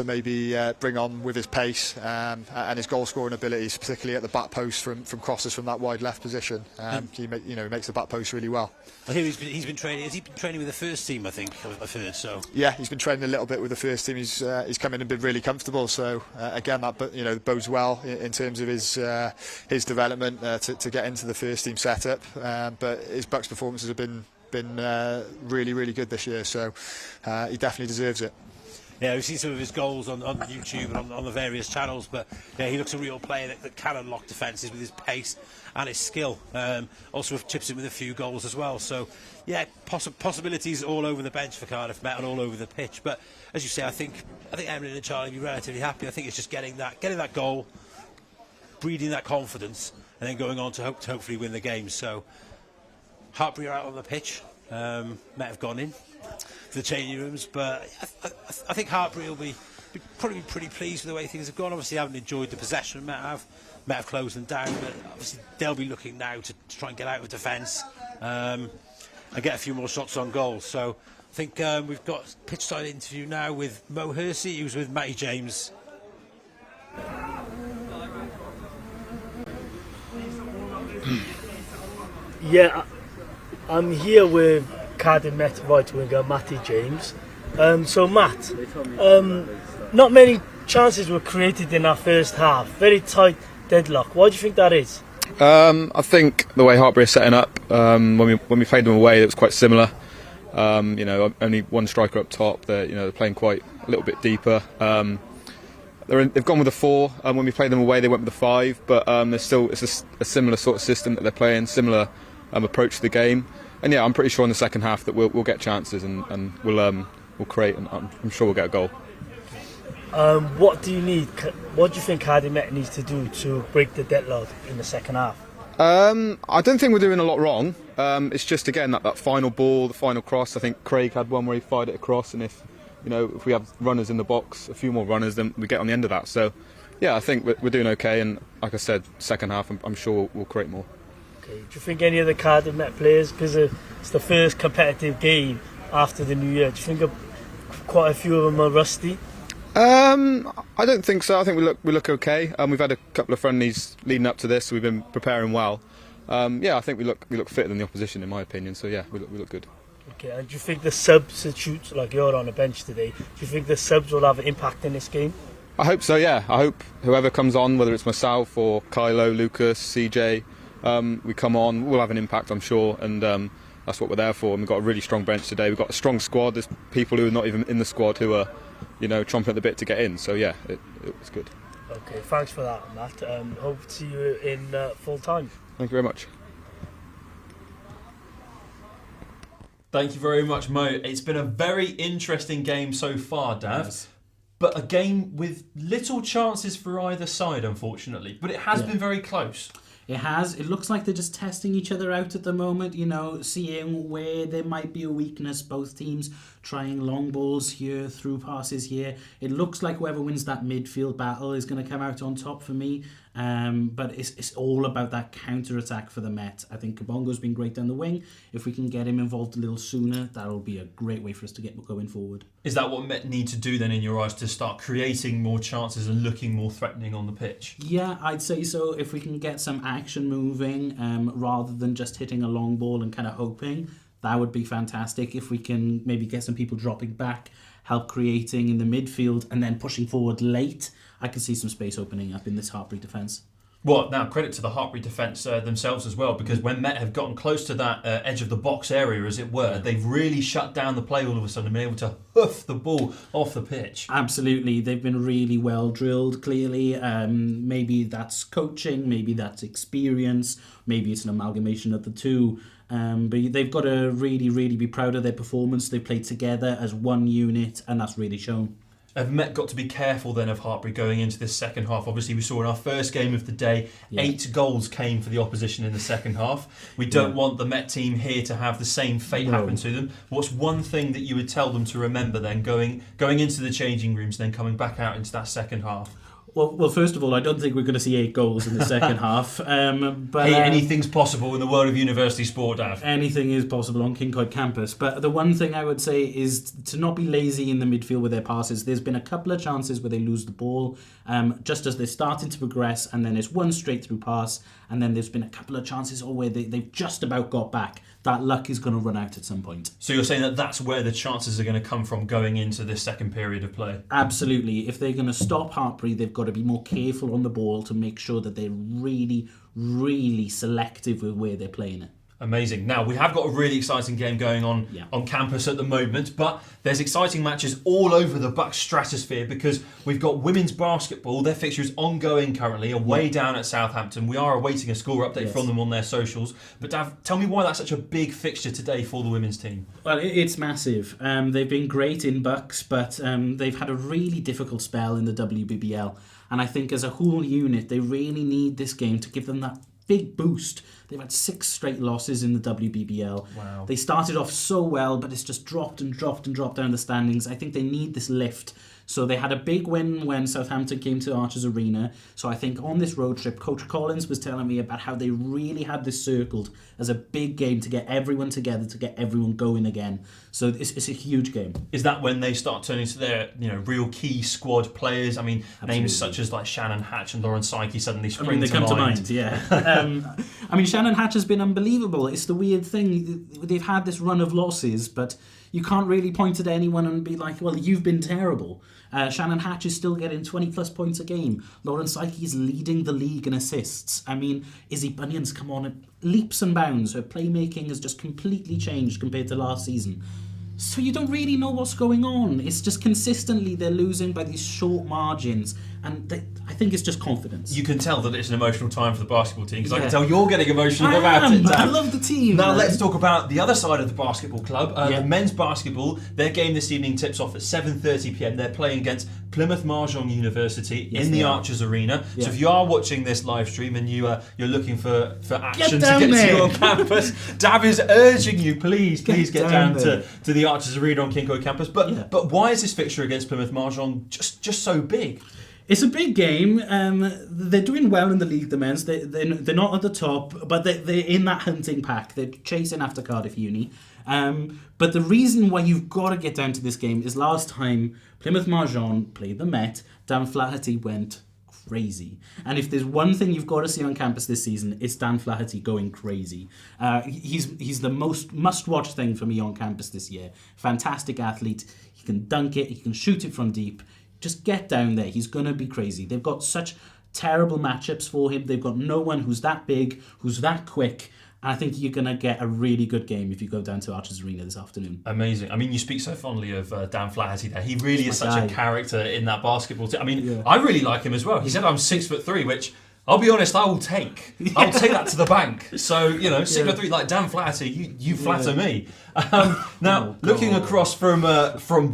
[SPEAKER 15] maybe bring on with his pace and his goal scoring abilities, particularly at the back post from crosses from that wide left position. He makes the back post really well.
[SPEAKER 14] I hear he's been training. Has he been training with the first team? I think I've heard so.
[SPEAKER 15] Yeah, he's been training a little bit with the first team. He's come in and been really comfortable. So again, that bodes well in terms of his development to get into the first team setup. But his BUCS performances have been really, really good this year. So he definitely deserves it.
[SPEAKER 14] Yeah, we've seen some of his goals on YouTube and on the various channels, but yeah, he looks a real player that can unlock defences with his pace and his skill. Also chips in with a few goals as well. So yeah, possibilities all over the bench for Cardiff Met and all over the pitch. But as you say, I think Emily and Charlie will be relatively happy. I think it's just getting that goal, breeding that confidence, and then going on to hopefully win the game. So Hartpury are out on the pitch. Met have gone in to the changing rooms, but I think Hartpury will be probably pretty pleased with the way things have gone. Obviously, haven't enjoyed the possession Met have closed them down, but obviously they'll be looking now to try and get out of defence and get a few more shots on goal. So I think we've got a pitch side interview now with Mo Hersey, who's with Matty James.
[SPEAKER 2] Yeah, I'm here with Cardiff Met right winger Matty James. So Matt, not many chances were created in our first half. Very tight deadlock. Why do you think that is?
[SPEAKER 16] I think the way Hartpury are setting up, when we played them away, it was quite similar. Only one striker up top. They're playing quite a little bit deeper. They've gone with a 4. When we played them away, they went with a 5. But it's a similar sort of system that they're playing, similar approach to the game. And yeah, I'm pretty sure in the second half that we'll get chances and we'll create, and I'm sure we'll get a goal.
[SPEAKER 2] What do you need? What do you think Cardiff Met needs to do to break the deadlock in the second half?
[SPEAKER 16] I don't think we're doing a lot wrong. It's just again that final ball, the final cross. I think Craig had one where he fired it across, and if we have runners in the box, a few more runners, then we get on the end of that. So yeah, I think we're doing okay, and like I said, second half I'm sure we'll create more.
[SPEAKER 2] Okay. Do you think any of the Cardiff Met players, because it's the first competitive game after the new year, do you think quite a few of them are rusty?
[SPEAKER 16] I don't think so. I think we look okay. We've had a couple of friendlies leading up to this, so we've been preparing well. I think we look fitter than the opposition, in my opinion. So yeah, we look good.
[SPEAKER 2] Okay, and do you think the substitutes, like you're on the bench today, do you think the subs will have an impact in this game?
[SPEAKER 16] I hope so. Yeah, I hope whoever comes on, whether it's myself or Kylo, Lucas, CJ, we come on, we'll have an impact, I'm sure, and that's what we're there for. And we've got a really strong bench today. We've got a strong squad. There's people who are not even in the squad who are, chomping at the bit to get in. So yeah, it's good.
[SPEAKER 2] Okay, thanks for that, Matt. Hope to see you in full time.
[SPEAKER 16] Thank you very much.
[SPEAKER 5] Thank you very much, Mo. It's been a very interesting game so far, Dav. Yes. But a game with little chances for either side, unfortunately. But it has been very close.
[SPEAKER 6] It has. It looks like they're just testing each other out at the moment, seeing where there might be a weakness. Both teams trying long balls here, through passes here. It looks like whoever wins that midfield battle is going to come out on top for me. But it's all about that counter-attack for the Met. I think Kabongo's been great down the wing. If we can get him involved a little sooner, that'll be a great way for us to get going forward.
[SPEAKER 5] Is that what Met need to do then, in your eyes, to start creating more chances and looking more threatening on the pitch?
[SPEAKER 6] Yeah, I'd say so. If we can get some action moving rather than just hitting a long ball and kind of hoping, that would be fantastic. If we can maybe get some people dropping back, help creating in the midfield and then pushing forward late, I can see some space opening up in this Hartpury defence.
[SPEAKER 5] Well, now credit to the Hartpury defence themselves as well, because when Met have gotten close to that edge of the box area, as it were, they've really shut down the play all of a sudden and been able to hoof the ball off the pitch.
[SPEAKER 6] Absolutely, they've been really well drilled, clearly. Maybe that's coaching, maybe that's experience, maybe it's an amalgamation of the two. But they've got to really, really be proud of their performance. They've played together as one unit, and that's really shown.
[SPEAKER 5] Have Met got to be careful then of Hartpury going into this second half? Obviously, we saw in our first game of the day, 8 goals came for the opposition in the second half. We don't want the Met team here to have the same fate happen to them. What's one thing that you would tell them to remember then, going into the changing rooms, then coming back out into that second half?
[SPEAKER 6] Well, first of all, I don't think we're going to see 8 goals in the second half. But
[SPEAKER 5] hey, anything's possible in the world of university sport, Dav.
[SPEAKER 6] Anything is possible on Kincoid campus. But the one thing I would say is to not be lazy in the midfield with their passes. There's been a couple of chances where they lose the ball just as they're starting to progress, and then it's one straight through pass, and then there's been a couple of chances where they've just about got back. That luck is going to run out at some point.
[SPEAKER 5] So you're saying that that's where the chances are going to come from going into this second period of play?
[SPEAKER 6] Absolutely. If they're going to stop Hartpury, they've got to be more careful on the ball to make sure that they're really, really selective with where they're playing it.
[SPEAKER 5] Amazing. Now, we have got a really exciting game going on campus at the moment, but there's exciting matches all over the BUCS stratosphere because we've got women's basketball. Their fixture is ongoing currently, away down at Southampton. We are awaiting a score update from them on their socials. But Dav, tell me why that's such a big fixture today for the women's team.
[SPEAKER 6] Well, it's massive. They've been great in BUCS, but they've had a really difficult spell in the WBBL. And I think as a whole unit, they really need this game to give them that big boost. They've had 6 straight losses in the WBBL.
[SPEAKER 5] Wow.
[SPEAKER 6] They started off so well, but it's just dropped down the standings. I think they need this lift. So they had a big win when Southampton came to Archers Arena. So I think on this road trip, Coach Collins was telling me about how they really had this circled as a big game to get everyone together, to get everyone going again. So it's a huge game.
[SPEAKER 5] Is that when they start turning to their real key squad players? I mean,
[SPEAKER 6] Absolutely.
[SPEAKER 5] Names such as like Shannon Hatch and Lauren Psyche suddenly spring
[SPEAKER 6] they come to mind, yeah. I mean, Shannon Hatch has been unbelievable. It's the weird thing. They've had this run of losses, but you can't really point at anyone and be like, well, you've been terrible. Shannon Hatch is still getting 20 plus points a game. Lauren Psyche is leading the league in assists. I mean, Izzy Bunyan's come on at leaps and bounds. Her playmaking has just completely changed compared to last season. So you don't really know what's going on. It's just consistently they're losing by these short margins. And I think it's just confidence.
[SPEAKER 5] You can tell that it's an emotional time for the basketball team because I can tell you're getting emotional about it, Dan.
[SPEAKER 6] I love the team.
[SPEAKER 5] Now let's talk about the other side of the basketball club. The men's basketball, their game this evening tips off at 7:30 p.m. They're playing against Plymouth Mahjong University in the Archers Arena. So if you are watching this live stream and you're looking for action to get to you on campus, Dav is urging you, please get down to the Archers Arena on Kincoid campus. But why is this fixture against Plymouth Mahjong just so big?
[SPEAKER 6] It's a big game. They're doing well in the league, the men's. They're not at the top, but they're in that hunting pack. They're chasing after Cardiff Uni. But the reason why you've got to get down to this game is last time Plymouth Mahjong played the Met, Dan Flaherty went crazy. And if there's one thing you've got to see on campus this season, it's Dan Flaherty going crazy. He's the most must-watch thing for me on campus this year. Fantastic athlete. He can dunk it. He can shoot it from deep. Just get down there. He's going to be crazy. They've got such terrible matchups for him. They've got no one who's that big, who's that quick. And I think you're going to get a really good game if you go down to Archers Arena this afternoon.
[SPEAKER 5] Amazing. I mean, you speak so fondly of Dan Flaherty there. He really is such a character in that basketball team. I mean, I really like him as well. He said I'm 6'3", which I'll be honest, I will take. I'll take that to the bank. So, 6'3", like Dan Flaherty, you flatter me. Now, looking across from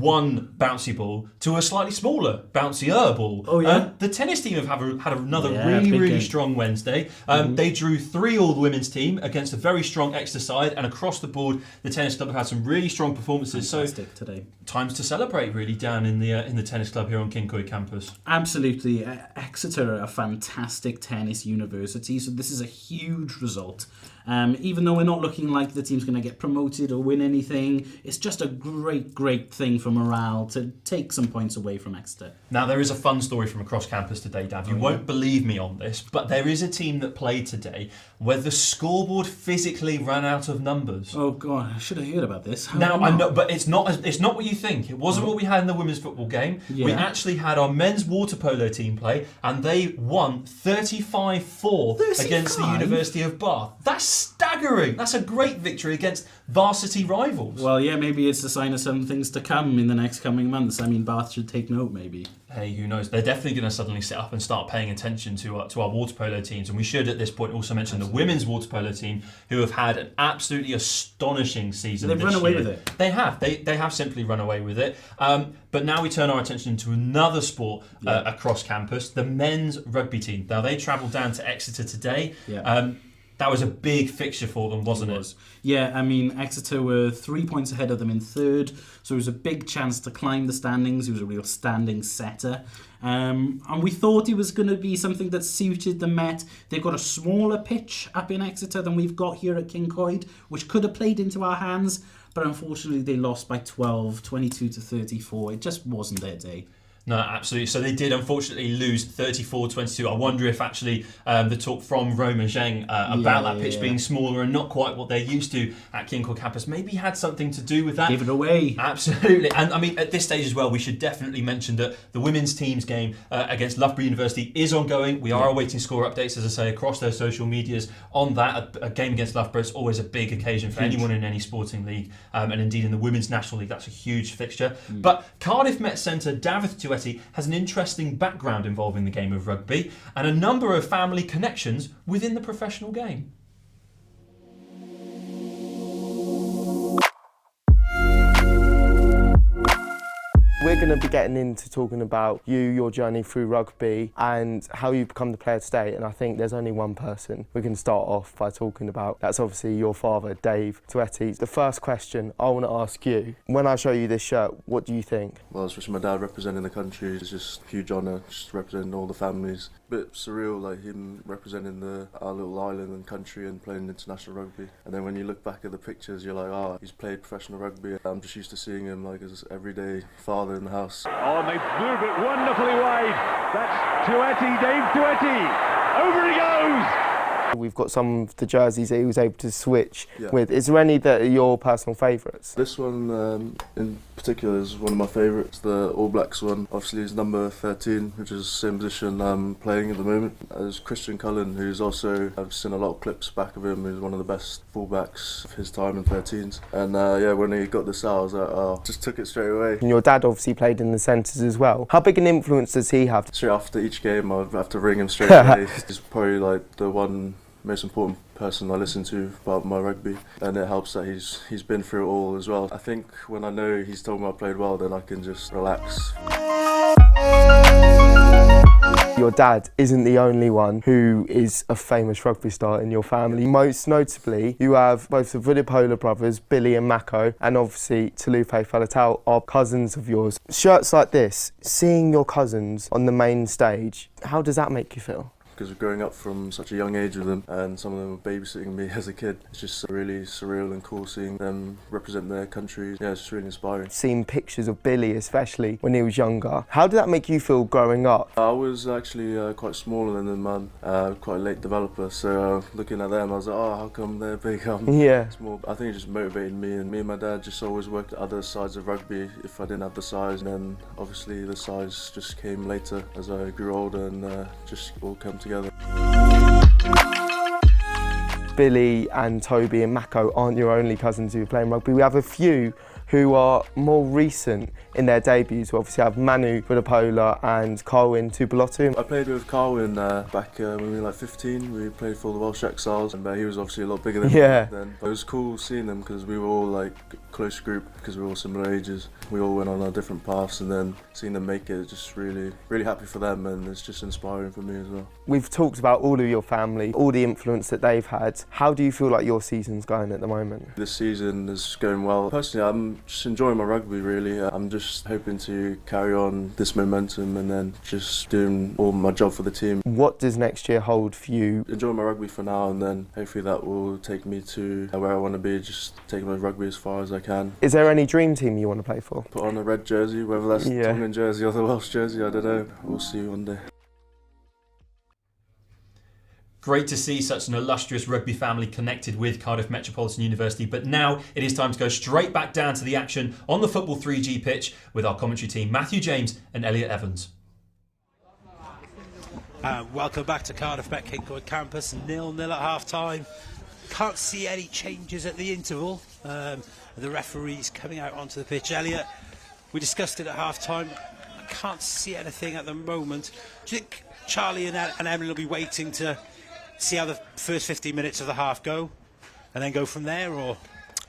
[SPEAKER 5] one bouncy ball to a slightly smaller, bouncier ball.
[SPEAKER 6] Oh, yeah?
[SPEAKER 5] The tennis team have had another really strong Wednesday. They drew 3 all the women's team against a very strong Exeter side, and across the board, the tennis club have had some really strong performances.
[SPEAKER 6] Fantastic today.
[SPEAKER 5] Times to celebrate, really, down in the tennis club here on Kincoid campus.
[SPEAKER 6] Absolutely. Exeter are a fantastic tennis university, so this is a huge result. Even though we're not looking like the team's going to get promoted or win anything, it's just a great thing for morale to take some points away from Exeter.
[SPEAKER 5] Now, there is a fun story from across campus today, Dav. You won't believe me on this, but there is a team that played today where the scoreboard physically ran out of numbers.
[SPEAKER 6] Oh God, I should have heard about this.
[SPEAKER 5] Now I know, but it's not what you think. It wasn't what we had in the women's football game.
[SPEAKER 6] Yeah.
[SPEAKER 5] We actually had our men's water polo team play, and they won 35-4 against the University of Bath. That's staggering. That's a great victory against varsity rivals.
[SPEAKER 6] Well, yeah, maybe it's a sign of some things to come in the next coming months. I mean, Bath should take note, maybe.
[SPEAKER 5] Hey, who knows? They're definitely going to suddenly sit up and start paying attention to our water polo teams. And we should, at this point, also mention the women's water polo team, who have had an absolutely astonishing season.
[SPEAKER 6] They've run away with it.
[SPEAKER 5] They have. They have simply run away with it. But now we turn our attention to another sport across campus, the men's rugby team. Now, they travelled down to Exeter today.
[SPEAKER 6] Yeah.
[SPEAKER 5] That was a big fixture for them, wasn't it?
[SPEAKER 6] Yeah, I mean, Exeter were 3 points ahead of them in third, so it was a big chance to climb the standings. He was a real standing setter. And we thought it was going to be something that suited the Met. They've got a smaller pitch up in Exeter than we've got here at Kincoid, which could have played into our hands, but unfortunately they lost by 12, 22-34. It just wasn't their day.
[SPEAKER 5] No, absolutely. So they did unfortunately lose 34-22. I wonder if actually the talk from Roman Zheng about that pitch being smaller and not quite what they're used to at Kincoid campus maybe had something to do with that.
[SPEAKER 6] Give it away.
[SPEAKER 5] Absolutely. And I mean, at this stage as well, we should definitely mention that the women's team's game against Loughborough University is ongoing. We are awaiting score updates, as I say, across their social medias on that. A game against Loughborough is always a big occasion for anyone in any sporting league. And indeed in the Women's National League, that's a huge fixture. But Cardiff Met centre Davith Tueti has an interesting background involving the game of rugby and a number of family connections within the professional game.
[SPEAKER 1] We're going to be getting into talking about you, your journey through rugby and how you become the player today, and I think there's only one person we can start off by talking about. That's obviously your father, Dave Tueti. The first question I want to ask you, when I show you this shirt, what do you think?
[SPEAKER 17] Well, especially my dad representing the country, it's just a huge honour, just representing all the families. A bit surreal, like him representing our little island and country and playing international rugby. And then when you look back at the pictures, you're like, oh, he's played professional rugby. I'm just used to seeing him like as everyday father in the house.
[SPEAKER 18] Oh, and they move it wonderfully wide. That's Tueti, Dave Tueti. Over he goes.
[SPEAKER 1] We've got some of the jerseys that he was able to switch with. Is there any that are your personal favourites?
[SPEAKER 17] This one in particular is one of my favourites, the All Blacks one. Obviously it's number 13, which is the same position I'm playing at the moment. There's Christian Cullen, who's also, I've seen a lot of clips back of him, who's one of the best fullbacks of his time in 13s. And when he got this out, I was like, oh, just took it straight away.
[SPEAKER 1] And your dad obviously played in the centres as well. How big an influence does he have?
[SPEAKER 17] Straight after each game, I'd have to ring him straight away. He's probably like the one most important person I listen to about my rugby, and it helps that he's been through it all as well. I think when I know he's told me I played well, then I can just relax.
[SPEAKER 1] Your dad isn't the only one who is a famous rugby star in your family. Most notably, you have both the Vunipola brothers, Billy and Mako, and obviously Talupe Faletau are cousins of yours. Shirts like this, seeing your cousins on the main stage, how does that make you feel?
[SPEAKER 17] Because growing up from such a young age with them, and some of them were babysitting me as a kid, it's just really surreal and cool seeing them represent their countries. Yeah, it's just really inspiring.
[SPEAKER 1] Seeing pictures of Billy, especially when he was younger, how did that make you feel growing up?
[SPEAKER 17] I was actually quite smaller than Mum, quite a late developer, so looking at them I was like, oh, how come they're big? Small. I think it just motivated me, and me and my dad just always worked at other sides of rugby if I didn't have the size, and then obviously the size just came later as I grew older and just all come together.
[SPEAKER 1] Billy and Toby and Mako aren't your only cousins who are playing rugby. We have a few who are more recent in their debuts. We obviously have Manu Vunipola and Carwyn Tupelotu.
[SPEAKER 17] I played with Carwyn back when we were like 15. We played for the Welsh Exiles, and he was obviously a lot bigger than me then. But it was cool seeing them because we were all like a close group because we were all similar ages. We all went on our different paths, and then seeing them make it, just really happy for them, and it's just inspiring for me as well.
[SPEAKER 1] We've talked about all of your family, all the influence that they've had. How do you feel like your season's going at the moment?
[SPEAKER 17] This season is going well. Personally, just enjoying my rugby really. I'm just hoping to carry on this momentum and then just doing all my job for the team.
[SPEAKER 19] What does next year hold for you?
[SPEAKER 17] Enjoy my rugby for now, and then hopefully that will take me to where I want to be, just taking my rugby as far as I can.
[SPEAKER 19] Is there any dream team you want to play for?
[SPEAKER 17] Put on a red jersey, whether that's the Tongan jersey or the Welsh jersey, I don't know. We'll see one day.
[SPEAKER 5] Great to see such an illustrious rugby family connected with Cardiff Metropolitan University, but now it is time to go straight back down to the action on the Football 3G pitch with our commentary team, Matthew James and Elliot Evans.
[SPEAKER 14] Welcome back to Cardiff Met Kincoid campus, 0-0 at half-time. Can't see any changes at the interval. The referee's coming out onto the pitch. Elliot, we discussed it at half-time. I can't see anything at the moment. Do you think Charlie and Emily will be waiting to see how the first 15 minutes of the half go and then go from there, or?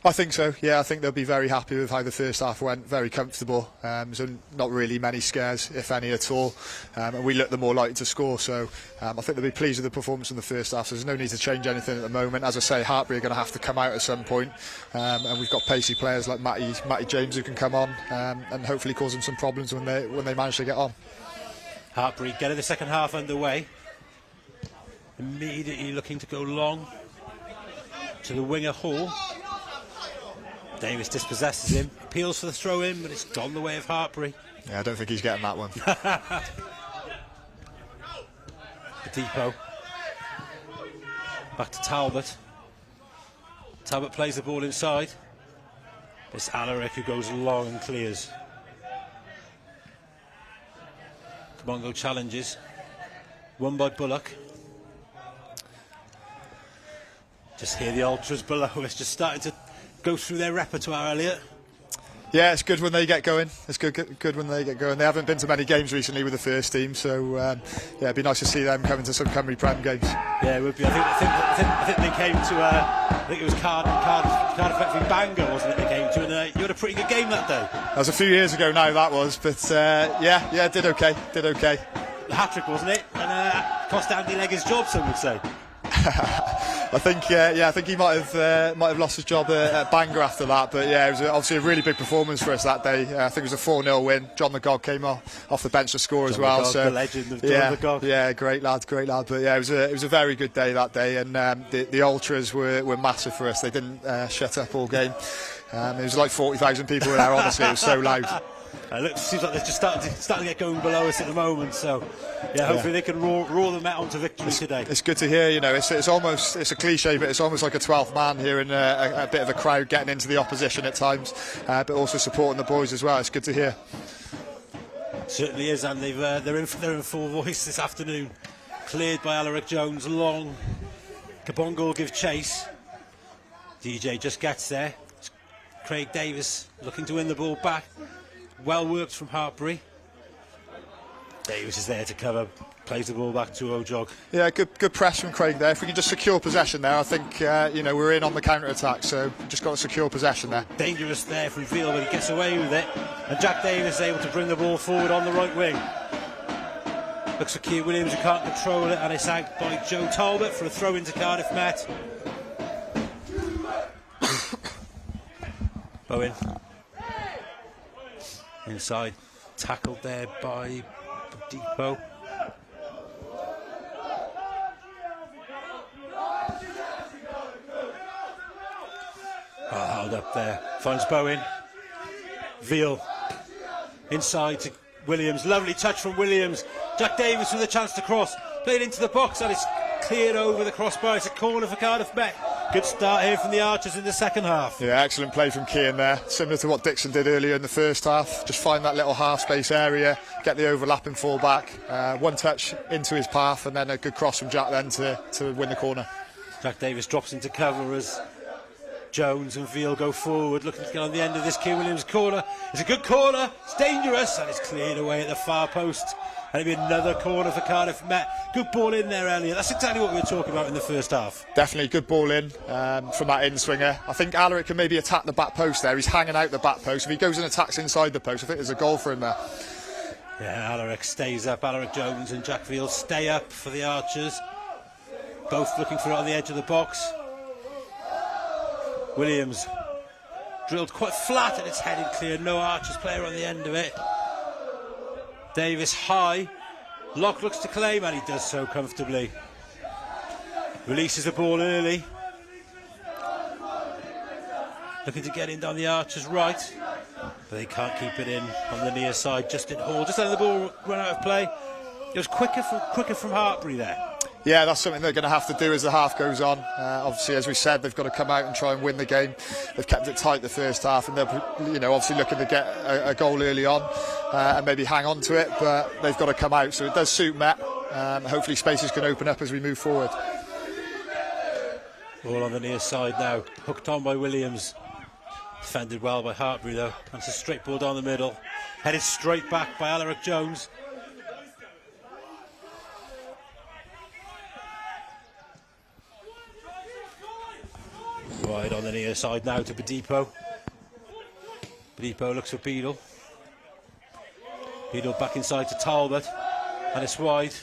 [SPEAKER 15] I think so, yeah. I think they'll be very happy with how the first half went, very comfortable. So not really many scares, if any at all. And we looked the more likely to score, so I think they'll be pleased with the performance in the first half. So there's no need to change anything at the moment. As I say, Hartpury are going to have to come out at some point. And we've got pacey players like Matty James who can come on and hopefully cause them some problems when they manage to get on.
[SPEAKER 14] Hartpury getting the second half underway. Immediately looking to go long to the winger Hall. Davis dispossesses him, appeals for the throw in, but it's gone the way of Hartpury.
[SPEAKER 15] Yeah, I don't think he's getting that one.
[SPEAKER 14] Depot. Back to Talbot. Talbot plays the ball inside. It's Alaric who goes long and clears. Kabongo challenges. Won by Bullock. Just hear the ultras below us just starting to go through their repertoire, Elliot.
[SPEAKER 15] Yeah, it's good when they get going. It's good when they get going. They haven't been to many games recently with the first team, so yeah, it'd be nice to see them coming to some Cymru Prem games.
[SPEAKER 14] Yeah, it would be. I think they came to. I think it was Cardiff v Bangor, wasn't it? They came to, and you had a pretty good game that day.
[SPEAKER 15] That was a few years ago now. That was, but yeah, did okay.
[SPEAKER 14] The hat-trick, wasn't it? And cost Andy Legg his job, some would say.
[SPEAKER 15] I think he might have lost his job at Bangor after that, but yeah, it was obviously a really big performance for us that day. I think it was a 4-0 win. John McGogg came off the bench to score as well.
[SPEAKER 14] McGogg,
[SPEAKER 15] so
[SPEAKER 14] the legend of John McGogg.
[SPEAKER 15] Yeah, great lad. But yeah, it was a very good day that day, and the ultras were massive for us. They didn't shut up all game. It was like 40,000 people there. Honestly, it was so loud.
[SPEAKER 14] It seems like they're just starting to get going below us at the moment, so yeah, hopefully they can roar the Met onto victory today. It's
[SPEAKER 15] good to hear, you know, it's a cliche, but it's almost like a 12th man hearing a bit of a crowd getting into the opposition at times, but also supporting the boys as well. It's good to hear.
[SPEAKER 14] Certainly is, and they're in full voice this afternoon. Cleared by Alaric Jones, long. Kabongo will give chase. DJ just gets there. It's Craig Davis looking to win the ball back. Well worked from Hartpury. Davis is there to cover, plays the ball back to Ojog.
[SPEAKER 15] Yeah, good press from Craig there. If we can just secure possession there, I think we're in on the counter attack. So just got to secure possession there.
[SPEAKER 14] Dangerous there from Veal, but he gets away with it. And Jack Davis is able to bring the ball forward on the right wing. Looks for Keir Williams, who can't control it, and it's out by Joe Talbot for a throw into Cardiff Met. Bowen. Inside, tackled there by Depot. Held up there. Finds Bowen. Veal. Inside to Williams. Lovely touch from Williams. Jack Davis with a chance to cross. Played into the box and it's cleared over the crossbar. It's a corner for Cardiff Met. Good start here from the Archers in the second half.
[SPEAKER 15] Yeah, excellent play from Keane there. Similar to what Dixon did earlier in the first half. Just find that little half space area, get the overlapping full back. One touch into his path and then a good cross from Jack then to win the corner.
[SPEAKER 14] Jack Davis drops into cover as Jones and Veal go forward, looking to get on the end of this Keir Williams corner. It's a good corner, it's dangerous, and it's cleared away at the far post. And it'll be another corner for Cardiff Met. Good ball in there, Elliot. That's exactly what we were talking about in the first half.
[SPEAKER 15] Definitely good ball in from that in-swinger. I think Alaric can maybe attack the back post there. He's hanging out the back post. If he goes and attacks inside the post, I think there's a goal for him there.
[SPEAKER 14] Yeah, Alaric stays up. Alaric Jones and Jack Veal stay up for the Archers. Both looking for it on the edge of the box. Williams drilled quite flat and it's headed clear. No Archers player on the end of it. Davis high. Locke looks to claim and he does so comfortably. Releases the ball early. Looking to get in down the Archers' right. But they can't keep it in on the near side. Justin Hall just letting the ball run out of play. It was quicker from Hartpury there.
[SPEAKER 15] Yeah, that's something they're going to have to do as the half goes on. Obviously, as we said, they've got to come out and try and win the game. They've kept it tight the first half, and they're, obviously looking to get a goal early on and maybe hang on to it. But they've got to come out, so it does suit Met. Hopefully, spaces can open up as we move forward.
[SPEAKER 14] Ball on the near side now, hooked on by Williams. Defended well by Hartpury though. That's a straight ball down the middle, headed straight back by Alaric Jones. Wide on the near side now to Bedipo. Bedipo looks for Beadle. Beadle back inside to Talbot, and it's wide.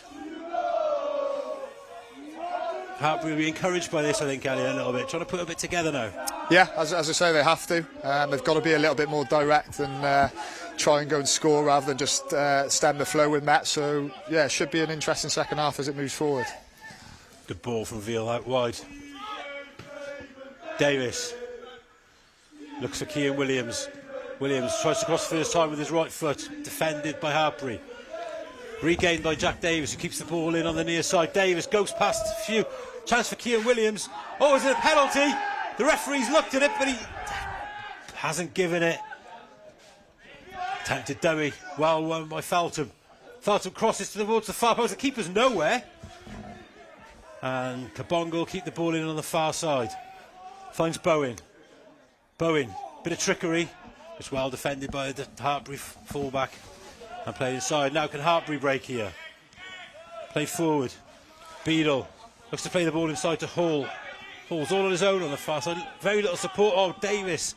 [SPEAKER 14] Hartpury will be encouraged by this, I think, Elliot, a little bit. Trying to put a bit together now.
[SPEAKER 15] Yeah, as I say, they have to. They've got to be a little bit more direct and try and go and score rather than just stem the flow with Met. So, yeah, it should be an interesting second half as it moves forward.
[SPEAKER 14] Good ball from Veal out wide. Davis looks for Kean Williams. Williams tries to cross first time with his right foot. Defended by Hartpury. Regained by Jack Davis, who keeps the ball in on the near side. Davis goes past a few. Chance for Kean Williams. Oh, is it a penalty? The referee's looked at it, but he hasn't given it. Attempted dummy. Well won by Feltham. Feltham crosses towards the far post. The keeper's nowhere. And Kabongo will keep the ball in on the far side. Finds Bowen. Bowen, bit of trickery. It's well defended by the Hartpury fullback. And played inside. Now can Hartpury break here? Played forward. Beadle looks to play the ball inside to Hall. Hall's all on his own on the far side. Very little support. Oh, Davis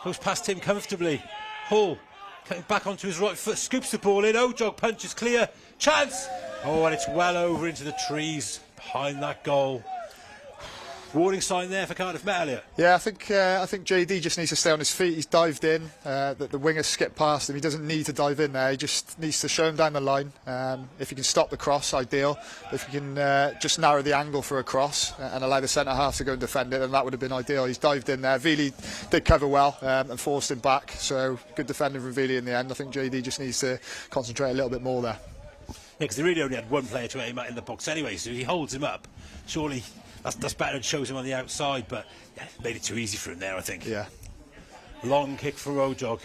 [SPEAKER 14] goes past him comfortably. Hall cutting back onto his right foot. Scoops the ball in. Ojog punches clear. Chance! Oh, and it's well over into the trees behind that goal. Warning sign there for Cardiff Met, Elliot.
[SPEAKER 15] Yeah, I think JD just needs to stay on his feet. He's dived in. The winger skipped past him. He doesn't need to dive in there. He just needs to show him down the line. If he can stop the cross, ideal. If he can just narrow the angle for a cross and allow the centre half to go and defend it, then that would have been ideal. He's dived in there. Veely did cover well and forced him back. So good defending from Veely in the end. I think JD just needs to concentrate a little bit more there.
[SPEAKER 14] Yeah, because they really only had one player to aim at in the box anyway, so he holds him up. Surely that's better and shows him on the outside, but yeah, made it too easy for him there, I think.
[SPEAKER 15] Yeah.
[SPEAKER 14] Long kick for Ojog.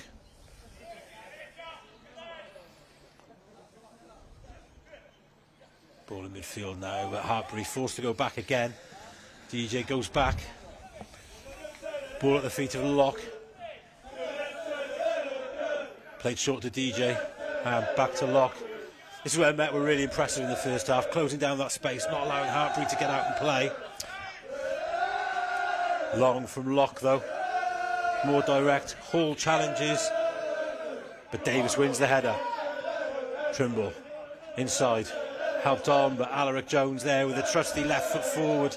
[SPEAKER 14] Ball in midfield now, but Hartpury forced to go back again. DJ goes back. Ball at the feet of Locke. Played short to DJ, and back to Locke. This is where Met were really impressive in the first half, closing down that space, not allowing Hartpury to get out and play. Long from Locke though, more direct. Hall challenges, but Davis wins the header. Trimble inside, helped on, but Alaric Jones there with a trusty left foot forward.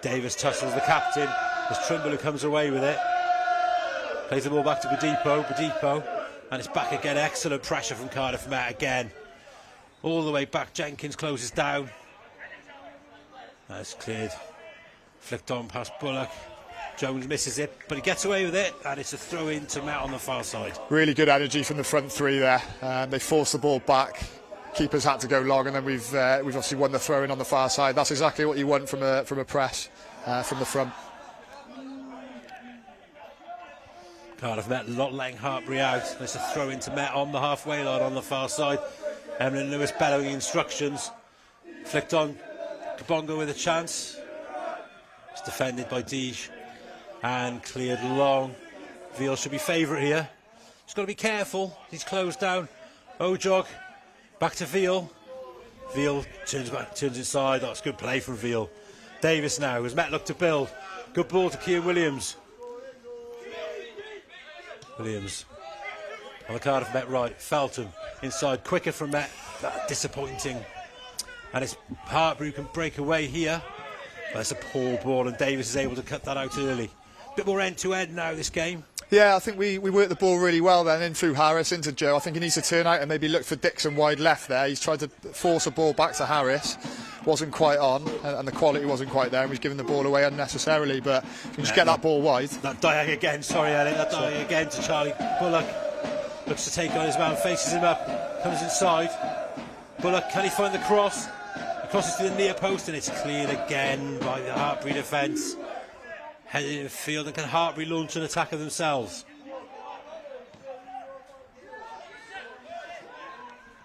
[SPEAKER 14] Davis tussles the captain. It's Trimble who comes away with it. Plays the ball back to Bedipo, and it's back again. Excellent pressure from Cardiff Met again. All the way back, Jenkins closes down. That's cleared. Flicked on past Bullock. Jones misses it, but he gets away with it, and it's a throw in to Met on the far side.
[SPEAKER 15] Really good energy from the front three there. They forced the ball back. Keepers had to go long, and then we've obviously won the throw in on the far side. That's exactly what you want from a press from the front.
[SPEAKER 14] Cardiff Met not letting Hartpury out. There's a throw into Met on the halfway line on the far side. Emlyn Lewis bellowing instructions. Flicked on. Kabongo with a chance. It's defended by Deej. And cleared long. Veal should be favourite here. He's got to be careful. He's closed down. Ojog. Back to Veal. Veal turns back, turns inside. That's good play from Veal. Davis now, as Met look to build. Good ball to Kean Williams. Williams on the Cardiff Met right. Feltham inside, quicker from Met. Disappointing. And it's Hartpury who can break away here. That's a poor ball, and Davis is able to cut that out early. Bit more end-to-end now, this game.
[SPEAKER 15] Yeah, I think we worked the ball really well then in through Harris into Joe. I think he needs to turn out and maybe look for Dixon wide left there. He's tried to force a ball back to Harris. Wasn't quite on, and the quality wasn't quite there, and was giving the ball away unnecessarily. But if you just get that ball wide.
[SPEAKER 14] That diving again, sorry Elliot, that diving again to Charlie Bullock. Looks to take on his man, faces him up, comes inside. Bullock, can he find the cross? The cross is to the near post, and it's cleared again by the Hartpury defence. Headed in the field, and can Hartpury launch an attack of themselves?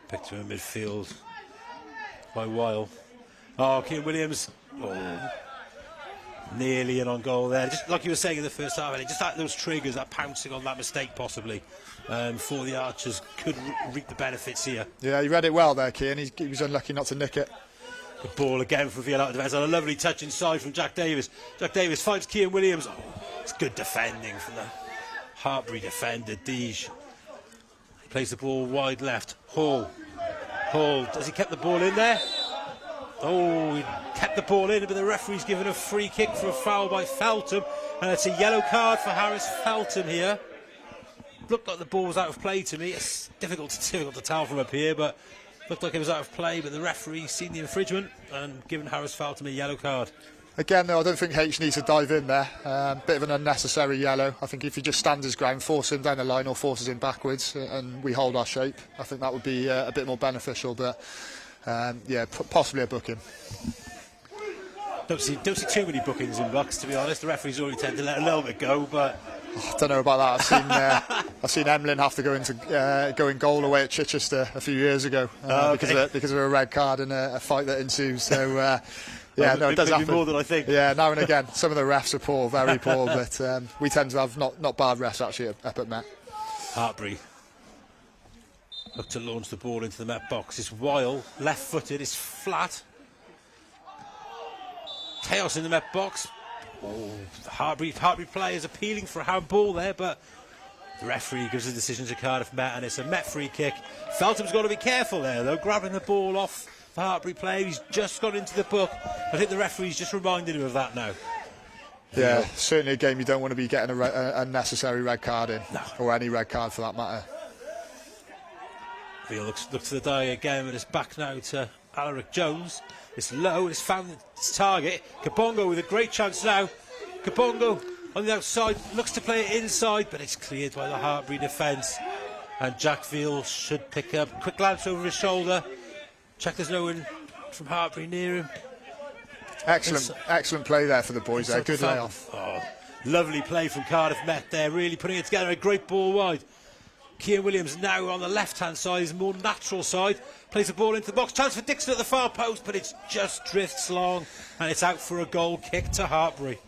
[SPEAKER 14] Picked to in midfield by Weil. Oh, Keane Williams. Oh, nearly in on goal there. Just like you were saying in the first half, just that, those triggers, that pouncing on that mistake possibly for the Archers could reap the benefits here.
[SPEAKER 15] Yeah, he read it well there, Keane. He was unlucky not to nick it.
[SPEAKER 14] The ball again from Villa defence, and a lovely touch inside from Jack Davis. Jack Davis finds Keane Williams. Oh, it's good defending from the Hartpury defender, Deej. He plays the ball wide left. Hall, does he keep the ball in there? Oh, he kept the ball in, but the referee's given a free kick for a foul by Feltham, and it's a yellow card for Harris Feltham here. Looked like the ball was out of play to me. It's difficult to tell from up here, but looked like it was out of play, but the referee's seen the infringement and given Harris Feltham a yellow card.
[SPEAKER 15] Again, though, I don't think H needs to dive in there. Bit of an unnecessary yellow. I think if he just stands his ground, force him down the line or forces him backwards, and we hold our shape, I think that would be a bit more beneficial. But yeah, possibly a booking.
[SPEAKER 14] Don't see too many bookings in BUCS, to be honest. The referees already tend to let a little bit go, but
[SPEAKER 15] I don't know about that. I've seen Emlyn have to go in goal away at Chichester a few years ago because of a red card and a fight that ensues. So yeah, no, it does happen.
[SPEAKER 14] More than I think.
[SPEAKER 15] Yeah, now and again, some of the refs are poor, very poor, but we tend to have not bad refs actually up at Met.
[SPEAKER 14] Hartpury look to launch the ball into the Met box. It's Weil, left-footed, it's flat. Chaos in the Met box. Oh, the Hartpury players appealing for a handball there, but the referee gives the decision to Cardiff Met, and it's a Met free kick. Feltham's got to be careful there, though, grabbing the ball off the Hartpury player. He's just got into the book. I think the referee's just reminded him of that now.
[SPEAKER 15] Yeah, certainly a game you don't want to be getting a unnecessary red card in, or any red card for that matter.
[SPEAKER 14] Veal looks to the die again, but it's back now to Alaric Jones. It's low, it's found its target. Kabongo with a great chance now. Kabongo on the outside, looks to play it inside, but it's cleared by the Hartpury defence. And Jack Veal should pick up. Quick glance over his shoulder. Check there's no one from Hartpury near him.
[SPEAKER 15] Excellent play there for the boys there. Good layoff.
[SPEAKER 14] Oh, lovely play from Cardiff Met there, really putting it together. A great ball wide. Keane Williams now on the left-hand side, his more natural side. Plays the ball into the box. Chance for Dixon at the far post, but it just drifts long, and it's out for a goal kick to Hartpury.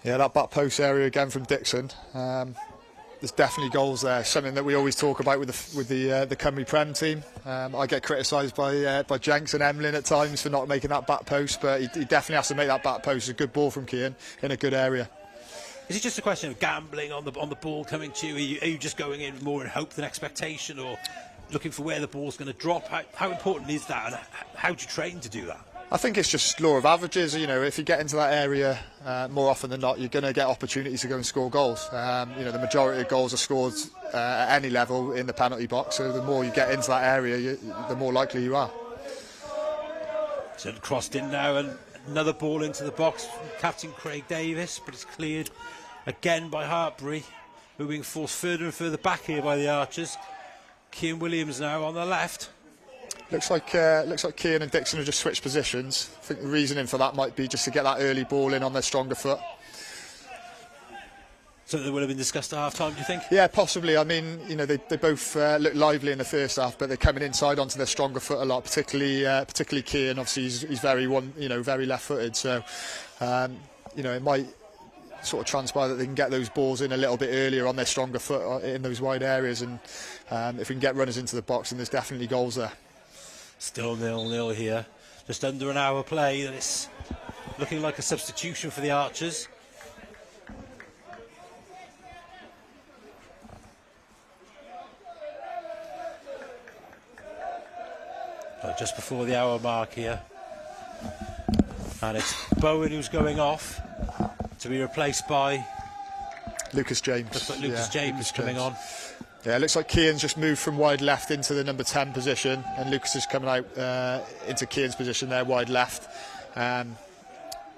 [SPEAKER 15] Yeah, that back post area again from Dixon. There's definitely goals there. Something that we always talk about with the Cymru Prem team. I get criticised by Jenks and Emlyn at times for not making that back post, but he definitely has to make that back post. It's a good ball from Keane in a good area.
[SPEAKER 14] Is it just a question of gambling on the ball coming to you? Are you just going in more in hope than expectation, or looking for where the ball's going to drop? How important is that, and how do you train to do that?
[SPEAKER 15] I think it's just law of averages. You know, if you get into that area more often than not, you're going to get opportunities to go and score goals. You know, the majority of goals are scored at any level in the penalty box. So the more you get into that area, the more likely you are.
[SPEAKER 14] So crossed in now, and another ball into the box from Captain Craig Davis, but it's cleared again by Hartpury, who are being forced further and further back here by the Archers. Keane Williams now on the left.
[SPEAKER 15] Looks like Keane and Dixon have just switched positions. I think the reasoning for that might be just to get that early ball in on their stronger foot.
[SPEAKER 14] Something that would have been discussed at half-time, do you think?
[SPEAKER 15] Yeah, possibly. I mean, you know, they both look lively in the first half, but they're coming inside onto their stronger foot a lot, particularly Keane. Obviously, he's very left-footed, so you know, it might sort of transpire that they can get those balls in a little bit earlier on their stronger foot in those wide areas, and if we can get runners into the box, then there's definitely goals there.
[SPEAKER 14] Still 0-0 here. Just under an hour play, and it's looking like a substitution for the Archers. Just before the hour mark here. And it's Bowen who's going off to be replaced by
[SPEAKER 15] Lucas James.
[SPEAKER 14] Looks like Lucas James coming on.
[SPEAKER 15] Yeah, it looks like Keane's just moved from wide left into the number 10 position, and Lucas is coming out into Keane's position there, wide left.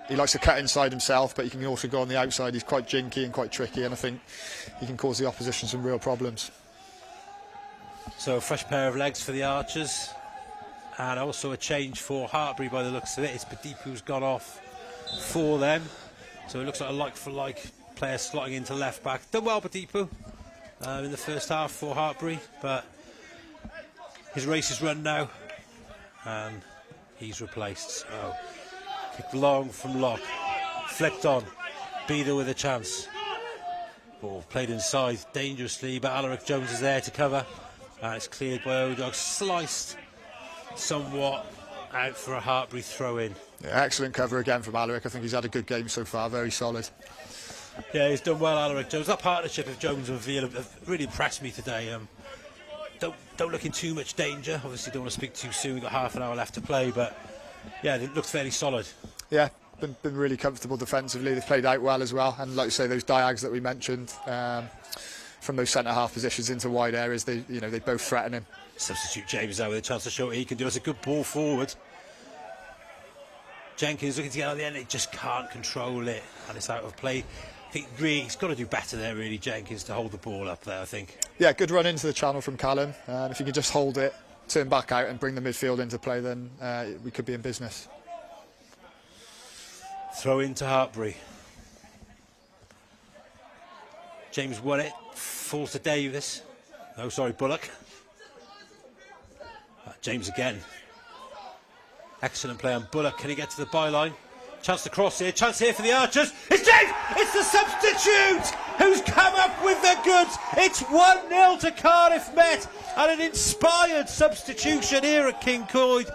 [SPEAKER 15] He likes to cut inside himself, but he can also go on the outside. He's quite jinky and quite tricky, and I think he can cause the opposition some real problems.
[SPEAKER 14] So a fresh pair of legs for the Archers, and also a change for Hartpury by the looks of it. It's Badip who's gone off for them, so it looks like a like-for-like player slotting into left back. Done well, Badipu, in the first half for Hartpury, but his race is run now, and he's replaced. So kicked long from Locke, flicked on, Beadle with a chance. Ball played inside dangerously, but Alaric Jones is there to cover, and it's cleared by Odog, sliced somewhat out for a Hartpury throw-in.
[SPEAKER 15] Yeah, excellent cover again from Alaric. I think he's had a good game so far, very solid.
[SPEAKER 14] Yeah, he's done well, Alaric Jones. That partnership of Jones and Veal have really impressed me today. Don't look in too much danger. Obviously, don't want to speak too soon. We've got half an hour left to play, but yeah, it looks fairly solid.
[SPEAKER 15] Yeah, been really comfortable defensively. They've played out well as well, and like you say, those diags that we mentioned from those centre half positions into wide areas, they both threaten him.
[SPEAKER 14] Substitute James out with a chance to show what he can do. It's a good ball forward. Jenkins looking to get on the end, it just can't control it, and it's out of play. I think really he's got to do better there, really, Jenkins, to hold the ball up there, I think.
[SPEAKER 15] Yeah, good run into the channel from Callum, and if you can just hold it, turn back out and bring the midfield into play, then we could be in business.
[SPEAKER 14] Throw into Hartpury. James won it, falls to Davis. Oh, sorry, Bullock. James again. Excellent play on Bullock. Can he get to the byline? Chance to cross here. Chance here for the Archers. It's James! It's the substitute who's come up with the goods. It's 1-0 to Cardiff Met, and an inspired substitution here at King Coyd.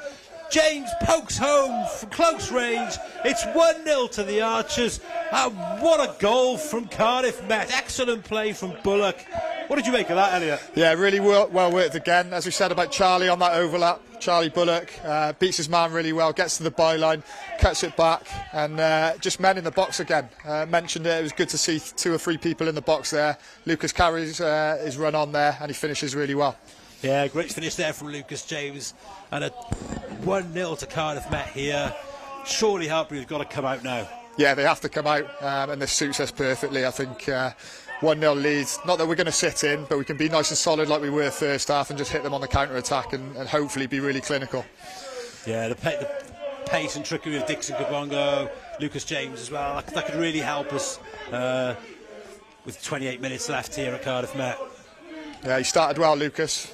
[SPEAKER 14] James pokes home from close range. It's 1-0 to the Archers. And what a goal from Cardiff Met. Excellent play from Bullock. What did you make of that, Elliot?
[SPEAKER 15] Yeah, really well worked again. As we said about Charlie on that overlap, Charlie Bullock beats his man really well, gets to the byline, cuts it back, and just men in the box again. Mentioned it was good to see 2 or 3 people in the box there. Lucas carries his run on there, and he finishes really well.
[SPEAKER 14] Yeah, great finish there from Lucas James, and a 1-0 to Cardiff Met here. Surely Hartpury have got to come out now.
[SPEAKER 15] Yeah, they have to come out, and this suits us perfectly. I think 1-0 lead. Not that we're going to sit in, but we can be nice and solid like we were first half and just hit them on the counter-attack and hopefully be really clinical.
[SPEAKER 14] Yeah, the pace and trickery of Dixon Kabongo, Lucas James as well, that could really help us with 28 minutes left here at Cardiff Met.
[SPEAKER 15] Yeah, he started well, Lucas.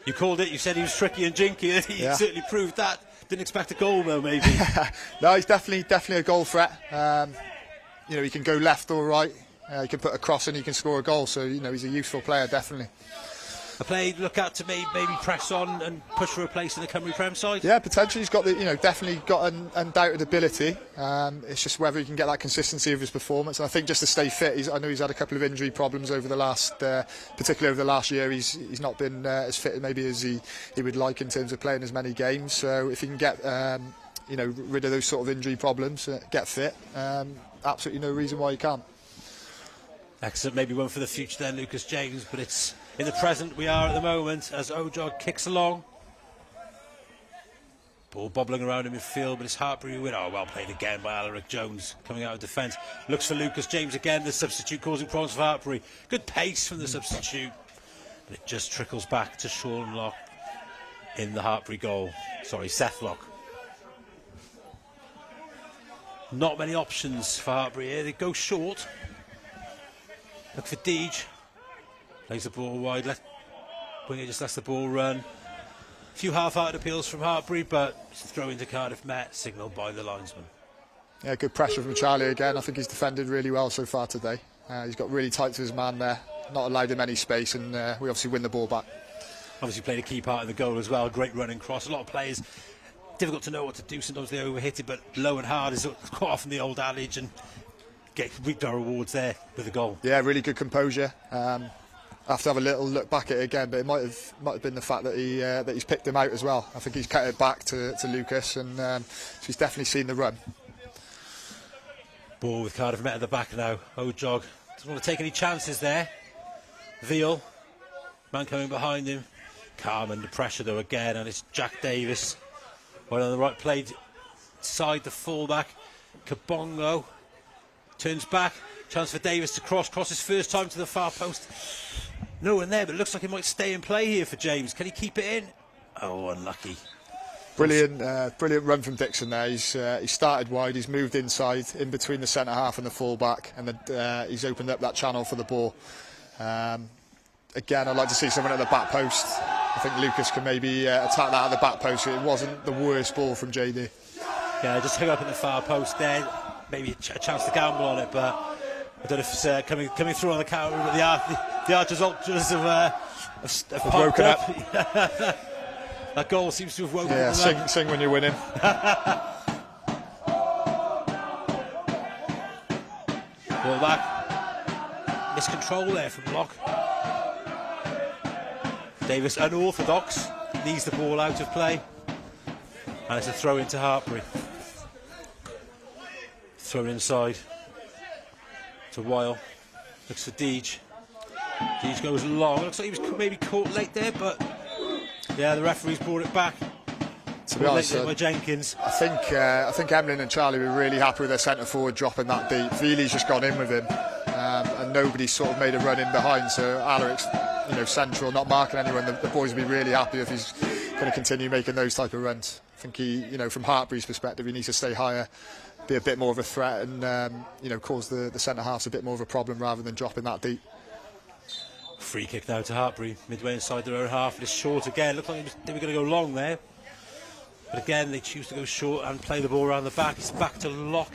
[SPEAKER 14] You called it, you said he was tricky and jinky, and he certainly proved that. Didn't expect a goal though, maybe.
[SPEAKER 15] No, he's definitely a goal threat. He can go left or right. He can put a cross and he can score a goal. So he's a useful player, definitely.
[SPEAKER 14] A play look out to maybe press on and push for a place in the Cymru Prem side.
[SPEAKER 15] Yeah, potentially he's got definitely got an undoubted ability. It's just whether he can get that consistency of his performance. And I think just to stay fit, I know he's had a couple of injury problems over the last, particularly over the last year. He's not been as fit maybe as he would like in terms of playing as many games. So if he can get rid of those sort of injury problems, get fit, absolutely no reason why he can't.
[SPEAKER 14] Excellent, maybe one for the future then, Lucas James, but it's in the present we are at the moment as Ojog kicks along. Ball bobbling around in midfield, but it's Hartpury who win. Oh, well played again by Alaric Jones coming out of defence. Looks for Lucas James again, the substitute causing problems for Hartpury. Good pace from the substitute, but it just trickles back to Sean Locke in the Hartpury goal. Sorry, Seth Locke. Not many options for Hartpury here. They go short. Look for Deej. Plays the ball wide. Winger just lets the ball run. A few half-hearted appeals from Hartpury, but it's a throw into Cardiff Met, signalled by the linesman.
[SPEAKER 15] Yeah, good pressure from Charlie again. I think he's defended really well so far today. He's got really tight to his man there, not allowed him any space, and we obviously win the ball back.
[SPEAKER 14] Obviously played a key part in the goal as well. Great running cross. A lot of players, difficult to know what to do. Sometimes they overhit it, but low and hard is quite often the old adage, and reaped our rewards there with a goal.
[SPEAKER 15] Yeah, really good composure. I have to have a little look back at it again, but it might have been the fact that he's picked him out as well. I think he's cut it back to Lucas, and so he's definitely seen the run.
[SPEAKER 14] Ball with Cardiff Met at the back now. Ojog doesn't want to take any chances there. Veal, man coming behind him. Calm under pressure though again, and it's Jack Davis. One on the right, played side the fullback. Kabongo turns back. Chance for Davis to crosses first time to the far post. No one there, but it looks like it might stay in play here for James. Can he keep it in? Oh, unlucky.
[SPEAKER 15] Brilliant run from Dixon there. He started wide, he's moved inside, in between the centre half and the full back, and then he's opened up that channel for the ball. Again, I'd like to see someone at the back post. I think Lucas can maybe attack that at the back post. It wasn't the worst ball from JD. Yeah,
[SPEAKER 14] just hung up in the far post there. Maybe a chance to gamble on it, but I don't know if it's coming through on the counter. But the Archers Ultras have
[SPEAKER 15] woken
[SPEAKER 14] up. That goal seems to have woken
[SPEAKER 15] up. Yeah, sing when you're winning.
[SPEAKER 14] Ball back. Miscontrol there from Locke. Davis, unorthodox, leaves the ball out of play. And it's a throw into Hartpury. Thrown inside to Weil. Looks for Deej. Deej goes long. Looks like he was maybe caught late there, but yeah, the referee's brought it back.
[SPEAKER 15] To be honest,
[SPEAKER 14] by Jenkins.
[SPEAKER 15] I think Emlyn and Charlie were really happy with their centre forward dropping that deep. Veely's just gone in with him, and nobody's sort of made a run in behind. So Alaric's, central, not marking anyone. The boys will be really happy if he's going to continue making those type of runs. I think he, from Hartpury's perspective, he needs to stay higher, be a bit more of a threat, and cause the centre halves a bit more of a problem rather than dropping that deep.
[SPEAKER 14] Free kick now to Hartpury, midway inside their own half. It's short again. Looked like they were going to go long there, but again they choose to go short and play the ball around the back. It's back to Locke.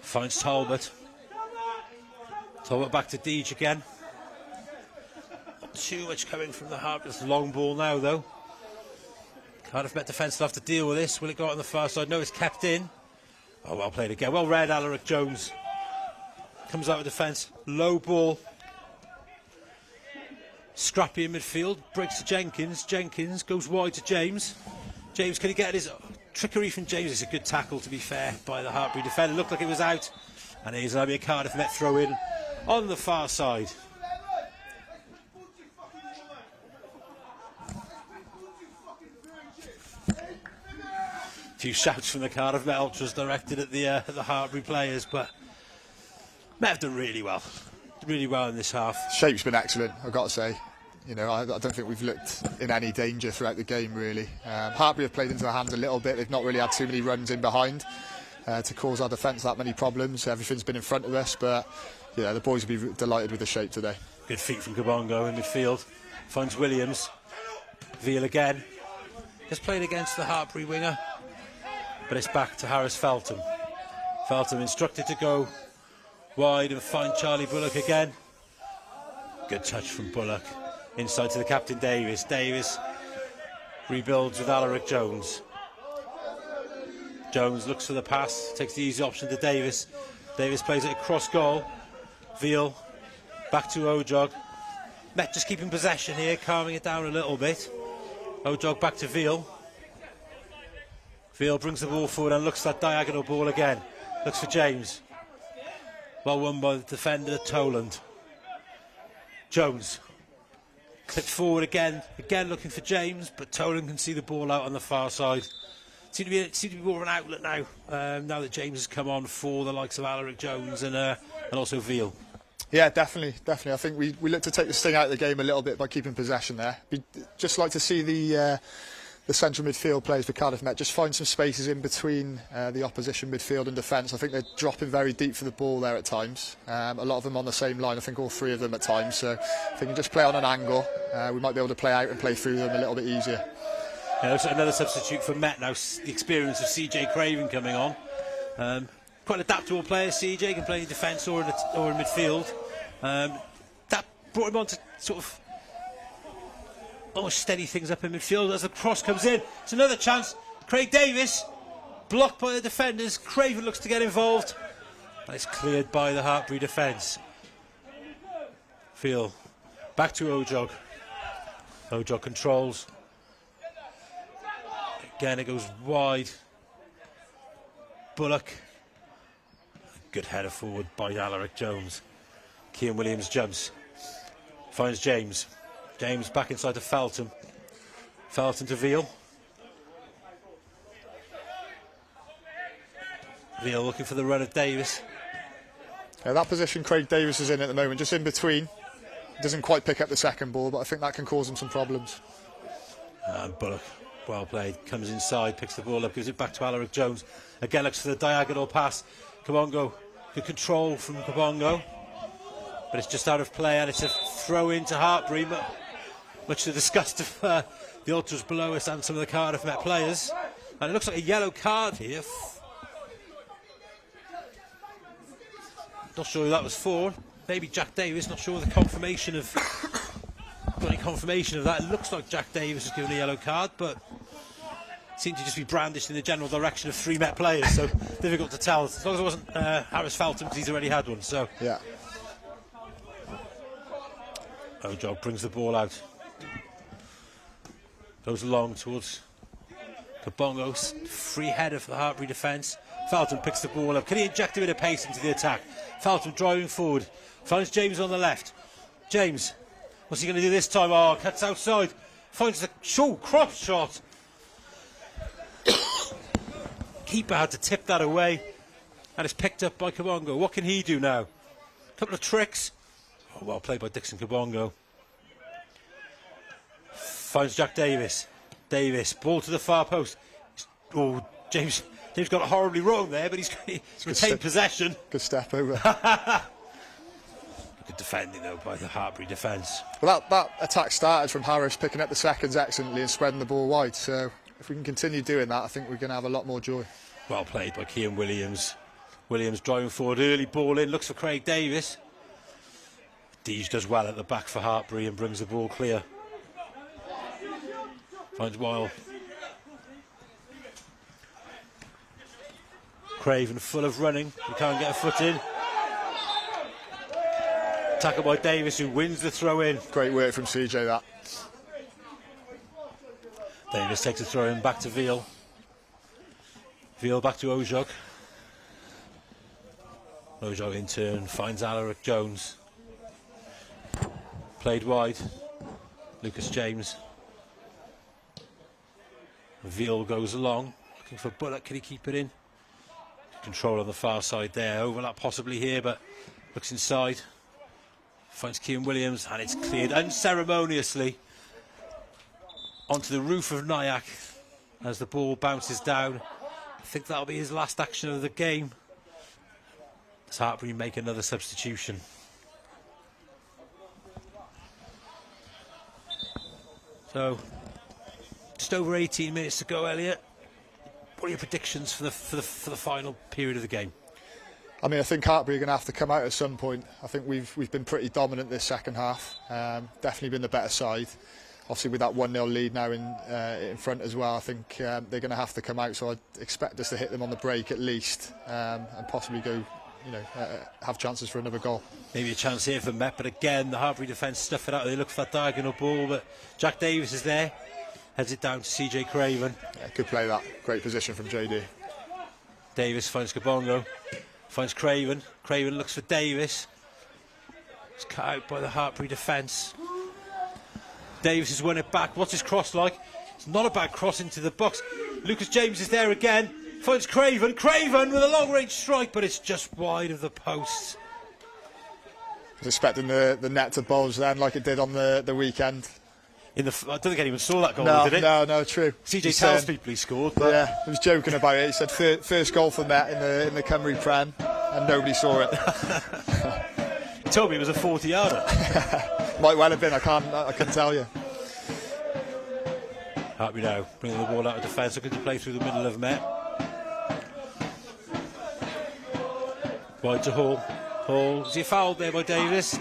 [SPEAKER 14] Finds Talbot. Talbot back to Deej again. Not too much coming from the Hartpury. It's a long ball now though. Cardiff Met defence will have to deal with this. Will it go out on the far side? No, it's kept in. Oh, well played again. Well read, Alaric Jones. Comes out of defence. Low ball. Scrappy in midfield. Breaks to Jenkins. Jenkins goes wide to James. James, can he get his trickery from James? It's a good tackle, to be fair, by the Hartpury defender. Looked like it was out. And here's going to be a Cardiff Met throw in on the far side. Few shouts from the Cardiff Met Ultras directed at the Hartpury players, but Met have done really well in this half.
[SPEAKER 15] Shape's been excellent, I've got to say. I don't think we've looked in any danger throughout the game, really. Hartpury have played into their hands a little bit. They've not really had too many runs in behind to cause our defence that many problems. Everything's been in front of us, but yeah, the boys will be delighted with the shape today.
[SPEAKER 14] Good feet from Kabongo in midfield. Finds Williams. Veal again. Just played against the Hartpury winger. But it's back to Harris Feltham. Feltham instructed to go wide and find Charlie Bullock again. Good touch from Bullock. Inside to the captain Davis. Davis rebuilds with Alaric Jones. Jones looks for the pass, takes the easy option to Davis. Davis plays it across goal. Veal back to Ojog. Met just keeping possession here, calming it down a little bit. Ojog back to Veal. Veal brings the ball forward and looks at that diagonal ball again. Looks for James. Well won by the defender, Toland. Jones. Clipped forward again looking for James, but Toland can see the ball out on the far side. Seems to be more of an outlet now, now that James has come on for the likes of Alaric Jones and also Veal.
[SPEAKER 15] Yeah, definitely. I think we look to take the sting out of the game a little bit by keeping possession there. We'd just like to see the central midfield players for Cardiff Met just find some spaces in between the opposition midfield and defence. I think they're dropping very deep for the ball there at times. A lot of them on the same line, I think all three of them at times. So if they can just play on an angle, we might be able to play out and play through them a little bit easier.
[SPEAKER 14] Yeah, looks like another substitute for Met now, the experience of CJ Craven coming on. Quite an adaptable player, CJ, can play in defence or in midfield. That brought him on to sort of almost steady things up in midfield as the cross comes in. It's another chance. Craig Davis, blocked by the defenders. Craven looks to get involved. And it's cleared by the Hartpury defence. Veal back to Ojog. Ojog controls. Again, it goes wide. Bullock. Good header forward by Alaric Jones. Cian Williams jumps. Finds James. James back inside to Felton. Felton to Veal. Veal looking for the run of Davis.
[SPEAKER 15] Yeah, that position Craig Davis is in at the moment, just in between. Doesn't quite pick up the second ball, but I think that can cause him some problems.
[SPEAKER 14] And Bullock, well played, comes inside, picks the ball up, gives it back to Alaric Jones. Again looks for the diagonal pass. Kabongo, good control from Kabongo. But it's just out of play, and it's a throw in to Hartpury, much to the disgust of the ultras below us and some of the Cardiff Met players. And it looks like a yellow card here. Not sure who that was for. Maybe Jack Davis, not sure the confirmation of... got any confirmation of that. It looks like Jack Davis has given a yellow card, but it seemed to just be brandished in the general direction of 3 Met players, so difficult to tell. As long as it wasn't Harris Felton, because he's already had one, so...
[SPEAKER 15] Yeah.
[SPEAKER 14] Ojog brings the ball out. Goes long towards Kabongo. Free header for the Hartpury defence. Felton picks the ball up. Can he inject a bit of pace into the attack? Felton driving forward. Finds James on the left. James, what's he going to do this time? Oh, cuts outside. Finds the cross shot. Keeper had to tip that away. And it's picked up by Kabongo. What can he do now? A couple of tricks. Oh, well played by Dixon Kabongo. Finds Jack Davis. Davis, ball to the far post. Oh, James got it horribly wrong there, but he's retained possession.
[SPEAKER 15] Good step over.
[SPEAKER 14] Good defending, though, by the Hartpury defence.
[SPEAKER 15] Well, that attack started from Harris picking up the seconds excellently and spreading the ball wide. So if we can continue doing that, I think we're going to have a lot more joy.
[SPEAKER 14] Well played by Cian Williams. Williams driving forward, early ball in, looks for Craig Davis. Deej does well at the back for Hartpury and brings the ball clear. Finds Weil. Craven full of running, he can't get a foot in. Tackle by Davis, who wins the throw in.
[SPEAKER 15] Great work from CJ, that.
[SPEAKER 14] Davis takes a throw in back to Veal. Veal back to Ojog. Ojog in turn finds Alaric Jones. Played wide. Lucas James. Veal goes along, looking for Bullock. Can he keep it in? Control on the far side there. Overlap possibly here, but looks inside. Finds Cian Williams, and it's cleared unceremoniously onto the roof of Nyack as the ball bounces down. I think that'll be his last action of the game. Does Hartpury make another substitution? So, just over 18 minutes to go, Elliot. What are your predictions for the final period of the game?
[SPEAKER 15] I mean, I think Hartpury are going to have to come out at some point. I think we've been pretty dominant this second half. Definitely been the better side. Obviously, with that 1-0 lead now in front as well, I think they're going to have to come out. So I'd expect us to hit them on the break at least, and possibly go, have chances for another goal.
[SPEAKER 14] Maybe a chance here for Met, but again, the Hartpury defence stuff it out. They look for that diagonal ball, but Jack Davis is there. Heads it down to CJ Craven.
[SPEAKER 15] Yeah, good play, that. Great position from JD.
[SPEAKER 14] Davis finds Kabongo. Finds Craven. Craven looks for Davis. It's cut out by the Hartpury defence. Davis has won it back. What's his cross like? It's not a bad cross into the box. Lucas James is there again. Finds Craven. Craven with a long-range strike, but it's just wide of the post.
[SPEAKER 15] I was expecting the net to bulge then, like it did on the weekend.
[SPEAKER 14] I don't think anyone saw that goal, did it?
[SPEAKER 15] No, true.
[SPEAKER 14] CJ tells people he scored, but...
[SPEAKER 15] Yeah, he was joking about it. He said first goal for Met in the Cymru Prem, and nobody saw it.
[SPEAKER 14] He told me it was a 40-yarder.
[SPEAKER 15] Might well have been, I can tell you.
[SPEAKER 14] Hartpury now, bringing the ball out of defence, looking to play through the middle of Met. Wide to Hall. Hall, is he fouled there by Davis?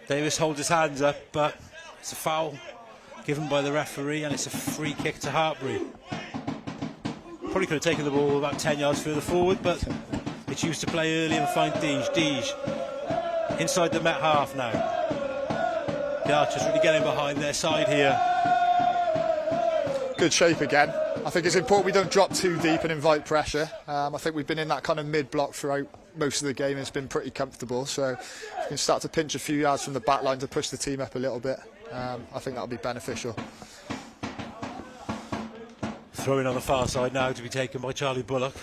[SPEAKER 14] Davis holds his hands up, but it's a foul given by the referee, and it's a free kick to Hartpury. Probably could have taken the ball about 10 yards further forward, but they choose to play early and find Deej. Deej inside the Met half now. The Archers really getting behind their side here.
[SPEAKER 15] Good shape again. I think it's important we don't drop too deep and invite pressure. I think we've been in that kind of mid-block throughout most of the game and it's been pretty comfortable. So we can start to pinch a few yards from the back line to push the team up a little bit. I think that'll be beneficial.
[SPEAKER 14] Throwing on the far side now to be taken by Charlie Bullock.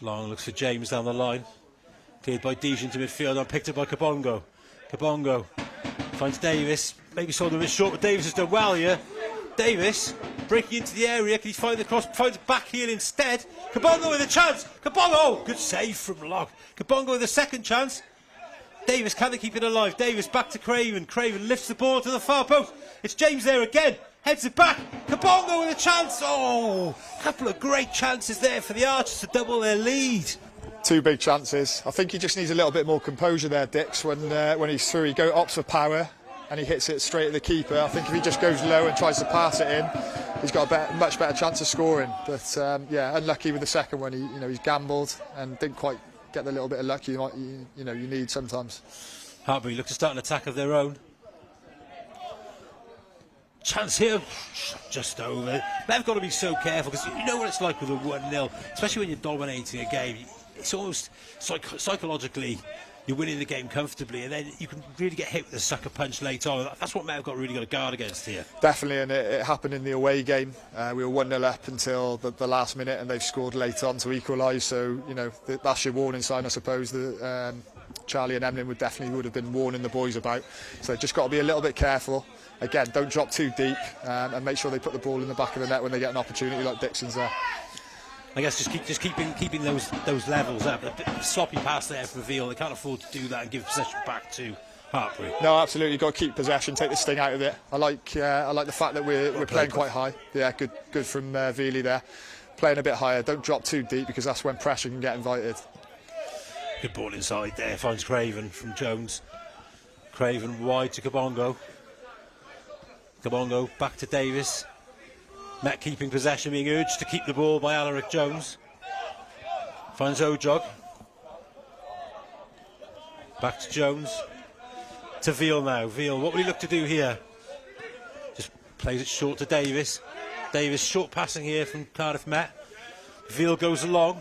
[SPEAKER 14] Long looks for James down the line. Cleared by Dejan to midfield and picked up by Kabongo. Kabongo finds Davis. Maybe saw them a bit short, but Davis has done well here. Davis breaking into the area. Can he find the cross? Finds back heel instead. Kabongo with a chance. Kabongo! Oh, good save from Locke. Kabongo with a second chance. Davis, can they keep it alive? Davis back to Craven. Craven lifts the ball to the far post. It's James there again. Heads it back. Kabongo with a chance. Oh, a couple of great chances there for the Archers to double their lead.
[SPEAKER 15] Two big chances. I think he just needs a little bit more composure there, Dix, when he's through. He opts for power and he hits it straight at the keeper. I think if he just goes low and tries to pass it in, he's got a much better chance of scoring. But yeah, unlucky with the second one. He's gambled and didn't quite get the little bit of luck you need sometimes.
[SPEAKER 14] Hartpury look to start an attack of their own. Chance here, just over. They've got to be so careful because you know what it's like with a 1-0, especially when you're dominating a game. It's almost psychologically you're winning the game comfortably, and then you can really get hit with a sucker punch late on. That's what Met have really got to guard against here.
[SPEAKER 15] Definitely, and it happened in the away game. We were 1-0 up until the last minute, and they've scored late on to equalise. So that's your warning sign, I suppose. That Charlie and Emlyn would have been warning the boys about. So just got to be a little bit careful. Again, don't drop too deep, and make sure they put the ball in the back of the net when they get an opportunity like Dixon's there.
[SPEAKER 14] I guess just keeping those levels up. A sloppy pass there from Veal. They can't afford to do that and give possession back to Hartpury.
[SPEAKER 15] No, absolutely. You've got to keep possession, take the sting out of it. I like the fact that we're playing quite high. Yeah, good from Veely there. Playing a bit higher. Don't drop too deep because that's when pressure can get invited.
[SPEAKER 14] Good ball inside there. Finds Craven from Jones. Craven wide to Kabongo. Kabongo back to Davis. Met keeping possession, being urged to keep the ball by Alaric Jones. Finds Ojog. Back to Jones. To Veal now. Veal, what will he look to do here? Just plays it short to Davis. Davis short passing here from Cardiff Met. Veal goes along.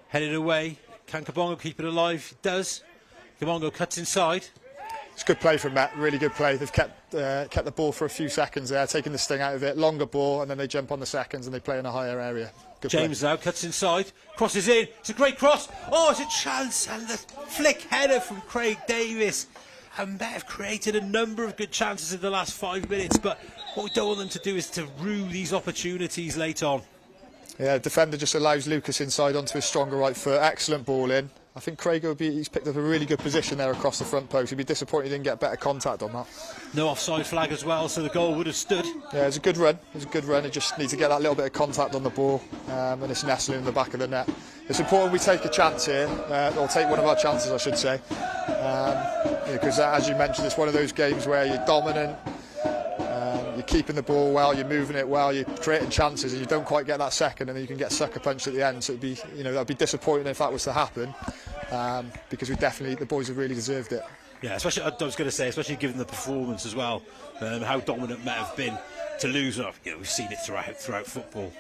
[SPEAKER 14] Headed away. Can Kabongo keep it alive? He does. Kabongo cuts inside.
[SPEAKER 15] It's good play from Met, really good play. They've kept the ball for a few seconds there, taking the sting out of it. Longer ball, and then they jump on the seconds and they play in a higher area. Good
[SPEAKER 14] James
[SPEAKER 15] play.
[SPEAKER 14] Now cuts inside, crosses in. It's a great cross. Oh, it's a chance, and the flick header from Craig Davis. And Met have created a number of good chances in the last 5 minutes, but what we don't want them to do is to rue these opportunities late on.
[SPEAKER 15] Yeah, defender just allows Lucas inside onto his stronger right foot. Excellent ball in. I think Craig he's picked up a really good position there across the front post. He'd be disappointed he didn't get better contact on that.
[SPEAKER 14] No offside flag as well, so the goal would have stood.
[SPEAKER 15] Yeah, it's a good run. It just needs to get that little bit of contact on the ball, and it's nestling in the back of the net. It's important we take a chance here, or take one of our chances, I should say, because as you mentioned, it's one of those games where you're dominant. You're keeping the ball well, you're moving it well, you're creating chances, and you don't quite get that second, and then you can get sucker punched at the end. So that'd be disappointing if that was to happen, because the boys have really deserved it.
[SPEAKER 14] Yeah, especially I was going to say, especially given the performance as well, how dominant Met have been to lose. We've seen it throughout football.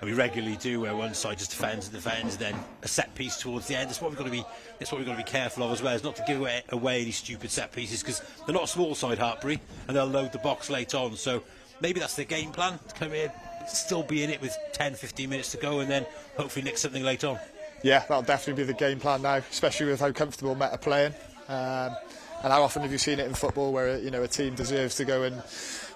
[SPEAKER 14] And we regularly do, where one side just defends, then a set piece towards the end. That's what we've got to be careful of as well, is not to give away any stupid set pieces, because they're not a small side, Hartpury, and they'll load the box late on. So maybe that's their game plan, to come in, still be in it with 10-15 minutes to go, and then hopefully nick something late on.
[SPEAKER 15] Yeah, that'll definitely be the game plan now, especially with how comfortable Met are playing. And how often have you seen it in football where a team deserves to go and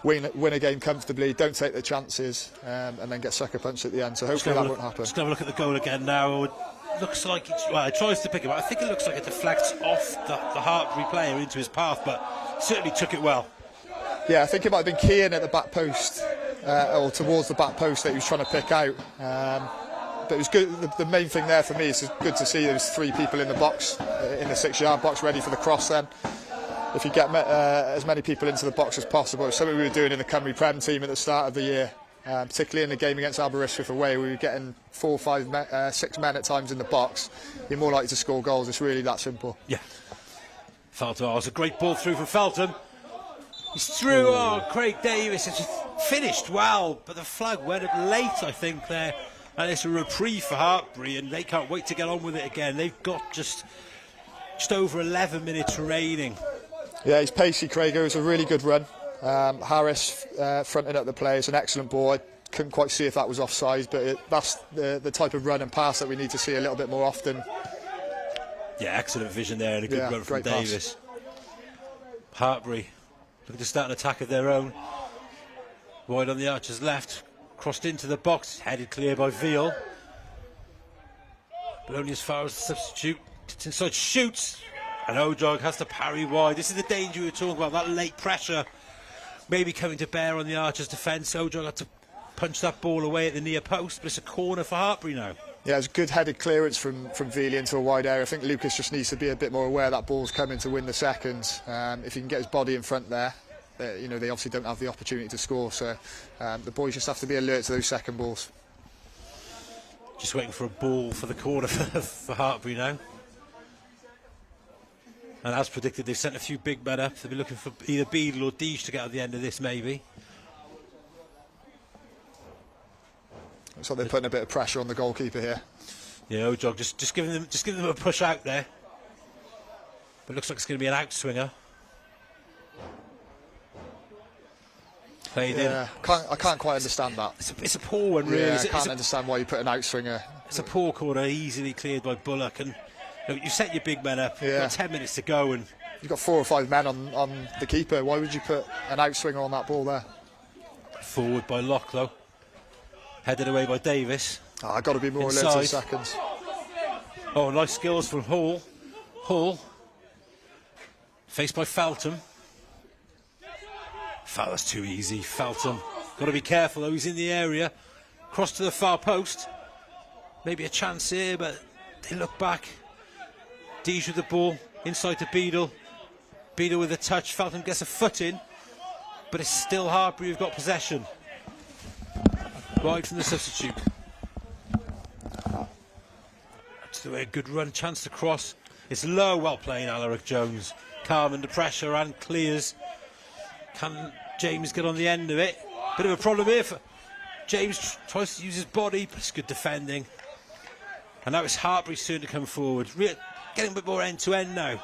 [SPEAKER 15] win a game comfortably, don't take their chances, and then get sucker punched at the end. So hopefully that won't happen.
[SPEAKER 14] Just have a look at the goal again now. It looks like it tries to pick him up. I think it looks like it deflects off the Hartpury player into his path, but certainly took it well.
[SPEAKER 15] Yeah, I think it might have been Keane at the back post, or towards the back post, that he was trying to pick out. But it was good. The main thing there for me is good to see there was 3 people in the box, in the 6-yard box, ready for the cross. Then, if you get as many people into the box as possible, it's something we were doing in the Cymru Prem team at the start of the year. particularly in the game against Aberystwyth away, we were getting 4, 5, 6 men at times in the box. You're more likely to score goals. It's really that simple.
[SPEAKER 14] Yeah. Felton, it's a great ball through from Felton. He's through. Oh, Craig Davis. It's finished well, but the flag went up late, I think, there. And it's a reprieve for Hartpury, and they can't wait to get on with it again. They've got just over 11 minutes remaining.
[SPEAKER 15] Yeah, he's pacey, Craig. It was a really good run. Harris fronting up the play. It's an excellent ball. I couldn't quite see if that was offside, but that's the type of run and pass that we need to see a little bit more often.
[SPEAKER 14] Yeah, excellent vision there and a good run from Davis. Hartpury looking to start an attack of their own. Wide on the Archers' left, crossed into the box, headed clear by Veal. But only as far as the substitute. It's inside, shoots, and Ojog has to parry wide. This is the danger we were talking about, that late pressure maybe coming to bear on the Archers' defence. Ojog had to punch that ball away at the near post, but it's a corner for Hartpury now.
[SPEAKER 15] Yeah, it's a good headed clearance from Veal into a wide area. I think Lucas just needs to be a bit more aware that ball's coming to win the seconds. If he can get his body in front there, you know, they obviously don't have the opportunity to score, so the boys just have to be alert to those second balls.
[SPEAKER 14] Just waiting for a ball for the corner for Hartpury now. And as predicted, they've sent a few big men up. They'll be looking for either Beadle or Deesh to get at the end of this, maybe.
[SPEAKER 15] Looks like they're putting a bit of pressure on the goalkeeper here.
[SPEAKER 14] Yeah, Ojog just giving them a push out there. But it looks like it's going to be an outswinger. Played in.
[SPEAKER 15] I can't quite understand that.
[SPEAKER 14] It's a poor one, really.
[SPEAKER 15] Yeah, I can't understand why you put an outswinger.
[SPEAKER 14] It's a poor corner, easily cleared by Bullock, and you set your big men up. You've got 10 minutes to go, and
[SPEAKER 15] you've got 4 or 5 men on the keeper. Why would you put an outswinger on that ball there?
[SPEAKER 14] Forward by Locklow, headed away by Davis.
[SPEAKER 15] I've got to be more alert to the seconds.
[SPEAKER 14] Oh, nice skills from Hall. Hall, faced by Felton. That's too easy. Felton, got to be careful though. He's in the area. Cross to the far post. Maybe a chance here, but they look back. Deej with the ball inside to Beadle. Beadle with a touch. Felton gets a foot in, but it's still Hartpury who've got possession. Wide from the substitute. That's the way a good run, chance to cross. It's low, well playing Alaric Jones. Calm under pressure and clears. Can James get on the end of it? Bit of a problem here for James. Tries to use his body, but it's good defending. And now it's Hartpury's turn to come forward. Getting a bit more end to end now.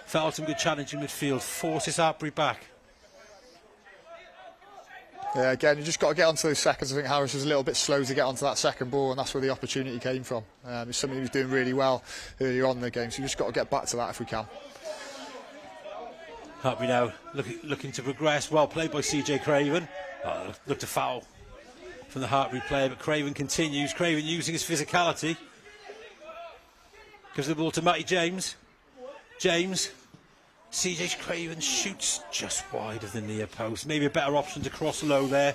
[SPEAKER 14] Felton good challenge in midfield. Forces Hartpury back.
[SPEAKER 15] Yeah, again, you just got to get onto those seconds. I think Harris was a little bit slow to get onto that second ball, and that's where the opportunity came from. It's something he was doing really well earlier on in the game, so you just got to get back to that if we can.
[SPEAKER 14] Hartpury now looking to progress. Well played by CJ Craven. Looked a foul from the Hartpury player, but Craven continues. Craven using his physicality. Gives the ball to Matty James. James. CJ Craven shoots just wide of the near post. Maybe a better option to cross low there.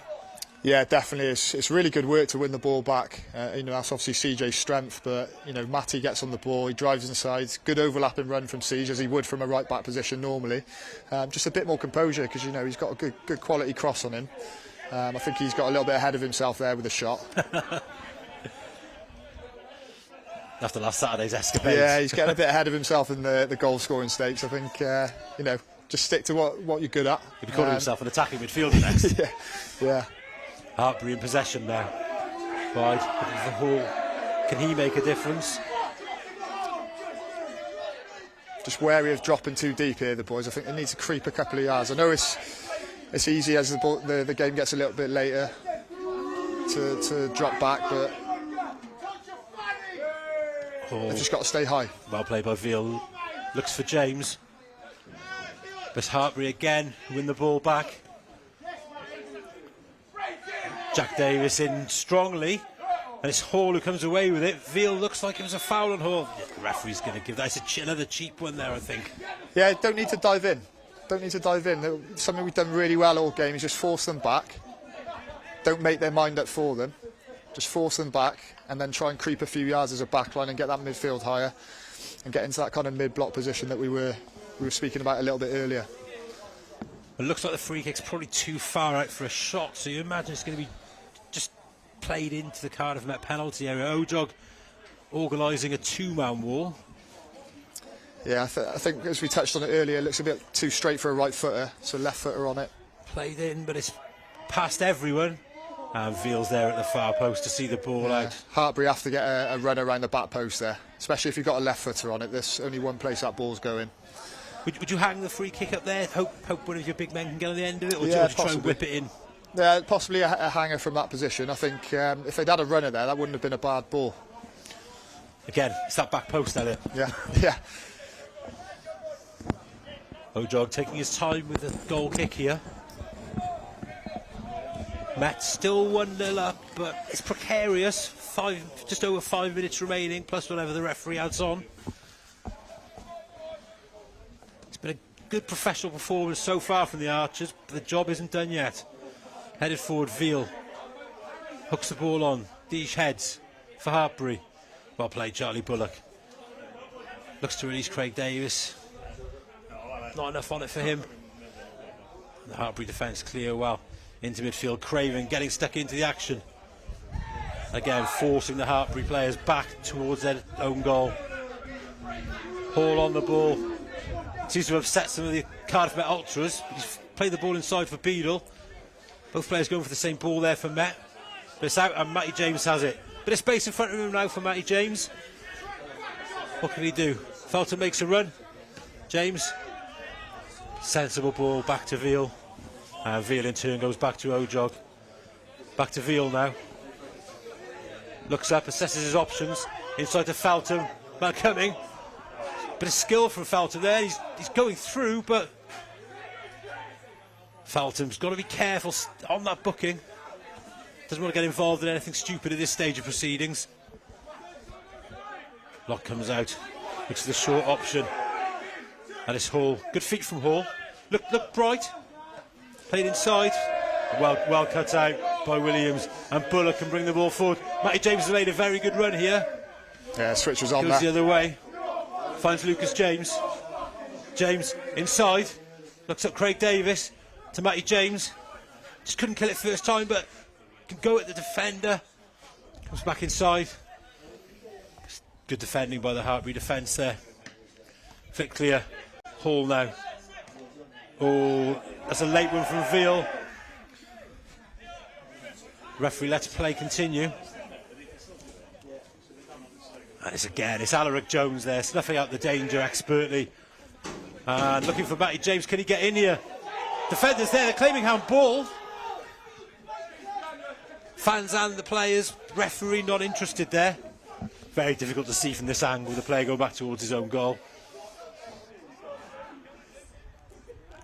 [SPEAKER 15] Yeah, definitely. It's really good work to win the ball back. You know, that's obviously CJ's strength, but you know, Matty gets on the ball, he drives inside. Good overlapping run from CJ as he would from a right back position normally. Just a bit more composure because you know he's got a good quality cross on him. I think he's got a little bit ahead of himself there with the shot.
[SPEAKER 14] After last Saturday's escapades.
[SPEAKER 15] Yeah, he's getting a bit ahead of himself in the goal scoring stakes. I think you know, just stick to what you're good at.
[SPEAKER 14] He'll be calling himself an attacking midfielder next.
[SPEAKER 15] yeah.
[SPEAKER 14] Hartpury in possession now. Wide, the Hall. Can he make a difference?
[SPEAKER 15] Just wary of dropping too deep here, the boys. I think they need to creep a couple of yards. I know it's easy as the game gets a little bit later to drop back, but they've just got to stay high.
[SPEAKER 14] Well played by Veal. Looks for James. But Hartpury again win the ball back. Jack Davis in strongly, and it's Hall who comes away with it. Veal looks like it was a foul on Hall. The referee's going to give that. It's another cheap one there, I think.
[SPEAKER 15] Yeah, don't need to dive in. Don't need to dive in. Something we've done really well all game is just force them back. Don't make their mind up for them. Just force them back and then try and creep a few yards as a backline and get that midfield higher and get into that kind of mid-block position that we were speaking about a little bit earlier.
[SPEAKER 14] It looks like the free kick's probably too far out for a shot, so you imagine it's going to be played into the Cardiff Met penalty area. Ojog organising a two-man wall.
[SPEAKER 15] Yeah, I think as we touched on it earlier, it looks a bit too straight for a right footer, so left footer on it.
[SPEAKER 14] Played in, but it's past everyone. And Veal's there at the far post to see the ball out.
[SPEAKER 15] Hartpury have to get a run around the back post there, especially if you've got a left footer on it. There's only one place that ball's going.
[SPEAKER 14] Would you hang the free kick up there? Hope one of your big men can get on the end of it, or
[SPEAKER 15] Yeah,
[SPEAKER 14] do you try and whip it in?
[SPEAKER 15] Yeah, possibly a hanger from that position. I think if they'd had a runner there, that wouldn't have been a bad ball.
[SPEAKER 14] Again, it's that back post, Elliot.
[SPEAKER 15] Yeah, yeah.
[SPEAKER 14] Ojog taking his time with the goal kick here. Met still 1-0 up, but it's precarious. Just over 5 minutes remaining, plus whatever the referee adds on. It's been a good professional performance so far from the Archers, but the job isn't done yet. Headed forward, Veal. Hooks the ball on. Deesh heads for Hartpury. Well played, Charlie Bullock. Looks to release Craig Davis. Not enough on it for him. The Hartpury defence clear well. Into midfield, Craven getting stuck into the action. Again, forcing the Hartpury players back towards their own goal. Hall on the ball. Seems to have upset some of the Cardiff Met Ultras. He's played the ball inside for Beadle. Both players going for the same ball there for Met. But it's out and Matty James has it. Bit of space in front of him now for Matty James. What can he do? Felton makes a run. James. Sensible ball back to Veal. And Veal in turn goes back to Ojog. Back to Veal now. Looks up, assesses his options. Inside to Felton. Man coming. Bit of skill from Felton there. He's going through, but Felton's got to be careful on that booking. Doesn't want to get involved in anything stupid at this stage of proceedings. Lock comes out. Looks for the short option. And it's Hall. Good feet from Hall. Look bright. Played inside. Well cut out by Williams. And Bullock can bring the ball forward. Matty James has made a very good run here.
[SPEAKER 15] Yeah, switch was on
[SPEAKER 14] Goes
[SPEAKER 15] there.
[SPEAKER 14] the other way. Finds Lucas James. James inside. Looks up Craig Davis to Matty James. Just couldn't kill it first time, but can go at the defender. Comes back inside. Good defending by the Hartpury defence there. Flick clear. Hall now. Oh, that's a late one from Veal. Referee lets play continue. And it's Alaric Jones there, snuffing out the danger expertly. And looking for Matty James. Can he get in here? Defenders there, they're claiming handball. Fans and the players, referee not interested there. Very difficult to see from this angle, the player go back towards his own goal.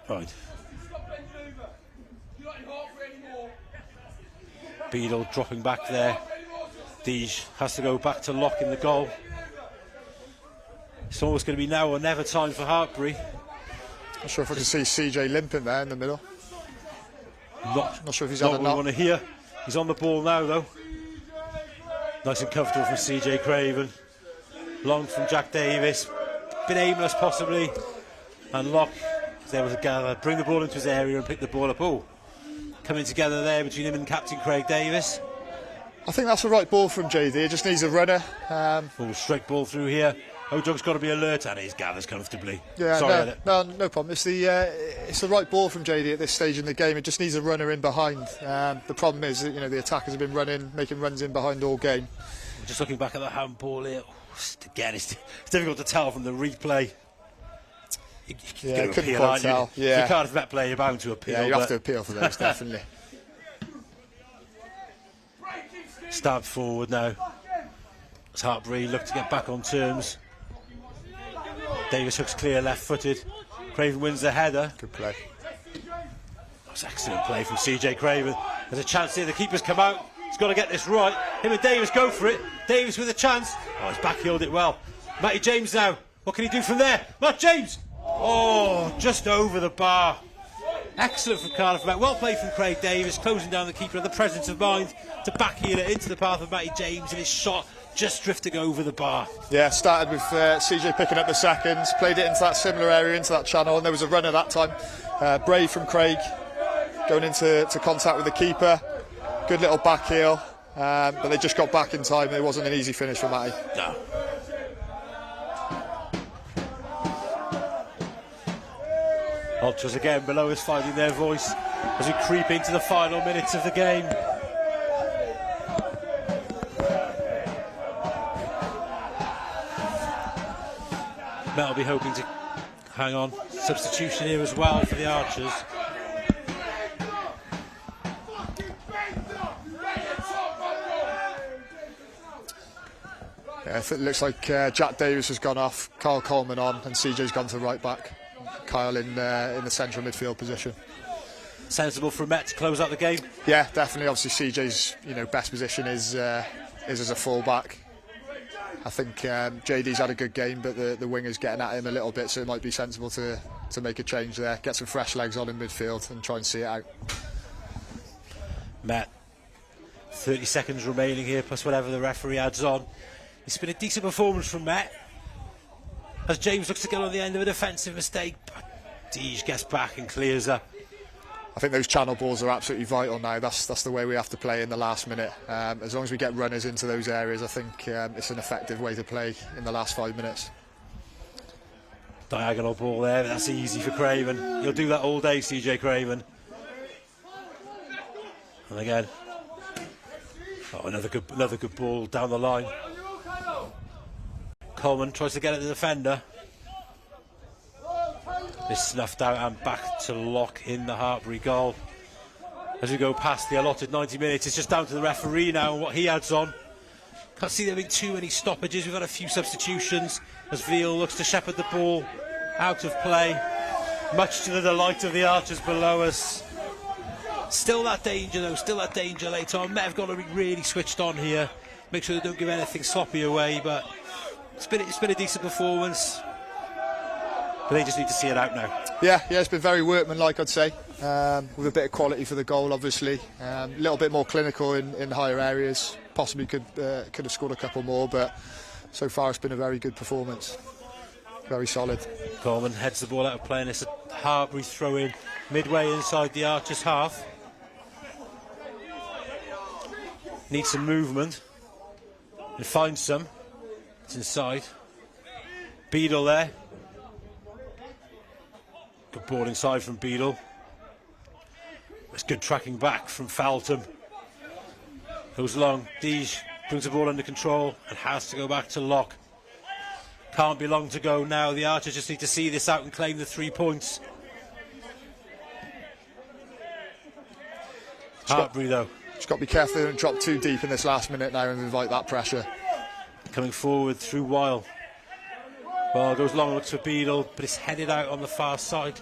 [SPEAKER 14] Right. Beadle dropping back there. Deej has to go back to lock in the goal. It's almost going to be now or never time for Hartpury.
[SPEAKER 15] Not sure if I can see CJ limping there in the middle. Not sure if he's had a
[SPEAKER 14] what we
[SPEAKER 15] knock.
[SPEAKER 14] want to hear. He's on the ball now though. Nice and comfortable from CJ Craven. Long from Jack Davis. Bit aimless possibly. And Locke is able to gather, bring the ball into his area and pick the ball up. Oh, coming together there between him and captain Craig Davis.
[SPEAKER 15] I think that's the right ball from JD. It just needs a runner.
[SPEAKER 14] Straight ball through here. Ojog's got to be alert, and he gathers comfortably.
[SPEAKER 15] Yeah,
[SPEAKER 14] sorry,
[SPEAKER 15] no problem. It's the right ball from JD at this stage in the game. It just needs a runner in behind. The problem is that the attackers have been making runs in behind all game.
[SPEAKER 14] Just looking back at the handball here, again, it's difficult to tell from the replay.
[SPEAKER 15] Yeah, couldn't quite tell. Yeah,
[SPEAKER 14] if you can't have that player, you're bound to appeal.
[SPEAKER 15] Yeah, you have to appeal for those, definitely.
[SPEAKER 14] Stab forward now. As Hartpury look to get back on terms. Davis hooks clear, left-footed. Craven wins the header.
[SPEAKER 15] Good play.
[SPEAKER 14] That's excellent play from CJ Craven. There's a chance here. The keeper's come out. He's got to get this right. Him and Davis go for it. Davis with a chance. Oh, he's backheeled it well. Matty James now. What can he do from there? Matt James. Oh, just over the bar. Excellent from Cardiff Met. Well played from Craig Davis, closing down the keeper, and the presence of mind to backheel it into the path of Matty James, and his shot just drifting over the bar.
[SPEAKER 15] Yeah, started with CJ picking up the seconds, played it into that similar area, into that channel, and there was a runner that time. Brave from Craig, going into contact with the keeper. Good little back heel. but they just got back in time. It wasn't an easy finish for Matty.
[SPEAKER 14] No. Ultras again below us finding their voice as we creep into the final minutes of the game. Met will be hoping to hang on. Substitution here as well for the Archers.
[SPEAKER 15] Yeah, it looks like Jack Davis has gone off, Kyle Coleman on, and CJ's gone to right back. Kyle in the central midfield position.
[SPEAKER 14] Sensible for Met to close out the game.
[SPEAKER 15] Yeah, definitely. Obviously, CJ's best position is as a full back. I think JD's had a good game, but the winger's getting at him a little bit, so it might be sensible to make a change there, get some fresh legs on in midfield, and try and see it out.
[SPEAKER 14] Met, 30 seconds remaining here, plus whatever the referee adds on. It's been a decent performance from Met, as James looks to get on the end of a defensive mistake, but Deej gets back and clears up.
[SPEAKER 15] I think those channel balls are absolutely vital now. That's the way we have to play in the last minute. As long as we get runners into those areas, I think it's an effective way to play in the last 5 minutes.
[SPEAKER 14] Diagonal ball there, but that's easy for Craven. You'll do that all day, CJ Craven. And again, another good ball down the line. Coleman tries to get at the defender. Is snuffed out and back to lock in the Hartpury goal. As we go past the allotted 90 minutes, it's just down to the referee now and what he adds on. Can't see there being too many stoppages. We've had a few substitutions as Veal looks to shepherd the ball out of play, much to the delight of the Archers below us. Still that danger though, still that danger later on. Met have got to be really switched on here, make sure they don't give anything sloppy away, but it's been a decent performance. But they just need to see it out now.
[SPEAKER 15] Yeah, it's been very workmanlike, I'd say, with a bit of quality for the goal, obviously. A little bit more clinical in higher areas. Possibly could have scored a couple more, but so far it's been a very good performance. Very solid.
[SPEAKER 14] Coleman heads the ball out of play, and it's a Hartpury throw in midway inside the Archers' half. Needs some movement. And finds some. It's inside. Beadle there. Good ball inside from Beadle. It's good tracking back from Feltham. Goes long. Deej brings the ball under control and has to go back to Locke. Can't be long to go now. The Archers just need to see this out and claim the 3 points. Hartpury though.
[SPEAKER 15] Just got to be careful they don't drop too deep in this last minute now and invite that pressure.
[SPEAKER 14] Coming forward through Weil. Well, goes long, looks for Beadle, but it's headed out on the far side.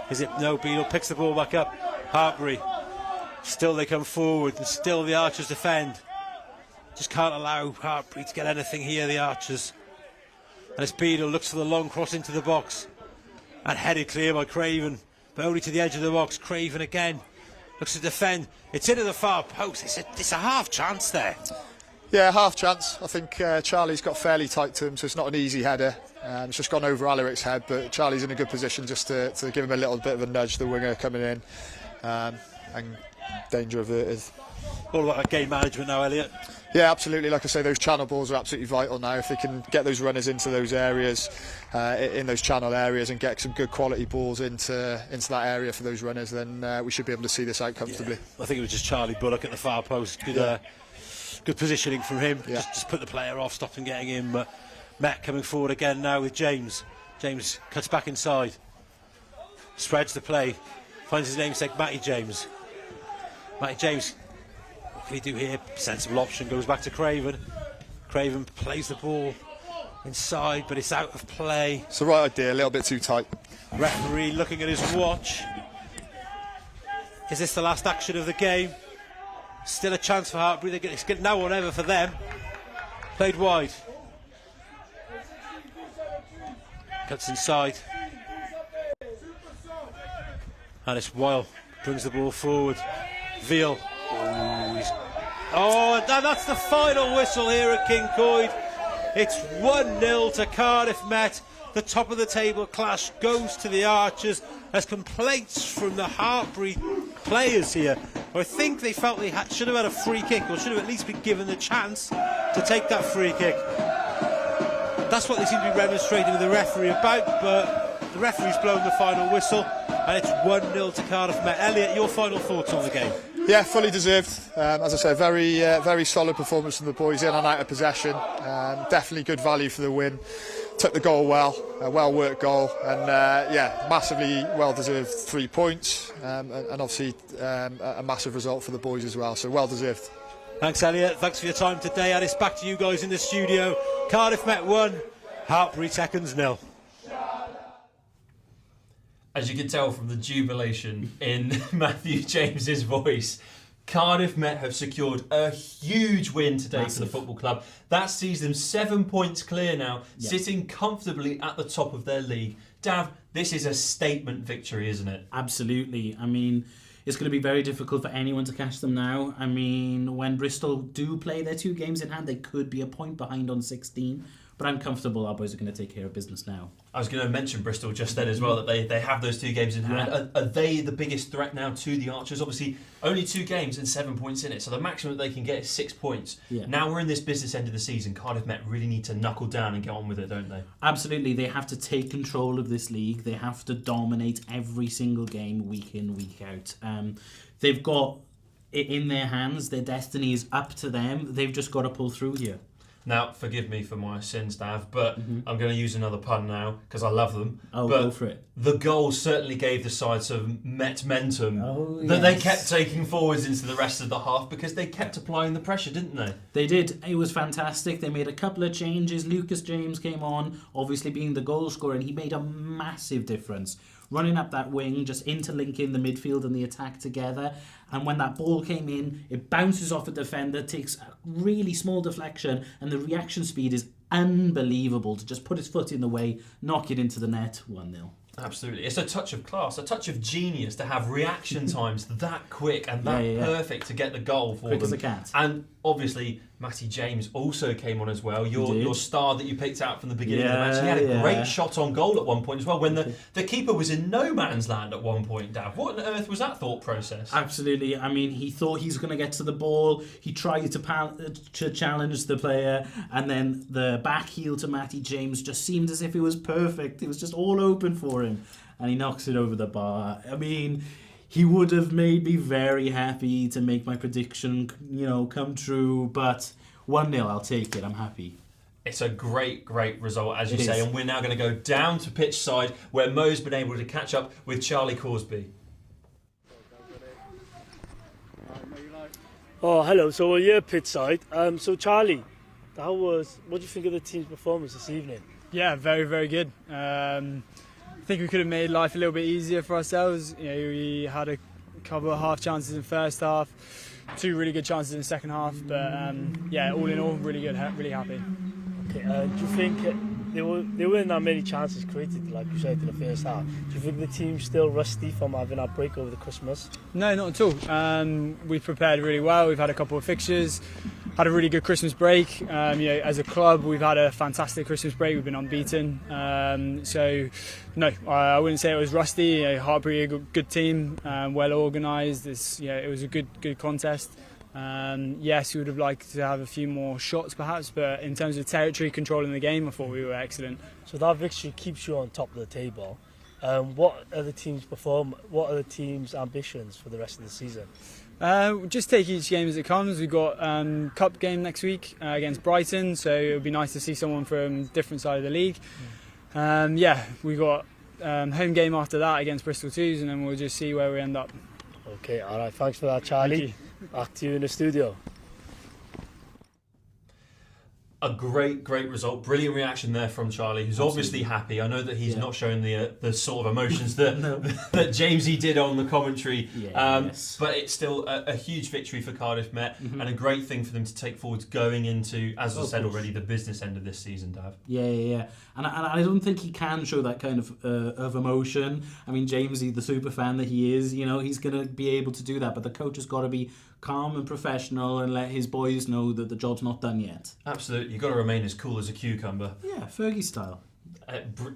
[SPEAKER 14] Is it? No, Beadle picks the ball back up. Hartpury. Still they come forward, and still the Archers defend. Just can't allow Hartpury to get anything here, the Archers. And as Beadle looks for the long cross into the box. And headed clear by Craven, but only to the edge of the box. Craven again looks to defend. It's into the far post. It's a half chance there.
[SPEAKER 15] Yeah, half chance. I think Charlie's got fairly tight to him, so it's not an easy header. It's just gone over Alaric's head, but Charlie's in a good position just to give him a little bit of a nudge, the winger coming in, and danger averted.
[SPEAKER 14] All about that game management now, Elliot.
[SPEAKER 15] Yeah, absolutely. Like I say, those channel balls are absolutely vital now. If they can get those runners into those areas, in those channel areas, and get some good quality balls into that area for those runners, then we should be able to see this out comfortably.
[SPEAKER 14] Yeah. I think it was just Charlie Bullock at the far post. Good positioning from him. Yeah. Just put the player off, stop him getting in. But Matt coming forward again now with James. James cuts back inside. Spreads the play. Finds his namesake, Matty James. Matty James, what can he do here? Sensible option, goes back to Craven. Craven plays the ball inside, but it's out of play.
[SPEAKER 15] It's the right idea, a little bit too tight.
[SPEAKER 14] Referee looking at his watch. Is this the last action of the game? Still a chance for Hartpury. It's good now or never for them. Played wide. Cuts inside. And it's Weil. Brings the ball forward. Veal. Oh, and that's the final whistle here at King Coyd. It's 1-0 to Cardiff Met. The top of the table clash goes to the Archers as complaints from the Hartpury players here I think they felt they should have had a free kick, or should have at least been given the chance to take that free kick. That's what they seem to be remonstrating with the referee about, but the referee's blown the final whistle, and it's 1-0 to Cardiff Met. Elliot, your final thoughts on the game?
[SPEAKER 15] Yeah, fully deserved. As I said, very solid performance from the boys in and out of possession. Definitely good value for the win. Took the goal well, a well-worked goal, and massively well-deserved 3 points, and obviously a massive result for the boys as well, so well-deserved.
[SPEAKER 14] Thanks, Elliot. Thanks for your time today, and it's back to you guys in the studio. Cardiff Met 1, Hartpury Seconds 0.
[SPEAKER 5] As you can tell from the jubilation in Matthew James's voice, Cardiff Met have secured a huge win today for the football club. That sees them 7 points clear now, sitting comfortably at the top of their league. Dav, this is a statement victory, isn't it?
[SPEAKER 6] Absolutely. I mean, it's going to be very difficult for anyone to catch them now. I mean, when Bristol do play their 2 games in hand, they could be a point behind on 16. But I'm comfortable our boys are going to take care of business now.
[SPEAKER 5] I was going to mention Bristol just then as well, that they have those 2 games in hand.
[SPEAKER 6] Yeah.
[SPEAKER 5] Are they the biggest threat now to the Archers? Obviously, only 2 games and 7 points in it, so the maximum that they can get is 6 points.
[SPEAKER 6] Yeah.
[SPEAKER 5] Now we're in this business end of the season. Cardiff Met really need to knuckle down and get on with it, don't they?
[SPEAKER 6] Absolutely. They have to take control of this league. They have to dominate every single game, week in, week out. They've got it in their hands. Their destiny is up to them. They've just got to pull through here.
[SPEAKER 5] Now, forgive me for my sins, Dav, but I'm going to use another pun now because I love them.
[SPEAKER 6] Oh,
[SPEAKER 5] but
[SPEAKER 6] go for it.
[SPEAKER 5] The goal certainly gave the side some Met-mentum that
[SPEAKER 6] yes.
[SPEAKER 5] they kept taking forwards into the rest of the half because they kept applying the pressure, didn't they?
[SPEAKER 6] They did. It was fantastic. They made a couple of changes. Lucas James came on, obviously being the goal scorer, and he made a massive difference. Running up that wing, just interlinking the midfield and the attack together. And when that ball came in, it bounces off a defender, takes a really small deflection, and the reaction speed is unbelievable to just put his foot in the way, knock it into the net, 1-0.
[SPEAKER 5] Absolutely. It's a touch of class, a touch of genius to have reaction times that quick and that perfect to get the goal for
[SPEAKER 6] Quick
[SPEAKER 5] them.
[SPEAKER 6] as a cat.
[SPEAKER 5] And obviously, Matty James also came on as well. Your star that you picked out from the beginning of the match. He had a great shot on goal at one point as well when the keeper was in no man's land at one point, Dav. What on earth was that thought process?
[SPEAKER 6] Absolutely. I mean, he thought he's going to get to the ball. He tried to challenge the player, and then the back heel to Matty James just seemed as if it was perfect. It was just all open for him, and he knocks it over the bar. I mean, he would have made me very happy to make my prediction, come true, but 1-0, I'll take it. I'm happy.
[SPEAKER 5] It's a great result, as you say, and we're now going to go down to pitch side where Mo's been able to catch up with Charlie Corsby.
[SPEAKER 2] Oh, hello. So we're here pitch side. So Charlie, what do you think of the team's performance this evening?
[SPEAKER 20] Yeah, very good. I think we could have made life a little bit easier for ourselves. We had a couple of half chances in first half, 2 really good chances in the second half, but all in all, really good, really happy.
[SPEAKER 2] Okay, do you think there weren't that many chances created, like you said, in the first half? Do you think the team's still rusty from having a break over the Christmas?
[SPEAKER 20] No, not at all. We've prepared really well. We've had a couple of fixtures, had a really good Christmas break. As a club, we've had a fantastic Christmas break. We've been unbeaten. No, I wouldn't say it was rusty. Hartpury, a good team, well organised. It was a good contest. Yes, we would have liked to have a few more shots perhaps, but in terms of territory control in the game, I thought we were excellent.
[SPEAKER 2] So that victory keeps you on top of the table. What are the team's ambitions for the rest of the season?
[SPEAKER 20] Just take each game as it comes. We've got cup game next week against Brighton, so it would be nice to see someone from a different side of the league. We've got home game after that against Bristol Twos, and then we'll just see where we end up.
[SPEAKER 2] Okay, all right. Thanks for that, Charlie. Back to you in the studio.
[SPEAKER 5] A great result. Brilliant reaction there from Charlie, who's obviously happy. I know that he's not showing the sort of emotions that that Jamesy did on the commentary. But it's still a huge victory for Cardiff Met and a great thing for them to take forwards going into, as I said already, the business end of this season, Dav.
[SPEAKER 6] Yeah. And I don't think he can show that kind of emotion. I mean, Jamesy, the super fan that he is, he's going to be able to do that. But the coach has got to be calm and professional and let his boys know that the job's not done yet.
[SPEAKER 5] Absolutely. You've got to remain as cool as a cucumber.
[SPEAKER 6] Yeah, Fergie style.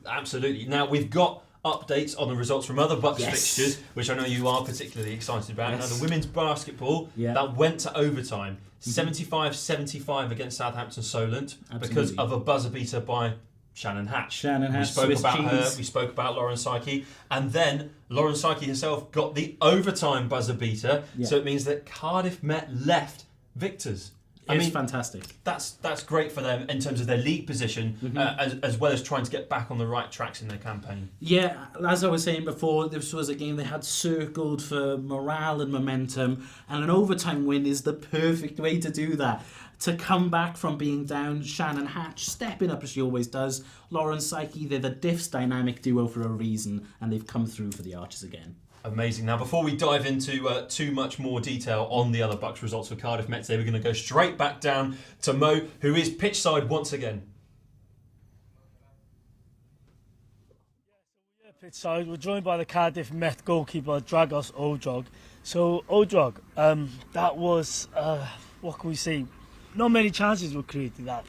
[SPEAKER 5] Absolutely. Now, we've got updates on the results from other BUCS
[SPEAKER 6] Yes.
[SPEAKER 5] fixtures, which I know you are particularly excited about.
[SPEAKER 6] Yes.
[SPEAKER 5] Now, the women's basketball, that went to overtime. 75-75 against Southampton Solent because
[SPEAKER 6] Absolutely.
[SPEAKER 5] of a buzzer beater by Shannon Hatch.
[SPEAKER 6] Shannon Hatch,
[SPEAKER 5] We spoke
[SPEAKER 6] Swiss
[SPEAKER 5] about her,
[SPEAKER 6] cheese.
[SPEAKER 5] we spoke about Lauren Psyche, and then Lauren Psyche herself got the overtime buzzer beater,
[SPEAKER 6] Yeah.
[SPEAKER 5] so it means that Cardiff Met left victors.
[SPEAKER 6] It's fantastic.
[SPEAKER 5] That's great for them in terms of their league position, as well as trying to get back on the right tracks in their campaign.
[SPEAKER 6] Yeah, as I was saying before, this was a game they had circled for morale and momentum, and an overtime win is the perfect way to do that. To come back from being down, Shannon Hatch stepping up as she always does, Lauren Psyche, they're the Diffs dynamic duo for a reason, and they've come through for the Archers again.
[SPEAKER 5] Amazing. Now, before we dive into too much more detail on the other BUCS results for Cardiff Met today, we're going to go straight back down to Mo, who is pitchside once again.
[SPEAKER 2] Pitchside, we're joined by the Cardiff Met goalkeeper Dragos Ojog. So Ojog, that was what can we say? Not many chances were created that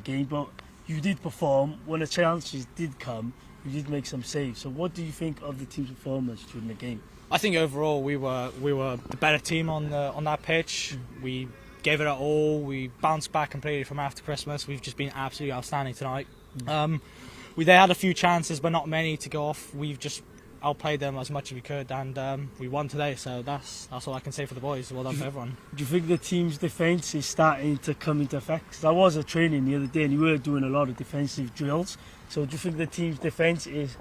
[SPEAKER 2] game, but you did perform. When the chances did come, you did make some saves. So what do you think of the team's performance during the game?
[SPEAKER 21] I think overall we were the better team on that pitch. We gave it our all. We bounced back completely from after Christmas. We've just been absolutely outstanding tonight. They had a few chances, but not many to go off. We've just outplayed them as much as we could, and we won today. So that's all I can say for the boys. Well done for everyone.
[SPEAKER 2] Do you think the team's defence is starting to come into effect? 'Cause I was at training the other day and you were doing a lot of defensive drills. So do you think the team's defence is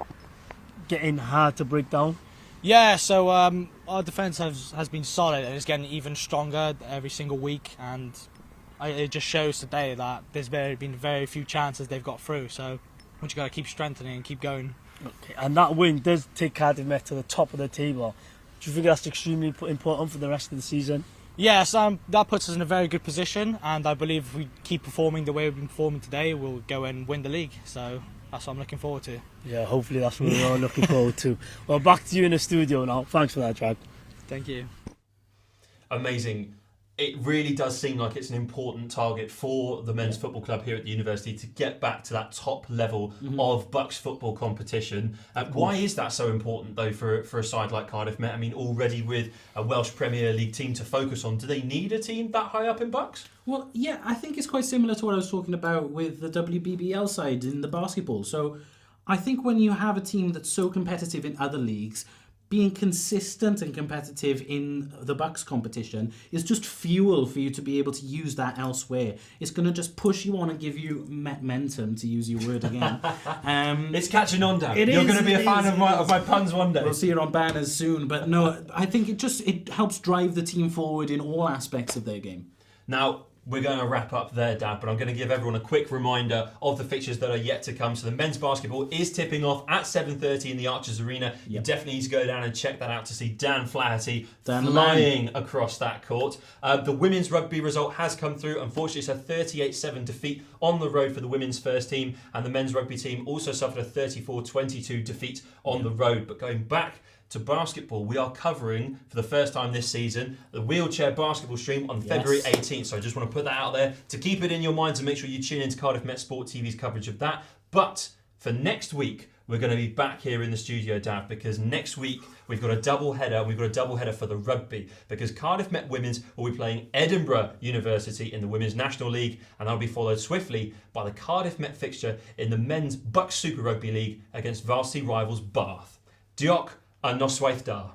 [SPEAKER 2] getting hard to break down?
[SPEAKER 21] Yeah, so our defence has been solid and it's getting even stronger every single week, and it just shows today that there's been very few chances they've got through. So we just got to keep strengthening and keep going.
[SPEAKER 2] Okay, and that win does take Cardiff Met to the top of the table. Do you think that's extremely important for the rest of the season?
[SPEAKER 21] Yes, that puts us in a very good position, and I believe if we keep performing the way we've been performing today, we'll go and win the league. So that's what I'm looking forward to.
[SPEAKER 2] Yeah, hopefully that's what we're all looking forward to. Well, back to you in the studio now. Thanks for that, Drag.
[SPEAKER 21] Thank you.
[SPEAKER 5] Amazing. It really does seem like it's an important target for the men's football club here at the university to get back to that top level of BUCS football competition. Why is that so important, though, for a side like Cardiff Met? I mean, already with a Welsh Premier League team to focus on, do they need a team that high up in BUCS?
[SPEAKER 6] Well, yeah, I think it's quite similar to what I was talking about with the WBBL side in the basketball. So I think when you have a team that's so competitive in other leagues, being consistent and competitive in the BUCS competition is just fuel for you to be able to use that elsewhere. It's going to just push you on and give you momentum, to use your word again.
[SPEAKER 5] It's catching on, Dan.
[SPEAKER 6] You're
[SPEAKER 5] going to be a fan of my puns one day.
[SPEAKER 6] We'll see it on banners soon. But no, I think it helps drive the team forward in all aspects of their game.
[SPEAKER 5] Now, we're going to wrap up there, Dad, but I'm going to give everyone a quick reminder of the fixtures that are yet to come. So the men's basketball is tipping off at 7:30 in the Archers Arena. You definitely need to go down and check that out to see Dan Flaherty flying across that court. The women's rugby result has come through. Unfortunately, it's a 38-7 defeat on the road for the women's first team, and the men's rugby team also suffered a 34-22 defeat on the road. But going back to basketball, we are covering for the first time this season the wheelchair basketball stream on February 18th. So I just want to put that out there to keep it in your minds and make sure you tune into Cardiff Met Sport TV's coverage of that. But for next week, we're going to be back here in the studio, Dav, because next week we've got a double header. We've got a double header for the rugby because Cardiff Met Women's will be playing Edinburgh University in the Women's National League, and that'll be followed swiftly by the Cardiff Met fixture in the Men's BUCS Super Rugby League against varsity rivals Bath. Diolch a noswaith da.